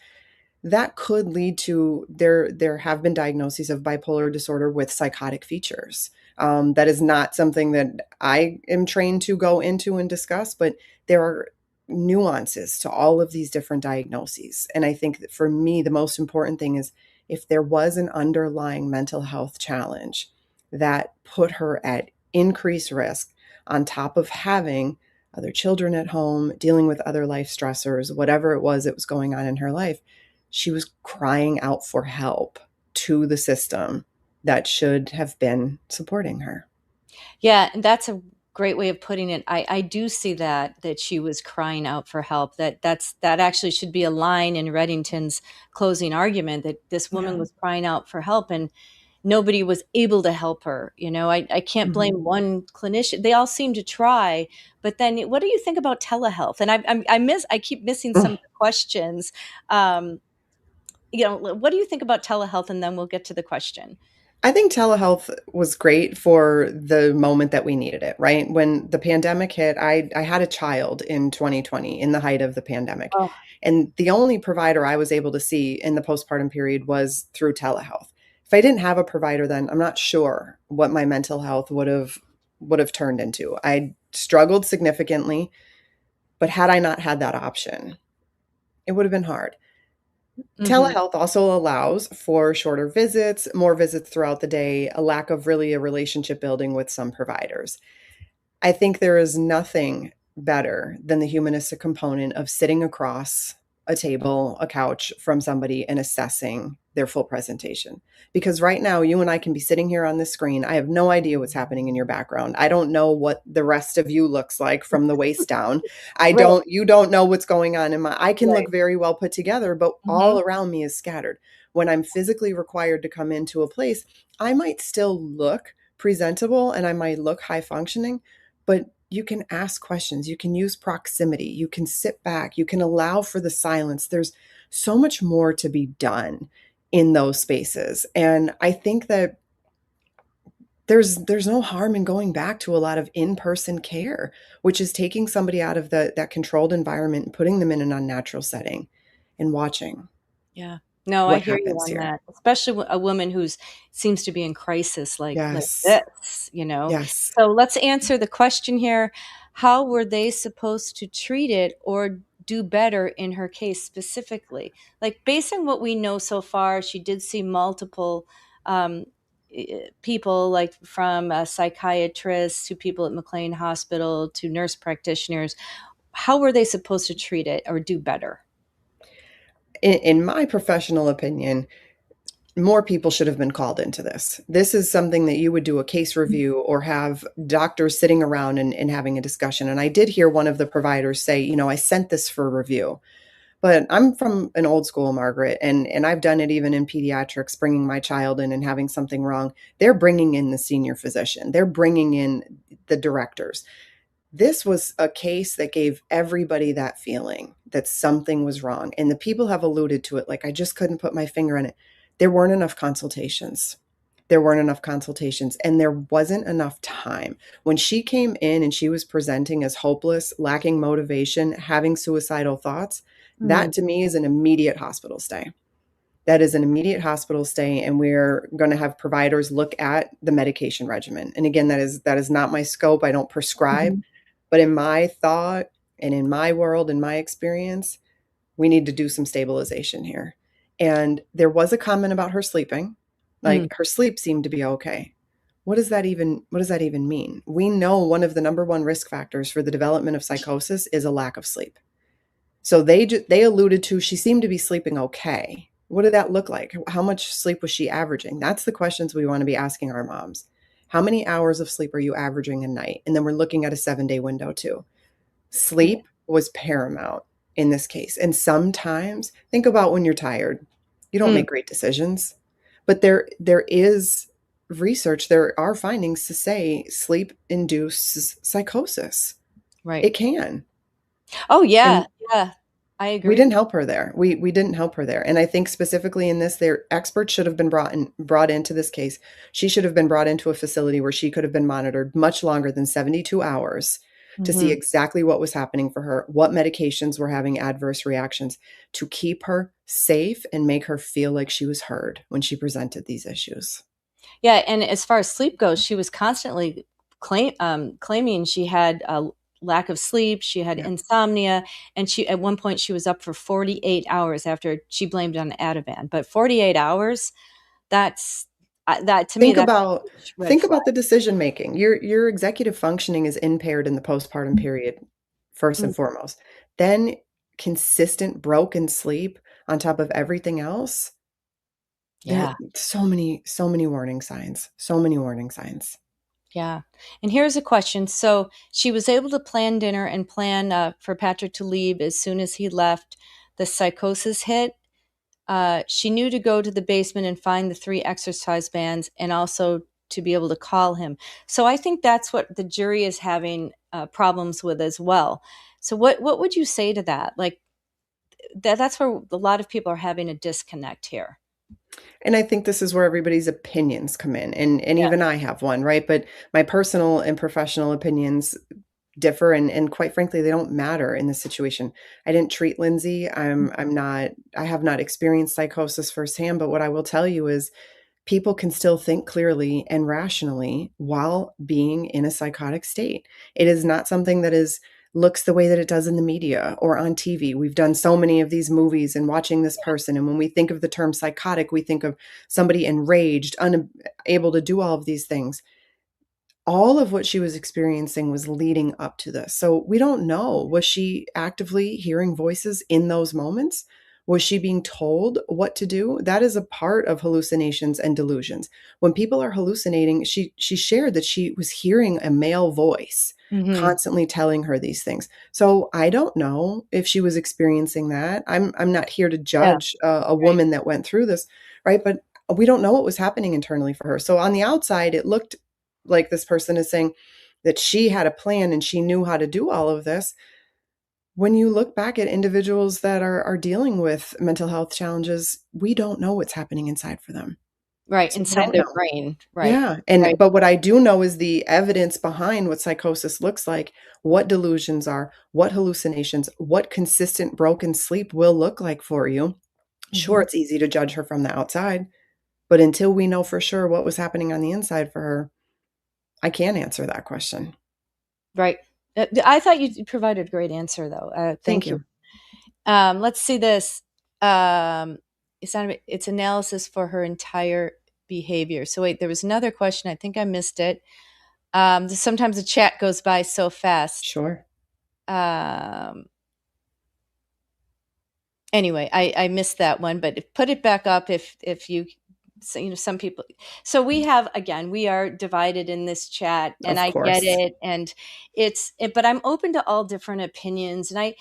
That could lead to, there have been diagnoses of bipolar disorder with psychotic features. That is not something that I am trained to go into and discuss, but there are nuances to all of these different diagnoses. And I think that for me, the most important thing is if there was an underlying mental health challenge that put her at increased risk on top of having other children at home, dealing with other life stressors, whatever it was that was going on in her life, she was crying out for help to the system that should have been supporting her. Yeah, and that's a great way of putting it. I do see that she was crying out for help. That actually should be a line in Reddington's closing argument, that this woman Yeah. was crying out for help and nobody was able to help her. I can't blame one clinician. They all seem to try, but then what do you think about telehealth? And I keep missing some of the questions. What do you think about telehealth? And then we'll get to the question. I think telehealth was great for the moment that we needed it, right? When the pandemic hit, I had a child in 2020 in the height of the pandemic. Oh. And the only provider I was able to see in the postpartum period was through telehealth. If I didn't have a provider then, I'm not sure what my mental health would have turned into. I struggled significantly, but had I not had that option, it would have been hard. Telehealth also allows for shorter visits, more visits throughout the day, a lack of really a relationship building with some providers. I think there is nothing better than the humanistic component of sitting across a table, a couch from somebody and assessing their full presentation. Because right now, you and I can be sitting here on the screen. I have no idea what's happening in your background. I don't know what the rest of you looks like from the waist down. You don't know what's going on I can look very well put together, but all around me is scattered. When I'm physically required to come into a place, I might still look presentable and I might look high functioning, but you can ask questions. You can use proximity. You can sit back. You can allow for the silence. There's so much more to be done in those spaces. And I think that there's no harm in going back to a lot of in-person care, which is taking somebody out of that controlled environment and putting them in an unnatural setting and watching. Yeah. No, I What hear you happens on here. that, especially a woman who's seems to be in crisis like Yes. this, Yes. So let's answer the question here. How were they supposed to treat it or do better in her case specifically? Like, based on what we know so far, she did see multiple people, like from a psychiatrist to people at McLean Hospital to nurse practitioners. How were they supposed to treat it or do better? In my professional opinion, more people should have been called into this. This is something that you would do a case review or have doctors sitting around and having a discussion. And I did hear one of the providers say, I sent this for review. But I'm from an old school, Margaret, and I've done it even in pediatrics, bringing my child in and having something wrong. They're bringing in the senior physician. They're bringing in the directors. This was a case that gave everybody that feeling that something was wrong. And the people have alluded to it, like, I just couldn't put my finger on it. There weren't enough consultations. And there wasn't enough time. When she came in and she was presenting as hopeless, lacking motivation, having suicidal thoughts, that to me is an immediate hospital stay. That is an immediate hospital stay, and we're going to have providers look at the medication regimen. And again, that is not my scope. I don't prescribe. But in my thought and in my world, in my experience, we need to do some stabilization here. And there was a comment about her sleeping. Like, her sleep seemed to be okay. What does that even mean? We know one of the number one risk factors for the development of psychosis is a lack of sleep. So they alluded to she seemed to be sleeping okay. What did that look like? How much sleep was she averaging? That's the questions we want to be asking our moms. How many hours of sleep are you averaging a night? And then we're looking at a 7-day window too. Sleep was paramount in this case. And sometimes think about when you're tired. You don't make great decisions. But there is research, there are findings to say sleep induces psychosis. Right. It can. Oh, yeah. And Yeah. I agree. we didn't help her there. We didn't help her there. And I think specifically in this, their experts should have been brought into this case. She should have been brought into a facility where she could have been monitored much longer than 72 hours to see exactly what was happening for her, what medications were having adverse reactions, to keep her safe and make her feel like she was heard when she presented these issues. Yeah, and as far as sleep goes, she was constantly claiming she had lack of sleep. She had insomnia. And at one point she was up for 48 hours after she blamed it on Ativan. But 48 hours, that's that to me, Think that's about a huge red flag. the decision making. Your executive functioning is impaired in the postpartum period, first and foremost. Then consistent broken sleep on top of everything else. There Yeah. so many warning signs. So many warning signs. Yeah. And here's a question. So she was able to plan dinner and plan for Patrick to leave as soon as he left. The psychosis hit. She knew to go to the basement and find the 3 exercise bands and also to be able to call him. So I think that's what the jury is having problems with as well. So what would you say to that? Like that's where a lot of people are having a disconnect here. And I think this is where everybody's opinions come in. And Yeah. even I have one, right? But my personal and professional opinions differ, and quite frankly, they don't matter in this situation. I didn't treat Lindsay. I have not experienced psychosis firsthand, but what I will tell you is people can still think clearly and rationally while being in a psychotic state. It is not something that looks the way that it does in the media or on TV. We've done so many of these movies and watching this person. And when we think of the term psychotic, we think of somebody enraged, unable to do all of these things. All of what she was experiencing was leading up to this. So we don't know. Was she actively hearing voices in those moments? Was she being told what to do? That is a part of hallucinations and delusions. When people are hallucinating, she shared that she was hearing a male voice constantly telling her these things. So I don't know if she was experiencing that. I'm not here to judge a woman that went through this, right? But we don't know what was happening internally for her. So on the outside, it looked like this person is saying that she had a plan and she knew how to do all of this. When you look back at individuals that are dealing with mental health challenges, we don't know what's happening inside for them. Right. So we Inside don't their know. brain. Right. Yeah. And Right. but what I do know is the evidence behind what psychosis looks like, what delusions are, what hallucinations, what consistent broken sleep will look like for you. Sure, it's easy to judge her from the outside, but until we know for sure what was happening on the inside for her, I can't answer that question. Right. I thought you provided a great answer, though. Thank you. Let's see this. It's analysis for her entire behavior. So wait, there was another question. I think I missed it. Sometimes the chat goes by so fast. Sure. Anyway, I missed that one, but put it back up if you. So, some people. So we are divided in this chat, and Of I get course. it, and but I'm open to all different opinions, and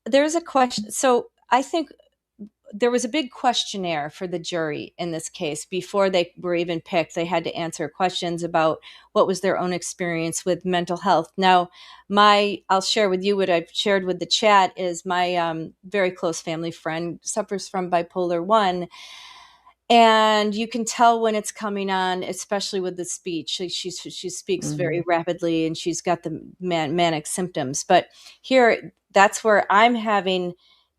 there's a question. So I think there was a big questionnaire for the jury in this case before they were even picked. They had to answer questions about what was their own experience with mental health. Now, I'll share with you what I've shared with the chat is my very close family friend suffers from bipolar 1. And you can tell when it's coming on, especially with the speech. She speaks very rapidly, and she's got the manic symptoms. But here, that's where I'm having,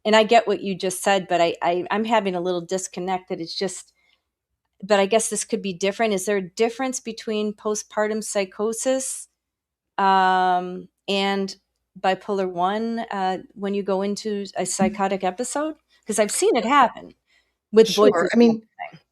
and I get what you just said, but I'm having a little disconnect that it's just, but I guess this could be different. Is there a difference between postpartum psychosis and bipolar 1 when you go into a psychotic episode? Because I've seen it happen with Sure. voices. I mean,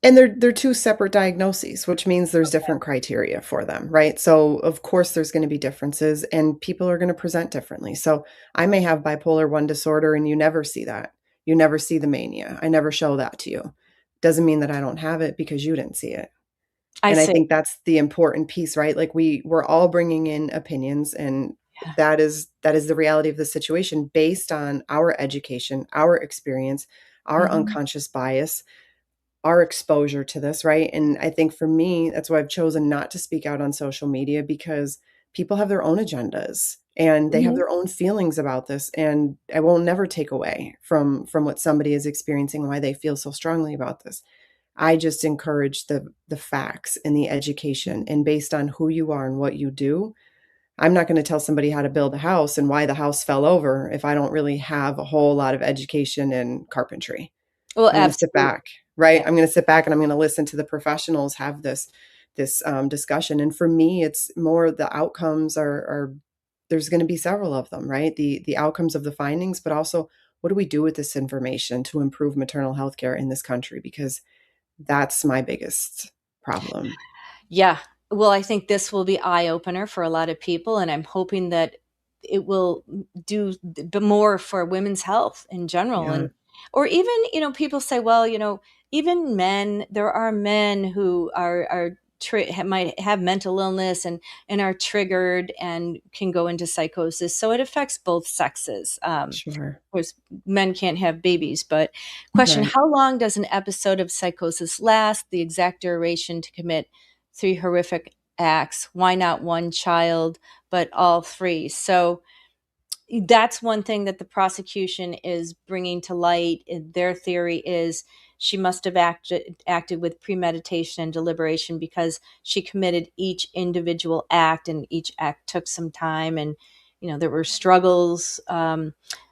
and they're two separate diagnoses, which means there's different criteria for them, right? So of course there's going to be differences and people are going to present differently. So I may have bipolar 1 disorder and you never see that. You never see the mania. I never show that to you. Doesn't mean that I don't have it because you didn't see it. I And I see. think that's the important piece, right? Like we're all bringing in opinions, and that is the reality of the situation based on our education, our experience, our unconscious bias, our exposure to this, right? And I think for me, that's why I've chosen not to speak out on social media, because people have their own agendas and they have their own feelings about this. And I will never take away from what somebody is experiencing, why they feel so strongly about this. I just encourage the facts and the education, and based on who you are and what you do. I'm not going to tell somebody how to build a house and why the house fell over if I don't really have a whole lot of education in carpentry. Well, I'm going to sit absolutely. back, right? Yeah. I'm going to sit back and I'm going to listen to the professionals have this discussion. And for me, it's more the outcomes are there's going to be several of them, right? The outcomes of the findings, but also what do we do with this information to improve maternal health care in this country? Because that's my biggest problem. Yeah. Well, I think this will be eye opener for a lot of people, and I'm hoping that it will do more for women's health in general. Yeah. And or even, people say, well, even men, there are men who might have mental illness and are triggered and can go into psychosis. So it affects both sexes. Sure. Of course, men can't have babies, but question, Right. how long does an episode of psychosis last? The exact duration to commit 3 horrific acts. Why not one child, but all 3? So that's one thing that the prosecution is bringing to light. Their theory is she must have acted with premeditation and deliberation because she committed each individual act, and each act took some time, and there were struggles.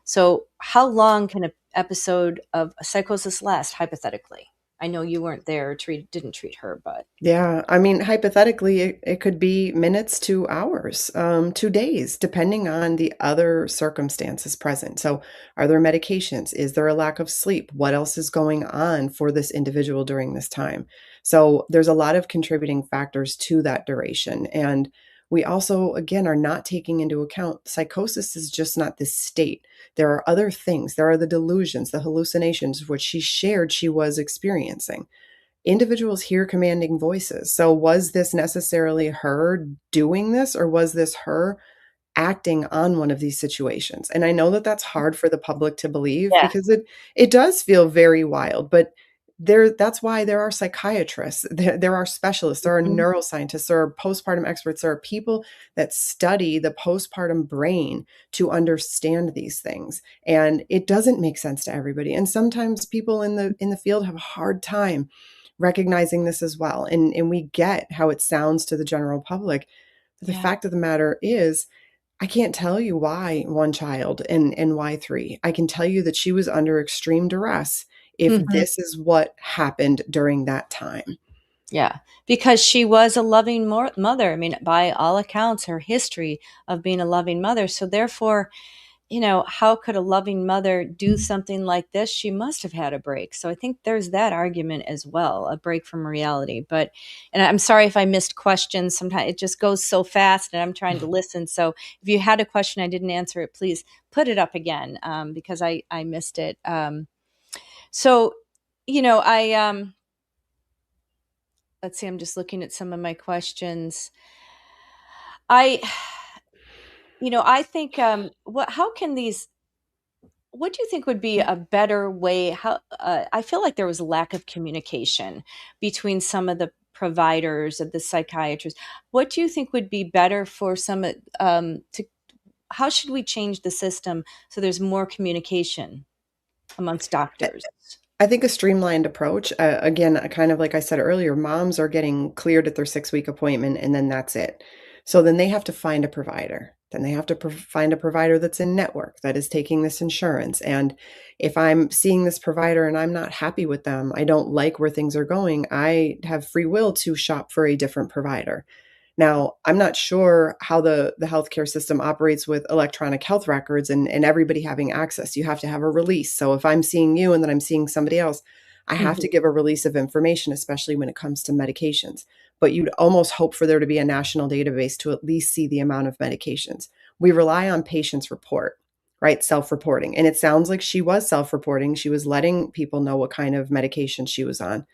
So how long can an episode of psychosis last, hypothetically? I know you weren't there, didn't treat her, but Yeah, I mean, hypothetically, it could be minutes to hours, to days, depending on the other circumstances present. So, are there medications? Is there a lack of sleep? What else is going on for this individual during this time? So, there's a lot of contributing factors to that duration. And we also, again, are not taking into account psychosis is just not this state. There are other things. There are the delusions, the hallucinations, which she shared she was experiencing. Individuals hear commanding voices. So was this necessarily her doing this, or was this her acting on one of these situations? And I know that that's hard for the public to believe yeah. because it does feel very wild, but that's why there are psychiatrists, there are specialists, there are Mhm. neuroscientists, there are postpartum experts, there are people that study the postpartum brain to understand these things. And it doesn't make sense to everybody. And sometimes people in the field have a hard time recognizing this as well. And we get how it sounds to the general public. But the Yeah. fact of the matter is, I can't tell you why one child and why 3. I can tell you that she was under extreme duress if Mhm. this is what happened during that time. Yeah, because she was a loving mother. I mean, by all accounts, her history of being a loving mother. So therefore, how could a loving mother do something like this? She must have had a break. So I think there's that argument as well, a break from reality. And I'm sorry if I missed questions. Sometimes it just goes so fast and I'm trying to listen. So if you had a question, I didn't answer it, please put it up again, because I missed it. So, let's see, I'm just looking at some of my questions. I, I think, how can what do you think would be a better way? I feel like there was a lack of communication between some of the providers of the psychiatrists. What do you think would be better for how should we change the system so there's more communication amongst doctors? I think a streamlined approach, again, kind of like I said earlier, moms are getting cleared at their 6-week appointment and then that's it. So then they have to find a provider. Then they have to find a provider that's in network that is taking this insurance. And if I'm seeing this provider and I'm not happy with them, I don't like where things are going, I have free will to shop for a different provider. Now, I'm not sure how the healthcare system operates with electronic health records and everybody having access. You have to have a release. So if I'm seeing you and then I'm seeing somebody else, I have Mhm. to give a release of information, especially when it comes to medications. But you'd almost hope for there to be a national database to at least see the amount of medications. We rely on patients' report, right? Self-reporting. And it sounds like she was self-reporting. She was letting people know what kind of medication she was on.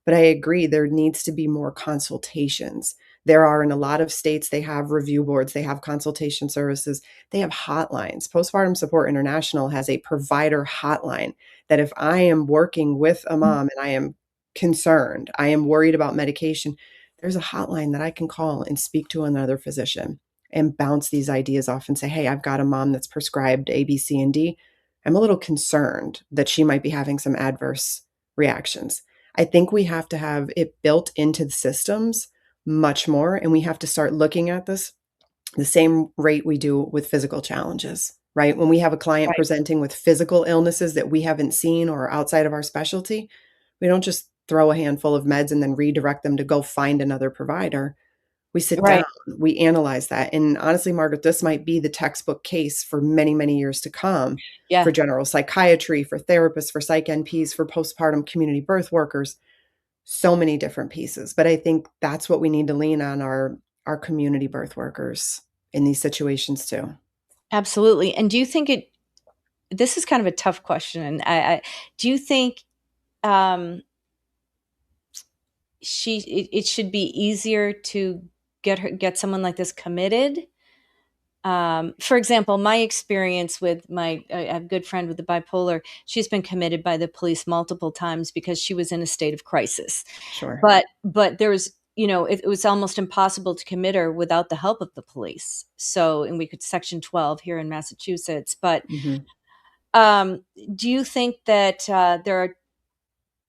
But I agree, there needs to be more consultations. There are in a lot of states, they have review boards, they have consultation services, they have hotlines. Postpartum Support International has a provider hotline that if I am working with a mom and I am concerned, I am worried about medication, there's a hotline that I can call and speak to another physician and bounce these ideas off and say, hey, I've got a mom that's prescribed A, B, C, and D. I'm a little concerned that she might be having some adverse reactions. I think we have to have it built into the systems much more, and we have to start looking at this the same rate we do with physical challenges, right? When we have a client Right. presenting with physical illnesses that we haven't seen or are outside of our specialty, we don't just throw a handful of meds and then redirect them to go find another provider. We sit down, Right. we analyze that. And honestly, Margaret, this might be the textbook case for many, many years to come for Yeah. general psychiatry, for therapists, for psych NPs, for postpartum community birth workers, so many different pieces. But I think that's what we need to lean on our community birth workers in these situations too. Absolutely. And do you think this is kind of a tough question. And do you think um, it should be easier to get someone like this committed? For example, my experience with I have a good friend with the bipolar. She's been committed by the police multiple times because she was in a state of crisis. Sure. But there's, it was almost impossible to commit her without the help of the police. So, and we could Section 12 here in Massachusetts. But Mhm. do you think that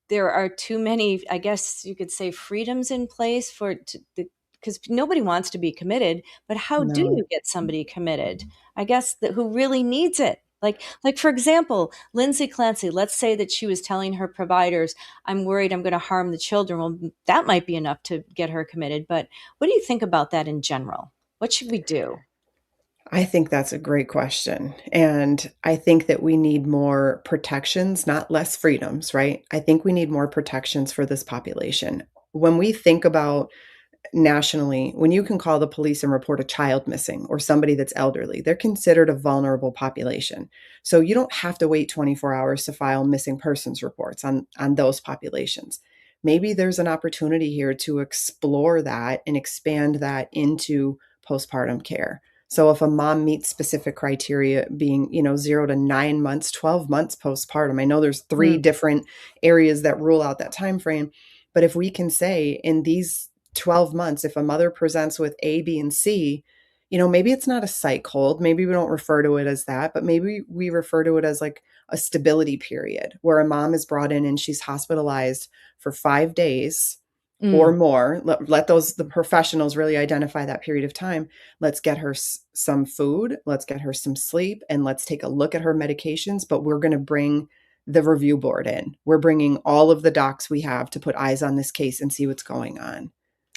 there are too many, I guess you could say, freedoms in place because nobody wants to be committed, but how do No. you get somebody committed? I guess that who really needs it. Like for example, Lindsay Clancy, let's say that she was telling her providers, I'm worried I'm going to harm the children. Well, that might be enough to get her committed. But what do you think about that in general? What should we do? I think that's a great question. And I think that we need more protections, not less freedoms, right? I think we need more protections for this population. When we think about nationally, when you can call the police and report a child missing or somebody that's elderly, they're considered a vulnerable population. So you don't have to wait 24 hours to file missing persons reports on those populations. Maybe there's an opportunity here to explore that and expand that into postpartum care. So if a mom meets specific criteria being, 0 to 9 months, 12 months postpartum, I know there's three Mm, different areas that rule out that time frame, but if we can say in these 12 months, if a mother presents with A, B, and C, maybe it's not a psych hold. Maybe we don't refer to it as that, but maybe we refer to it as like a stability period where a mom is brought in and she's hospitalized for 5 days or mm, more. Let the professionals really identify that period of time. Let's get her some food, let's get her some sleep, and let's take a look at her medications. But we're going to bring the review board in. We're bringing all of the docs we have to put eyes on this case and see what's going on.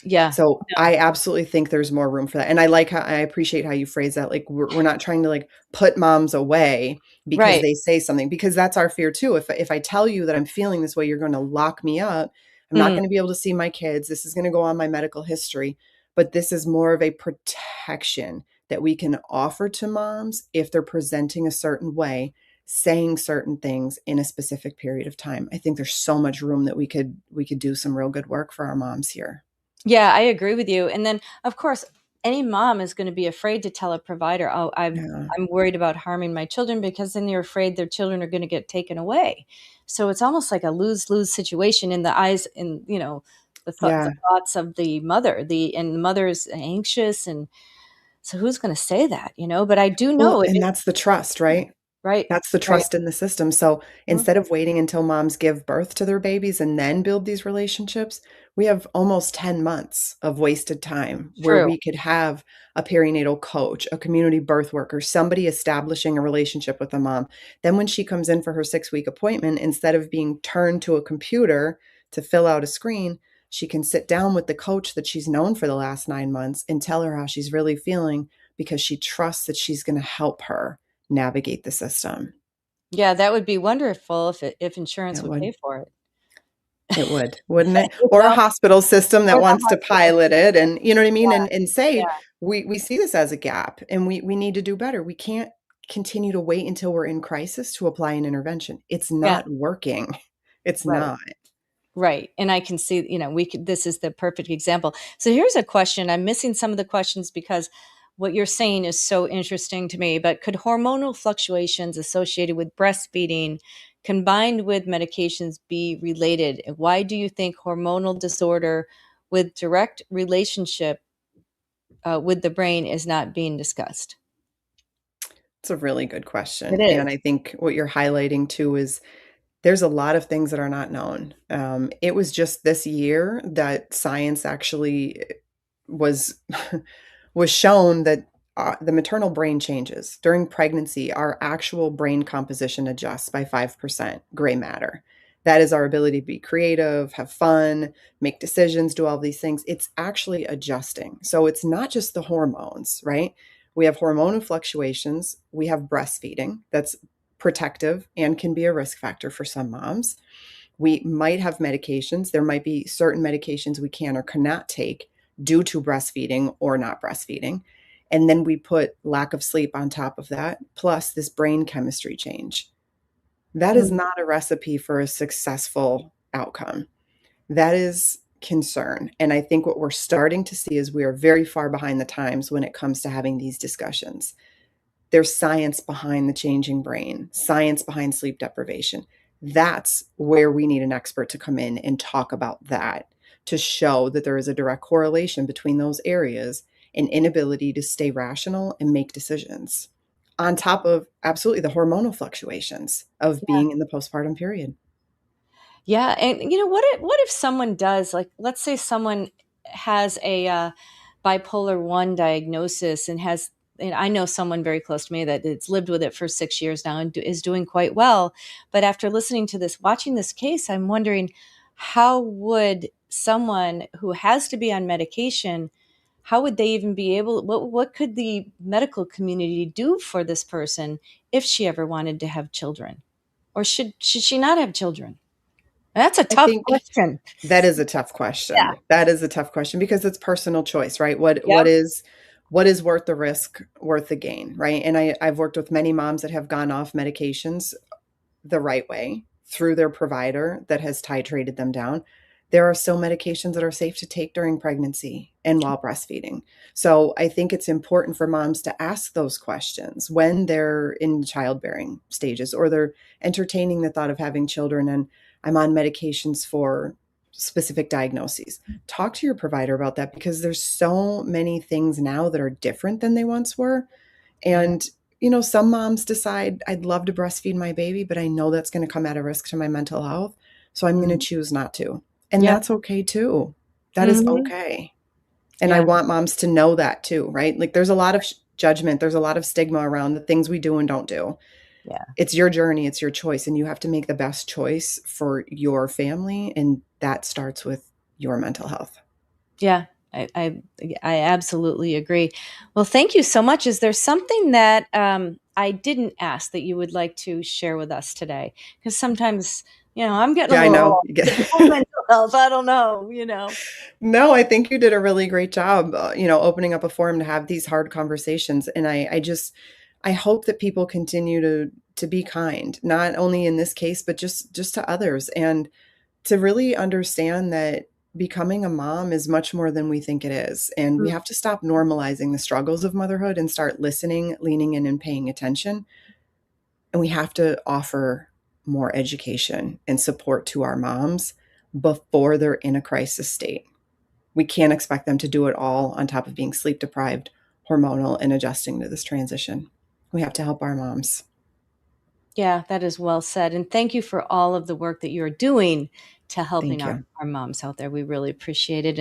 yeah. So I absolutely think there's more room for that. And I appreciate how you phrase that. Like we're not trying to like put moms away because Right. they say something, because that's our fear too. If I tell you that I'm feeling this way, you're going to lock me up. I'm not Mm, going to be able to see my kids. This is going to go on my medical history, but this is more of a protection that we can offer to moms if they're presenting a certain way, saying certain things in a specific period of time. I think there's so much room that we could do some real good work for our moms here. yeah, I agree with you. And then, of course, any mom is going to be afraid to tell a provider, "Oh, Yeah. I'm worried about harming my children," because then they're afraid their children are going to get taken away. So it's almost like a lose-lose situation in the eyes, in the Yeah. thoughts of the mother. And the mother is anxious, and so who's going to say that? But I do Well, know it and is that's the trust, right? right, That's the right. trust in the system. So Mhm. instead of waiting until moms give birth to their babies and then build these relationships, we have almost 10 months of wasted time where True. we could have a perinatal coach, a community birth worker, somebody establishing a relationship with the mom. Then when she comes in for her 6-week appointment, instead of being turned to a computer to fill out a screen, she can sit down with the coach that she's known for the last 9 months and tell her how she's really feeling, because she trusts that she's going to help her navigate the system. Yeah, that would be wonderful if insurance It would pay would. for it. It would, wouldn't it? You Or a know, hospital system that or the wants to hospital. pilot it, and you know what I mean? And Yeah, say, we see this as a gap and we need to do better. We can't continue to wait until we're in crisis to apply an intervention. It's yeah, not working. It's right. not. Right. And I can see, this is the perfect example. So here's a question. I'm missing some of the questions because what you're saying is so interesting to me. But could hormonal fluctuations associated with breastfeeding combined with medications be related? Why do you think hormonal disorder with direct relationship with the brain is not being discussed? It's a really good It question. And is. I think what you're highlighting too is there's a lot of things that are not known. It was just this year that science actually was was shown that the maternal brain changes during pregnancy. Our actual brain composition adjusts by 5% gray matter. That is our ability to be creative, have fun, make decisions, do all these things. It's actually adjusting. So it's not just the hormones, right? We have hormonal fluctuations. We have breastfeeding that's protective and can be a risk factor for some moms. We might have medications. There might be certain medications we can or cannot take due to breastfeeding or not breastfeeding. And then we put lack of sleep on top of that, plus this brain chemistry change. That is not a recipe for a successful outcome. That is concern. And I think what we're starting to see is we are very far behind the times when it comes to having these discussions. There's science behind the changing brain, science behind sleep deprivation. That's where we need an expert to come in and talk about that, to show that there is a direct correlation between those areas and inability to stay rational and make decisions, on top of absolutely the hormonal fluctuations of being in the postpartum period. Yeah, and what if someone does, like, let's say someone has a bipolar 1 diagnosis and I know someone very close to me that it's lived with it for 6 years now and is doing quite well. But after listening to this, watching this case, I'm wondering, how would someone who has to be on medication, how would they even be able, what could the medical community do for this person if she ever wanted to have children? Or should she not have children? That's a I tough think question. that is a tough question. Yeah. That is a tough question because it's personal choice, right? What Yep. what is worth the risk, worth the gain, right? And I've worked with many moms that have gone off medications the right way through their provider that has titrated them down. There are still medications that are safe to take during pregnancy and while breastfeeding. So I think it's important for moms to ask those questions when they're in childbearing stages or they're entertaining the thought of having children and I'm on medications for specific diagnoses. Talk to your provider about that because there's so many things now that are different than they once were. And some moms decide I'd love to breastfeed my baby, but I know that's going to come at a risk to my mental health. So I'm going to choose not to. And Yep. that's okay too. That is Mhm. okay. And I Yeah. want moms to know that too, right? Like there's a lot of judgment, there's a lot of stigma around the things we do and don't do. Yeah. It's your journey, it's your choice, and you have to make the best choice for your family. And that starts with your mental health. Yeah. I absolutely agree. Well, thank you so much. Is there something that I didn't ask that you would like to share with us today? Because sometimes, I'm getting a Yeah, I little know. old. Mental health. I don't know. No, I think you did a really great job, opening up a forum to have these hard conversations. And I hope that people continue to be kind, not only in this case, but just to others, and to really understand that becoming a mom is much more than we think it is. And we have to stop normalizing the struggles of motherhood and start listening, leaning in, and paying attention. And we have to offer more education and support to our moms before they're in a crisis state. We can't expect them to do it all on top of being sleep deprived, hormonal, and adjusting to this transition. We have to help our moms. Yeah, that is well said. And thank you for all of the work that you're doing to helping Thank you. our moms out there. We really appreciate it.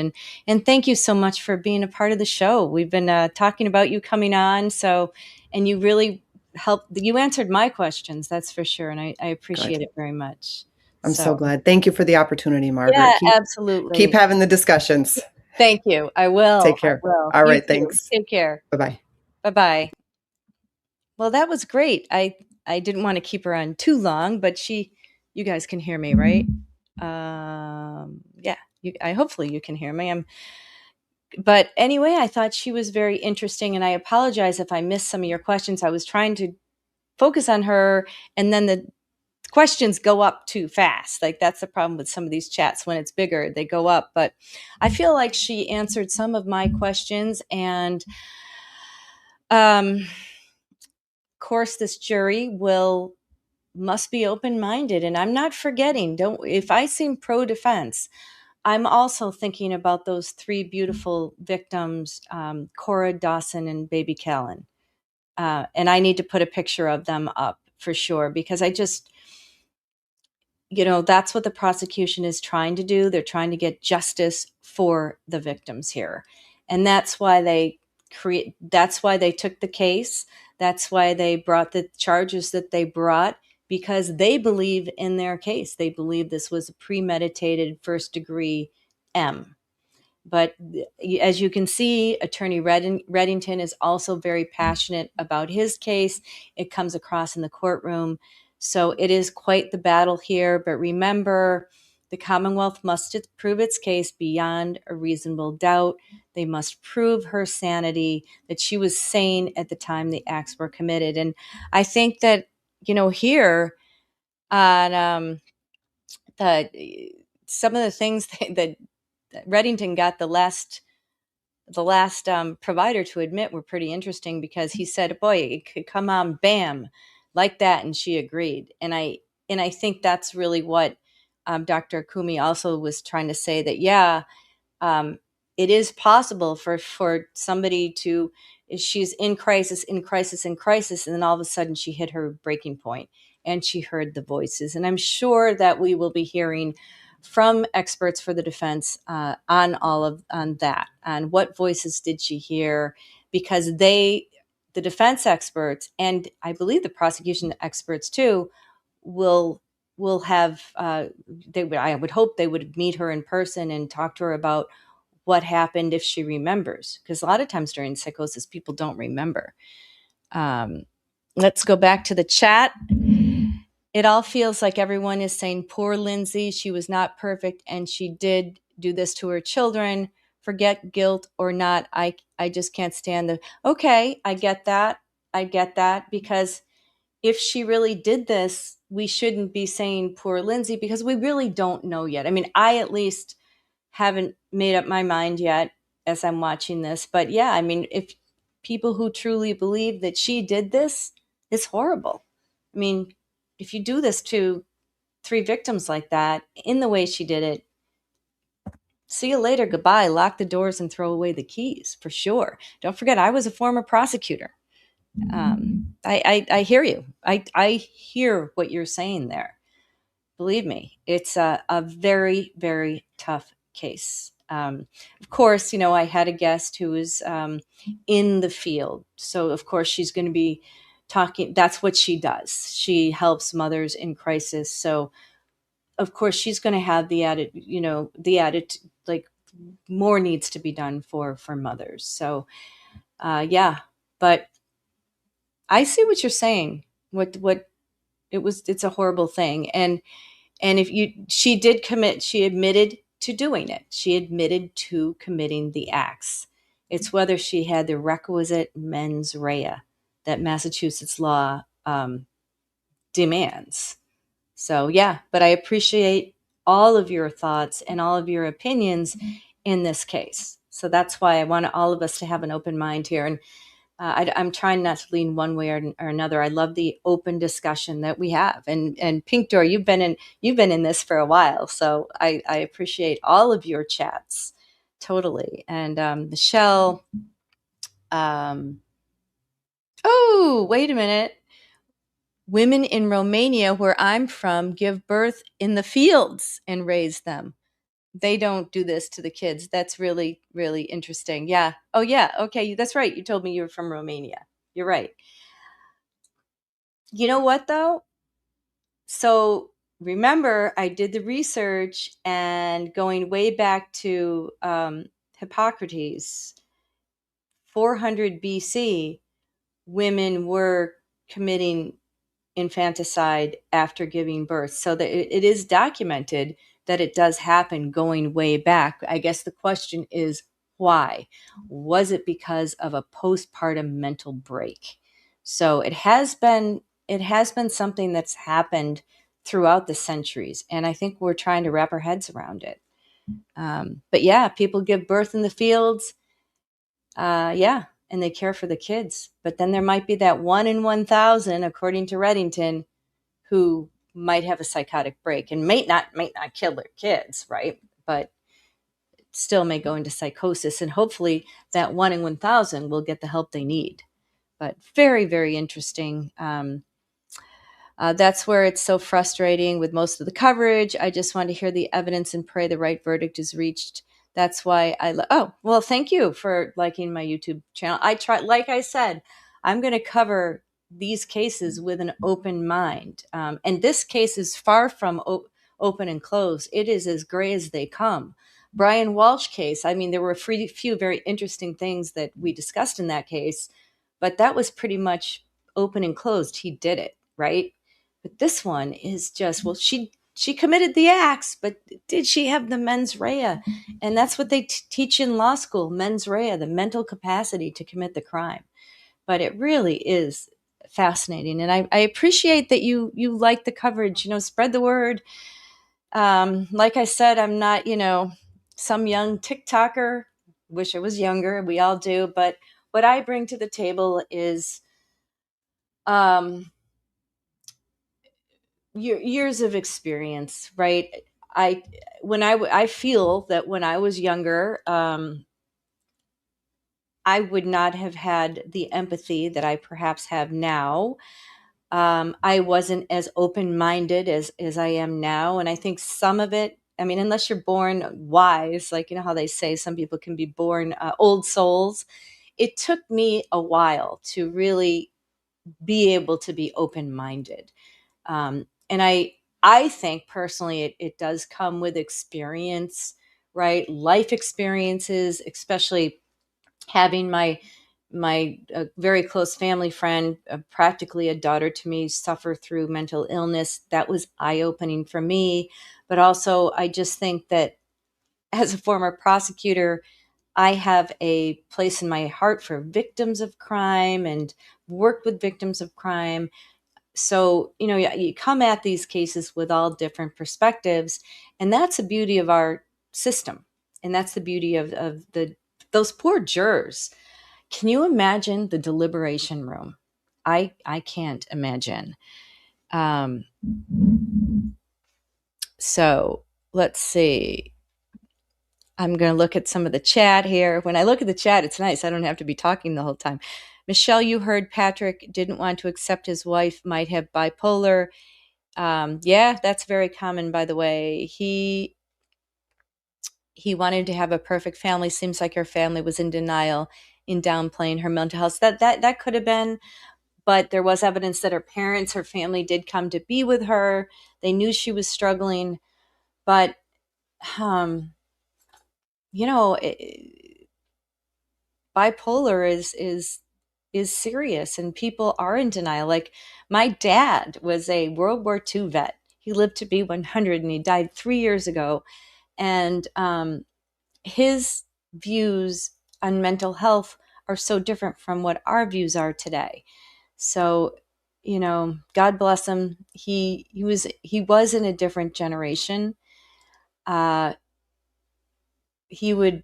And thank you so much for being a part of the show. We've been talking about you coming on. And you really you answered my questions, that's for sure. And I appreciate Good. it very much. I'm so glad. Thank you for the opportunity, Margaret. Yeah, Keep absolutely. having the discussions. Thank you. I will. Take care. I will. All You right. too. Thanks. Take care. Bye-bye. Bye-bye. Well, that was great. I didn't want to keep her on too long, but you guys can hear me, right? Yeah, hopefully you can hear me. But anyway, I thought she was very interesting, and I apologize if I missed some of your questions. I was trying to focus on her, and then the questions go up too fast. Like, that's the problem with some of these chats. When it's bigger, they go up. But I feel like she answered some of my questions, and of course, this jury must be open-minded. And I'm not forgetting, if I seem pro-defense, I'm also thinking about those 3 beautiful victims, Cora, Dawson, and baby Callan. And I need to put a picture of them up for sure, because I just, that's what the prosecution is trying to do. They're trying to get justice for the victims here. And that's why that's why they took the case. That's why they brought the charges that they brought, because they believe in their case. They believe this was a premeditated first degree M. But as you can see, Attorney Reddington is also very passionate about his case. It comes across in the courtroom. So it is quite the battle here. But remember, the Commonwealth must prove its case beyond a reasonable doubt. They must prove her sanity, that she was sane at the time the acts were committed. And I think that, here on some of the things that Reddington got the last provider to admit were pretty interesting, because he said, boy, it could come on bam like that, and she agreed. And I think that's really what Dr. Kumi also was trying to say, that it is possible for somebody to, she's in crisis, and then all of a sudden she hit her breaking point and she heard the voices. And I'm sure that we will be hearing from experts for the defense on that, on what voices did she hear, because the defense experts, and I believe the prosecution experts too, will have I would hope they would meet her in person and talk to her about what happened, if she remembers, because a lot of times during psychosis people don't remember. Let's go back to the chat. It all feels like everyone is saying, poor Lindsay, she was not perfect, and she did do this to her children. Forget guilt or not. I just can't stand okay, I get that, because if she really did this, we shouldn't be saying poor Lindsay, because we really don't know yet. I mean, I at least haven't made up my mind yet as I'm watching this. But yeah, I mean, if people who truly believe that she did this, it's horrible. I mean, if you do this to 3 victims like that in the way she did it, see you later, goodbye, lock the doors and throw away the keys, for sure. Don't forget, I was a former prosecutor. I hear you. I hear what you're saying there. Believe me, it's a very, very tough case. Of course, I had a guest who was in the field. So, of course, she's going to be talking. That's what she does. She helps mothers in crisis. So, of course, she's going to have the added, like, more needs to be done for mothers. So, yeah, but I see what you're saying. It's a horrible thing. And she did commit, she admitted to doing it. She admitted to committing the acts. It's whether she had the requisite mens rea that Massachusetts law demands. So yeah, but I appreciate all of your thoughts and all of your opinions in this case. So that's why I want all of us to have an open mind here. And I'm trying not to lean one way or another. I love the open discussion that we have. And Pink Door, you've been in this for a while, so I appreciate all of your chats totally. And Michelle, oh, wait a minute. Women in Romania, where I'm from, give birth in the fields and raise them. They don't do this to the kids. That's really, really interesting. Yeah. Oh, yeah. Okay. That's right. You told me you were from Romania. You're right. You know what, though? So remember, I did the research, and going way back to Hippocrates, 400 BC, women were committing infanticide after giving birth. So that it is documented that it does happen going way back. I guess the question is, why? Was it because of a postpartum mental break? So it has been something that's happened throughout the centuries, and I think we're trying to wrap our heads around it. But yeah, people give birth in the fields. Yeah, and they care for the kids. But then there might be that 1 in 1,000, according to Reddington, who might have a psychotic break and might not kill their kids, right? But still may go into psychosis, and hopefully that 1 in 1,000 will get the help they need. But very, very interesting. That's where it's so frustrating with most of the coverage. I just want to hear the evidence and pray the right verdict is reached. That's why oh, well, thank you for liking my YouTube channel. I try, like I said, I'm going to cover these cases with an open mind. And this case is far from open and closed. It is as gray as they come. Brian Walsh case, I mean, there were a few very interesting things that we discussed in that case, but that was pretty much open and closed. He did it, right? But this one is just, well, she committed the acts, but did she have the mens rea? And that's what they teach in law school, mens rea, the mental capacity to commit the crime. But it really is fascinating. And I appreciate that you like the coverage, spread the word. Like I said, I'm not, some young TikToker. Wish I was younger. We all do. But what I bring to the table is years of experience, right? I feel that when I was younger, I would not have had the empathy that I perhaps have now. I wasn't as open-minded as I am now. And I think some of it, I mean, unless you're born wise, like, how they say some people can be born old souls. It took me a while to really be able to be open-minded. And I think personally, it does come with experience, right? Life experiences, especially having my very close family friend, practically a daughter to me, suffer through mental illness. That was eye-opening for me. But also, I just think that as a former prosecutor, I have a place in my heart for victims of crime and worked with victims of crime. So, you come at these cases with all different perspectives, and that's the beauty of our system. And that's the beauty of those poor jurors. Can you imagine the deliberation room? I can't imagine. So let's see. I'm going to look at some of the chat here. When I look at the chat, it's nice. I don't have to be talking the whole time. Michelle, you heard Patrick didn't want to accept his wife might have bipolar. Yeah, that's very common, by the way. He wanted to have a perfect family. Seems like her family was in denial, in downplaying her mental health. That could have been, but there was evidence that her family did come to be with her. They knew she was struggling, but bipolar is serious, and people are in denial. Like, my dad was a World War II vet. He lived to be 100, and he died 3 years ago. And his views on mental health are so different from what our views are today. So, God bless him. He was in a different generation. He would,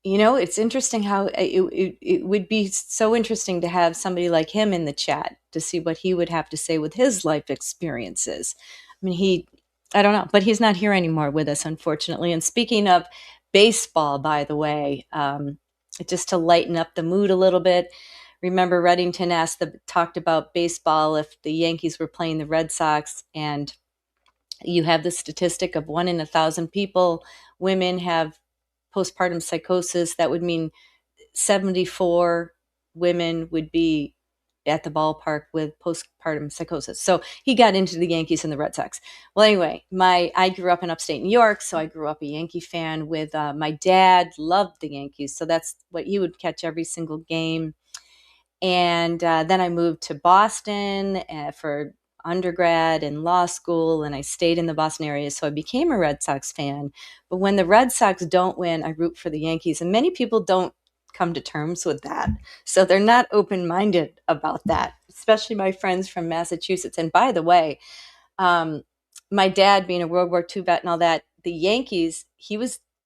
it's interesting how it would be so interesting to have somebody like him in the chat to see what he would have to say with his life experiences. I mean, I don't know, but he's not here anymore with us, unfortunately. And speaking of baseball, by the way, just to lighten up the mood a little bit, remember Reddington talked about baseball if the Yankees were playing the Red Sox, and you have the statistic of 1 in 1,000 people, women have postpartum psychosis. That would mean 74 women would be at the ballpark with postpartum psychosis. So he got into the Yankees and the Red Sox. Well, anyway, I grew up in upstate New York, so I grew up a Yankee fan with my dad loved the Yankees. So that's what he would catch every single game. And then I moved to Boston for undergrad and law school, and I stayed in the Boston area. So I became a Red Sox fan. But when the Red Sox don't win, I root for the Yankees. And many people don't come to terms with that. So they're not open-minded about that, especially my friends from Massachusetts. And by the way, my dad being a World War II vet and all that, the Yankees,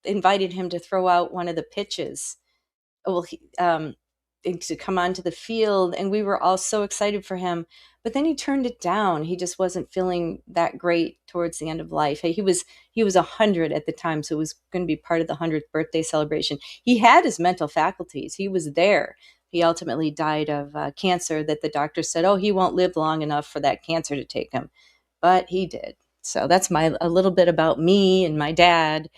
invited him to throw out one of the pitches. Well, to come onto the field, and we were all so excited for him, but then he turned it down. He just wasn't feeling that great towards the end of life. He was 100 at the time, so it was going to be part of the 100th birthday celebration. He had his mental faculties. He was there. He ultimately died of cancer that the doctor said, oh, he won't live long enough for that cancer to take him, but he did. So that's a little bit about me and my dad.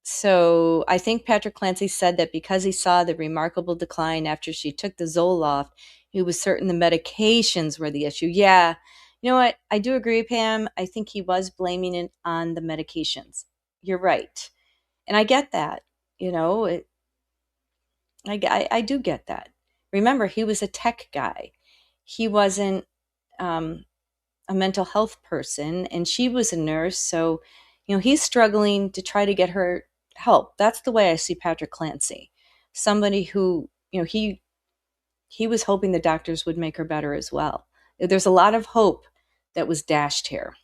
So I think Patrick Clancy said that because he saw the remarkable decline after she took the Zoloft, he was certain the medications were the issue. Yeah. You know what? I do agree, Pam. I think he was blaming it on the medications. You're right. And I get that. I do get that. Remember, he was a tech guy. He wasn't a mental health person, and she was a nurse. So, he's struggling to try to get her help. That's the way I see Patrick Clancy. Somebody who, he was hoping the doctors would make her better as well. There's a lot of hope that was dashed here.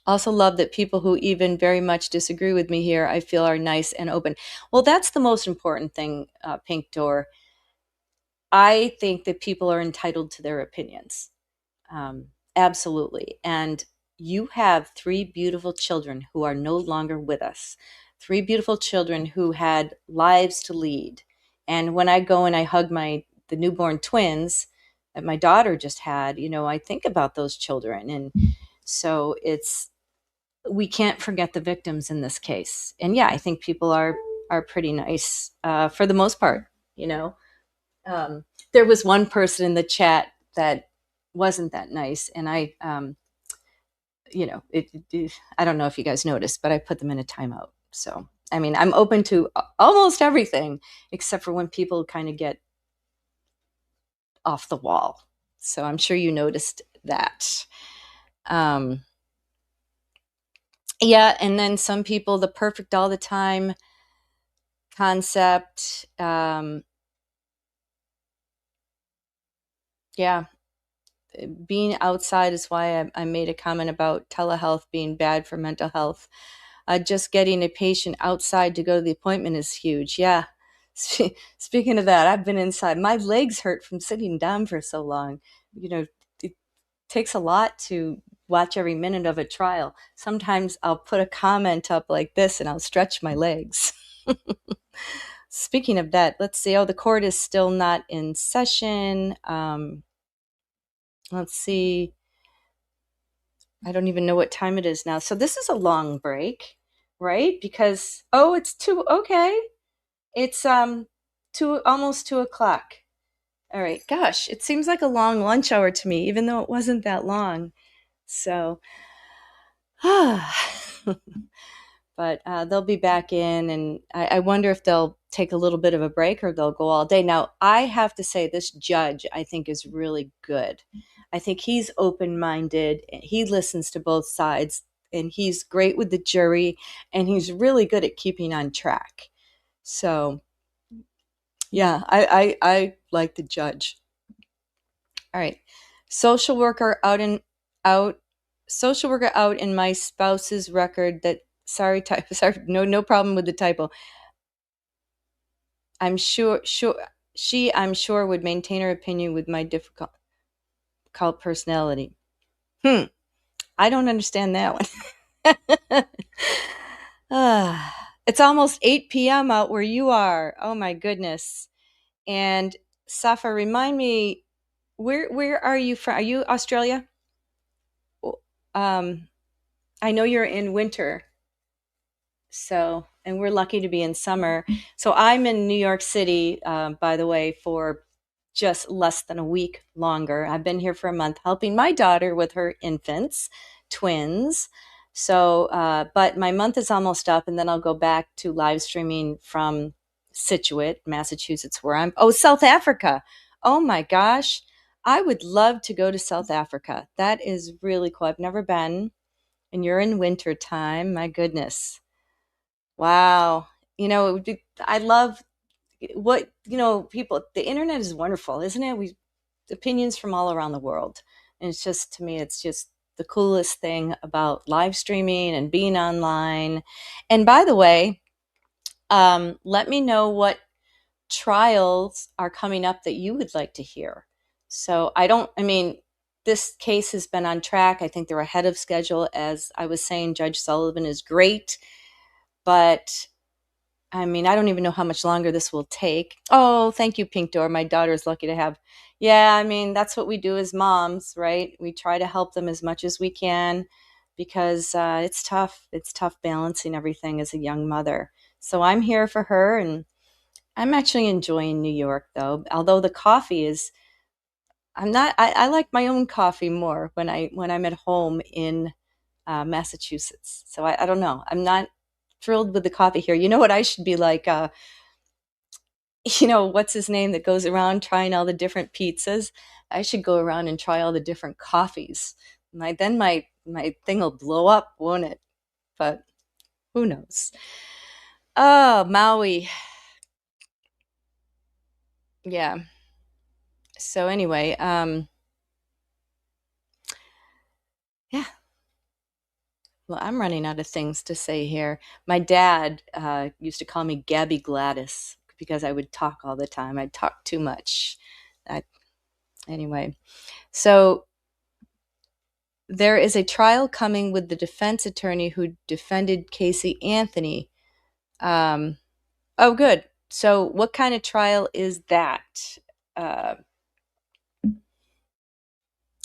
Also love that people who even very much disagree with me here, I feel are nice and open. Well, that's the most important thing, Pink Door. I think that people are entitled to their opinions. Absolutely. And you have 3 beautiful children who are no longer with us. 3 beautiful children who had lives to lead. And when I go and I hug the newborn twins that my daughter just had, I think about those children. And so we can't forget the victims in this case. And yeah, I think people are pretty nice for the most part. There was one person in the chat that wasn't that nice, and I don't know if you guys noticed, but I put them in a timeout. So I mean, I'm open to almost everything except for when people kind of get off the wall. So I'm sure you noticed that. Yeah, and then some people, the perfect all the time concept. Yeah, being outside is why I made a comment about telehealth being bad for mental health. Just getting a patient outside to go to the appointment is huge. Yeah. Speaking of that, I've been inside. My legs hurt from sitting down for so long. It takes a lot to watch every minute of a trial. Sometimes I'll put a comment up like this and I'll stretch my legs. Speaking of that, let's see. Oh, the court is still not in session. Let's see. I don't even know what time it is now. So this is a long break, right? Because, it's 2. Okay. It's almost 2:00. All right. Gosh, it seems like a long lunch hour to me, even though it wasn't that long. So, but they'll be back in, and I wonder if they'll take a little bit of a break or they'll go all day. Now, I have to say, this judge, I think, is really good. I think he's open-minded. He listens to both sides, and he's great with the jury, and he's really good at keeping on track. So, yeah, I like the judge. All right. Social worker out in my spouse's record that sorry no problem with the typo. I'm sure would maintain her opinion with my difficult personality. I don't understand that one. It's almost 8 p.m. out where you are. Oh my goodness. And Safa, remind me, where are you from? Are you Australia? I know you're in winter. So, and we're lucky to be in summer. So I'm in New York City, by the way, for just less than a week longer. I've been here for a month helping my daughter with her infants, twins. So, but my month is almost up, and then I'll go back to live streaming from Scituate, Massachusetts, where I'm. Oh, South Africa. Oh my gosh. I would love to go to South Africa. That is really cool. I've never been. And you're in winter time. My goodness. Wow. It would be, I love what, people, the internet is wonderful, isn't it? Opinions from all around the world. And it's just, to me, it's just the coolest thing about live streaming and being online. And by the way, let me know what trials are coming up that you would like to hear. So this case has been on track. I think they're ahead of schedule. As I was saying, Judge Sullivan is great, but I don't even know how much longer this will take. Oh, thank you, Pink Door. My daughter's lucky to have. Yeah, that's what we do as moms, right? We try to help them as much as we can. because it's tough. It's tough balancing everything as a young mother. So I'm here for her, and I'm actually enjoying New York, though. Although the coffee is, I'm not. I like my own coffee more when I'm at home in Massachusetts. So I don't know. I'm not thrilled with the coffee here. You know what I should be like? What's his name that goes around trying all the different pizzas? I should go around and try all the different coffees. Then my thing will blow up, won't it? But who knows? Oh, Maui. Yeah. So anyway, yeah. Well, I'm running out of things to say here. My dad used to call me Gabby Gladys because I would talk all the time. I'd talk too much. Anyway, so there is a trial coming with the defense attorney who defended Casey Anthony. Oh, good. So what kind of trial is that?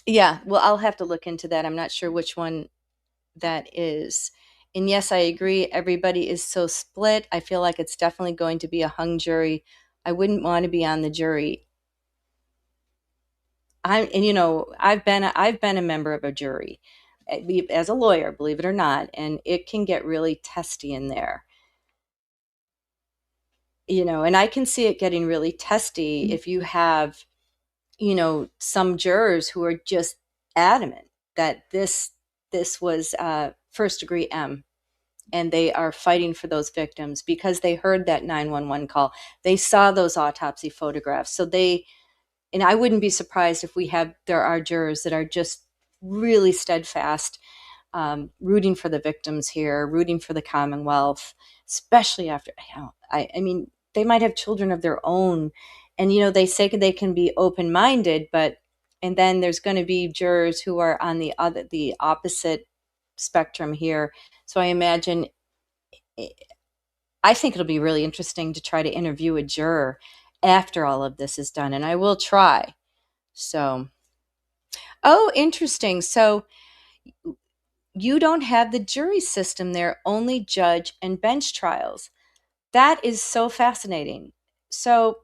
Yeah, well, I'll have to look into that. I'm not sure which one that is. And yes, I agree. Everybody is so split. I feel like it's definitely going to be a hung jury. I wouldn't want to be on the jury. I've been a member of a jury as a lawyer, believe it or not, and it can get really testy in there. And I can see it getting really testy if you have, some jurors who are just adamant that this was first degree M, and they are fighting for those victims because they heard that 911 call. They saw those autopsy photographs. So and I wouldn't be surprised if there are jurors that are just really steadfast, rooting for the victims here, rooting for the Commonwealth, especially after, I mean, they might have children of their own, and, they say they can be open-minded, and then there's going to be jurors who are on the opposite spectrum here. So I think it'll be really interesting to try to interview a juror after all of this is done, and I will try. So, oh, interesting. So you don't have the jury system there, only judge and bench trials. That is so fascinating. So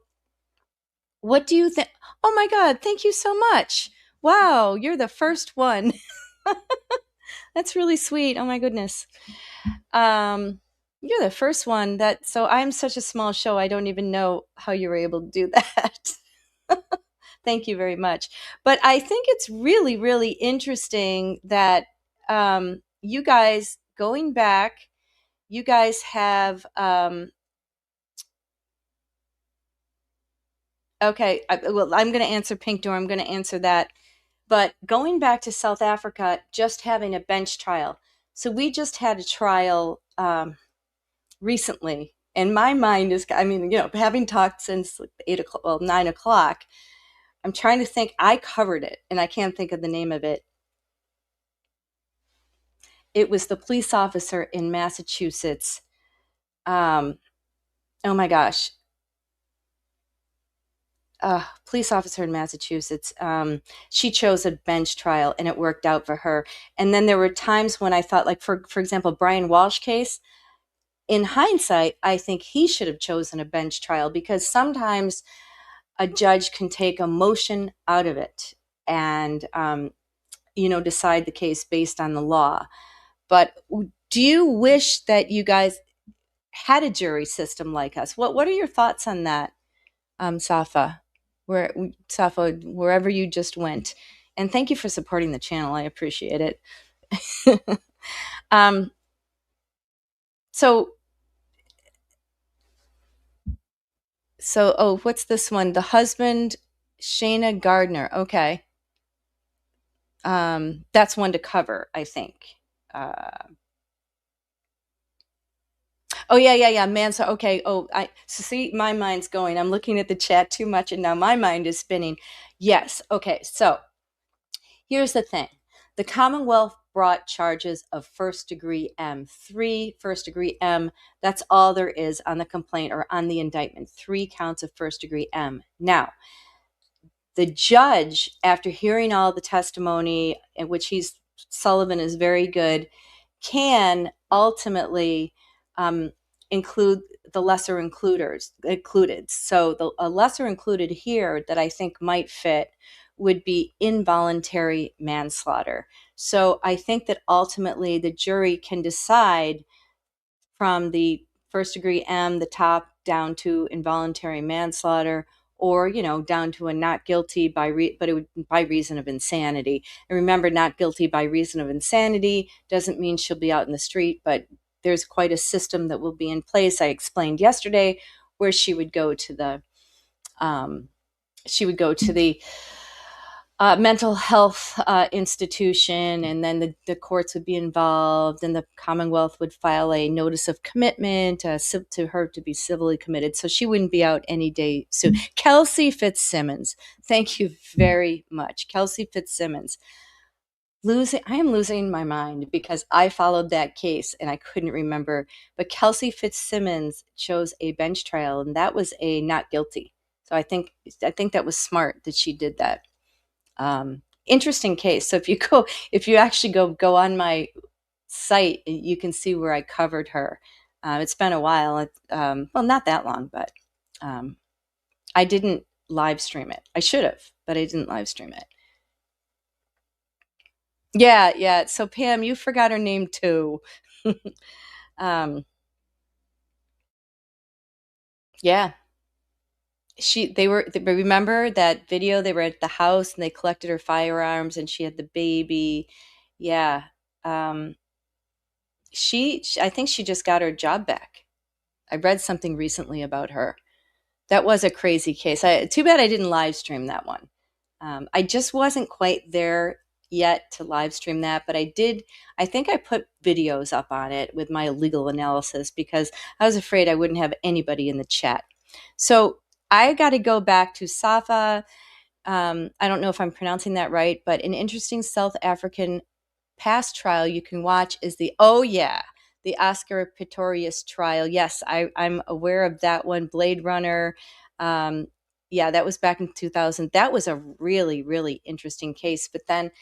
what do you think? Oh my God, thank you so much. Wow, you're the first one. That's really sweet. Oh my goodness. You're the first one so I'm such a small show, I don't even know how you were able to do that. Thank you very much. But I think it's really, really interesting that you guys, going back, you guys have, okay, I'm going to answer Pink Door. I'm going to answer that. But going back to South Africa, just having a bench trial. So we just had a trial recently. And my mind is, having talked since 9 o'clock, I'm trying to think. I covered it, and I can't think of the name of it. It was the police officer in Massachusetts. Oh my gosh. Police officer in Massachusetts. She chose a bench trial, and it worked out for her. And then there were times when I thought, like, for example, Brian Walsh case, in hindsight, I think he should have chosen a bench trial, because sometimes a judge can take emotion out of it and, decide the case based on the law. But do you wish that you guys had a jury system like us? What are your thoughts on that, Safa? Safa, wherever you just went. And thank you for supporting the channel. I appreciate it. So, what's this one? The husband, Shayna Gardner. Okay. That's one to cover, I think. Oh, yeah. Mansa. Okay. So see, my mind's going. I'm looking at the chat too much, and now my mind is spinning. Yes. Okay. So here's the thing. The Commonwealth brought charges of first degree M, 3 first degree M. That's all there is on the complaint or on the indictment, 3 counts of first degree M. Now, the judge, after hearing all the testimony, in which he's Sullivan is very good, can ultimately include the lesser included. So a lesser included here that I think might fit would be involuntary manslaughter. So I think that ultimately the jury can decide from the first degree M, the top, down to involuntary manslaughter, or down to a not guilty but it would by reason of insanity. And remember, not guilty by reason of insanity doesn't mean she'll be out in the street, but there's quite a system that will be in place. I explained yesterday where she would go to the mental health institution, and then the courts would be involved, and the Commonwealth would file a notice of commitment to her to be civilly committed. So she wouldn't be out any day soon. Kelsey Fitzsimmons, thank you very much. Kelsey Fitzsimmons. I am losing my mind because I followed that case and I couldn't remember. But Kelsey Fitzsimmons chose a bench trial, and that was a not guilty. So I think that was smart that she did that. Interesting case. So if you actually go on my site, you can see where I covered her. It's been a while. Well, not that long, but I didn't live stream it. I should have, but I didn't live stream it. Yeah. So Pam, you forgot her name too. Yeah. Remember that video? They were at the house and they collected her firearms and she had the baby. Yeah. I think she just got her job back. I read something recently about her. That was a crazy case. Too bad I didn't live stream that one. I just wasn't quite there yet to live stream that, but I think I put videos up on it with my legal analysis because I was afraid I wouldn't have anybody in the chat. So I got to go back to Safa. I don't know if I'm pronouncing that right, but an interesting South African past trial you can watch is the Oscar Pistorius trial. Yes, I'm aware of that one. Blade Runner. That was back in 2000. That was a really, really interesting case. But then,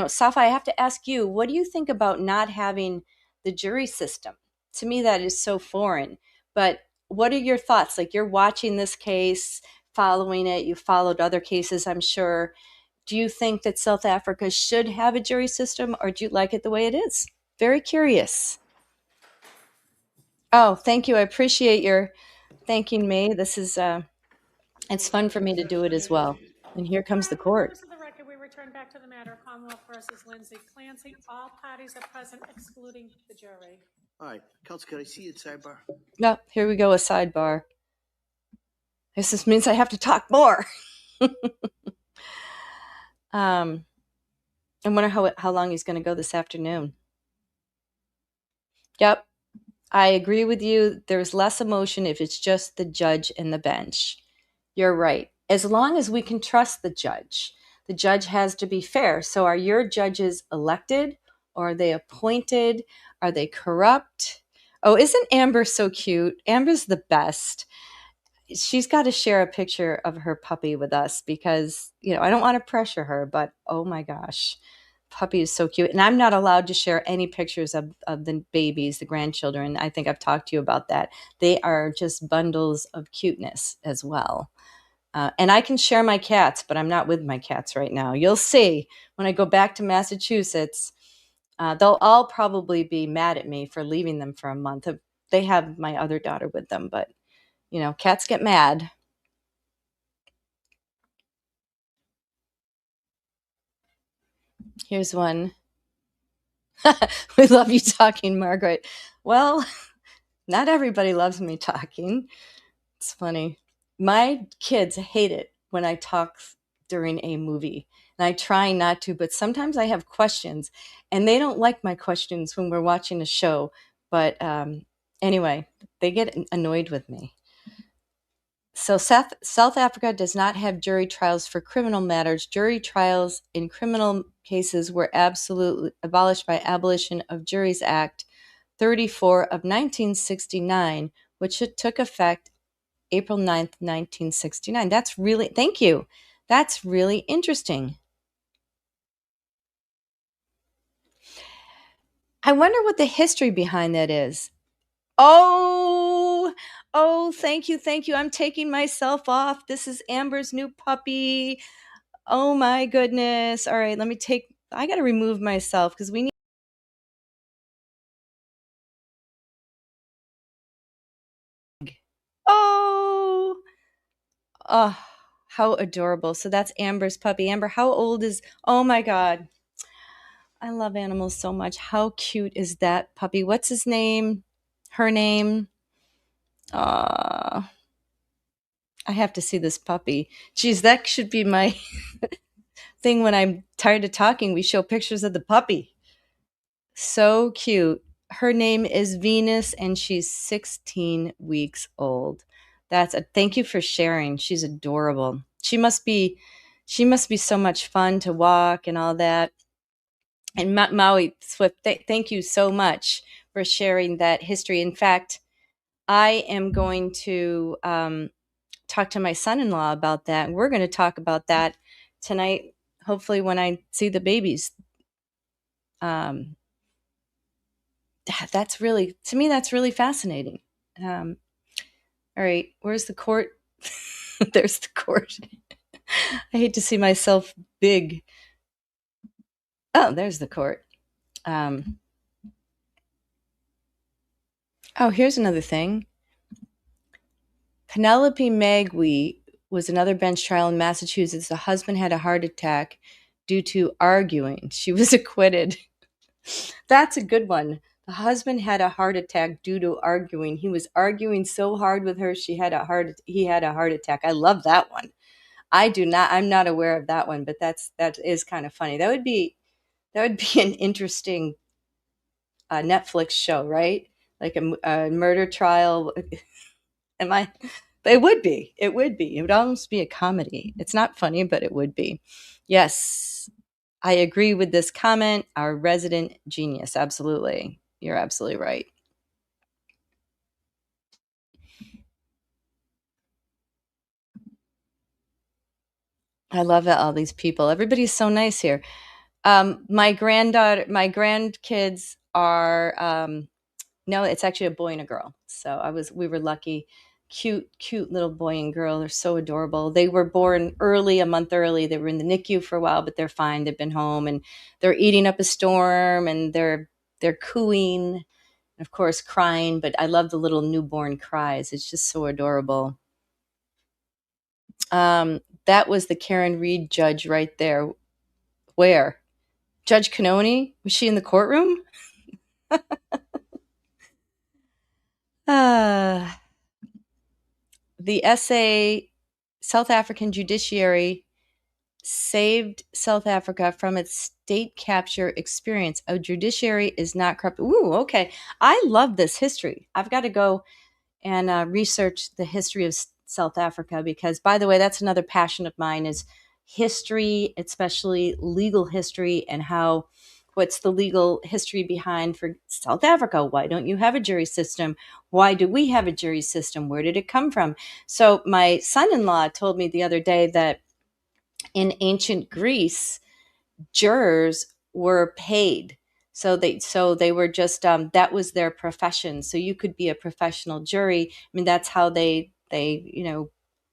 Safa, I have to ask you, what do you think about not having the jury system? To me, that is so foreign. But what are your thoughts? Like, you're watching this case, following it. You followed other cases, I'm sure. Do you think that South Africa should have a jury system, or do you like it the way it is? Very curious. Oh, thank you. I appreciate your thanking me. This is, it's fun for me to do it as well. And here comes the For court. purpose of the record, we return back to the matter Commonwealth versus Lindsay Clancy. All parties are present, excluding the jury. All right, Counsel, can I see it sidebar? No, here we go, a sidebar. This just means I have to talk more. I wonder how long he's going to go this afternoon. Yep, I agree with you. There's less emotion if it's just the judge and the bench. You're right. As long as we can trust the judge has to be fair. So are your judges elected, or are they appointed? Are they corrupt? Oh, isn't Amber so cute? Amber's the best. She's got to share a picture of her puppy with us because, I don't want to pressure her, but oh my gosh, puppy is so cute. And I'm not allowed to share any pictures of the babies, the grandchildren. I think I've talked to you about that. They are just bundles of cuteness as well. And I can share my cats, but I'm not with my cats right now. You'll see when I go back to Massachusetts, they'll all probably be mad at me for leaving them for a month. They have my other daughter with them, but cats get mad. Here's one. We love you talking, Margaret. Well, not everybody loves me talking. It's funny. My kids hate it when I talk during a movie, and I try not to, but sometimes I have questions, and they don't like my questions when we're watching a show. But anyway, they get annoyed with me. So South Africa does not have jury trials for criminal matters. Jury trials in criminal cases were absolutely abolished by Abolition of Juries Act 34 of 1969, which took effect April 9th, 1969. Thank you. That's really interesting. I wonder what the history behind that is. Oh, thank you, thank you. I'm taking myself off. This is Amber's new puppy. Oh my goodness. All right, I got to remove myself because we need. Oh, oh, how adorable. So that's Amber's puppy. Amber, how old is, oh my God. I love animals so much. How cute is that puppy? What's his name? Her name? I have to see this puppy. Geez, that should be my thing when I'm tired of talking. We show pictures of the puppy. So cute. Her name is Venus and she's 16 weeks old. Thank you for sharing. She's adorable. She must be so much fun to walk and all that. And Maui Swift, thank you so much for sharing that history. In fact, I am going to talk to my son-in-law about that. We're going to talk about that tonight, hopefully when I see the babies. That's really, to me, that's really fascinating. Um, all right, where's the court? There's the court. I hate to see myself big. Oh, there's the court. Here's another thing. Penelope Magui was another bench trial in Massachusetts. The husband had a heart attack due to arguing. She was acquitted. That's a good one. The husband had a heart attack due to arguing. He was arguing so hard with her, he had a heart attack. I love that one. I'm not aware of that one, but that is kind of funny. That would be an interesting Netflix show, right? Like a murder trial. Am I? It would be. It would almost be a comedy. It's not funny, but it would be. Yes, I agree with this comment. Our resident genius. Absolutely. You're absolutely right. I love all these people. Everybody's so nice here. My grandkids are, no, it's actually a boy and a girl. So we were lucky. Cute little boy and girl. They're so adorable. They were born early, a month early. They were in the NICU for a while, but they're fine. They've been home and they're eating up a storm and they're cooing, and of course crying. But I love the little newborn cries. It's just so adorable. That was the Karen Reed judge right there. Where? Judge Canoni? Was she in the courtroom? The essay, South African Judiciary Saved South Africa from its State Capture Experience. A judiciary is not corrupt. Ooh, okay. I love this history. I've got to go and research the history of South Africa because, by the way, that's another passion of mine is history, especially legal history and what's the legal history behind for South Africa? Why don't you have a jury system? Why do we have a jury system? Where did it come from? So my son-in-law told me the other day that in ancient Greece, jurors were paid. So they were just that was their profession. So you could be a professional jury. I mean, that's how they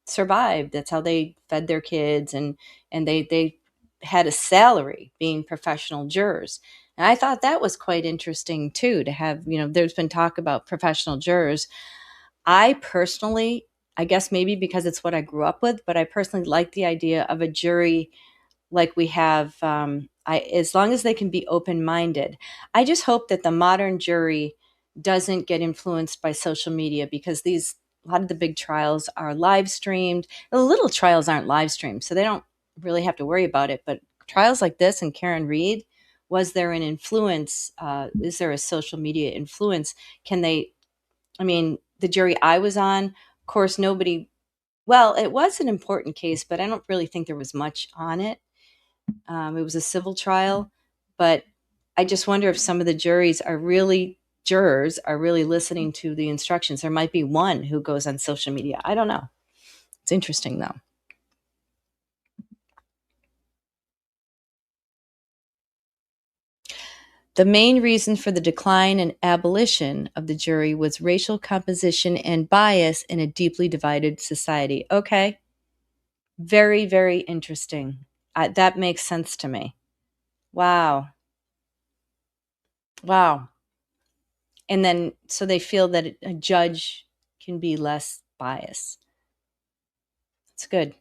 survived. That's how they fed their kids and they had a salary being professional jurors. And I thought that was quite interesting too, to have, there's been talk about professional jurors. I personally, I guess maybe because it's what I grew up with, but I personally like the idea of a jury like we have, as long as they can be open-minded. I just hope that the modern jury doesn't get influenced by social media because a lot of the big trials are live streamed. The little trials aren't live streamed, so they don't really have to worry about it. But trials like this and Karen Reed, was there an influence? Is there a social media influence? The jury I was on, of course, it was an important case, but I don't really think there was much on it. It was a civil trial, but I just wonder if some of the jurors are really listening to the instructions. There might be one who goes on social media. I don't know. It's interesting though. The main reason for the decline and abolition of the jury was racial composition and bias in a deeply divided society. Okay. Very, very interesting. That makes sense to me. Wow. Wow. And then, so they feel that a judge can be less biased. That's good.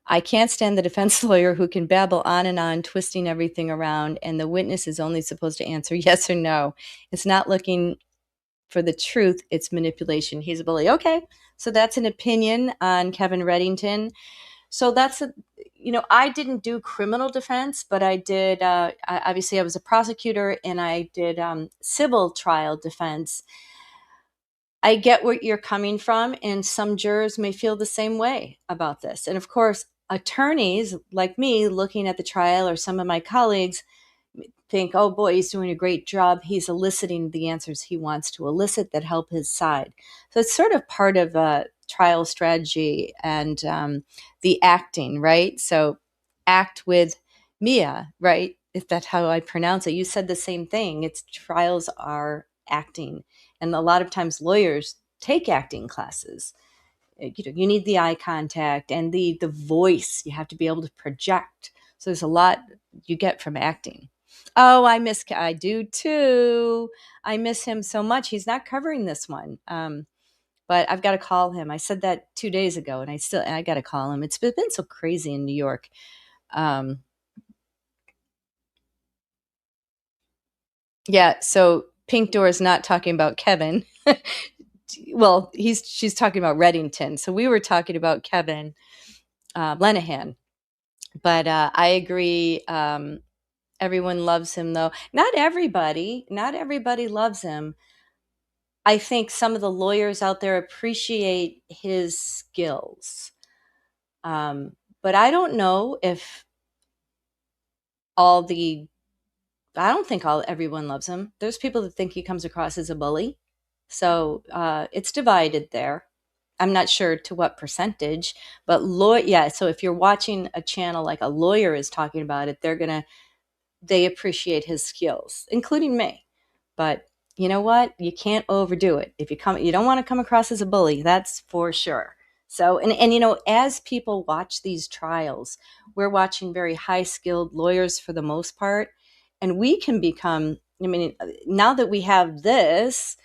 I can't stand the defense lawyer who can babble on and on, twisting everything around, and the witness is only supposed to answer yes or no. It's not looking for the truth, it's manipulation. He's a bully. Okay, so that's an opinion on Kevin Reddington. So that's I didn't do criminal defense, but I did. Obviously, I was a prosecutor, and I did civil trial defense. I get where you're coming from, and some jurors may feel the same way about this. And of course, attorneys like me looking at the trial, or some of my colleagues, think, oh boy, he's doing a great job. He's eliciting the answers he wants to elicit that help his side. So it's sort of part of trial strategy and the acting, right? So act with Mia, right? If that's how I pronounce it. You said the same thing. It's trials are acting. And a lot of times lawyers take acting classes. You need the eye contact and the voice. You have to be able to project. So there's a lot you get from acting. Oh, I do too. I miss him so much. He's not covering this one. But I've got to call him. I said that 2 days ago, and I got to call him. It's been so crazy in New York. Yeah. So Pink Door is not talking about Kevin. Well, she's talking about Reddington. So we were talking about Kevin Lenahan. But I agree. Everyone loves him, though. Not everybody loves him. I think some of the lawyers out there appreciate his skills. But I don't know if I don't think everyone loves him. There's people that think he comes across as a bully. So it's divided there. I'm not sure to what percentage, but so if you're watching a channel like a lawyer is talking about it, they appreciate his skills, including me. But you know what? You can't overdo it. You don't want to come across as a bully. That's for sure. So, and as people watch these trials, we're watching very high skilled lawyers for the most part. And we can become, now that we have this,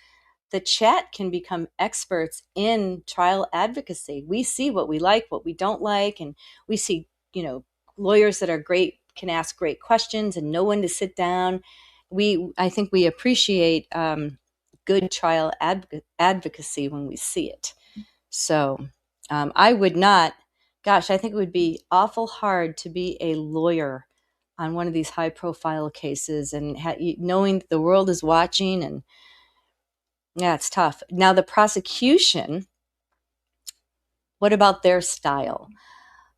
the chat can become experts in trial advocacy. We see what we like, what we don't like, and we see, lawyers that are great, can ask great questions and know when to sit down. I think we appreciate good trial advocacy when we see it. So I would not, I think it would be awful hard to be a lawyer on one of these high profile cases and knowing that the world is watching, and yeah, it's tough. Now the prosecution, what about their style?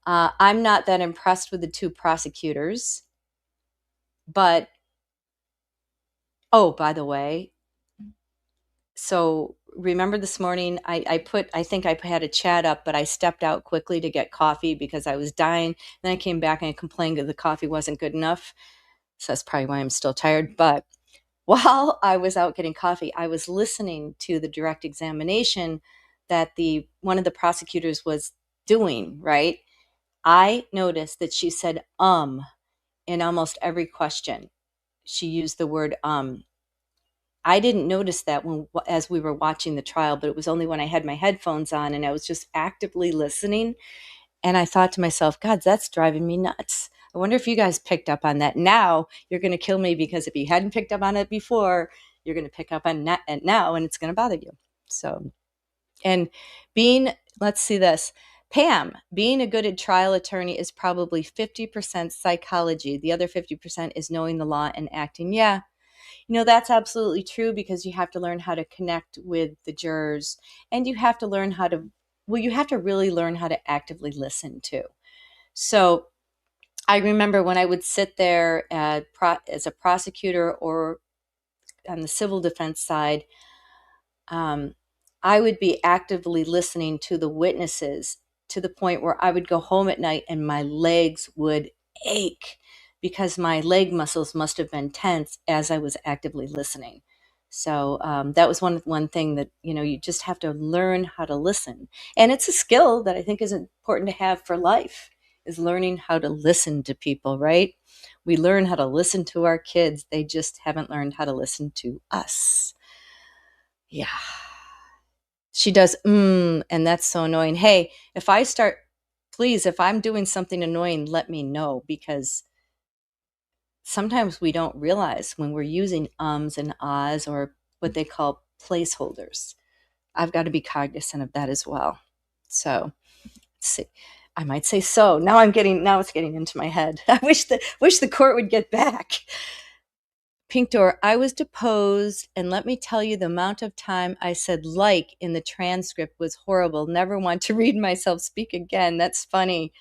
I'm not that impressed with the two prosecutors, but by the way, so remember this morning I think I had a chat up, but I stepped out quickly to get coffee because I was dying. Then I came back and I complained that the coffee wasn't good enough. So that's probably why I'm still tired. But while I was out getting coffee, I was listening to the direct examination that one of the prosecutors was doing, right? I noticed that she said in almost every question. She used the word I didn't notice that as we were watching the trial, but it was only when I had my headphones on and I was just actively listening. And I thought to myself, God, that's driving me nuts. I wonder if you guys picked up on that. Now you're going to kill me, because if you hadn't picked up on it before, you're going to pick up on it now, and it's going to bother you. So, and let's see this. Pam, being a good trial attorney is probably 50% psychology. The other 50% is knowing the law and acting. Yeah. That's absolutely true, because you have to learn how to connect with the jurors, and you have to learn you have to really learn how to actively listen too. So I remember when I would sit there as a prosecutor or on the civil defense side, I would be actively listening to the witnesses to the point where I would go home at night and my legs would ache, because my leg muscles must have been tense as I was actively listening. So that was one thing that, you just have to learn how to listen. And it's a skill that I think is important to have for life, is learning how to listen to people, right? We learn how to listen to our kids. They just haven't learned how to listen to us. Yeah. She does, and that's so annoying. Hey, please, if I'm doing something annoying, let me know, because sometimes we don't realize when we're using ums and ahs, or what they call placeholders. I've got to be cognizant of that as well. So, let's see. I might say so. Now it's getting into my head. I wish the court would get back. Pink Door, I was deposed, and let me tell you, the amount of time I said like in the transcript was horrible. Never want to read myself speak again. That's funny.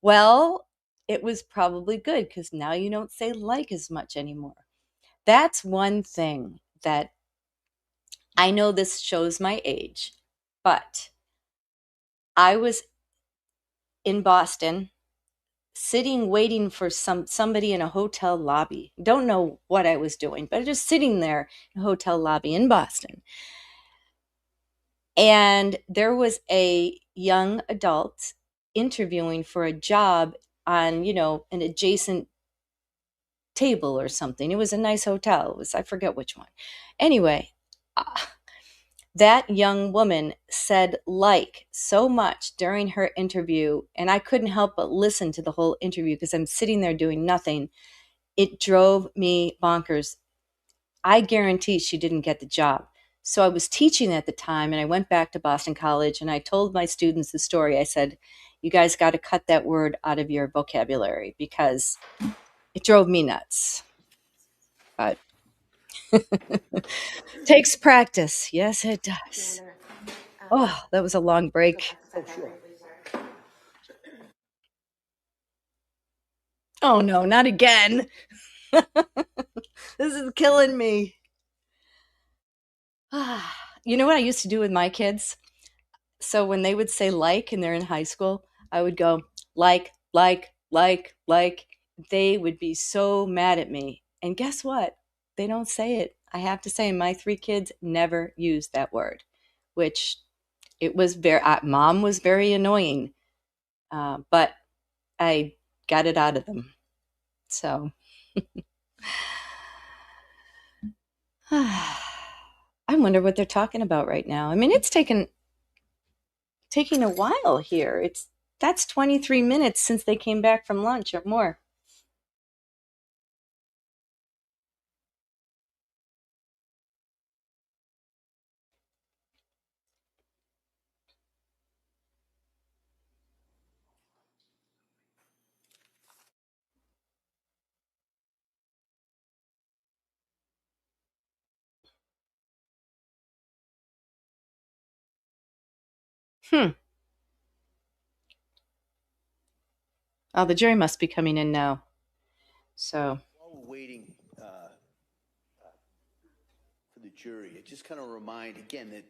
Well, it was probably good, because now you don't say like as much anymore. That's one thing that I know, this shows my age, but I was in Boston sitting waiting for somebody in a hotel lobby. Don't know what I was doing, but just sitting there in a hotel lobby in Boston. And there was a young adult interviewing for a job on, an adjacent table or something. It was a nice hotel. I forget which one. Anyway, that young woman said like so much during her interview, and I couldn't help but listen to the whole interview because I'm sitting there doing nothing. It drove me bonkers. I guarantee she didn't get the job. So I was teaching at the time, and I went back to Boston College, and I told my students the story. I said, you guys got to cut that word out of your vocabulary, because it drove me nuts. But takes practice. Yes, it does. Oh, that was a long break. Oh, sure. Oh, no, not again. This is killing me. You know what I used to do with my kids? So when they would say like and they're in high school, I would go like. They would be so mad at me. And guess what? They don't say it. I have to say, my 3 kids never used that word, which it was mom was very annoying. But I got it out of them. So I wonder what they're talking about right now. I mean, it's taking a while here. That's 23 minutes since they came back from lunch or more. Oh, the jury must be coming in now. So While we're waiting for the jury, it just kind of remind again that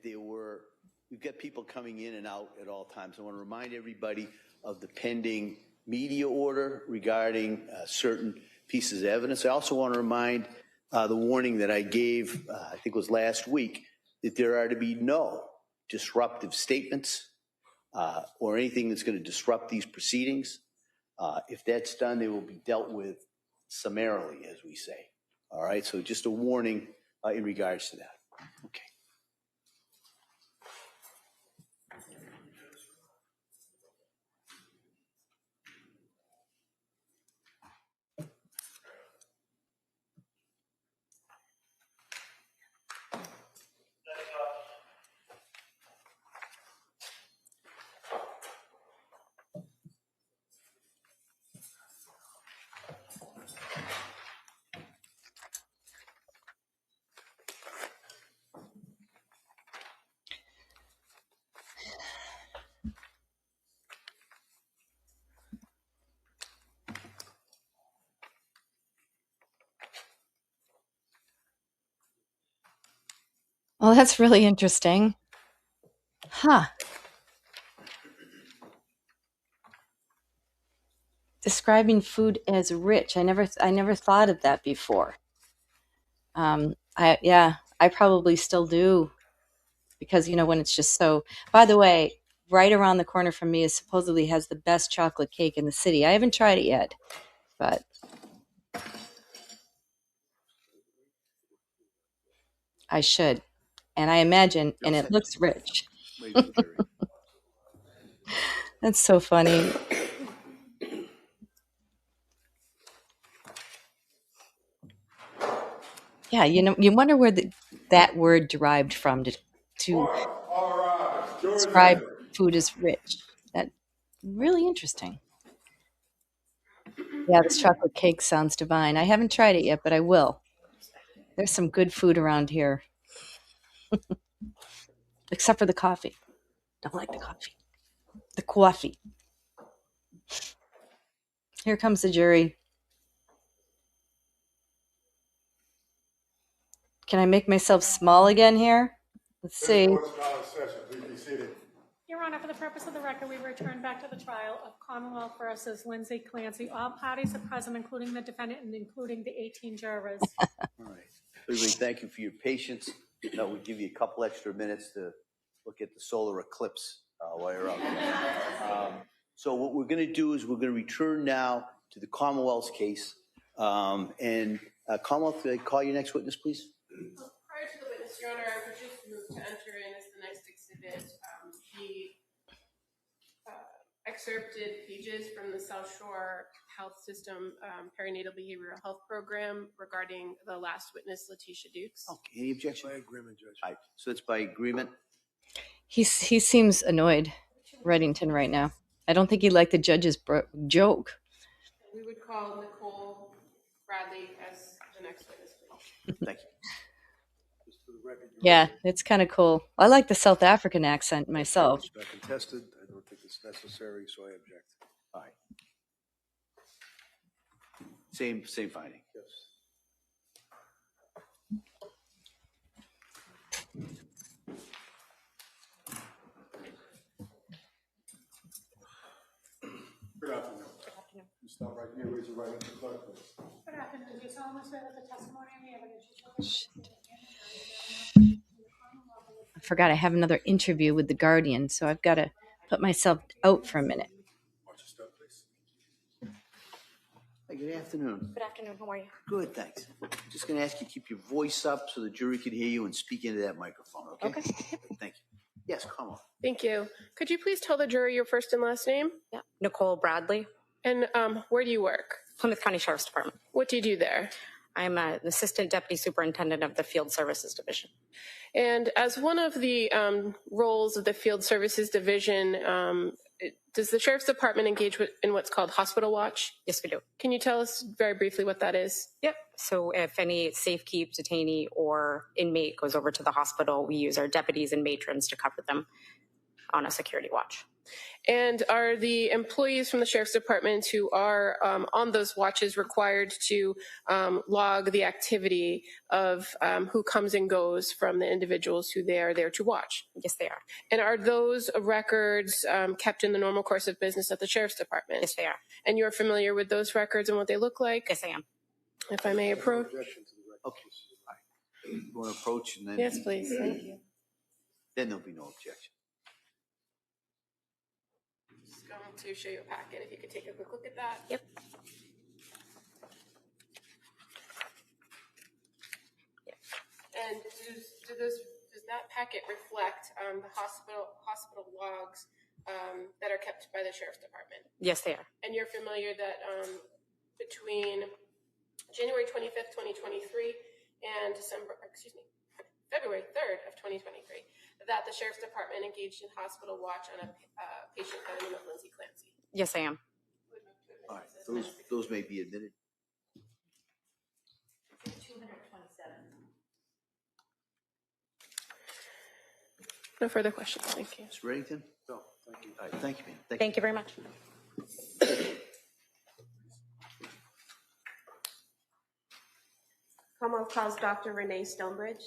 we've got people coming in and out at all times. I want to remind everybody of the pending media order regarding certain pieces of evidence. I also want to remind the warning that I gave, I think it was last week, that there are to be no disruptive statements or anything that's going to disrupt these proceedings. If that's done, they will be dealt with summarily, as we say. All right, so just a warning in regards to that. Okay. well, that's really interesting. Huh. describing food as rich. I never thought of that before. I probably still do, because when it's just so. By the way, right around the corner from me is supposedly has the best chocolate cake in the city. I haven't tried it yet, but I should. And I imagine, and it looks rich. Wait for Jerry. That's so funny. Yeah, you wonder where that word derived from to All right, jury's describe ready. food as rich. That really interesting. Yeah, this chocolate cake sounds divine. I haven't tried it yet, but I will. There's some good food around here, except for the coffee. Don't like the coffee. The coffee. Here comes the jury. Can I make myself small again here? Let's This see. court's now in session. Please be seated. Your Honor, for the purpose of the record, we return back to the trial of Commonwealth versus Lindsay Clancy. All parties are present, including the defendant and including the 18 jurors. All right. Everybody, thank you for your patience. That would give you a couple extra minutes to look at the solar eclipse while you're out there. So what we're going to do is we're going to return now to the Commonwealth's case. Commonwealth, could I call your next witness, please? Prior to the witness, Your Honor, I would just move to enter in as the next exhibit the excerpted pages from the South Shore Health System Perinatal Behavioral Health Program regarding the last witness, Letitia Dukes. Okay, any objection? By agreement, Judge. All right, so it's by agreement. He seems annoyed, Reddington, right now. I don't think he liked the judge's joke. We would call Nicole Bradley as the next witness, please. Thank you. Yeah, it's kind of cool. I like the South African accent myself. It's not contested. I don't think it's necessary, so I object. All right. Same finding. Yes. Good afternoon. You stop right here, raise your right hand to the clerk, please. Good afternoon. Do you solemnly swear that the testimony and the evidence you shall I forgot I have another interview with the Guardian, so I've got to put myself out for a minute. Watch your step, please. Hey, good afternoon. Good afternoon. How are you? Good, thanks. Just going to ask you to keep your voice up so the jury can hear you and speak into that microphone, okay? Okay. Thank you. Yes, come on. Thank you. Could you please tell the jury your first and last name? Yeah. Nicole Bradley, And where do you work? Plymouth County Sheriff's Department. What do you do there? I'm an assistant deputy superintendent of the Field Services Division. And as one of the roles of the Field Services Division, does the Sheriff's Department engage in what's called hospital watch? Yes, we do. Can you tell us very briefly what that is? Yep. So if any safekeep, detainee, or inmate goes over to the hospital, we use our deputies and matrons to cover them on a security watch. And are the employees from the Sheriff's Department who are on those watches required to log the activity of who comes and goes from the individuals who they are there to watch? Yes, they are. And are those records kept in the normal course of business at the Sheriff's Department? Yes, they are. And you're familiar with those records and what they look like? Yes, I am. If I may approach. Objection to the record. Okay. All right. You want to approach and then? Yes, please. Thank you. Then there'll be no objection. Just going to show you a packet. If you could take a quick look at that. Yep. And does that packet reflect the hospital logs that are kept by the Sheriff's Department? Yes, they are. And you're familiar that between January 25th, 2023 and February 3rd of 2023, that the Sheriff's Department engaged in hospital watch on a patient by the name of Lindsay Clancy. Yes, I am. All right. Those may be admitted. 227. No further questions. Thank you. Ms. Reddington? No, thank you. All right. Thank you, ma'am. Thank you very much. Commonwealth calls Dr. Renee Stonebridge.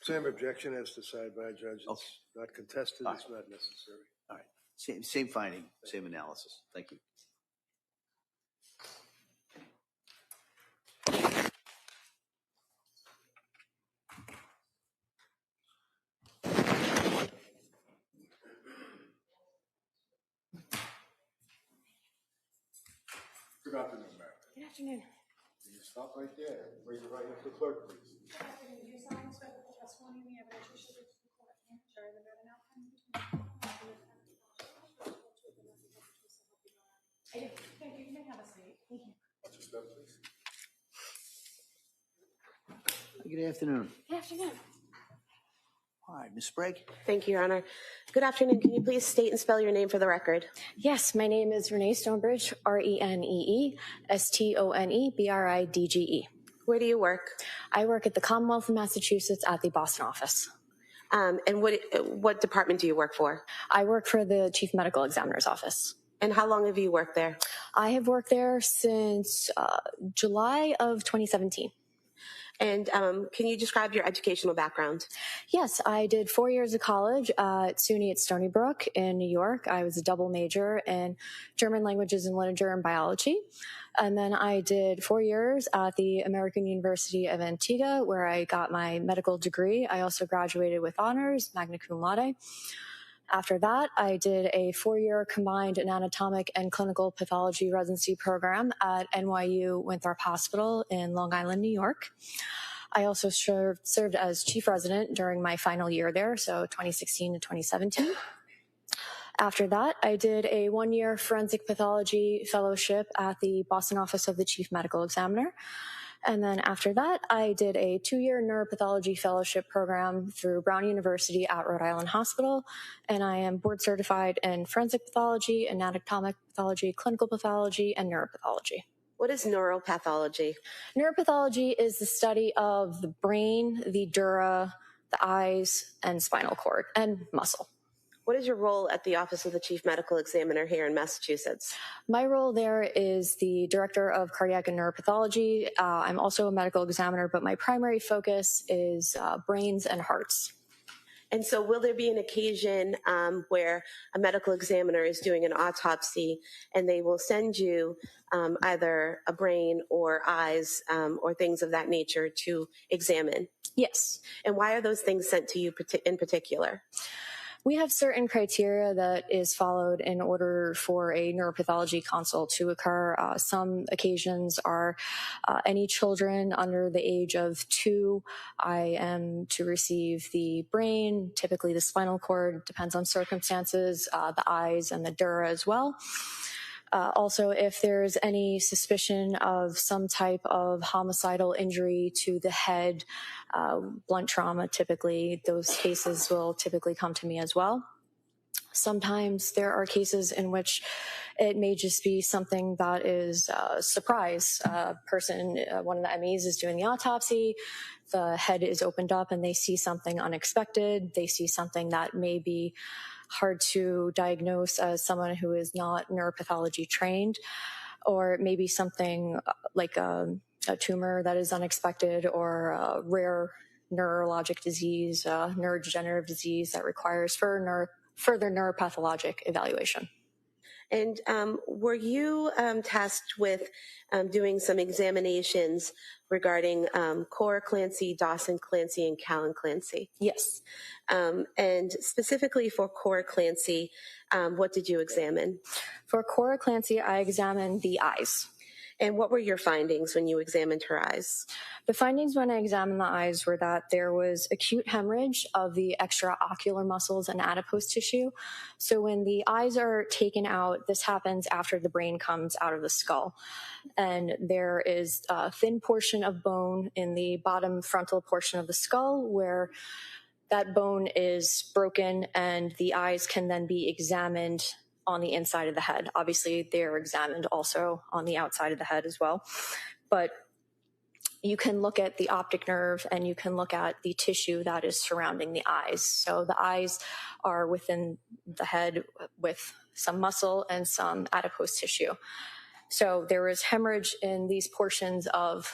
Same objection as decided by a judge. It's Okay. not contested. All It's not necessary. All right. Same finding, same analysis. Thank you. Good afternoon, ma'am. Good afternoon. Can you stop right there? Raise your right hand to the clerk, please. Good afternoon. Do you solemnly swear that the testimony in the evidence you should give to the court and share the good and outcome between I do. Thank you. You may have a seat. Thank you. Watch your step, please. Good afternoon. Good afternoon. All right, Ms. Sprague. Thank you, Your Honor. Good afternoon. Can you please state and spell your name for the record? Yes, my name is Renee Stonebridge, ReneeStonebridge. Where do you work? I work at the Commonwealth of Massachusetts at the Boston office. And what department do you work for? I work for the Chief Medical Examiner's office. And how long have you worked there? I have worked there since July of 2017. And can you describe your educational background? Yes, I did 4 years of college at SUNY at Stony Brook in New York. I was a double major in German languages and literature and biology. And then I did 4 years at the American University of Antigua, where I got my medical degree. I also graduated with honors, magna cum laude. After that, I did a 4-year combined anatomic and clinical pathology residency program at NYU Winthrop Hospital in Long Island, New York. I also served as chief resident during my final year there, so 2016 to 2017. After that, I did a 1-year forensic pathology fellowship at the Boston office of the chief medical examiner. And then after that, I did a 2-year neuropathology fellowship program through Brown University at Rhode Island Hospital. And I am board certified in forensic pathology, anatomic pathology, clinical pathology, and neuropathology. What is neuropathology? Neuropathology is the study of the brain, the dura, the eyes, and spinal cord, and muscle. What is your role at the Office of the Chief Medical Examiner here in Massachusetts? My role there is the Director of Cardiac and Neuropathology. I'm also a medical examiner, but my primary focus is brains and hearts. And so will there be an occasion where a medical examiner is doing an autopsy and they will send you either a brain or eyes or things of that nature to examine? Yes. And why are those things sent to you in particular? We have certain criteria that is followed in order for a neuropathology consult to occur. Some occasions are any children under the age of 2. I am to receive the brain, typically the spinal cord, depends on circumstances, the eyes and the dura as well. Also, if there's any suspicion of some type of homicidal injury to the head, blunt trauma, typically, those cases will typically come to me as well. Sometimes there are cases in which it may just be something that is a surprise. One of the MEs is doing the autopsy, the head is opened up and they see something unexpected. They see something that may be hard to diagnose as someone who is not neuropathology trained, or maybe something like a tumor that is unexpected, or a rare neurologic disease, neurodegenerative disease that requires further neuropathologic evaluation. And were you tasked with doing some examinations regarding Cora Clancy, Dawson Clancy, and Callan Clancy? Yes. And specifically for Cora Clancy, what did you examine? For Cora Clancy, I examined the eyes. And what were your findings when you examined her eyes? The findings when I examined the eyes were that there was acute hemorrhage of the extraocular muscles and adipose tissue. So when the eyes are taken out, this happens after the brain comes out of the skull. And there is a thin portion of bone in the bottom frontal portion of the skull where that bone is broken, and the eyes can then be examined on the inside of the head. Obviously, they're examined also on the outside of the head as well. But you can look at the optic nerve and you can look at the tissue that is surrounding the eyes. So the eyes are within the head with some muscle and some adipose tissue. So there was hemorrhage in these portions of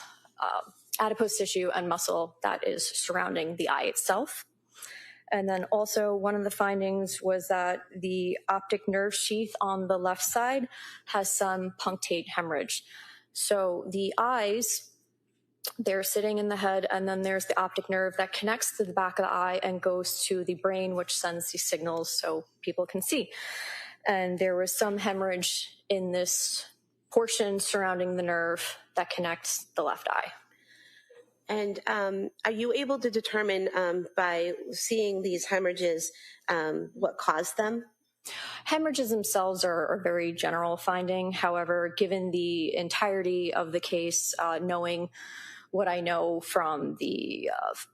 adipose tissue and muscle that is surrounding the eye itself. And then also one of the findings was that the optic nerve sheath on the left side has some punctate hemorrhage. So the eyes, they're sitting in the head, and then there's the optic nerve that connects to the back of the eye and goes to the brain, which sends these signals so people can see. And there was some hemorrhage in this portion surrounding the nerve that connects the left eye. And are you able to determine by seeing these hemorrhages what caused them? Hemorrhages themselves are a very general finding. However, given the entirety of the case, knowing what I know from the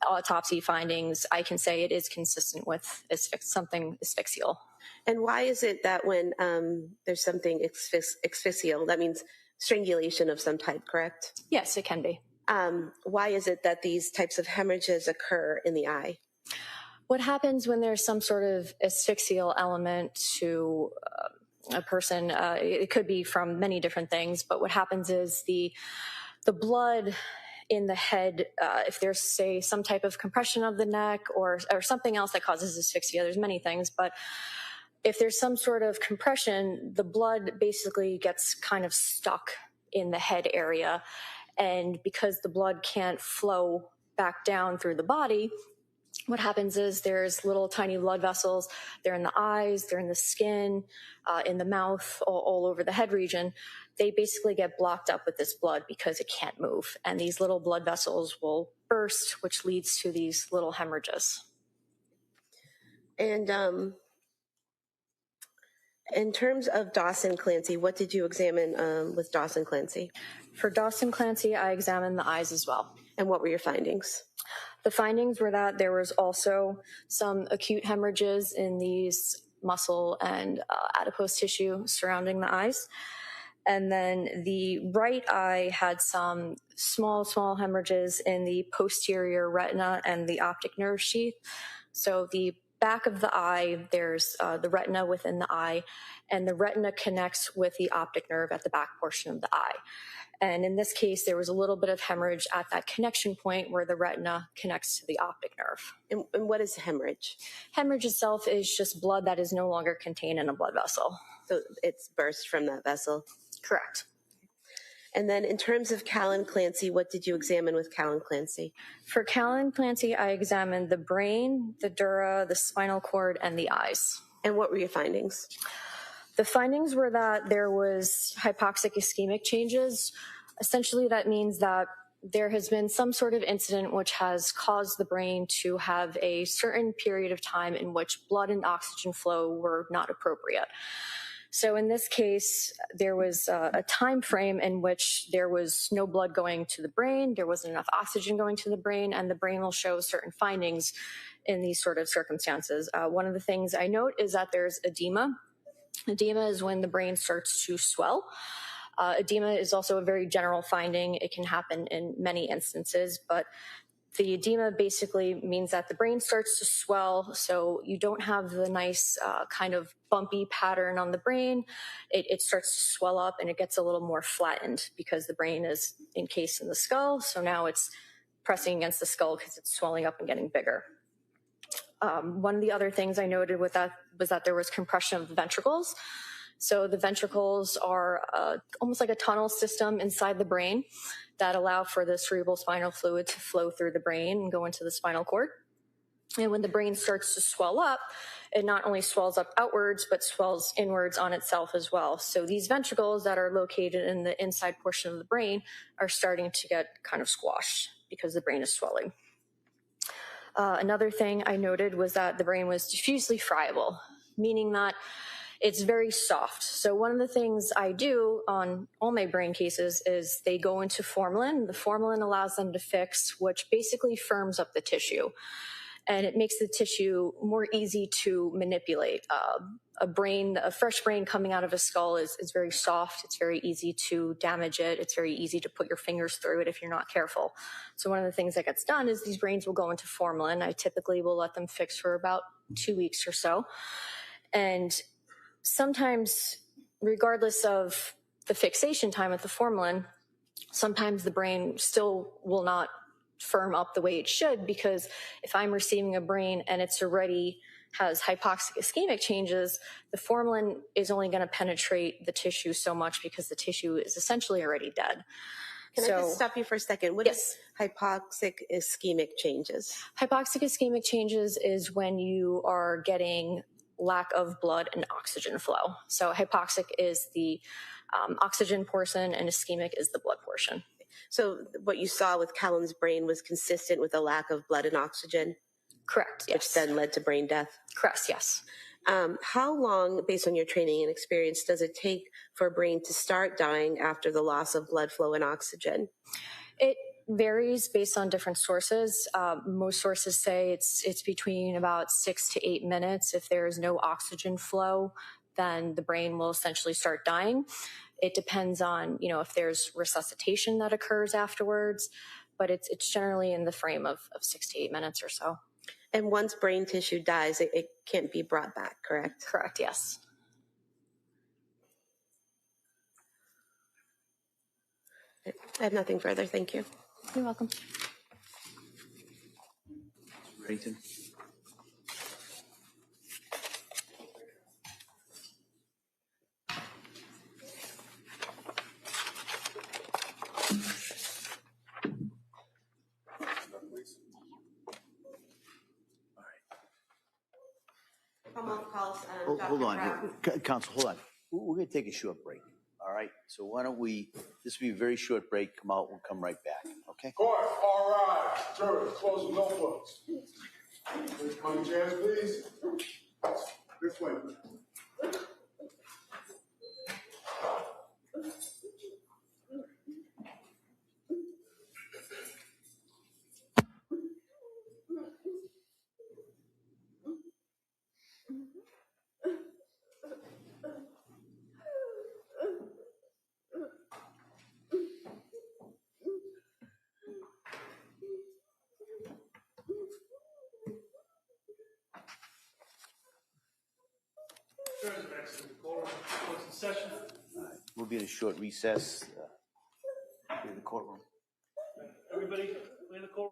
autopsy findings, I can say it is consistent with something asphyxial. And why is it that when there's something asphyxial, that means strangulation of some type, correct? Yes, it can be. Why is it that these types of hemorrhages occur in the eye? What happens when there's some sort of asphyxial element to a person, it could be from many different things, but what happens is the blood in the head, if there's, say, some type of compression of the neck or something else that causes asphyxia, there's many things, but if there's some sort of compression, the blood basically gets kind of stuck in the head area. And because the blood can't flow back down through the body, what happens is there's little tiny blood vessels. They're in the eyes, they're in the skin, in the mouth, all over the head region. They basically get blocked up with this blood because it can't move. And these little blood vessels will burst, which leads to these little hemorrhages. And in terms of Dawson Clancy, what did you examine with Dawson Clancy? For Dawson Clancy, I examined the eyes as well. And what were your findings? The findings were that there was also some acute hemorrhages in these muscle and adipose tissue surrounding the eyes. And then the right eye had some small hemorrhages in the posterior retina and the optic nerve sheath. So the back of the eye, there's the retina within the eye, and the retina connects with the optic nerve at the back portion of the eye. And in this case, there was a little bit of hemorrhage at that connection point where the retina connects to the optic nerve. And what is hemorrhage? Hemorrhage itself is just blood that is no longer contained in a blood vessel. So it's burst from that vessel? Correct. And then in terms of Callan Clancy, what did you examine with Callan Clancy? For Callan Clancy, I examined the brain, the dura, the spinal cord, and the eyes. And what were your findings? The findings were that there was hypoxic ischemic changes. Essentially, that means that there has been some sort of incident which has caused the brain to have a certain period of time in which blood and oxygen flow were not appropriate. So in this case, there was a time frame in which there was no blood going to the brain, there wasn't enough oxygen going to the brain, and the brain will show certain findings in these sort of circumstances. One of the things I note is that there's edema. Edema is when the brain starts to swell. Edema is also a very general finding. It can happen in many instances, but the edema basically means that the brain starts to swell, so you don't have the nice kind of bumpy pattern on the brain. It starts to swell up and it gets a little more flattened because the brain is encased in the skull, so now it's pressing against the skull because it's swelling up and getting bigger. One of the other things I noted with that was that there was compression of the ventricles. So the ventricles are almost like a tunnel system inside the brain that allow for the cerebral spinal fluid to flow through the brain and go into the spinal cord. And when the brain starts to swell up, it not only swells up outwards, but swells inwards on itself as well. So these ventricles that are located in the inside portion of the brain are starting to get kind of squashed because the brain is swelling. Another thing I noted was that the brain was diffusely friable, meaning that it's very soft. So one of the things I do on all my brain cases is they go into formalin. The formalin allows them to fix, which basically firms up the tissue. And it makes the tissue more easy to manipulate. A fresh brain coming out of a skull is very soft. It's very easy to damage it. It's very easy to put your fingers through it if you're not careful. So one of the things that gets done is these brains will go into formalin. I typically will let them fix for about 2 weeks or so. And sometimes, regardless of the fixation time with the formalin, sometimes the brain still will not firm up the way it should, because if I'm receiving a brain and it's already has hypoxic ischemic changes, the formalin is only going to penetrate the tissue so much because the tissue is essentially already dead. Can I just stop you for a second? What is hypoxic ischemic changes? Hypoxic ischemic changes is when you are getting lack of blood and oxygen flow. So hypoxic is the oxygen portion and ischemic is the blood portion. So what you saw with Kellen's brain was consistent with a lack of blood and oxygen? Correct, yes. Which then led to brain death? Correct, yes. How long, based on your training and experience, does it take for a brain to start dying after the loss of blood flow and oxygen? It varies based on different sources. Most sources say it's between about 6 to 8 minutes. If there is no oxygen flow, then the brain will essentially start dying. It depends on, if there's resuscitation that occurs afterwards, but it's generally in the frame of 6 to 8 minutes or so. And once brain tissue dies, it can't be brought back, correct? Correct, yes. I have nothing further. Thank you. You're welcome. Rayton. Hold on here. Counsel, hold on. We're going to take a short break. All right. So why don't we, this will be a very short break. Come out. We'll come right back. Okay. Court, all right. Jurors, close the notebooks. Please come to chairs, please. This way. Session. All right. We'll be in a short recess in the courtroom. Everybody, in the courtroom.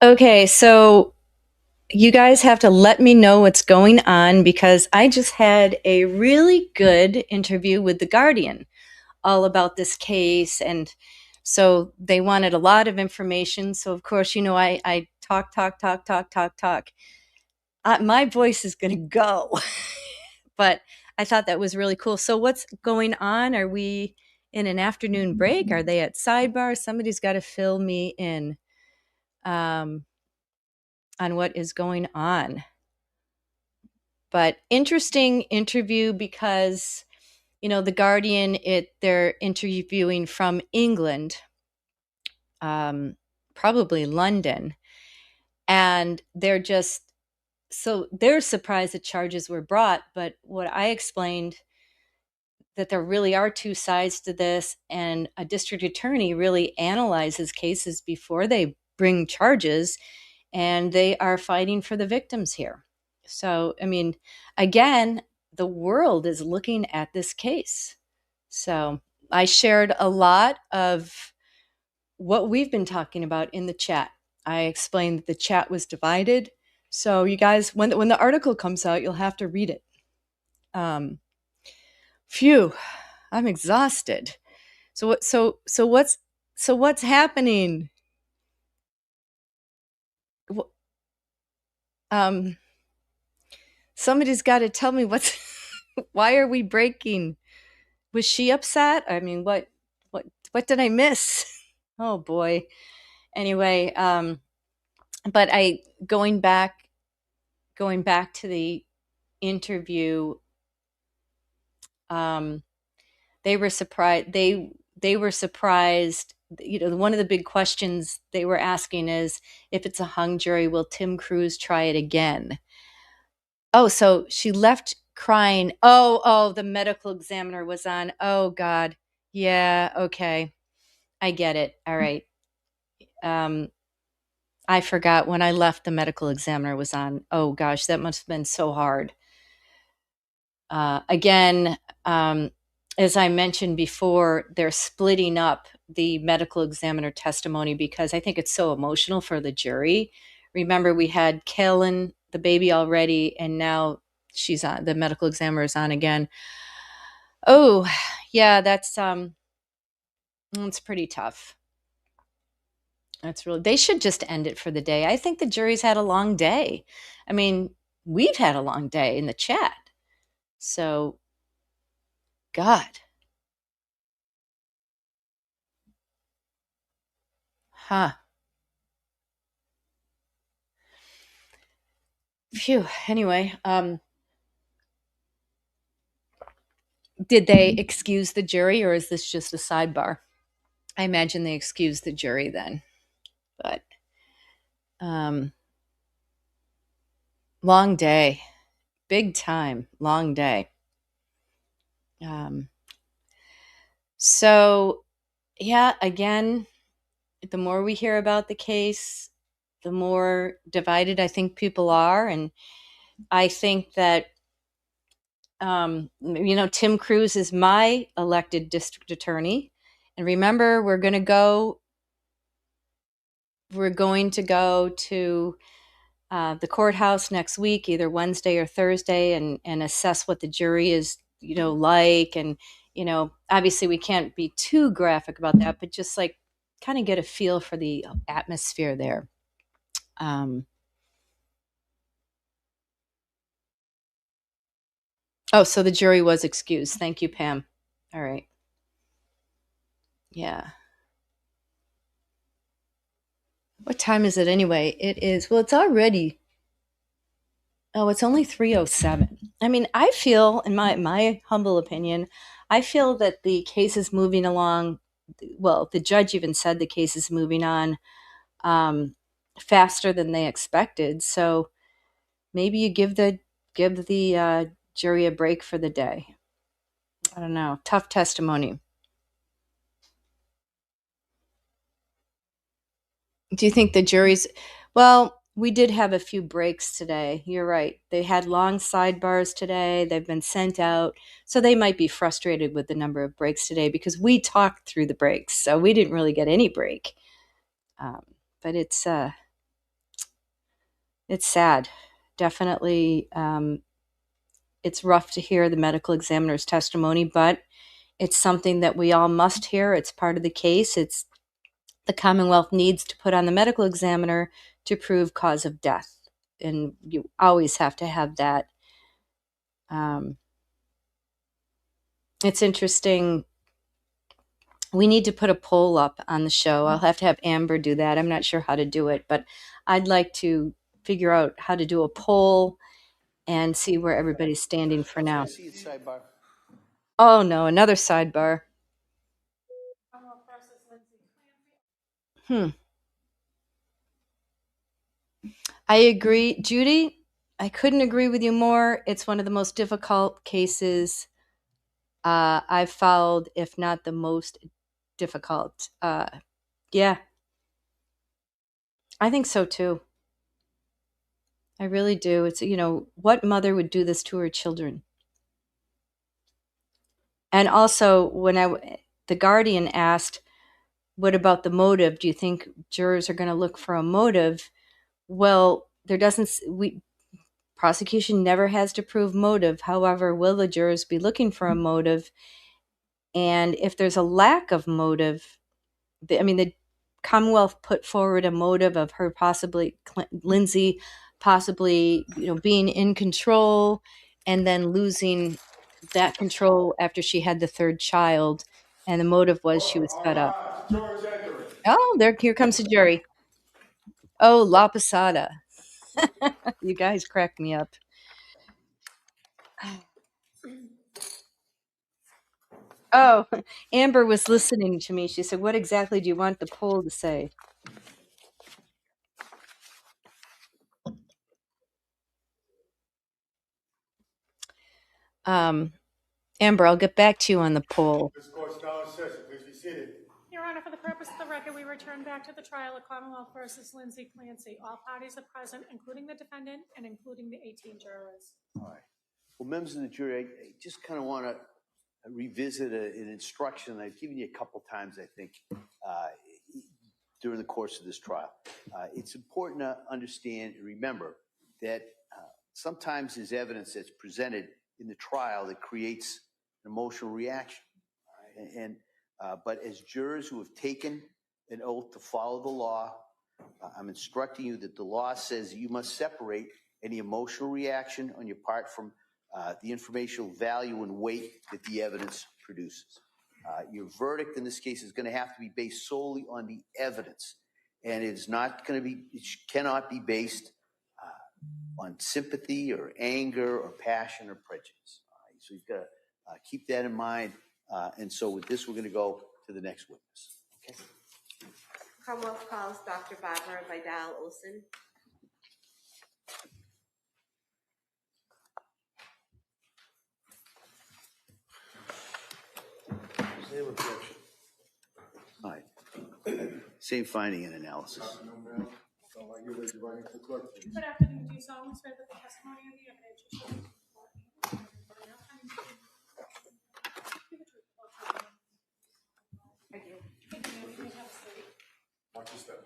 Okay, so you guys have to let me know what's going on because I just had a really good interview with The Guardian all about this case. And so they wanted a lot of information. So, of course, I talk. My voice is going to go. But I thought that was really cool. So, what's going on? Are we in an afternoon break? Are they at sidebar? Somebody's got to fill me in on what is going on. But interesting interview because, The Guardian, they're interviewing from England, probably London, and they're surprised that charges were brought. But what I explained, that there really are two sides to this, and a district attorney really analyzes cases before they bring charges, and they are fighting for the victims here. So, again, the world is looking at this case. So, I shared a lot of what we've been talking about in the chat. I explained that the chat was divided. So, you guys, when the article comes out, you'll have to read it. Phew, I'm exhausted. So what's happening? Somebody's got to tell me why are we breaking? Was she upset? What did I miss? Oh boy. Anyway, but going back to the interview, they were surprised. They were surprised. One of the big questions they were asking is, if it's a hung jury, will Tim Cruz try it again? Oh, so she left crying. Oh, the medical examiner was on. Oh God. Yeah, okay. I get it. All right. I forgot when I left, the medical examiner was on. Oh gosh, that must have been so hard. Again, as I mentioned before, they're splitting up the medical examiner testimony because I think it's so emotional for the jury. Remember, we had Kellen, the baby, already, and now she's on. The medical examiner is on again. Oh, yeah, that's it's pretty tough. They should just end it for the day. I think the jury's had a long day. We've had a long day in the chat. So, God. Huh. Phew. Anyway, did they excuse the jury, or is this just a sidebar? I imagine they excused the jury then. But long day. Big time. Long day. So, yeah, again, the more we hear about the case, the more divided I think people are. And I think that, Tim Cruz is my elected district attorney. And remember, we're going to go to the courthouse next week, either Wednesday or Thursday, and assess what the jury is, like. And, obviously we can't be too graphic about that, but just like kind of get a feel for the atmosphere there. Oh, so the jury was excused. Thank you, Pam. All right. Yeah. What time is it anyway? It is, well, it's already, it's only 3:07. I feel, in my humble opinion, I feel that the case is moving along. Well, the judge even said the case is moving on faster than they expected. So maybe you give the jury a break for the day. I don't know. Tough testimony. Do you think the jury's... Well, we did have a few breaks today. You're right. They had long sidebars today. They've been sent out. So they might be frustrated with the number of breaks today because we talked through the breaks. So we didn't really get any break. But it's It's sad. Definitely, it's rough to hear the medical examiner's testimony, but it's something that we all must hear. It's part of the case. It's the Commonwealth needs to put on the medical examiner to prove cause of death. And you always have to have that. It's interesting. We need to put a poll up on the show. I'll have to have Amber do that. I'm not sure how to do it, but I'd like to figure out how to do a poll and see where everybody's standing for now. See it sidebar. Oh no, another sidebar. I agree, Judy. I couldn't agree with you more. It's one of the most difficult cases I've followed, if not the most difficult. Yeah, I think so too. I really do. It's, what mother would do this to her children? And also, when the Guardian asked, what about the motive? Do you think jurors are going to look for a motive? Well, prosecution never has to prove motive. However, will the jurors be looking for a motive? And if there's a lack of motive, the Commonwealth put forward a motive of her Lindsay possibly, being in control and then losing that control after she had the third child. And the motive was she was fed up. Oh, here comes the jury. Oh, La Posada. You guys crack me up. Oh, Amber was listening to me. She said, what exactly do you want the poll to say? Amber, I'll get back to you on the poll. This court's now in session. Please be seated. Your Honor, for the purpose of the record, we return back to the trial of Commonwealth versus Lindsay Clancy. All parties are present, including the defendant and including the 18 jurors. All right. Well, members of the jury, I just kind of want to revisit an instruction I've given you a couple times, I think, during the course of this trial. It's important to understand and remember that sometimes there's evidence that's presented in the trial that creates an emotional reaction. All right? But as jurors who have taken an oath to follow the law, I'm instructing you that the law says you must separate any emotional reaction on your part from the informational value and weight that the evidence produces. Your verdict in this case is going to have to be based solely on the evidence, and it cannot be based on sympathy or anger or passion or prejudice. All right? So you've got to keep that in mind. And so with this, we're going to go to the next witness. Okay. Commonwealth calls Dr. Barbara Vidal Olson. Same objection. All right. Same finding and analysis. Good afternoon. Do you solemnly swear that the testimony of the evidence you shall I do. Watch your step.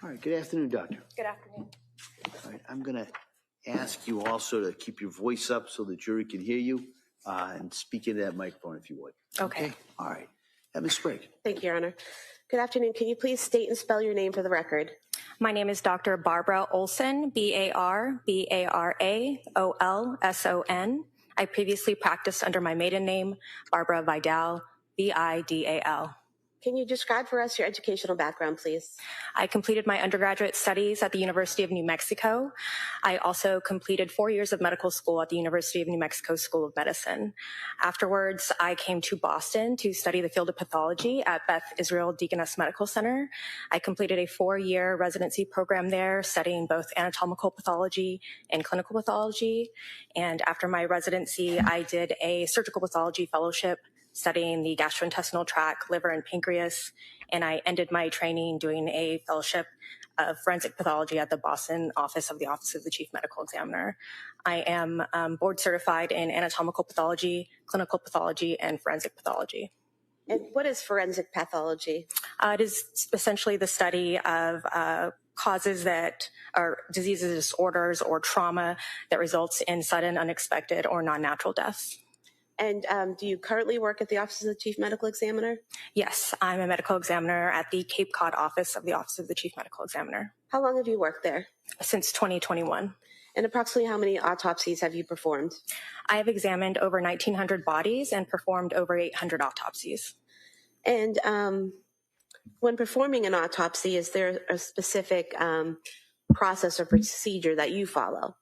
All right. Good afternoon, doctor. Good afternoon. All right. I'm going to ask you also to keep your voice up so the jury can hear you and speak into that microphone if you would. Okay. All right. Ms. Sprague. Thank you, Your Honor. Good afternoon. Can you please state and spell your name for the record? My name is Dr. Barbara Olson, B-A-R-B-A-R-A-O-L-S-O-N. I previously practiced under my maiden name, Barbara Vidal, V-I-D-A-L. Can you describe for us your educational background, please? I completed my undergraduate studies at the University of New Mexico. I also completed 4 years of medical school at the University of New Mexico School of Medicine. Afterwards, I came to Boston to study the field of pathology at Beth Israel Deaconess Medical Center. I completed a 4-year residency program there, studying both anatomical pathology and clinical pathology. And after my residency, I did a surgical pathology fellowship studying the gastrointestinal tract, liver, and pancreas, and I ended my training doing a fellowship of forensic pathology at the Boston office of the Chief Medical Examiner. I am board certified in anatomical pathology, clinical pathology, and forensic pathology. And what is forensic pathology? It is essentially the study of causes that are diseases, disorders, or trauma that results in sudden, unexpected, or non-natural deaths. And do you currently work at the Office of the Chief Medical Examiner? Yes, I'm a medical examiner at the Cape Cod office of the Office of the Chief Medical Examiner. How long have you worked there? Since 2021. And approximately how many autopsies have you performed? I have examined over 1,900 bodies and performed over 800 autopsies. And when performing an autopsy, is there a specific process or procedure that you follow?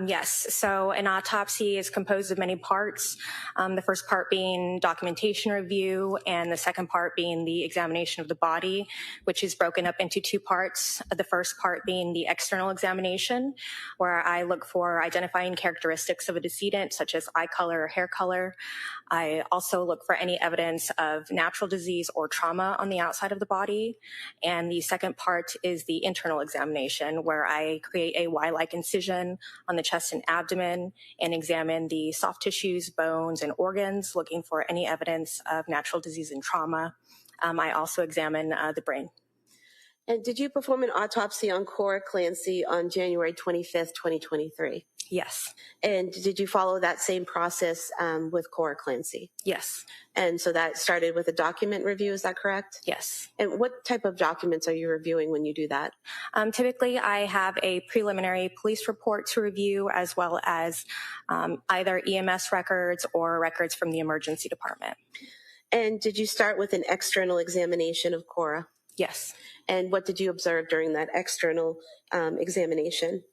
Yes. So an autopsy is composed of many parts. The first part being documentation review, and the second part being the examination of the body, which is broken up into two parts. The first part being the external examination, where I look for identifying characteristics of a decedent, such as eye color or hair color. I also look for any evidence of natural disease or trauma on the outside of the body. And the second part is the internal examination, where I create a Y-like incision on the chest and abdomen and examine the soft tissues, bones, and organs, looking for any evidence of natural disease and trauma. I also examine the brain. And did you perform an autopsy on Cora Clancy on January 25th, 2023? Yes. And did you follow that same process with Cora Clancy? Yes. And so that started with a document review, is that correct? Yes. And what type of documents are you reviewing when you do that? Typically, I have a preliminary police report to review, as well as either EMS records or records from the emergency department. And did you start with an external examination of Cora? Yes. And what did you observe during that external examination?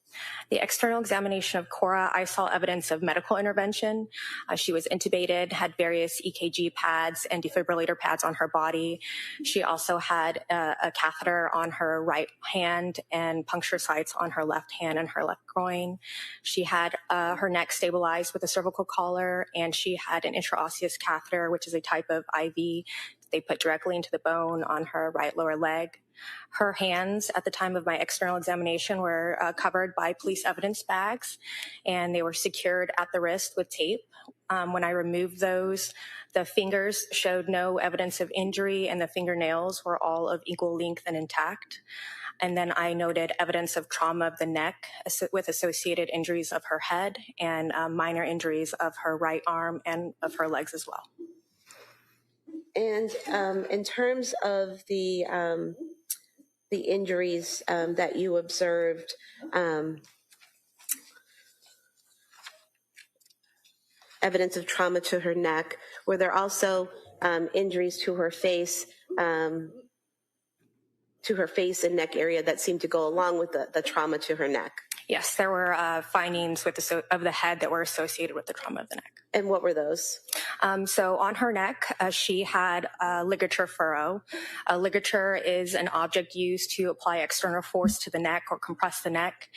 The external examination of Cora, I saw evidence of medical intervention. She was intubated, had various EKG pads and defibrillator pads on her body. She also had a catheter on her right hand and puncture sites on her left hand and her left groin. She had her neck stabilized with a cervical collar, and she had an intraosseous catheter, which is a type of IV they put directly into the bone on her right lower leg. Her hands at the time of my external examination were covered by police evidence bags, and they were secured at the wrist with tape. When I removed those, the fingers showed no evidence of injury, and the fingernails were all of equal length and intact. And then I noted evidence of trauma of the neck with associated injuries of her head and minor injuries of her right arm and of her legs as well. And in terms of the injuries that you observed, evidence of trauma to her neck, were there also injuries to her face and neck area that seemed to go along with the trauma to her neck? Yes, there were findings of the head that were associated with the trauma of the neck. And what were those? So on her neck, she had a ligature furrow. A ligature is an object used to apply external force to the neck or compress the neck.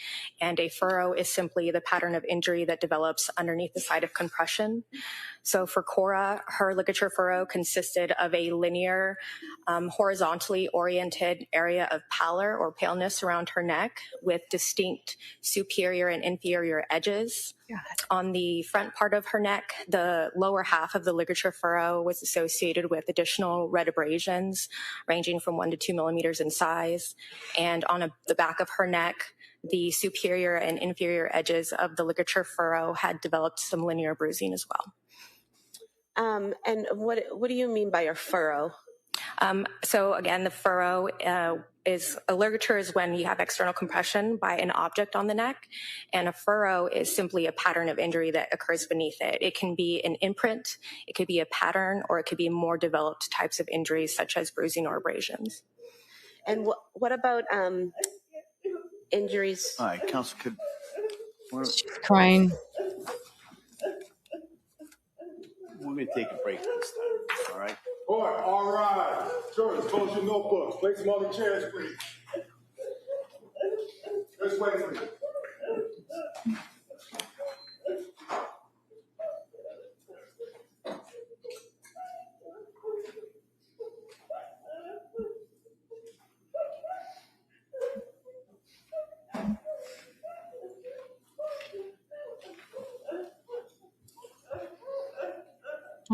And a furrow is simply the pattern of injury that develops underneath the site of compression. So for Cora, her ligature furrow consisted of a linear, horizontally oriented area of pallor or paleness around her neck with distinct superior and inferior edges. Yeah. On the front part of her neck, the lower half of the ligature furrow was associated with additional red abrasions ranging from 1 to 2 millimeters in size. And on the back of her neck, the superior and inferior edges of the ligature furrow had developed some linear bruising as well. And what do you mean by a furrow? So again, the furrow is a ligature is when you have external compression by an object on the neck, and a furrow is simply a pattern of injury that occurs beneath it. It can be an imprint, it could be a pattern, or it could be more developed types of injuries such as bruising or abrasions. And what about injuries? All right, Counsel, She's crying. we're going to take a break this time, all right? All right. Jurors, close your notebooks. Place them on the chairs, please. This way, please.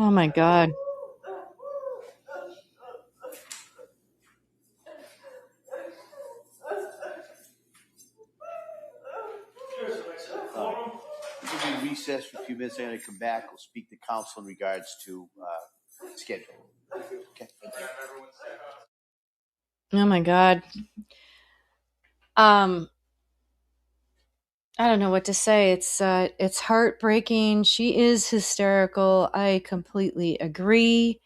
Oh my God. recess for a few minutes. I'm going to come back. We'll speak to council in regards to schedule. Okay. Oh my God. I don't know what to say. It's heartbreaking. She is hysterical. I completely agree.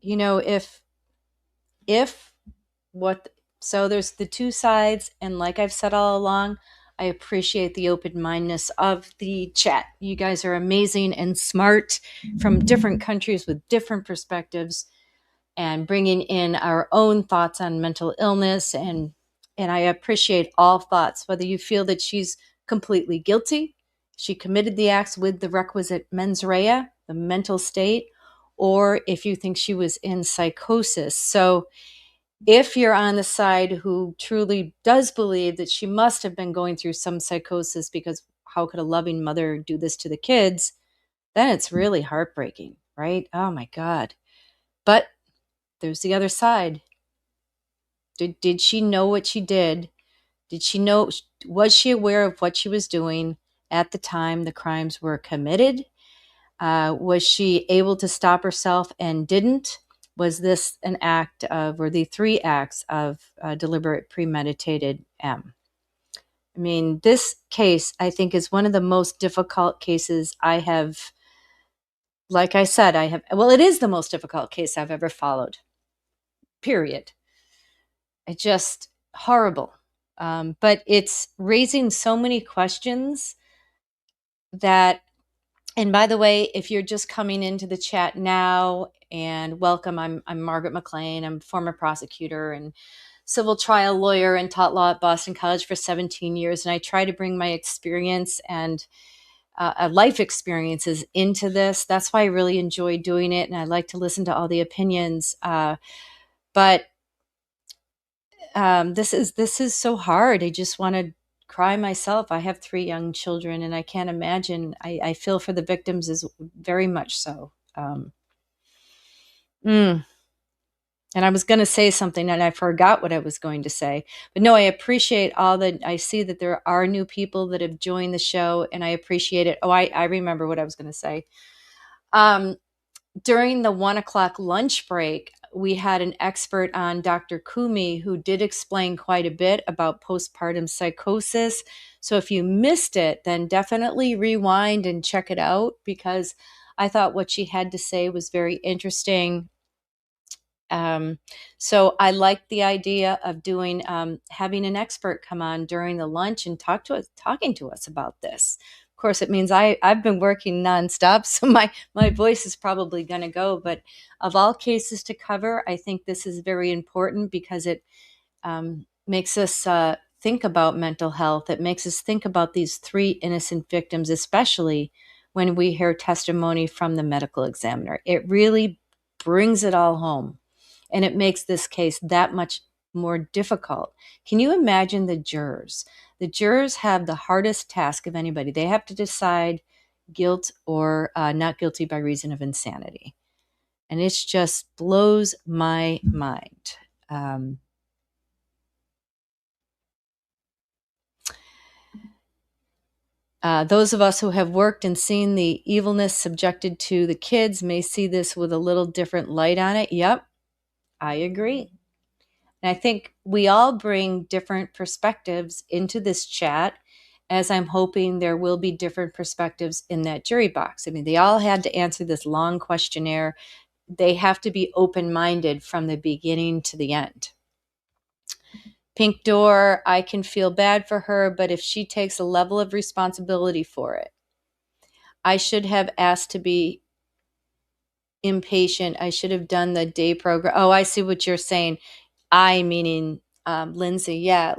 You know, if what so there's the two sides, and like I've said all along, I appreciate the open-mindedness of the chat. You guys are amazing and smart from different countries with different perspectives, and bringing in our own thoughts on mental illness, and I appreciate all thoughts, whether you feel that she's completely guilty, she committed the acts with the requisite mens rea, the mental state, or if you think she was in psychosis. So if you're on the side who truly does believe that she must have been going through some psychosis, because how could a loving mother do this to the kids, then it's really heartbreaking, right? Oh my God. But there's the other side. Did she know what she did? Did she know? Was she aware of what she was doing at the time the crimes were committed? Was she able to stop herself and didn't? Was this an act of, or the three acts of deliberate premeditated M? I mean, this case, I think, is one of the most difficult cases I have, like I said, it is the most difficult case I've ever followed, period. It's just horrible. But it's raising so many questions that, and by the way, if you're just coming into the chat now, and welcome, I'm Margaret McLean. I'm former prosecutor and civil trial lawyer, and taught law at Boston College for 17 years. And I try to bring my experience and life experiences into this. That's why I really enjoy doing it. And I like to listen to all the opinions. But this is so hard. I just want to cry myself. I have 3 young children, and I can't imagine. I feel for the victims is very much so. And I was going to say something, and I forgot what I was going to say. But no, I appreciate all that. I see that there are new people that have joined the show, and I appreciate it. Oh, I remember what I was going to say. During the 1:00 lunch break, we had an expert on, Dr. Kumi, who did explain quite a bit about postpartum psychosis. So if you missed it, then definitely rewind and check it out, because I thought what she had to say was very interesting. So I like the idea of doing, having an expert come on during the lunch and talking to us about this. Of course, it means I've been working nonstop, so my voice is probably going to go. But of all cases to cover, I think this is very important, because it makes us think about mental health. It makes us think about these 3 innocent victims, especially when we hear testimony from the medical examiner. It really brings it all home. And it makes this case that much more difficult. Can you imagine the jurors? The jurors have the hardest task of anybody. They have to decide guilt or not guilty by reason of insanity. And it just blows my mind. Those of us who have worked and seen the evilness subjected to the kids may see this with a little different light on it. Yep, I agree. And I think we all bring different perspectives into this chat, as I'm hoping there will be different perspectives in that jury box. I mean, they all had to answer this long questionnaire. They have to be open-minded from the beginning to the end. Pink Door, I can feel bad for her, but if she takes a level of responsibility for it, I should have asked to be impatient. I should have done the day program. Oh, I see what you're saying. I meaning Lindsay. Yeah,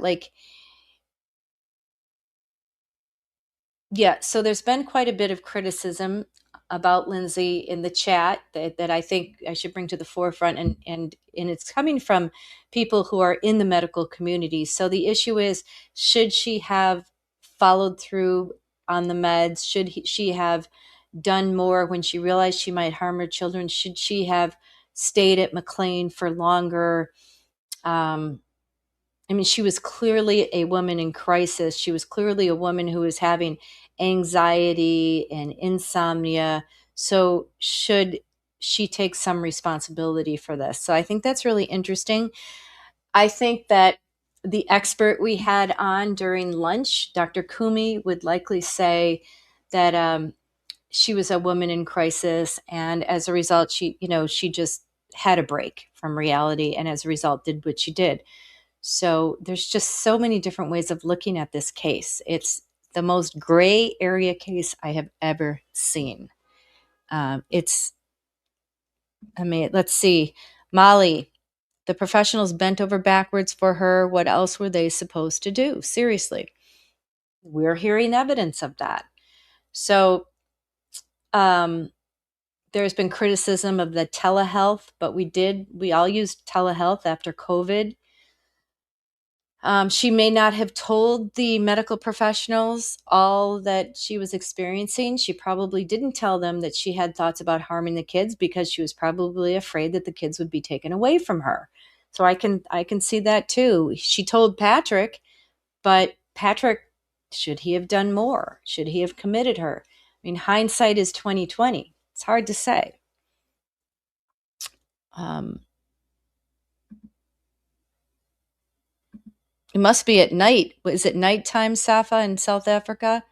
so there's been quite a bit of criticism about Lindsay in the chat that I think I should bring to the forefront, and it's coming from people who are in the medical community. So the issue is, should she have followed through on the meds? Should she have done more when she realized she might harm her children? Should she have stayed at McLean for longer? I mean, she was clearly a woman in crisis. She was clearly a woman who was having anxiety and insomnia. So should she take some responsibility for this? So I think that's really interesting. I think that the expert we had on during lunch, Dr. Kumi, would likely say that she was a woman in crisis, and as a result, she just had a break from reality, and as a result, did what she did. So there's just so many different ways of looking at this case. It's the most gray area case I have ever seen. Let's see, Molly. The professionals bent over backwards for her. What else were they supposed to do? Seriously. We're hearing evidence of that. So there's been criticism of the telehealth, but we all used telehealth after COVID. She may not have told the medical professionals all that she was experiencing. She probably didn't tell them that she had thoughts about harming the kids because she was probably afraid that the kids would be taken away from her. So I can see that too. She told Patrick, but Patrick, should he have done more? Should he have committed her? I mean, hindsight is 2020. It's hard to say. It must be at night. Is it nighttime, Safa, in South Africa?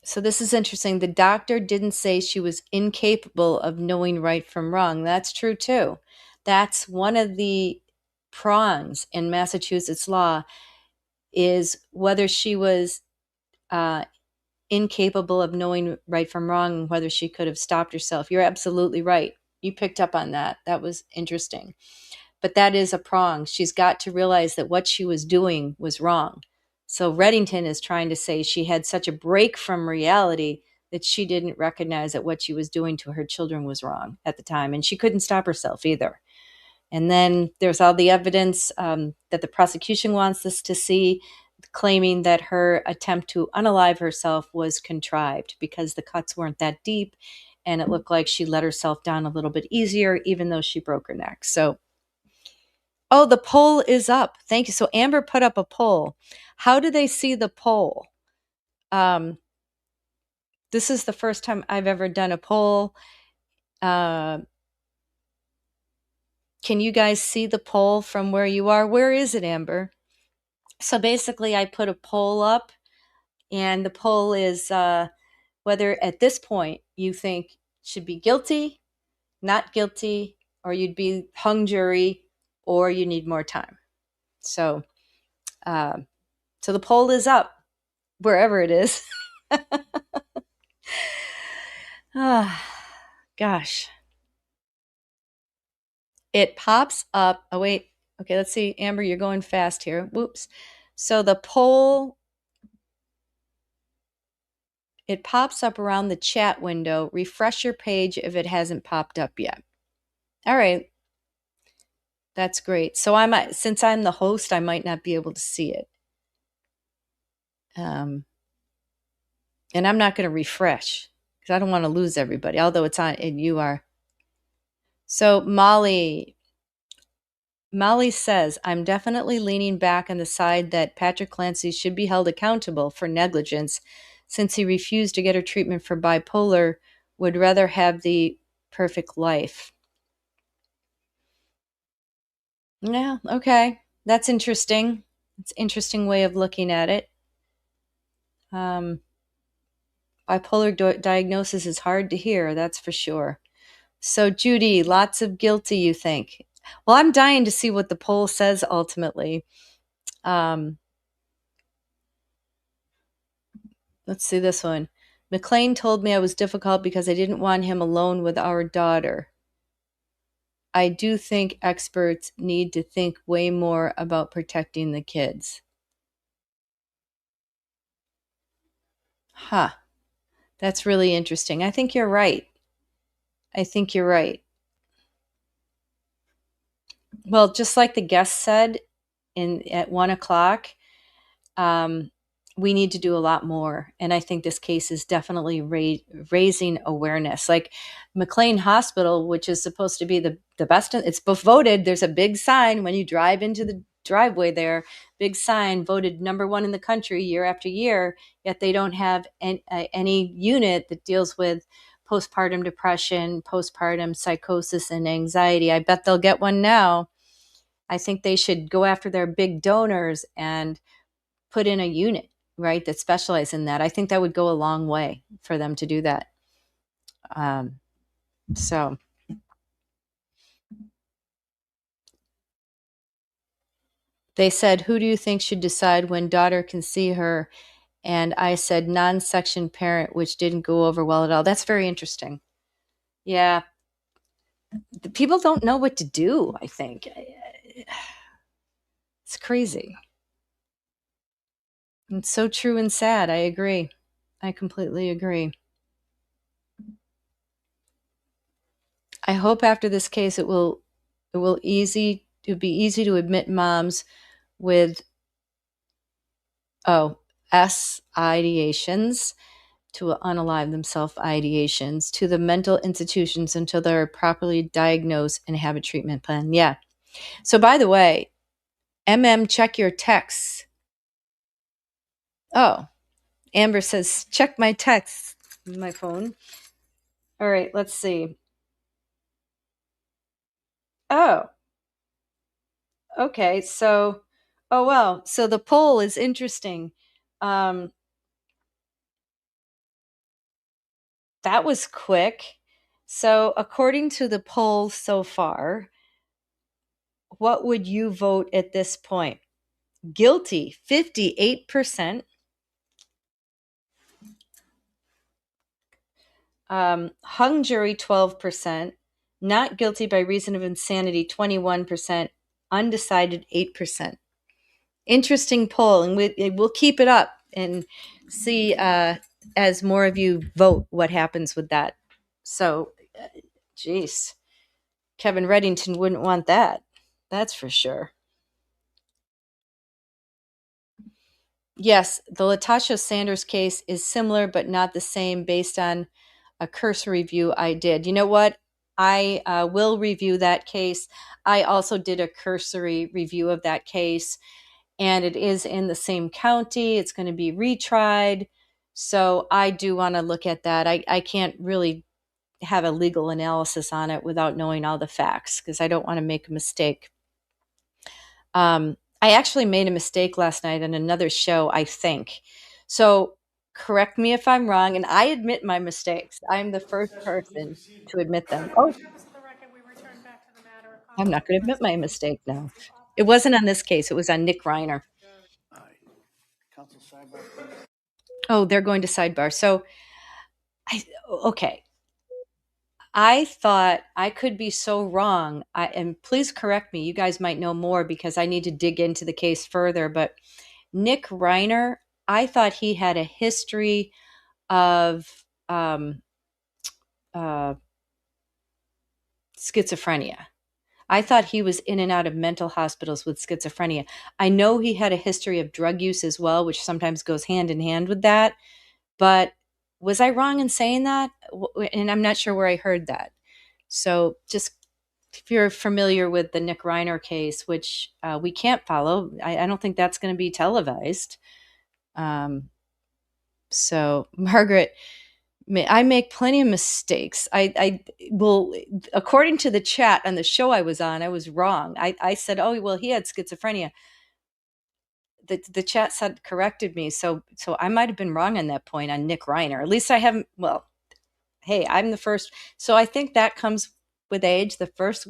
So this is interesting. The doctor didn't say she was incapable of knowing right from wrong. That's true too. That's one of the prongs in Massachusetts law, is whether she was incapable of knowing right from wrong and whether she could have stopped herself. You're absolutely right. You picked up on that. That was interesting. But that is a prong. She's got to realize that what she was doing was wrong. So Reddington is trying to say she had such a break from reality that she didn't recognize that what she was doing to her children was wrong at the time. And she couldn't stop herself either. And then there's all the evidence that the prosecution wants us to see, claiming that her attempt to unalive herself was contrived because the cuts weren't that deep. And it looked like she let herself down a little bit easier, even though she broke her neck. So, oh, the poll is up. Thank you. So Amber put up a poll. How do they see the poll? This is the first time I've ever done a poll. Can you guys see the poll from where you are? Where is it, Amber? So basically, I put a poll up, and the poll is whether at this point you think should be guilty, not guilty, or you'd be hung jury, or you need more time. So the poll is up wherever it is. Gosh. It pops up. Oh, wait. Okay, let's see. Amber, you're going fast here. Whoops. So the poll, it pops up around the chat window. Refresh your page if it hasn't popped up yet. All right. That's great. So since I'm the host, I might not be able to see it. And I'm not going to refresh because I don't want to lose everybody, although it's on, and you are. So Molly says, I'm definitely leaning back on the side that Patrick Clancy should be held accountable for negligence since he refused to get her treatment for bipolar, would rather have the perfect life. Yeah, okay. That's interesting. It's an interesting way of looking at it. Bipolar diagnosis is hard to hear, that's for sure. So Judy, lots of guilty, you think? Well, I'm dying to see what the poll says ultimately. Let's see this one. McLean told me I was difficult because I didn't want him alone with our daughter. I do think experts need to think way more about protecting the kids. Huh. That's really interesting. I think you're right. Well, just like the guest said at 1:00, we need to do a lot more. And I think this case is definitely raising awareness. Like McLean Hospital, which is supposed to be the best, it's voted, there's a big sign when you drive into the driveway there, big sign, voted #1 in the country year after year, yet they don't have any unit that deals with postpartum depression, postpartum psychosis, and anxiety. I bet they'll get one now. I think they should go after their big donors and put in a unit, right, that specializes in that. I think that would go a long way for them to do that. So they said, who do you think should decide when daughter can see her? And I said, non-section parent, which didn't go over well at all. That's very interesting. Yeah. The people don't know what to do, I think. It's crazy. It's so true and sad. I agree. I completely agree. I hope after this case it will be easy to admit moms with S ideations to unalive themselves ideations to the mental institutions until they're properly diagnosed and have a treatment plan. Yeah. So by the way, check your texts. Oh, Amber says, check my texts, my phone. All right, let's see. Oh, okay. So, so the poll is interesting. That was quick. So according to the poll so far, what would you vote at this point? Guilty, 58%. Hung jury, 12%. Not guilty by reason of insanity, 21%. Undecided, 8%. Interesting poll, and we'll keep it up and see as more of you vote what happens with that. So, geez, Kevin Reddington wouldn't want that. That's for sure. Yes, the Latasha Sanders case is similar but not the same based on a cursory review I did. You know what? I will review that case. I also did a cursory review of that case, and it is in the same county. It's going to be retried. So I do want to look at that. I can't really have a legal analysis on it without knowing all the facts because I don't want to make a mistake. I actually made a mistake last night on another show, I think. So correct me if I'm wrong, and I admit my mistakes. I'm the first person to admit them. Oh, I'm not going to admit my mistake now. It wasn't on this case. It was on Nick Reiner. All right. Council sidebar, please. Oh, they're going to sidebar. So, okay. I thought I could be so wrong. And please correct me. You guys might know more because I need to dig into the case further. But Nick Reiner, I thought he had a history of schizophrenia. I thought he was in and out of mental hospitals with schizophrenia. I know he had a history of drug use as well, which sometimes goes hand in hand with that. But was I wrong in saying that? And I'm not sure where I heard that. So just if you're familiar with the Nick Reiner case, which we can't follow, I don't think that's going to be televised. So Margaret, I make plenty of mistakes. I will, according to the chat on the show I was on, I was wrong. I said, oh, well, he had schizophrenia. The chat said corrected me. So I might have been wrong on that point on Nick Reiner. At least I haven't, well, hey, I'm the first. So I think that comes with age, the first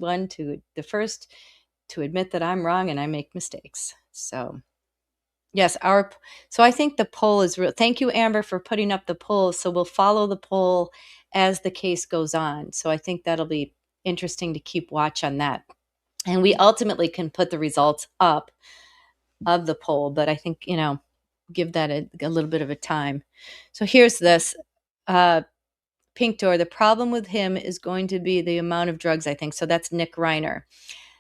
to admit that I'm wrong and I make mistakes. So yes, so I think the poll is real. Thank you, Amber, for putting up the poll. So we'll follow the poll as the case goes on. So I think that'll be interesting to keep watch on that. And we ultimately can put the results up of the poll, but I think, give that a little bit of a time. So here's this. Pink Door, the problem with him is going to be the amount of drugs, I think. So that's Nick Reiner.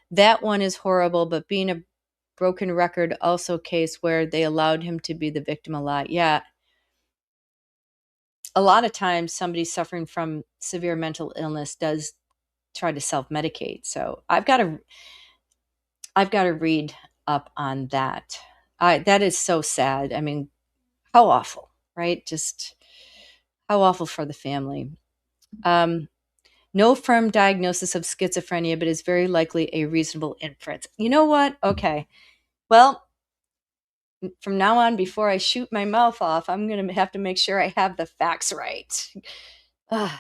That one is horrible, but being a broken record also case where they allowed him to be the victim a lot. Yeah. A lot of times somebody suffering from severe mental illness does try to self-medicate. So I've got to read up on that. That is so sad. I mean, how awful, right? Just how awful for the family. No firm diagnosis of schizophrenia, but is very likely a reasonable inference. You know what? Okay. Well, from now on, before I shoot my mouth off, I'm going to have to make sure I have the facts right. But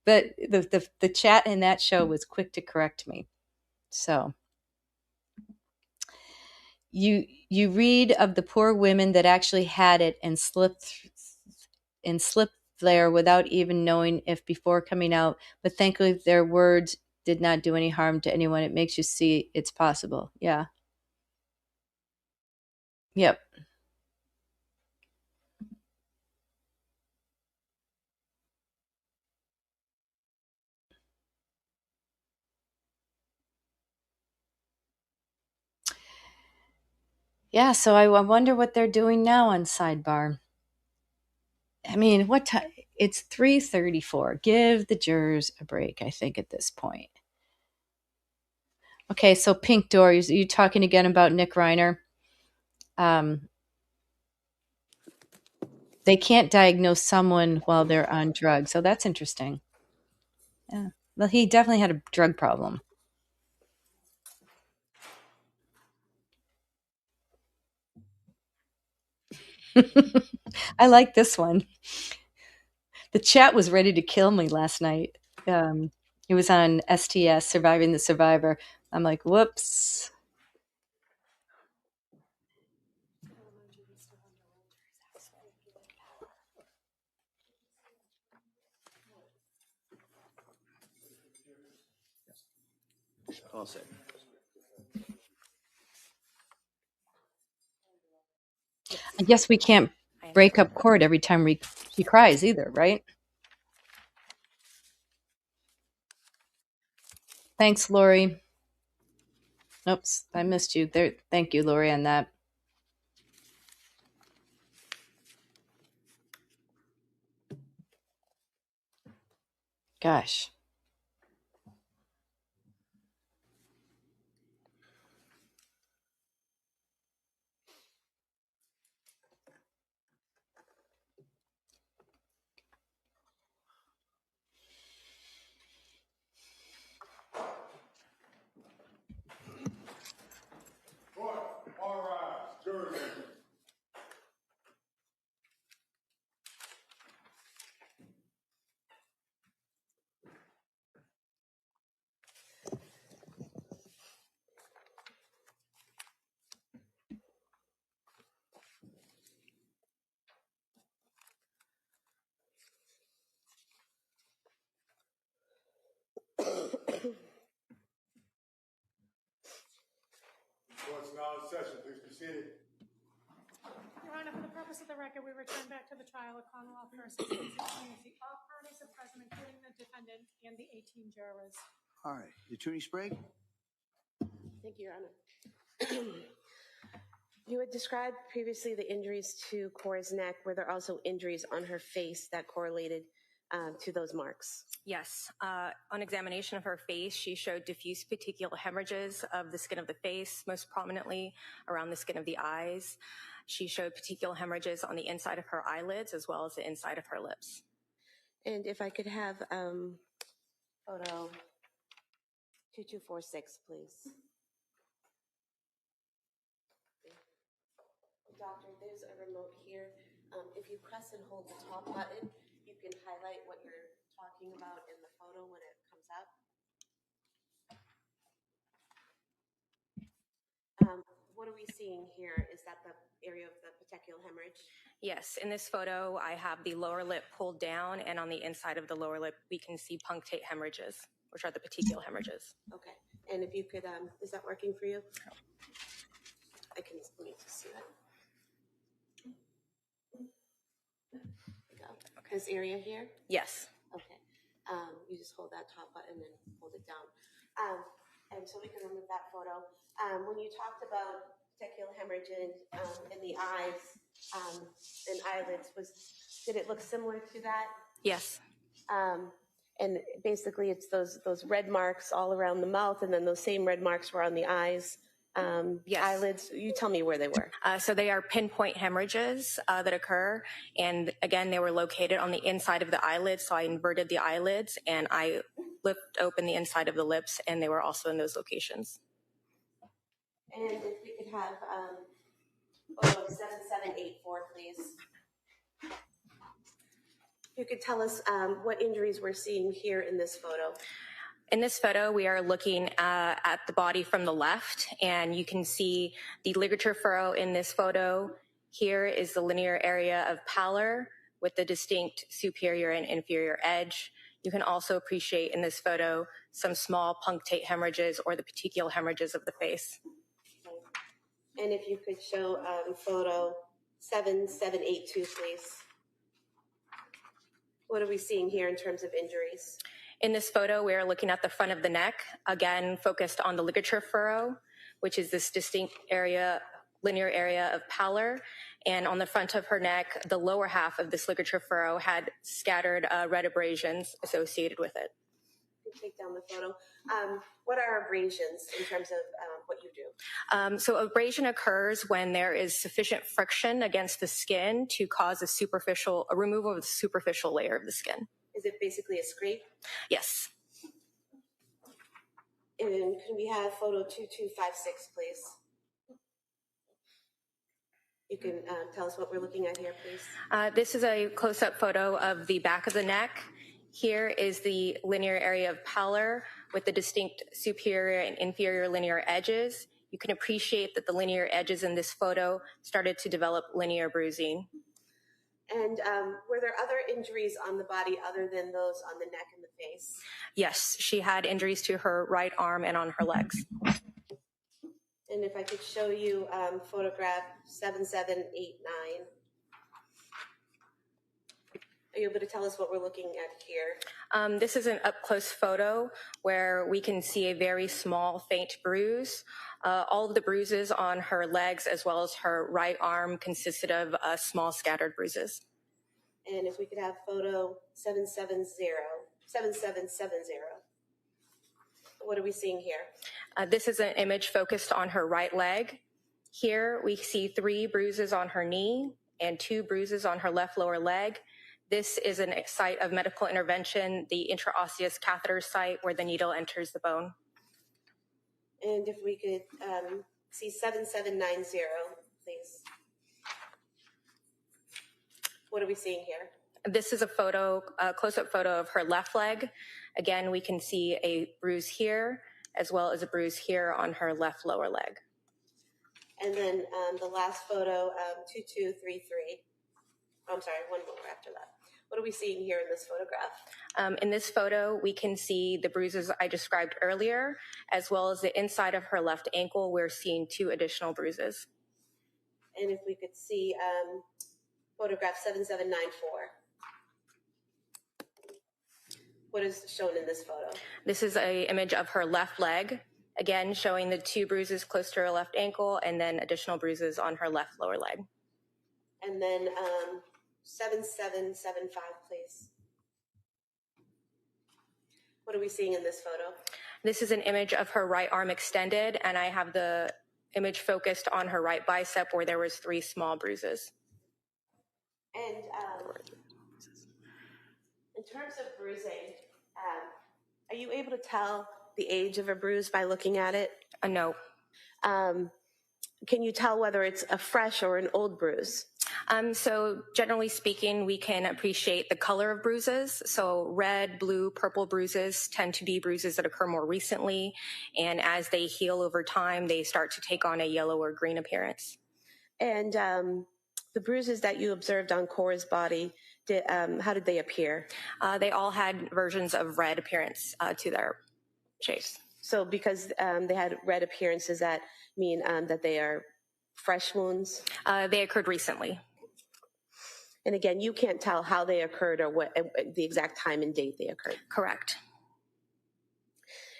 the chat in that show was quick to correct me. So you read of the poor women that actually had it and slipped there without even knowing if before coming out, but thankfully their words did not do any harm to anyone. It makes you see it's possible. Yeah. Yep. Yeah, so I wonder what they're doing now on Sidebar. I mean, what time? It's 3:34. Give the jurors a break, I think, at this point. Okay, so Pink Door, you talking again about Nick Reiner? They can't diagnose someone while they're on drugs, so that's interesting. Yeah. Well, he definitely had a drug problem. I like this one. The chat was ready to kill me last night. It was on STS, Surviving the Survivor. I'm like, whoops. All set. I guess we can't break up court every time she cries either, right? Thanks, Lori. Oops, I missed you there. Thank you, Lori, on that. Gosh. All right, jury. Court's now in session. Please be seated. Your Honor, for the purpose of the record, we return back to the trial of Commonwealth versus Lindsay Clancy. All parties are present, including the defendant and the 18 jurors. All right. Attorney Sprague? Thank you, Your Honor. You had described previously the injuries to Cora's neck. Were there also injuries on her face that correlated to those marks? Yes. On examination of her face, she showed diffuse petechial hemorrhages of the skin of the face, most prominently around the skin of the eyes. She showed petechial hemorrhages on the inside of her eyelids as well as the inside of her lips. And if I could have photo 2246, please. Doctor, there's a remote here. If you press and hold the top button, you can highlight what you're talking about in the photo when it comes up. What are we seeing here? Is that the area of the petechial hemorrhage? Yes, in this photo, I have the lower lip pulled down, and on the inside of the lower lip, we can see punctate hemorrhages, which are the petechial hemorrhages. Okay, and if you could, is that working for you? I can need to see that. Okay. This area here? Yes. Okay. You just hold that top button and hold it down. And so we can remove that photo. When you talked about petechial hemorrhage in the eyes and eyelids, did it look similar to that? Yes. And basically, it's those red marks all around the mouth, and then those same red marks were on the eyes, Yes. eyelids. You tell me where they were. So they are pinpoint hemorrhages that occur. And again, they were located on the inside of the eyelids. So I inverted the eyelids and I flipped open the inside of the lips, and they were also in those locations. And if we could have photo 7784, please. You could tell us what injuries we're seeing here in this photo. In this photo, we are looking at the body from the left, and you can see the ligature furrow in this photo. Here is the linear area of pallor with the distinct superior and inferior edge. You can also appreciate in this photo some small punctate hemorrhages or the petechial hemorrhages of the face. And if you could show photo 7782, please. What are we seeing here in terms of injuries? In this photo, we are looking at the front of the neck, again focused on the ligature furrow, which is this distinct area, linear area of pallor. And on the front of her neck, the lower half of this ligature furrow had scattered red abrasions associated with it. Take down the photo. What are abrasions in terms of what you do? So abrasion occurs when there is sufficient friction against the skin to cause a removal of the superficial layer of the skin. Is it basically a scrape? Yes. And can we have photo 2256, please? You can tell us what we're looking at here, please. This is a close-up photo of the back of the neck. Here is the linear area of pallor with the distinct superior and inferior linear edges. You can appreciate that the linear edges in this photo started to develop linear bruising. And were there other injuries on the body other than those on the neck and the face? Yes, she had injuries to her right arm and on her legs. And if I could show you photograph 7789. Are you able to tell us what we're looking at here? This is an up-close photo where we can see a very small, faint bruise. All of the bruises on her legs as well as her right arm consisted of small scattered bruises. And if we could have photo 7770. What are we seeing here? This is an image focused on her right leg. Here we see 3 bruises on her knee and 2 bruises on her left lower leg. This is a site of medical intervention, the intraosseous catheter site where the needle enters the bone. And if we could see 7790, please. What are we seeing here? This is a close-up photo of her left leg. Again, we can see a bruise here as well as a bruise here on her left lower leg. And then the last photo, 2233. I'm sorry, one more after that. What are we seeing here in this photograph? In this photo, we can see the bruises I described earlier, as well as the inside of her left ankle. We're seeing 2 additional bruises. And if we could see photograph 7794. What is shown in this photo? This is an image of her left leg, again showing the 2 bruises close to her left ankle and then additional bruises on her left lower leg. And then 7775, please. What are we seeing in this photo? This is an image of her right arm extended, and I have the image focused on her right bicep where there was 3 small bruises. And in terms of bruising, are you able to tell the age of a bruise by looking at it? No. Can you tell whether it's a fresh or an old bruise? So generally speaking, we can appreciate the color of bruises. So red, blue, purple bruises tend to be bruises that occur more recently. And as they heal over time, they start to take on a yellow or green appearance. And the bruises that you observed on Cora's body, how did they appear? They all had versions of red appearance to their shapes. So because they had red appearance, does that mean that they are fresh wounds? They occurred recently. And again, you can't tell how they occurred or what the exact time and date they occurred. Correct.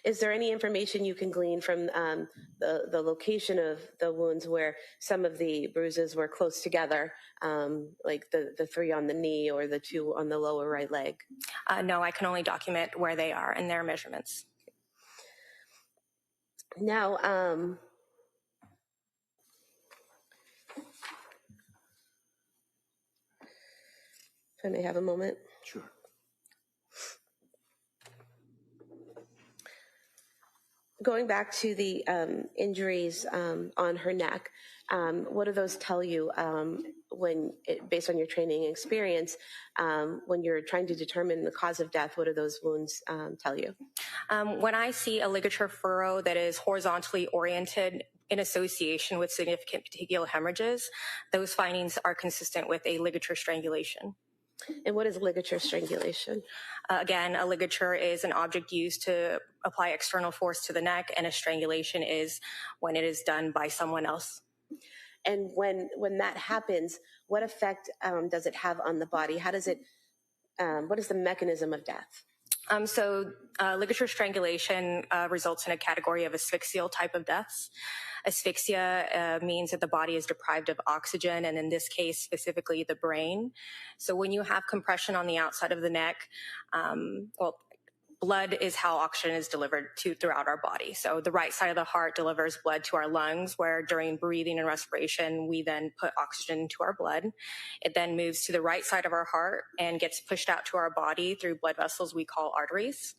Is there any information you can glean from the location of the wounds where some of the bruises were close together, like the 3 on the knee or the 2 on the lower right leg? No, I can only document where they are and their measurements. Now, if I may have a moment. Sure. Going back to the injuries on her neck, what do those tell you based on your training and experience, when you're trying to determine the cause of death? What do those wounds tell you? When I see a ligature furrow that is horizontally oriented in association with significant petechial hemorrhages, those findings are consistent with a ligature strangulation. And what is ligature strangulation? Again, a ligature is an object used to apply external force to the neck, and a strangulation is when it is done by someone else. And when that happens, what effect does it have on the body? How does it? What is the mechanism of death? Ligature strangulation results in a category of asphyxial type of deaths. Asphyxia means that the body is deprived of oxygen, and in this case, specifically the brain. So when you have compression on the outside of the neck, blood is how oxygen is delivered throughout our body. So the right side of the heart delivers blood to our lungs, where during breathing and respiration, we then put oxygen into our blood. It then moves to the right side of our heart and gets pushed out to our body through blood vessels we call arteries.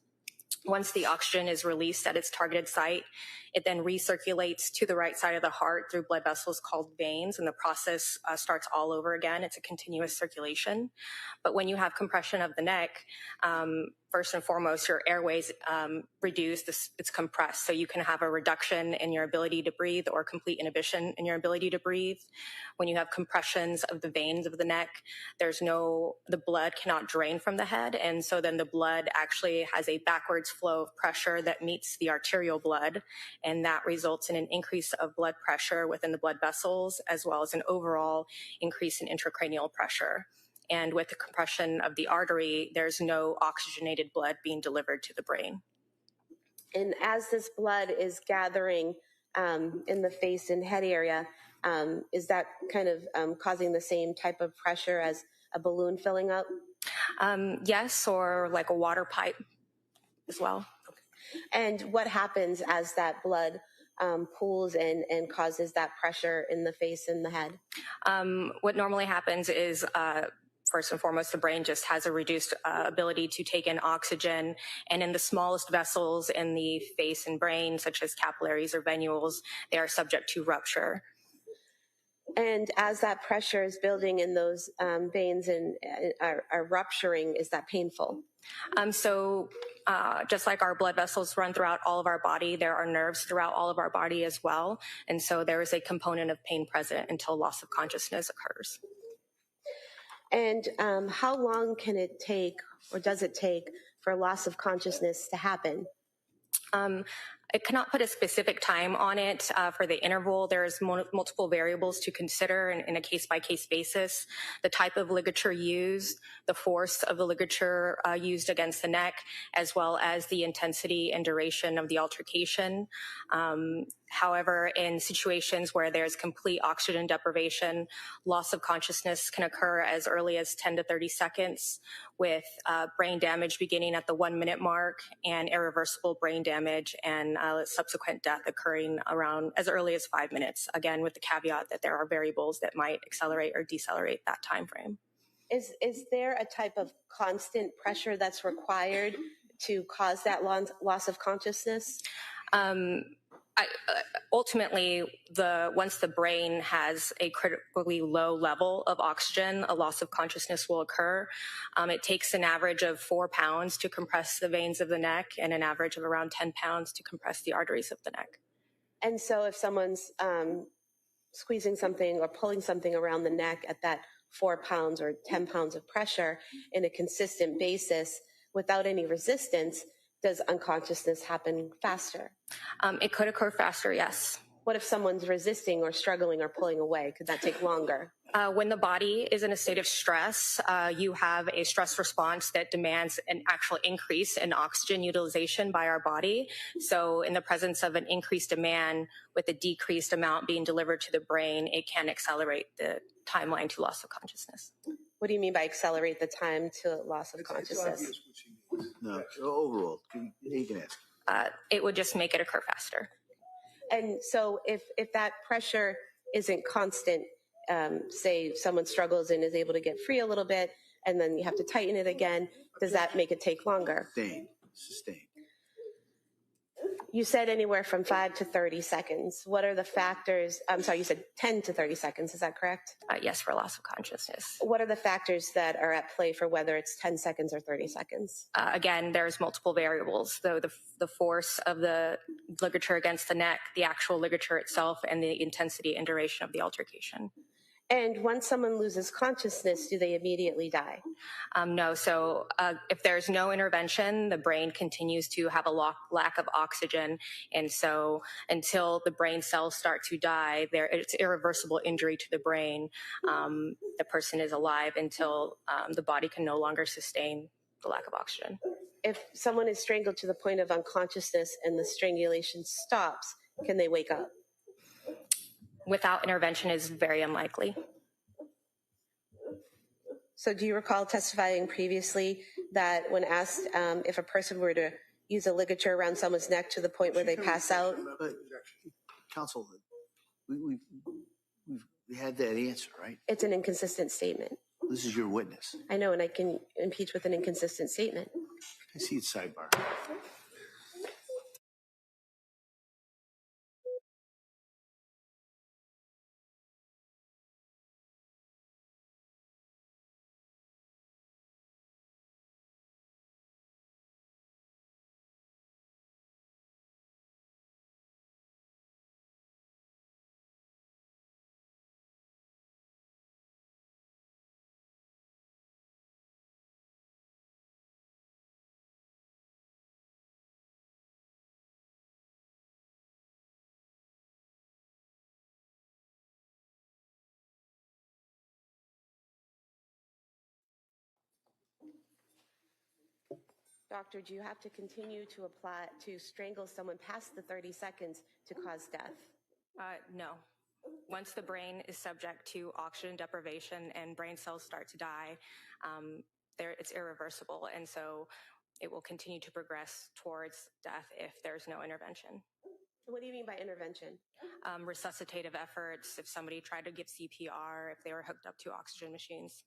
Once the oxygen is released at its targeted site, it then recirculates to the right side of the heart through blood vessels called veins, and the process starts all over again. It's a continuous circulation. But when you have compression of the neck, first and foremost, your airways reduce, it's compressed. So you can have a reduction in your ability to breathe or complete inhibition in your ability to breathe. When you have compressions of the veins of the neck, the blood cannot drain from the head. And so then the blood actually has a backwards flow of pressure that meets the arterial blood. And that results in an increase of blood pressure within the blood vessels, as well as an overall increase in intracranial pressure. And with the compression of the artery, there's no oxygenated blood being delivered to the brain. And as this blood is gathering in the face and head area, is that kind of causing the same type of pressure as a balloon filling up? Yes, or like a water pipe as well. And what happens as that blood pools and causes that pressure in the face and the head? What normally happens is, first and foremost, the brain just has a reduced ability to take in oxygen. And in the smallest vessels in the face and brain, such as capillaries or venules, they are subject to rupture. And as that pressure is building in those veins and are rupturing, is that painful? Just like our blood vessels run throughout all of our body, there are nerves throughout all of our body as well. And so there is a component of pain present until loss of consciousness occurs. And how long can it take, or does it take, for loss of consciousness to happen? I cannot put a specific time on it for the interval. There's multiple variables to consider in a case-by-case basis. The type of ligature used, the force of the ligature used against the neck, as well as the intensity and duration of the altercation. However, in situations where there's complete oxygen deprivation, loss of consciousness can occur as early as 10 to 30 seconds, with brain damage beginning at the 1 minute mark and irreversible brain damage and subsequent death occurring around as early as 5 minutes, again with the caveat that there are variables that might accelerate or decelerate that time frame. Is there a type of constant pressure that's required to cause that loss of consciousness? Ultimately, once the brain has a critically low level of oxygen, a loss of consciousness will occur. It takes an average of 4 pounds to compress the veins of the neck and an average of around 10 pounds to compress the arteries of the neck. And so if someone's squeezing something or pulling something around the neck at that 4 pounds or 10 pounds of pressure in a consistent basis without any resistance, does unconsciousness happen faster? It could occur faster, yes. What if someone's resisting or struggling or pulling away? Could that take longer? When the body is in a state of stress, you have a stress response that demands an actual increase in oxygen utilization by our body. So in the presence of an increased demand with a decreased amount being delivered to the brain, it can accelerate the timeline to loss of consciousness. What do you mean by accelerate the time to loss of consciousness? No, overall, you can ask. It would just make it occur faster. And so if that pressure isn't constant, say someone struggles and is able to get free a little bit, and then you have to tighten it again, does that make it take longer? Sustain. You said anywhere from 5 to 30 seconds. What are the factors? I'm sorry, you said 10 to 30 seconds. Is that correct? Yes, for loss of consciousness. What are the factors that are at play for whether it's 10 seconds or 30 seconds? Again, there's multiple variables. So the force of the ligature against the neck, the actual ligature itself, and the intensity and duration of the altercation. And once someone loses consciousness, do they immediately die? No. So if there's no intervention, the brain continues to have a lack of oxygen. And so until the brain cells start to die, it's irreversible injury to the brain. The person is alive until the body can no longer sustain the lack of oxygen. If someone is strangled to the point of unconsciousness and the strangulation stops, can they wake up? Without intervention is very unlikely. So do you recall testifying previously that when asked if a person were to use a ligature around someone's neck to the point where they pass out? Counsel, we had that answer, right? It's an inconsistent statement. This is your witness. I know, and I can impeach with an inconsistent statement. I see it's sidebar. Doctor, do you have to continue to strangle someone past the 30 seconds to cause death? No. Once the brain is subject to oxygen deprivation and brain cells start to die, it's irreversible. And so it will continue to progress towards death if there's no intervention. What do you mean by intervention? Resuscitative efforts, if somebody tried to give CPR, if they were hooked up to oxygen machines.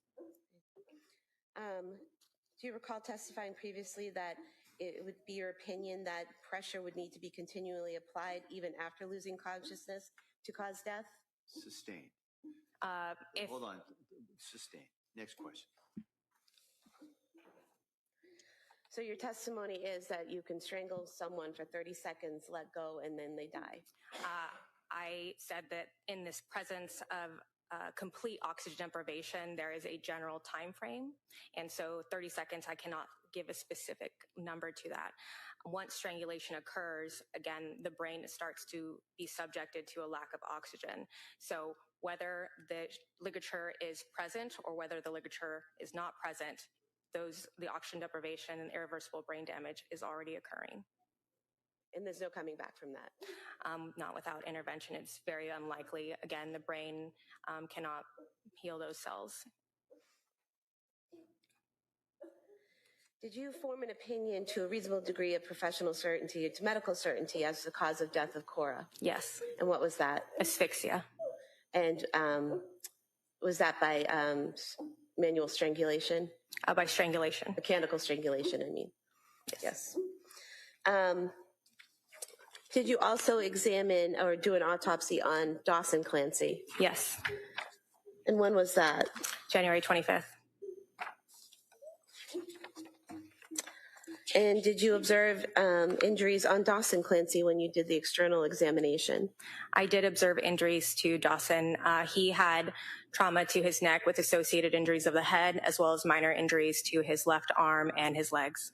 Do you recall testifying previously that it would be your opinion that pressure would need to be continually applied even after losing consciousness to cause death? Sustain. Hold on. Sustain. Next question. So your testimony is that you can strangle someone for 30 seconds, let go, and then they die. I said that in this presence of complete oxygen deprivation, there is a general time frame. And so 30 seconds, I cannot give a specific number to that. Once strangulation occurs, again, the brain starts to be subjected to a lack of oxygen. So whether the ligature is present or whether the ligature is not present, the oxygen deprivation and irreversible brain damage is already occurring. And there's no coming back from that? Not without intervention. It's very unlikely. Again, the brain cannot heal those cells. Did you form an opinion to a reasonable degree of professional certainty, to medical certainty, as the cause of death of Cora? Yes. And what was that? Asphyxia. And was that by manual strangulation? By strangulation. Mechanical strangulation, I mean. Yes. Did you also examine or do an autopsy on Dawson Clancy? Yes. And when was that? January 25th. And did you observe injuries on Dawson Clancy when you did the external examination? I did observe injuries to Dawson. He had trauma to his neck with associated injuries of the head, as well as minor injuries to his left arm and his legs.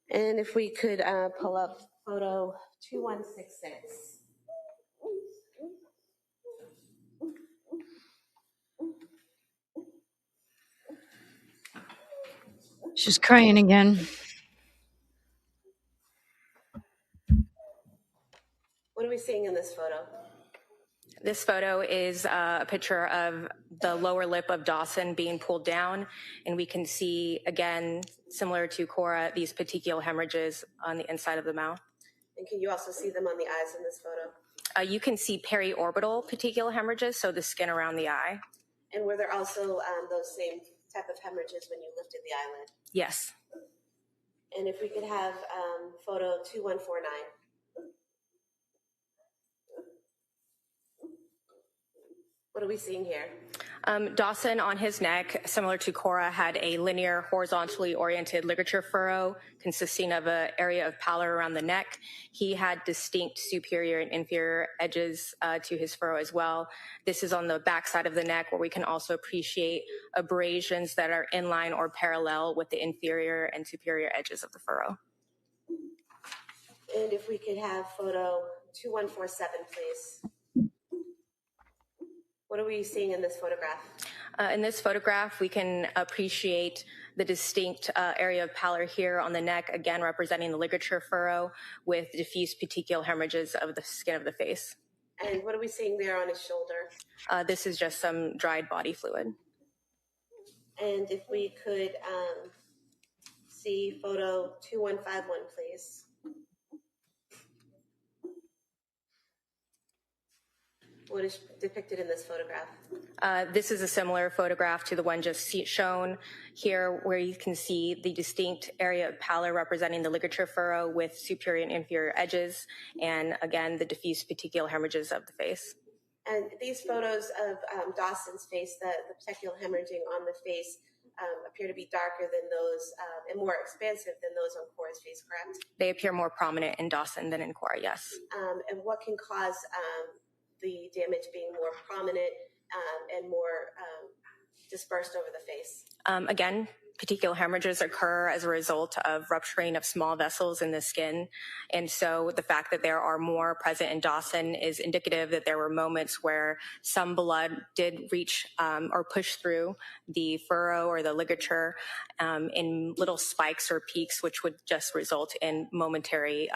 And if we could pull up photo 2166. She's crying again. What are we seeing in this photo? This photo is a picture of the lower lip of Dawson being pulled down, and we can see, again, similar to Cora, these petechial hemorrhages on the inside of the mouth. And can you also see them on the eyes in this photo? You can see periorbital petechial hemorrhages, so the skin around the eye. And were there also those same type of hemorrhages when you lifted the eyelid? Yes. And if we could have photo 2149. What are we seeing here? Dawson on his neck, similar to Cora, had a linear horizontally oriented ligature furrow consisting of an area of pallor around the neck. He had distinct superior and inferior edges to his furrow as well. This is on the back side of the neck, where we can also appreciate abrasions that are in line or parallel with the inferior and superior edges of the furrow. And if we could have photo 2147, please. What are we seeing in this photograph? In this photograph, we can appreciate the distinct area of pallor here on the neck, again representing the ligature furrow with diffuse petechial hemorrhages of the skin of the face. And what are we seeing there on his shoulder? This is just some dried body fluid. And if we could see photo 2151, please. What is depicted in this photograph? This is a similar photograph to the one just shown here, where you can see the distinct area of pallor representing the ligature furrow with superior and inferior edges, and again, the diffuse petechial hemorrhages of the face. And these photos of Dawson's face, the petechial hemorrhaging on the face, appear to be darker than those and more expansive than those on Cora's face, correct? They appear more prominent in Dawson than in Cora, yes. And what can cause the damage being more prominent and more dispersed over the face? Again, petechial hemorrhages occur as a result of rupturing of small vessels in the skin. And so the fact that there are more present in Dawson is indicative that there were moments where some blood did reach or push through the furrow or the ligature in little spikes or peaks, which would just result in momentary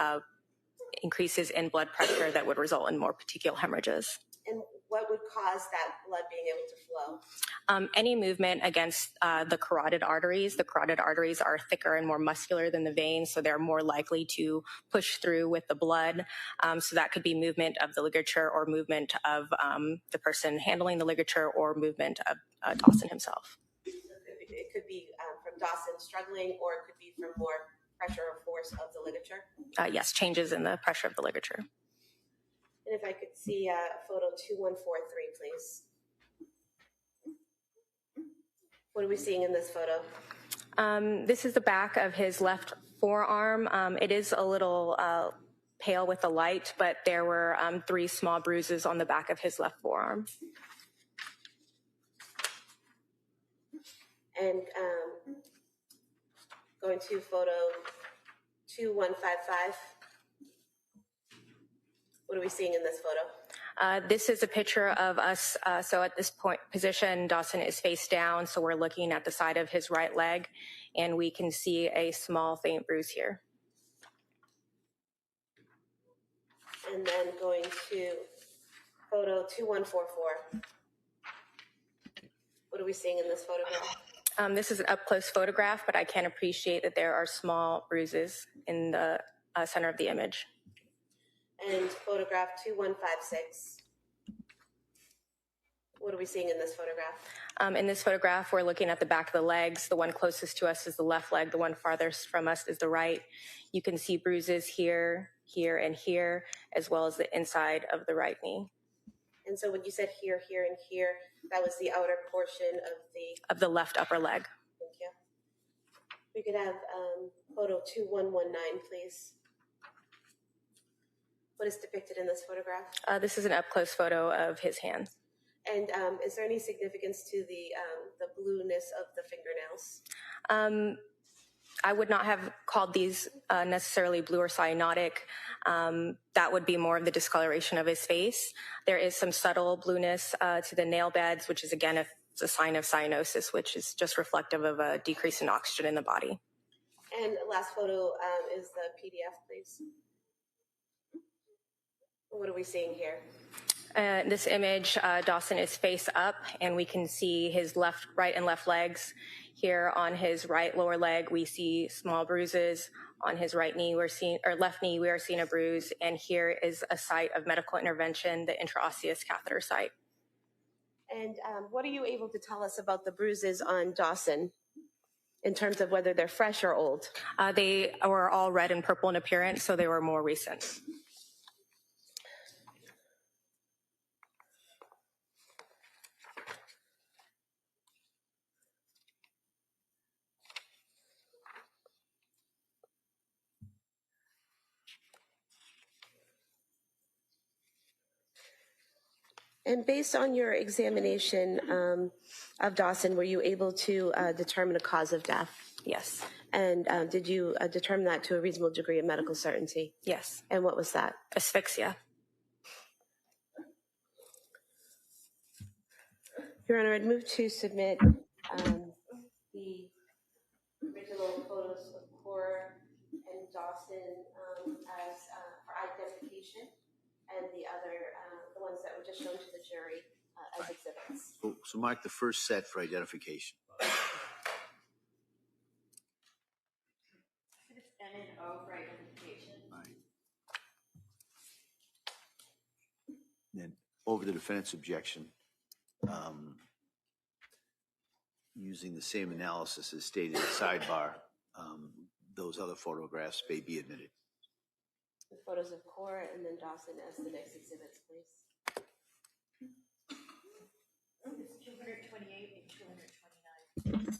increases in blood pressure that would result in more petechial hemorrhages. And what would cause that blood being able to flow? Any movement against the carotid arteries. The carotid arteries are thicker and more muscular than the veins, so they're more likely to push through with the blood. So that could be movement of the ligature or movement of the person handling the ligature or movement of Dawson himself. It could be from Dawson struggling, or it could be from more pressure or force of the ligature? Yes, changes in the pressure of the ligature. And if I could see photo 2143, please. What are we seeing in this photo? This is the back of his left forearm. It is a little pale with the light, but there were 3 small bruises on the back of his left forearm. And going to photo 2155. What are we seeing in this photo? This is a picture of us. So at this point position, Dawson is face down. So we're looking at the side of his right leg, and we can see a small faint bruise here. And then going to photo 2144. What are we seeing in this photograph? This is an up-close photograph, but I can appreciate that there are small bruises in the center of the image. And photograph 2156. What are we seeing in this photograph? In this photograph, we're looking at the back of the legs. The one closest to us is the left leg. The one farthest from us is the right. You can see bruises here, here, and here, as well as the inside of the right knee. And so when you said here, here, and here, that was the outer portion of the left upper leg. Thank you. We could have photo 2119, please. What is depicted in this photograph? This is an up-close photo of his hands. And is there any significance to the blueness of the fingernails? I would not have called these necessarily blue or cyanotic. That would be more of the discoloration of his face. There is some subtle blueness to the nail beds, which is again a It's a sign of cyanosis, which is just reflective of a decrease in oxygen in the body. And last photo is the PDF, please. What are we seeing here? This image, Dawson is face up, and we can see his right and left legs. Here on his right lower leg, we see small bruises. On his right knee, left knee, we are seeing a bruise. And here is a site of medical intervention, the intraosseous catheter site. And what are you able to tell us about the bruises on Dawson in terms of whether they're fresh or old? They were all red and purple in appearance, so they were more recent. And based on your examination of Dawson, were you able to determine a cause of death? Yes. And did you determine that to a reasonable degree of medical certainty? Yes. And what was that? Asphyxia. Your Honor, I'd move to submit the original photos of Cora and Dawson as for identification, and the other, the ones that were just shown to the jury as exhibits. So mark the first set for identification. It's N and O for identification. Right. Then over the defendant's objection, using the same analysis as stated in the sidebar, those other photographs may be admitted. The photos of Cora and then Dawson as the next exhibits, please. It's 228 and 229.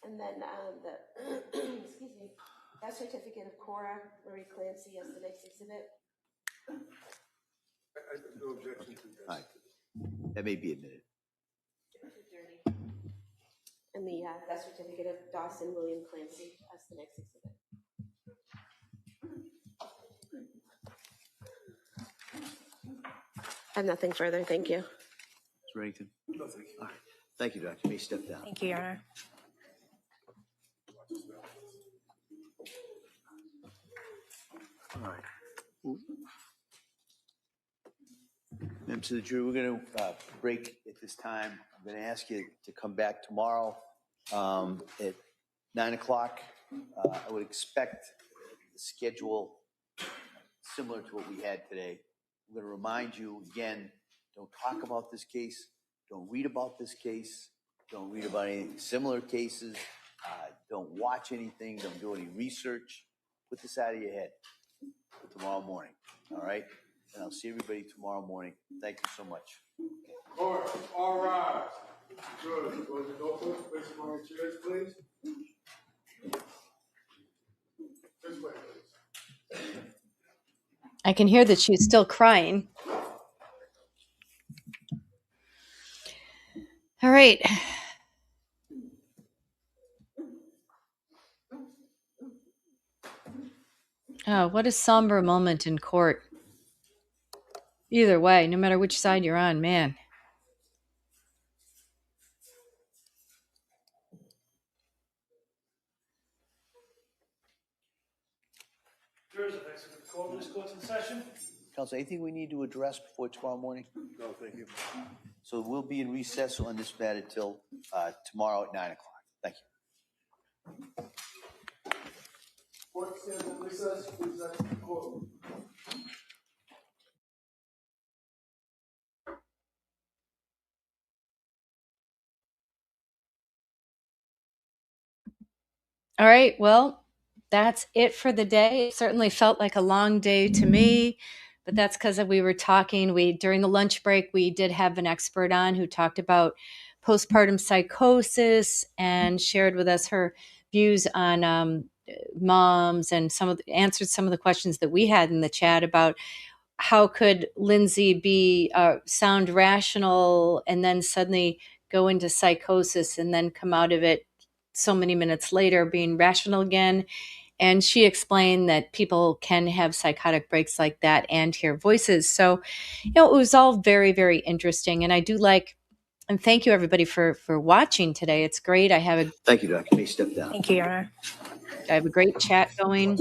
And then the excuse me, that certificate of Cora Marie Clancy as the next exhibit. I have no objection to that. Right. That may be admitted. And the that certificate of Dawson William Clancy as the next exhibit. I have nothing further. Thank you. Ms. Remington? No, thank you. All right. Thank you, Doctor. You may step down. Thank you, Your Honor. All right. Members of the jury, we're going to break at this time. I'm going to ask you to come back tomorrow at 9 o'clock. I would expect the schedule similar to what we had today. I'm going to remind you again, don't talk about this case. Don't read about this case. Don't read about any similar cases. Don't watch anything. Don't do any research. Put this out of your head for tomorrow morning. All right? And I'll see everybody tomorrow morning. Thank you so much. All rise. Good. Close the notebooks. Place them on your chairs, please. This way, please. I can hear that she's still crying. All right. Oh, what a somber moment in court. Either way, no matter which side you're on, man. Jurors, if I could call this court in session. Counsel, anything we need to address before tomorrow morning? No, thank you. So we'll be in recess on this matter till tomorrow at 9 o'clock. Thank you. Court stands in recess. Please exit the courtroom. All right, well, that's it for the day. It certainly felt like a long day to me, but that's because we were talking. During the lunch break, we did have an expert on who talked about postpartum psychosis and shared with us her views on moms and answered some of the questions that we had in the chat about how could Lindsay be sound rational and then suddenly go into psychosis and then come out of it so many minutes later being rational again. And she explained that people can have psychotic breaks like that and hear voices. So, it was all very, very interesting. And I do like, and thank you everybody for watching today. It's great. Thank you, Dr. May. Step down. Thank you, Your Honor. I have a great chat going.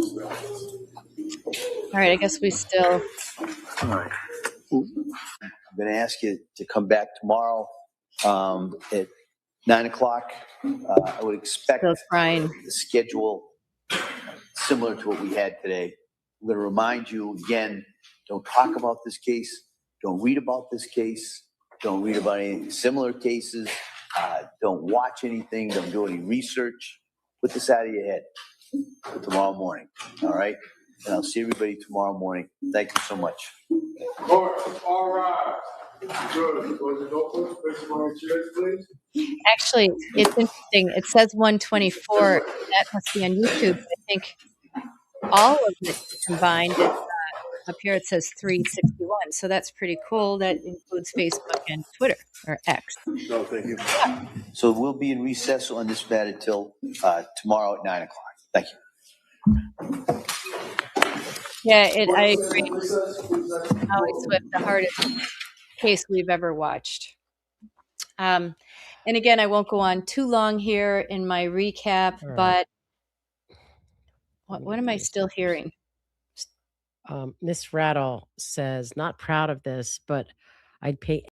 All right, I guess we still. All right. I'm going to ask you to come back tomorrow at 9 o'clock. I would expect the schedule similar to what we had today. I'm going to remind you again, don't talk about this case. Don't read about this case. Don't read about any similar cases. Don't watch anything. Don't do any research. Put this out of your head for tomorrow morning. All right? And I'll see everybody tomorrow morning. Thank you so much. All right. Good. Go to the notebook. Place my chairs, please. Actually, it's interesting. It says 124. That must be on YouTube. I think all of it combined is up here. It says 361. So that's pretty cool. That includes Facebook and Twitter or X. No, thank you. So we'll be in recess on this matter till tomorrow at 9 o'clock. Thank you. Yeah, I agree. Holly Swift, the hardest case we've ever watched. And again, I won't go on too long here in my recap, but what am I still hearing? Miss Rattle says, not proud of this, but I'd pay.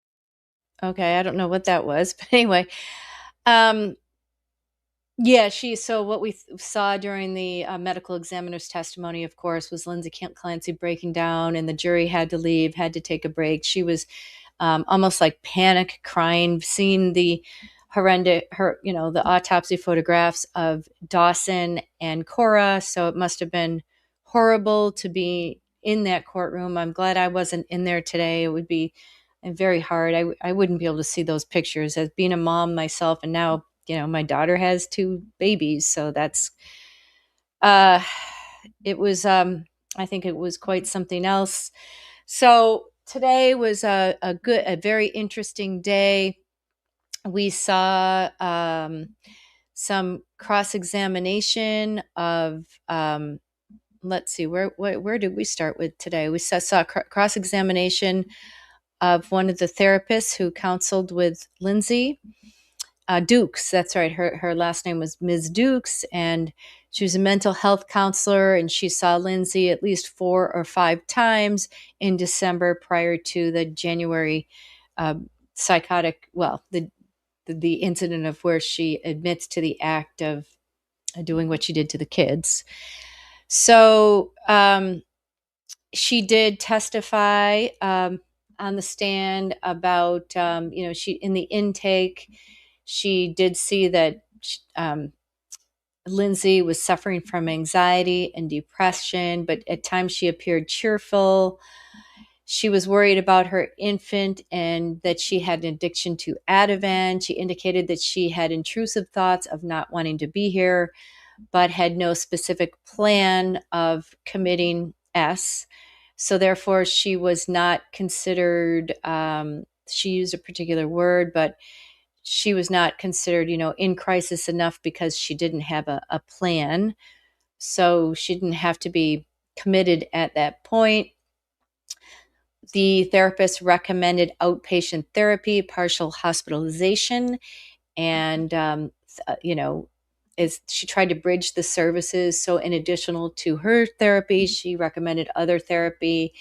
Okay, I don't know what that was, but anyway. Yeah, so what we saw during the medical examiner's testimony, of course, was Lindsay Clancy breaking down, and the jury had to leave, had to take a break. She was almost like panic crying, seeing the the autopsy photographs of Dawson and Cora. So it must have been horrible to be in that courtroom. I'm glad I wasn't in there today. It would be very hard. I wouldn't be able to see those pictures as being a mom myself, and now my daughter has 2 babies, so that's it was I think it was quite something else. So today was a very interesting day. We saw some cross-examination of let's see, where did we start with today? We saw cross-examination of one of the therapists who counseled with Lindsay. Dukes, that's right. Her last name was Ms. Dukes, and she was a mental health counselor, and she saw Lindsay at least 4 or 5 times in December prior to the January the incident of where she admits to the act of doing what she did to the kids. So she did testify on the stand about, she in the intake, she did see that Lindsay was suffering from anxiety and depression, but at times she appeared cheerful. She was worried about her infant and that she had an addiction to Ativan. She indicated that she had intrusive thoughts of not wanting to be here, but had no specific plan of committing S. So therefore, she was not considered, she used a particular word, but she was not considered, in crisis enough because she didn't have a plan. So she didn't have to be committed at that point. The therapist recommended outpatient therapy, partial hospitalization, and, as she tried to bridge the services. So in addition to her therapy, she recommended other therapy.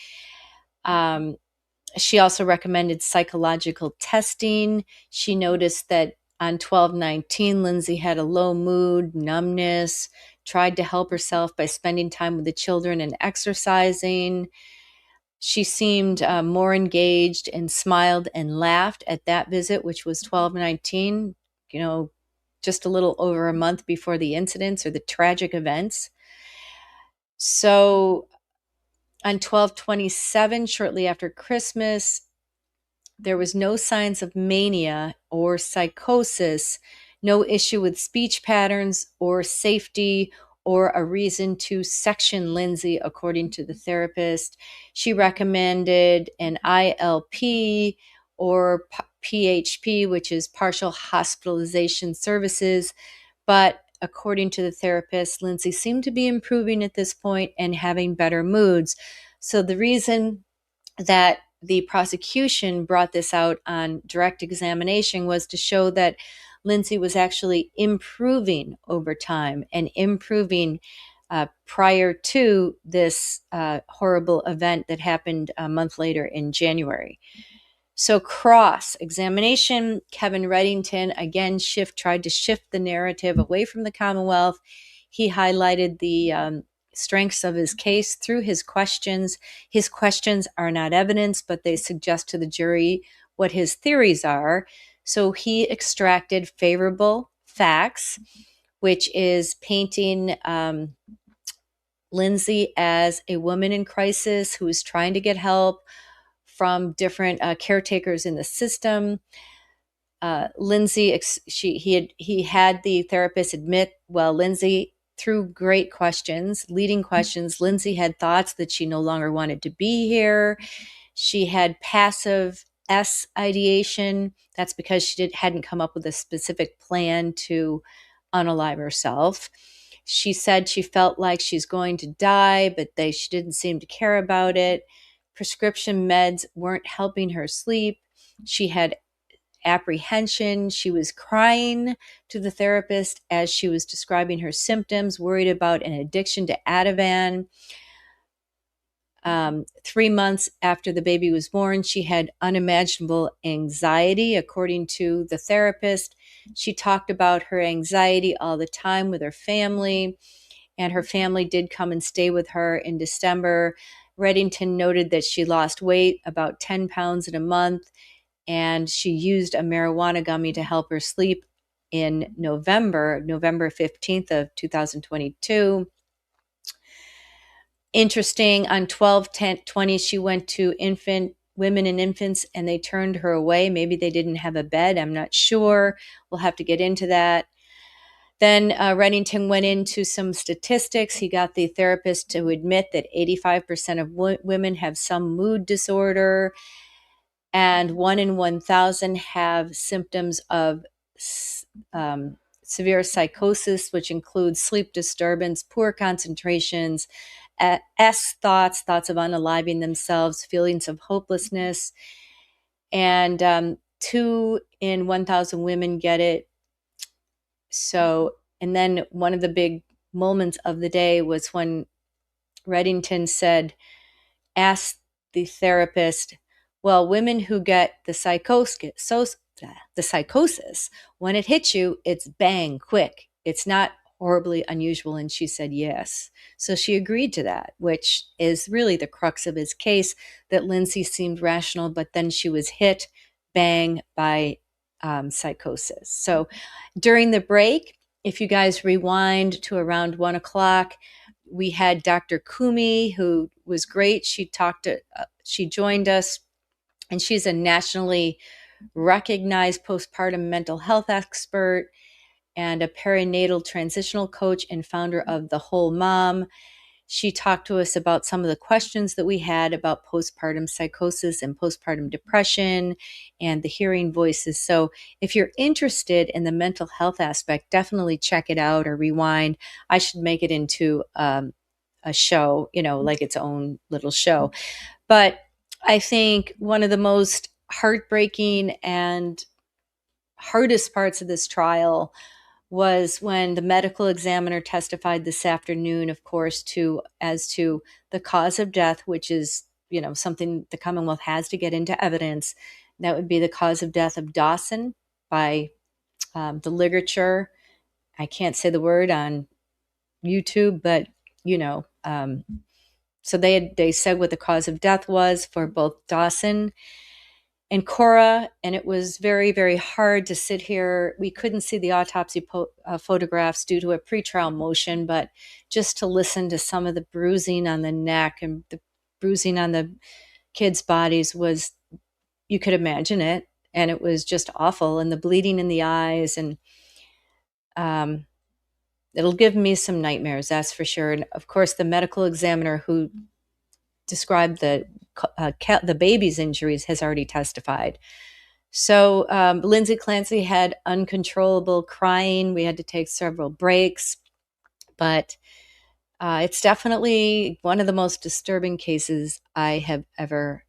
She also recommended psychological testing. She noticed that on 12/19, Lindsay had a low mood, numbness, tried to help herself by spending time with the children and exercising. She seemed more engaged and smiled and laughed at that visit, which was 12/19, just a little over a month before the incidents or the tragic events. So on 12/27, shortly after Christmas, there was no signs of mania or psychosis, no issue with speech patterns or safety or a reason to section Lindsay, according to the therapist. She recommended an ILP or PHP, which is partial hospitalization services, But according to the therapist, Lindsay seemed to be improving at this point and having better moods. So the reason that the prosecution brought this out on direct examination was to show that Lindsay was actually improving over time and improving prior to this horrible event that happened a month later in January. So cross-examination, Kevin Reddington, again, tried to shift the narrative away from the Commonwealth. He highlighted the strengths of his case through his questions. His questions are not evidence, but they suggest to the jury what his theories are. So he extracted favorable facts, which is painting Lindsay as a woman in crisis who is trying to get help from different caretakers in the system. Lindsay, he had the therapist admit, well, Lindsay, through great questions, leading questions, Lindsay had thoughts that she no longer wanted to be here. She had passive ideation. That's because she hadn't come up with a specific plan to unalive herself. She said she felt like she's going to die, but she didn't seem to care about it. Prescription meds weren't helping her sleep. She had apprehension. She was crying to the therapist as she was describing her symptoms, worried about an addiction to Ativan. 3 months after the baby was born, she had unimaginable anxiety, according to the therapist. She talked about her anxiety all the time with her family, and her family did come and stay with her in December. Reddington noted that she lost weight, about 10 pounds in a month, and she used a marijuana gummy to help her sleep in November 15th of 2022. Interesting, on 12/10/20, she went to women and infants, and they turned her away. Maybe they didn't have a bed. I'm not sure. We'll have to get into that. Then Reddington went into some statistics. He got the therapist to admit that 85% of women have some mood disorder, and 1 in 1,000 have symptoms of severe psychosis, which includes sleep disturbance, poor concentrations, thoughts of unaliving themselves, feelings of hopelessness. And 2 in 1,000 women get it. So, and then one of the big moments of the day was when Reddington asked the therapist, well, women who get the psychosis, when it hits you, it's bang, quick. It's not horribly unusual. And she said yes. So she agreed to that, which is really the crux of his case, that Lindsay seemed rational, but then she was hit bang by psychosis. So during the break, if you guys rewind to around 1 o'clock, we had Dr. Kumi, who was great. She joined us, and she's a nationally recognized postpartum mental health expert and a perinatal transitional coach and founder of The Whole Mom. She talked to us about some of the questions that we had about postpartum psychosis and postpartum depression and the hearing voices. So if you're interested in the mental health aspect, definitely check it out or rewind. I should make it into a show, like its own little show. But I think one of the most heartbreaking and hardest parts of this trial was when the medical examiner testified this afternoon, of course, as to the cause of death, which is, something the Commonwealth has to get into evidence. That would be the cause of death of Dawson by the ligature. I can't say the word on YouTube, but, so they said what the cause of death was for both Dawson and Cora, and it was very, very hard to sit here. We couldn't see the autopsy photographs due to a pretrial motion, but just to listen to some of the bruising on the neck and the bruising on the kids' bodies was, you could imagine it, and it was just awful, and the bleeding in the eyes, and it'll give me some nightmares, that's for sure. And of course, the medical examiner who described the baby's injuries has already testified. So Lindsay Clancy had uncontrollable crying. We had to take several breaks, but it's definitely one of the most disturbing cases I have ever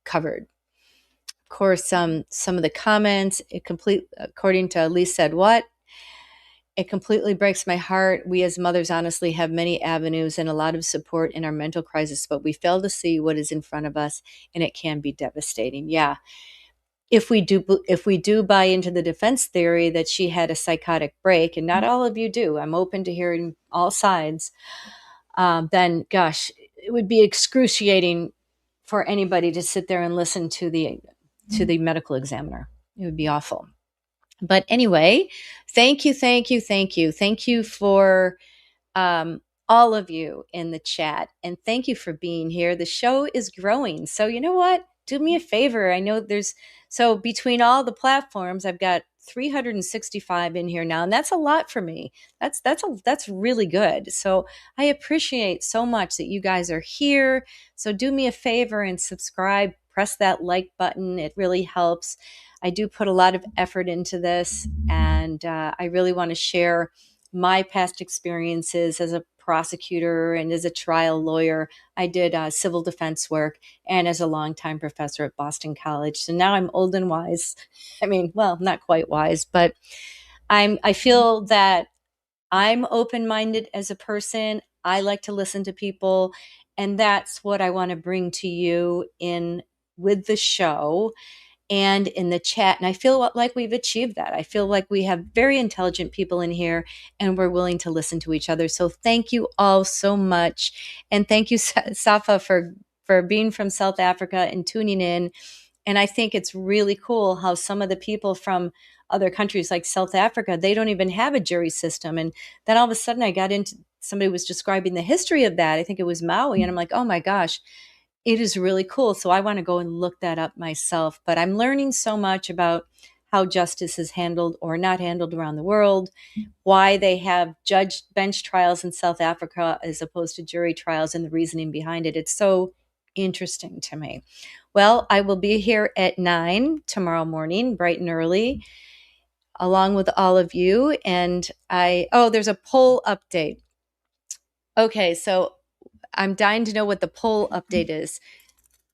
covered. Of course, some of the comments, according to Elise said what? It completely breaks my heart. We as mothers honestly have many avenues and a lot of support in our mental crisis, but we fail to see what is in front of us, and it can be devastating. Yeah. If we do buy into the defense theory that she had a psychotic break, and not all of you do, I'm open to hearing all sides, then gosh, it would be excruciating for anybody to sit there and listen to the medical examiner. It would be awful. But anyway, thank you for all of you in the chat, and thank you for being here. The show is growing, so you know what? Do me a favor. I know so between all the platforms, I've got 365 in here now, and that's a lot for me. That's really good. So I appreciate so much that you guys are here. So do me a favor and subscribe. Press that like button. It really helps. I do put a lot of effort into this, and I really want to share my past experiences as a prosecutor and as a trial lawyer. I did civil defense work and as a longtime professor at Boston College. So now I'm old and wise. I mean, well, not quite wise, but I feel that I'm open-minded as a person. I like to listen to people, and that's what I want to bring to you in with the show and in the chat. And I feel like we've achieved that. I feel like we have very intelligent people in here and we're willing to listen to each other. So thank you all so much. And thank you, Safa, for being from South Africa and tuning in. And I think it's really cool how some of the people from other countries like South Africa, they don't even have a jury system. And then all of a sudden I got into, somebody was describing the history of that. I think it was Maui. And I'm like, oh my gosh, it is really cool. So I want to go and look that up myself. But I'm learning so much about how justice is handled or not handled around the world, why they have bench trials in South Africa as opposed to jury trials, and the reasoning behind it. It's so interesting to me. Well, I will be here at 9 tomorrow morning, bright and early, along with all of you. And there's a poll update. Okay, so I'm dying to know what the poll update is.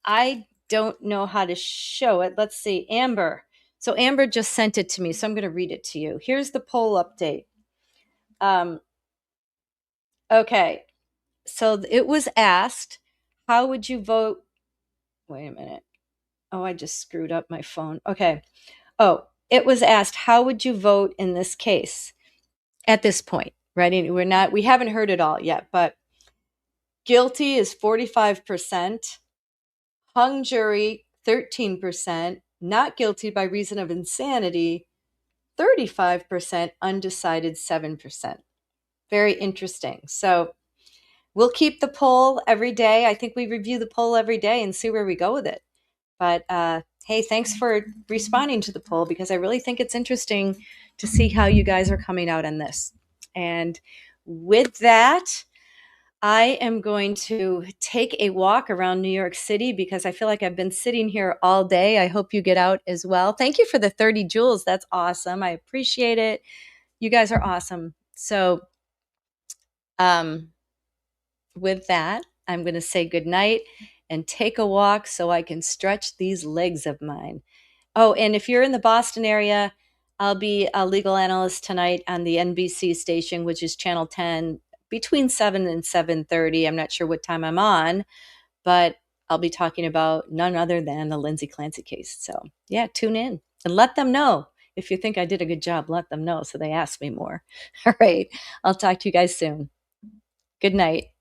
I don't know how to show it. Let's see. Amber. So Amber just sent it to me, so I'm going to read it to you. Here's the poll update. Okay. So it was asked, how would you vote? Wait a minute. Oh, I just screwed up my phone. Okay. Oh, it was asked, how would you vote in this case at this point? Right? We haven't heard it all yet, but guilty is 45%. Hung jury, 13%, not guilty by reason of insanity, 35%, undecided, 7%. Very interesting. So we'll keep the poll every day. I think we review the poll every day and see where we go with it. But hey, thanks for responding to the poll, because I really think it's interesting to see how you guys are coming out on this. And with that, I am going to take a walk around New York City because I feel like I've been sitting here all day. I hope you get out as well. Thank you for the 30 joules. That's awesome. I appreciate it. You guys are awesome. So with that, I'm going to say goodnight and take a walk so I can stretch these legs of mine. Oh, and if you're in the Boston area, I'll be a legal analyst tonight on the NBC station, which is Channel 10, between 7 and 7:30. I'm not sure what time I'm on, but I'll be talking about none other than the Lindsay Clancy case. So yeah, tune in and let them know. If you think I did a good job, let them know so they ask me more. All right. I'll talk to you guys soon. Good night.